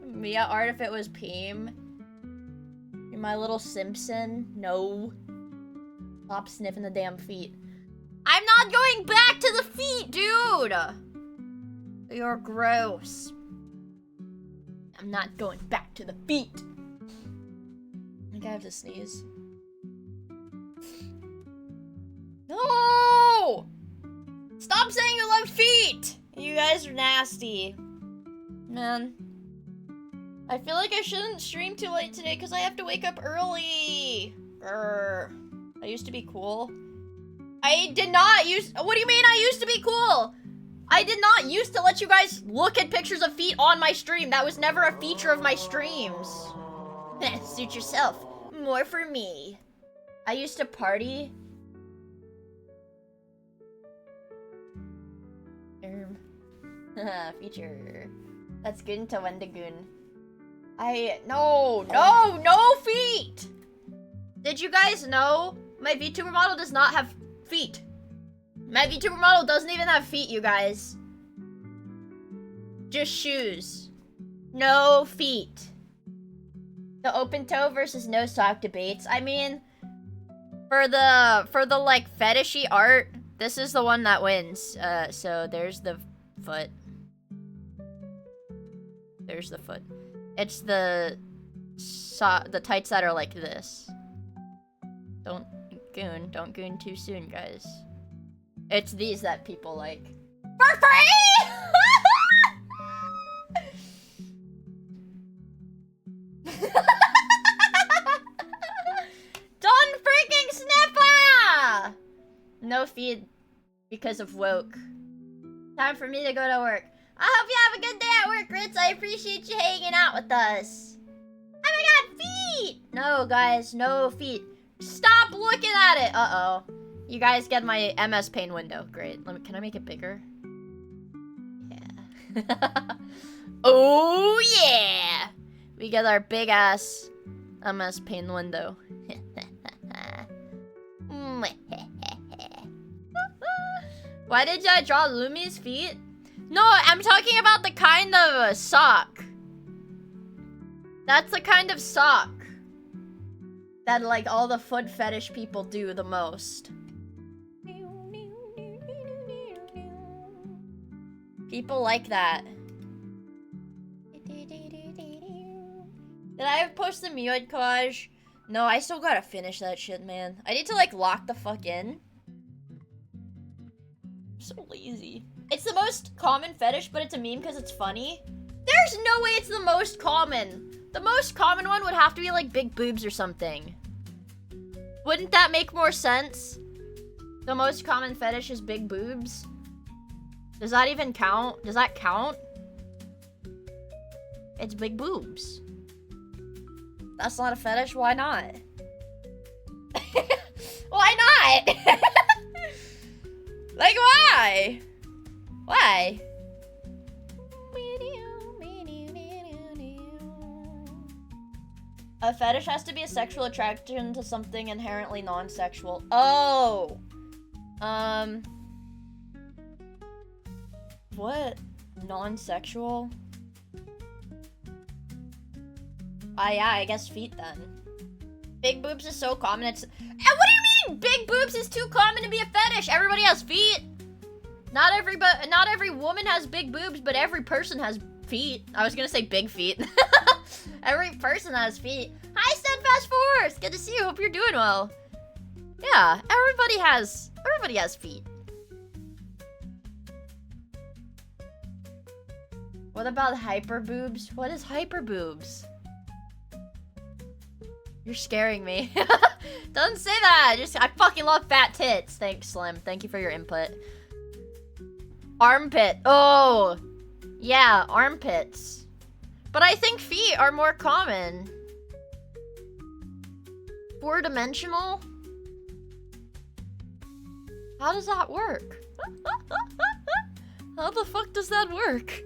Mia art if it was Peem. You're my little Simpson. No. Stop sniffing the damn feet. I'm not going back to the feet, dude. You're gross. I'm not going back to the feet. I think I have to sneeze. No! Stop saying you love feet! You guys are nasty. Man. I feel like I shouldn't stream too late today because I have to wake up early. Grr. I used to be cool. I did not use- What do you mean I used to be cool? I did not used to let you guys look at pictures of feet on my stream. That was never a feature of my streams. Suit yourself. More for me. I used to party. Feature. That's good into Wendigoon. No feet! Did you guys know my VTuber model does not have feet? My VTuber model doesn't even have feet, you guys. Just shoes. No feet. The open toe versus no sock debates. I mean, for the like fetishy art, this is the one that wins. So there's the foot. There's the foot. It's the tights that are like this. Don't goon too soon, guys. It's these that people like. For free! Don't freaking sniffer! No feed because of woke. Time for me to go to work. I hope you have a good day at work, Ritz. I appreciate you hanging out with us. Oh my god, feet! No, guys, no feet. Stop looking at it! Uh-oh. You guys get my MS Paint window. Great. Can I make it bigger? Yeah. Oh, yeah! We get our big-ass MS Paint window. Why did I draw Lumi's feet? No, I'm talking about the kind of sock. That's the kind of sock that, like, all the foot fetish people do the most. People like that. Did I post the Miia collage? No, I still gotta finish that shit, man. I need to, like, lock the fuck in. I'm so lazy. It's the most common fetish, but it's a meme because it's funny. There's no way it's the most common. The most common one would have to be, like, big boobs or something. Wouldn't that make more sense? The most common fetish is big boobs. Does that even count? Does that count? It's big boobs. That's not a fetish? Why not? Why not? Like, why? Why? A fetish has to be a sexual attraction to something inherently non-sexual. Oh! What? Non-sexual? Yeah, I guess feet then. Big boobs is so common, it's... what do you mean? Big boobs is too common to be a fetish. Everybody has feet. Not every woman has big boobs, but every person has feet. I was gonna say big feet. Every person has feet. Hi, Steadfast Force! Good to see you. Hope you're doing well. Yeah, everybody has feet. What about hyper boobs? What is hyper boobs? You're scaring me. Don't say that. I fucking love fat tits. Thanks, Slim. Thank you for your input. Armpit. Oh, yeah, armpits. But I think feet are more common. 4-dimensional? How does that work? How the fuck does that work?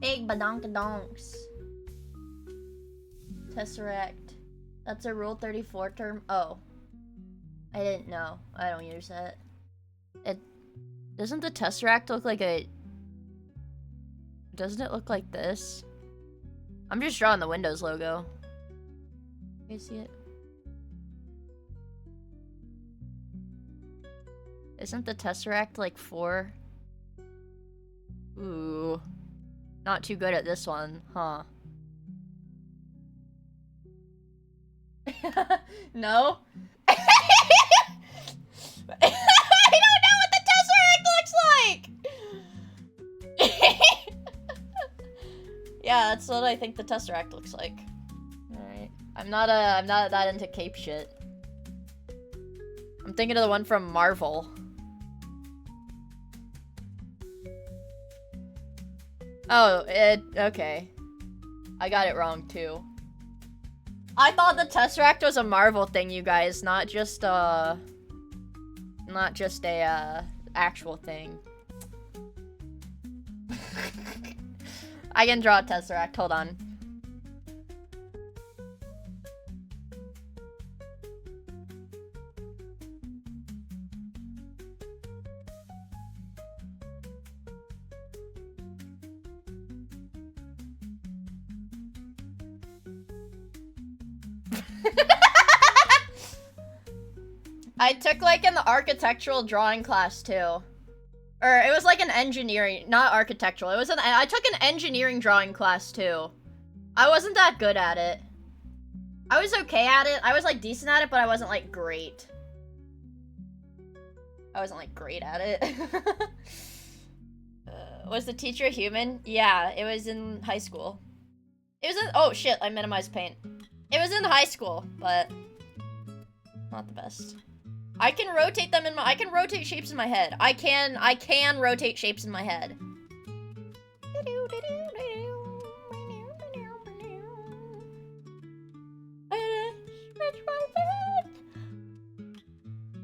Big badonkadonks. Tesseract. That's a Rule 34 term. Oh. I didn't know. I don't use it. Doesn't the Tesseract look like a... Doesn't it look like this? I'm just drawing the Windows logo. You guys see it? Isn't the Tesseract like 4? Ooh. Not too good at this one, huh? No? I don't know what the Tesseract looks like! Yeah, that's what I think the Tesseract looks like. Alright. I'm not that into cape shit. I'm thinking of the one from Marvel. Oh, okay. I got it wrong too. I thought the Tesseract was a Marvel thing, you guys, not just a actual thing. I can draw a Tesseract, hold on. I took like an architectural drawing class too. Or it was like an engineering, not architectural. I took an engineering drawing class too. I wasn't that good at it. I was okay at it. I was like decent at it, but I wasn't like great. I wasn't like great at it. Was the teacher a human? Yeah, it was in high school. It was in, oh shit, I minimized paint. It was in high school, but not the best. I can rotate them in my, I can rotate shapes in my head. I can rotate shapes in my head.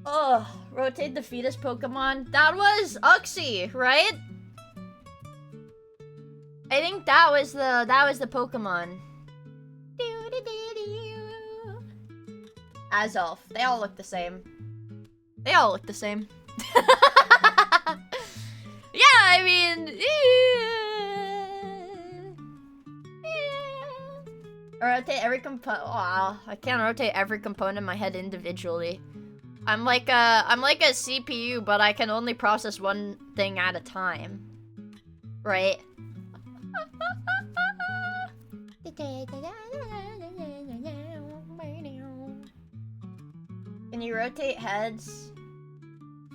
Oh, rotate the fetus Pokemon. That was Uxie, right? I think that was the Pokemon. Azelf. They all look the same. They all look the same. Yeah, I mean... Rotate every component. Wow, I can't rotate every component in my head individually. I'm like a CPU, but I can only process one thing at a time. Right? Can you rotate heads?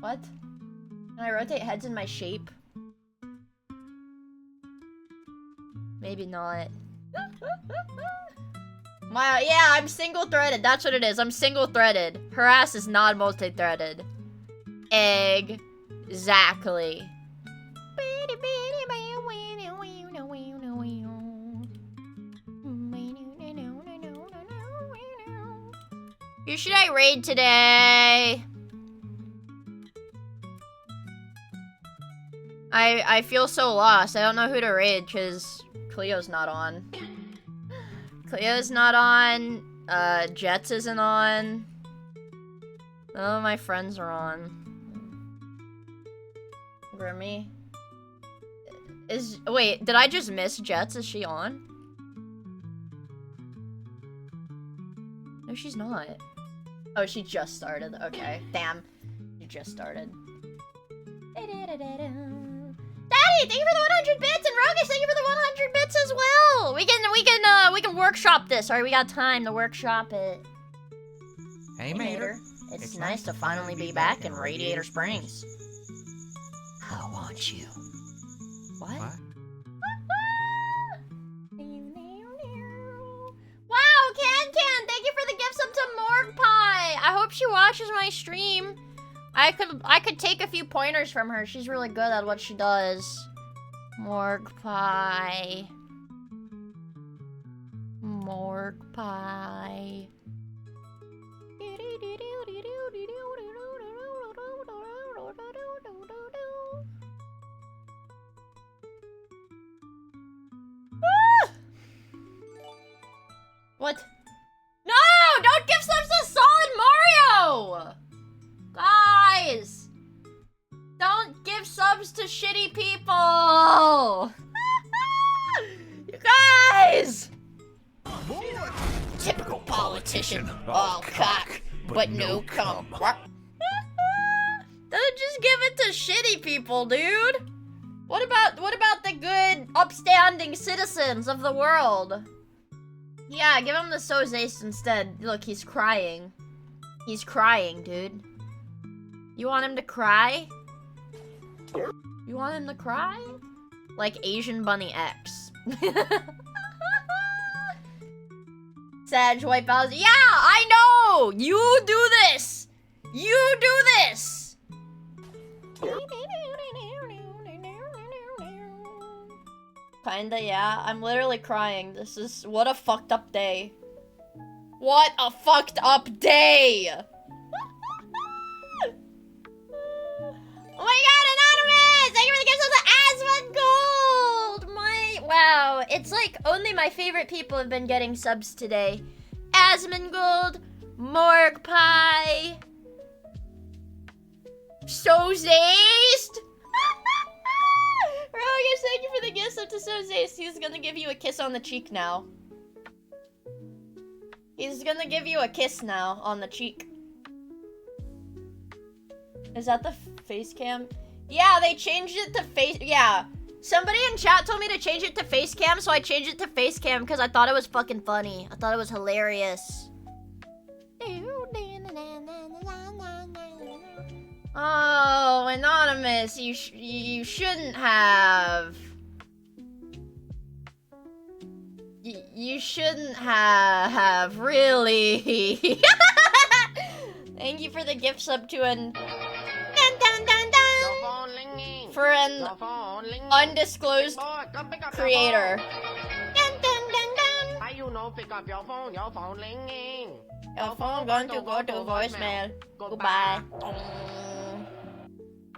What? Can I rotate heads in my shape? Maybe not. Yeah, I'm single-threaded. That's what it is. I'm single-threaded. Her ass is not multi-threaded. Exactly. Who should I raid today? I feel so lost. I don't know who to raid because Cleo's not on. Cleo's not on. Jets isn't on. None of my friends are on. Grimmy. Wait, did I just miss Jets? Is she on? No, she's not. Oh, she just started. Okay. Damn. You just started. Daddy, thank you for the 100 bits, and Rogish, thank you for the 100 bits as well. We can workshop this. Sorry, we got time to workshop it. Hey, Mater. It's nice to finally be back in Radiator Springs. I want you. What? Wow, Can, thank you for the gifts up to Morg Pie. I hope she watches my stream. I could take a few pointers from her. She's really good at what she does. Morg Pie. Morg Pie. What? No! Don't give subs to Solid Mario! Guys! Don't give subs to shitty people! You guys! Typical politician. All cock, but no cum. Don't just give it to shitty people, dude! What about the good, upstanding citizens of the world? Yeah, give him the Sozace instead. Look, he's crying. He's crying, dude. You want him to cry? You want him to cry? Like Asian Bunny X. Sag, White Bowser. Yeah, I know! You do this! You do this! Kinda, yeah. I'm literally crying. This is... What a fucked up day. What a fucked up day! Oh my god, Anonymous! Thank you for the gifts of the Asmund Gold! Wow, it's like only my favorite people have been getting subs today. Asmongold, Morg Pie, Sozaist. Rogus, thank you for the gift sub to Sozaist. He's gonna give you a kiss on the cheek now. He's gonna give you a kiss now on the cheek. Is that the face cam? Yeah, they changed it to face. Yeah. Somebody in chat told me to change it to face cam, so I changed it to face cam because I thought it was fucking funny. I thought it was hilarious. Oh, Anonymous, you shouldn't have. You shouldn't have, really. Thank you for the gift sub to an for an undisclosed creator. Pick up your phone, your phone ringing. Your phone going to go to voicemail. Goodbye.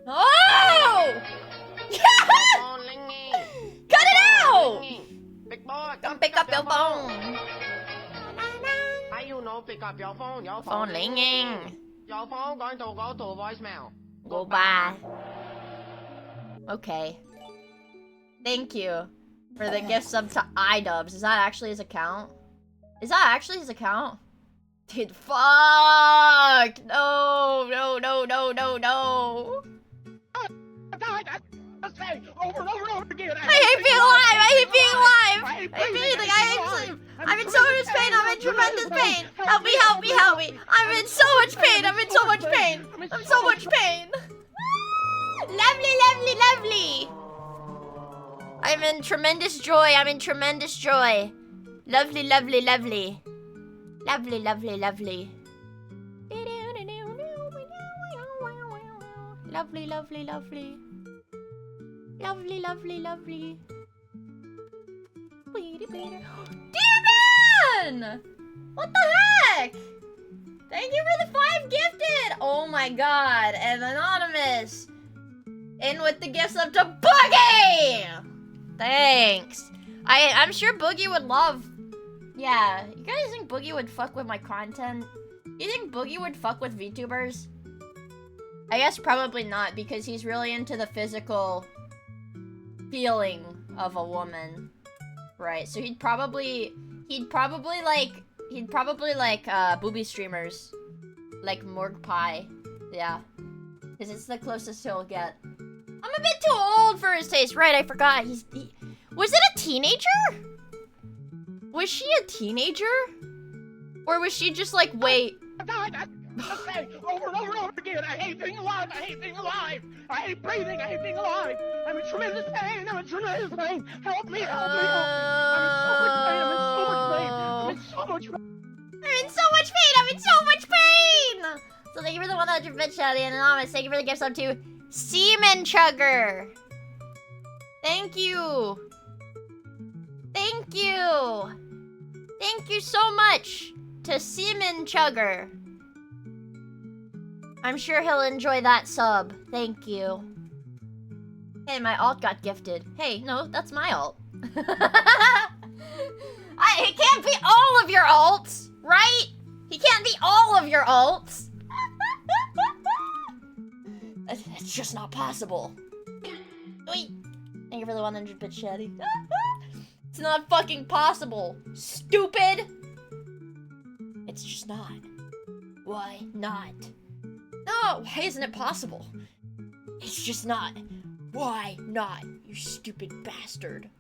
Oh! Cut it out! Big boy, come pick up your phone. How you know pick up your phone, your phone ringing. Your phone going to go to voicemail. Goodbye. Okay. Thank you for the gift sub to iDubbbz. Is that actually his account? Is that actually his account? Dude, fuck! No, no, no, no, no, no. Over and over and over again. I hate being alive! I hate being alive! I hate breathing! I hate sleep! I'm in so much pain! I'm in tremendous pain! Help me, help me, help me! I'm in so much pain! I'm in so much pain! I'm so much pain! Lovely, lovely, lovely! I'm in tremendous joy! I'm in tremendous joy! Lovely, lovely, lovely. Lovely, lovely, lovely. Lovely, lovely, lovely. Lovely, lovely, lovely. Demon! What the heck? Thank you for the 5 gifted! Oh my god, and Anonymous. In with the gifts up to Boogie! Thanks. I'm sure Boogie would love. Yeah, you guys think Boogie would fuck with my content? You think Boogie would fuck with VTubers? I guess probably not, because he's really into the physical feeling of a woman. Right, so he'd probably like booby streamers. Like Morg Pie. Yeah. Because it's the closest he'll get. I'm a bit too old for his taste. Right, I forgot. Was it a teenager? Was she a teenager? Or was she just like, wait? Over and over and over again. I hate being alive. I hate being alive. I hate breathing. I hate being alive. I'm in tremendous pain. I'm in tremendous pain. Help me. Help me. Help me. I'm in so much pain. I'm in so much pain. I'm in so much pain. I'm in so much pain. I'm in so much pain. So thank you for the 100 bit shouty and anonymous. Thank you for the gifts up to Seaman Chugger. Thank you. Thank you. Thank you so much to Seaman Chugger. I'm sure he'll enjoy that sub. Thank you. Hey, my alt got gifted. Hey, no, that's my alt. It can't be all of your alts, right? He can't be all of your alts. It's just not possible. Wait. Thank you for the 100 bit shaddy. It's not fucking possible. Stupid. It's just not. Why not? No, why isn't it possible? It's just not. Why not, you stupid bastard?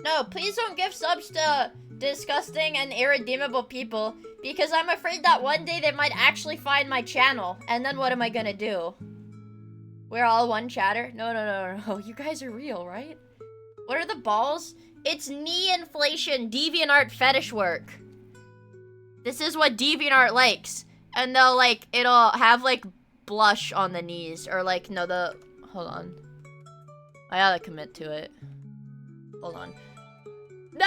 No, please don't give subs to disgusting and irredeemable people, because I'm afraid that one day they might actually find my channel, and then what am I gonna do? We're all one chatter? No, no, no, no, you guys are real, right? What are the balls? It's knee inflation, DeviantArt fetish work. This is what DeviantArt likes. And they'll like, it'll have like blush on the knees, or like, no, hold on. I gotta commit to it. Hold on. No!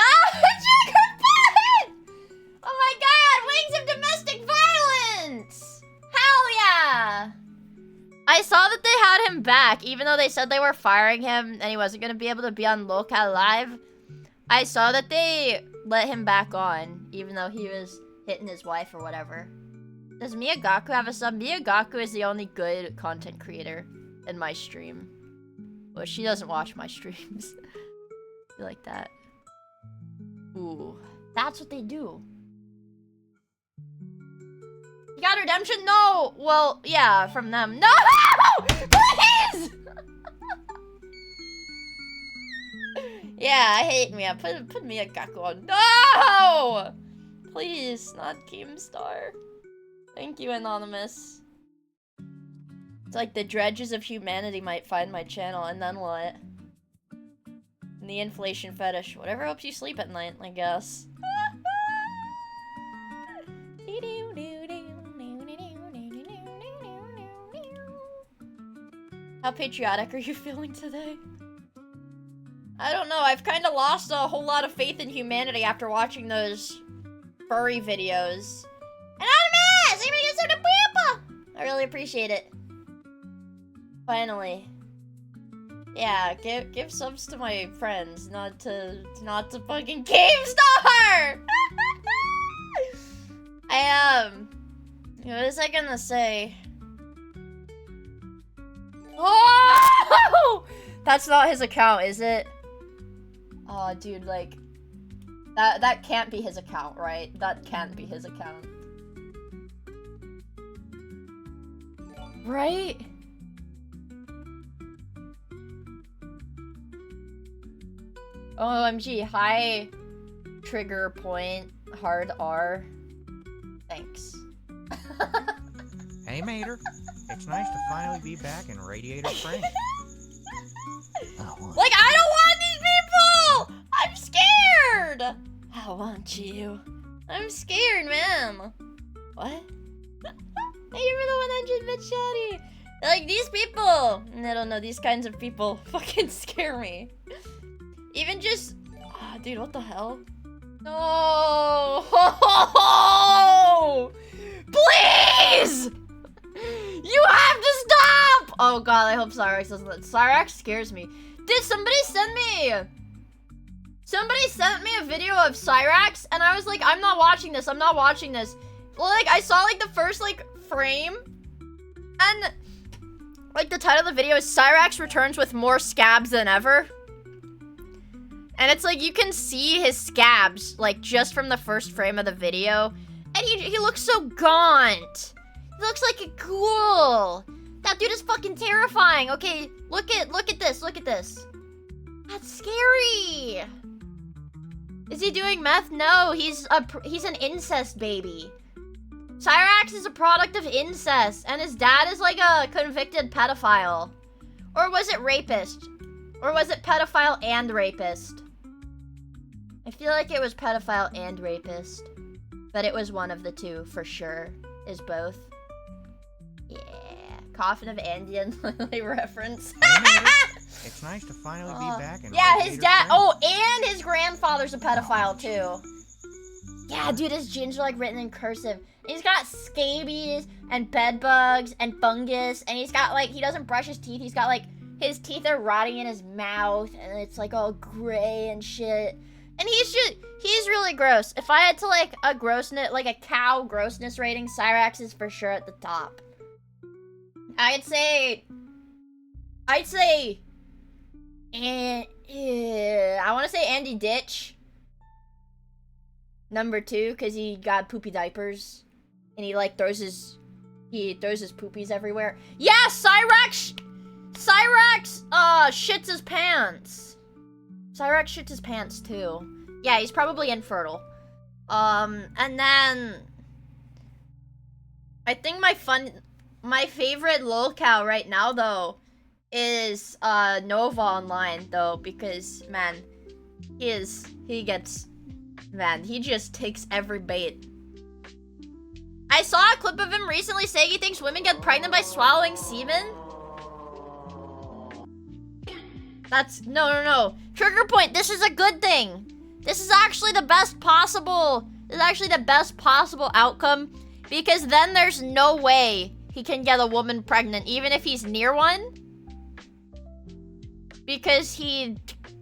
Oh my god! Wings of domestic violence! Hell yeah! I saw that they had him back, even though they said they were firing him and he wasn't gonna be able to be on Local Live. I saw that they let him back on, even though he was hitting his wife or whatever. Does Miyagaku have a sub? Miyagaku is the only good content creator in my stream. Well, she doesn't watch my streams. You like that? Ooh, that's what they do. You got redemption? No! Well, yeah, from them. No! Please! Yeah, I hate Mia. Put Miyagaku on. No! Please, not Keemstar. Thank you, Anonymous. It's like the dredges of humanity might find my channel, and then what? And the inflation fetish. Whatever helps you sleep at night, I guess. How patriotic are you feeling today? I don't know, I've kind of lost a whole lot of faith in humanity after watching those furry videos. Anonymous! I really appreciate it. Finally. Yeah, give subs to my friends, not to fucking Keemstar! What was I gonna say? Oh! That's not his account, is it? Oh, dude, like, that can't be his account, right? That can't be his account. Right? OMG, high trigger point, hard R. Thanks. Hey, Mater. It's nice to finally be back in Radiator Springs. Like, I don't want these people! I'm scared! I want you. I'm scared, man. What? Thank you for the 100 bit shawty. Like, these people, I don't know, these kinds of people fucking scare me. Even just, oh, dude, what the hell? No! Please! You have to stop! Oh god, I hope Cyrax doesn't let. Cyrax scares me. Did somebody send me? Somebody sent me a video of Cyrax, and I was like, I'm not watching this. I'm not watching this. Well, like, I saw like the first like frame, and like the title of the video is Cyrax returns with more scabs than ever. And it's like you can see his scabs like just from the first frame of the video, and he looks so gaunt. He looks like a ghoul. That dude is fucking terrifying. Okay, look at this. Look at this. That's scary. Is he doing meth? No, he's an incest baby. Cyrax is a product of incest, and his dad is like a convicted pedophile. Or was it rapist? Or was it pedophile and rapist? I feel like it was pedophile and rapist. But it was one of the two, for sure. Is both. Yeah. Coffin of Andy and Lily reference. It's nice to finally be back in yeah, Radiator his dad. Springs. Oh, and his grandfather's a pedophile, too. Yeah, dude, his genes are like written in cursive. He's got scabies and bed bugs and fungus, and he's got like, he doesn't brush his teeth. He's got like, his teeth are rotting in his mouth, and it's like all gray and shit. And he's really gross. If I had to like a grossness, like a cow grossness rating, Cyrax is for sure at the top. I'd say, and I want to say Andy Ditch. Number 2, because he got poopy diapers, and he like throws his poopies everywhere. Yeah, Cyrax shits his pants. Cyrax shits his pants too. Yeah, he's probably infertile. And then I think my favorite lolcow right now though is Nova Online though, because man, he just takes every bait. I saw a clip of him recently saying he thinks women get pregnant by swallowing semen. That's no. Trigger point, this is a good thing. This is actually the best possible outcome, because then there's no way he can get a woman pregnant, even if he's near one. Because he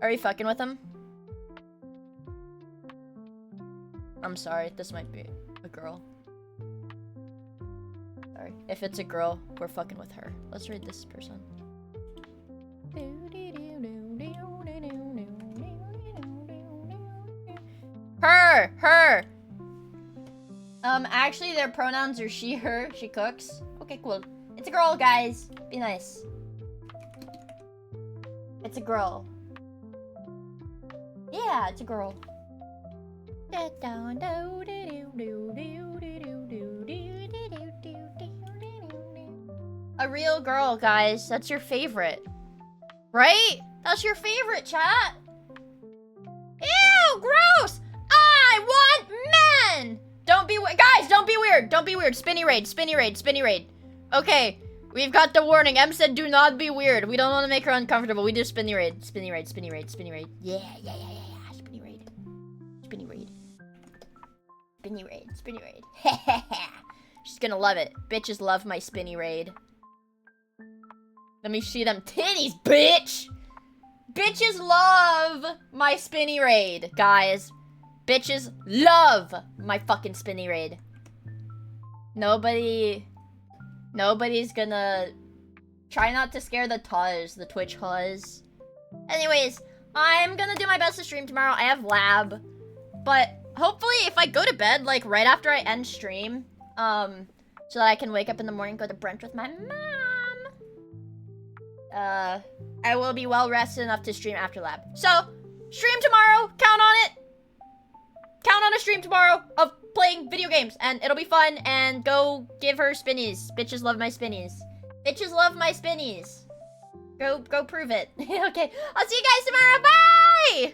Are you fucking with him? I'm sorry, this might be a girl. Sorry. If it's a girl, we're fucking with her. Let's read this person. Her! Actually their pronouns are she, her, she cooks. Okay, cool. It's a girl, guys. Be nice. It's a girl. Yeah, it's a girl. A real girl, guys. That's your favorite. Right? That's your favorite, chat. Ew, gross! I want men! Don't be weird. Guys, don't be weird. Don't be weird. Spinny raid, spinny raid, spinny raid. Okay, we've got the warning. Em said do not be weird. We don't want to make her uncomfortable. We do spinny raid. Spinny raid, spinny raid, spinny raid. Yeah. Spinny raid. Spinny raid. Spinny raid, spinny raid. She's gonna love it. Bitches love my spinny raid. Let me see them titties, bitch! Bitches love my spinny raid, guys. Bitches love my fucking spinny raid. Nobody's gonna... Try not to scare the Tuz, the Twitch Huz. Anyways, I'm gonna do my best to stream tomorrow. I have lab. But hopefully if I go to bed, like, right after I end stream, so that I can wake up in the morning, go to brunch with my mom, I will be well rested enough to stream after lab. So, stream tomorrow. Count on it. Count on a stream tomorrow of playing video games, and it'll be fun, and go give her spinnies. Bitches love my spinnies. Bitches love my spinnies. Go prove it. Okay, I'll see you guys tomorrow. Bye!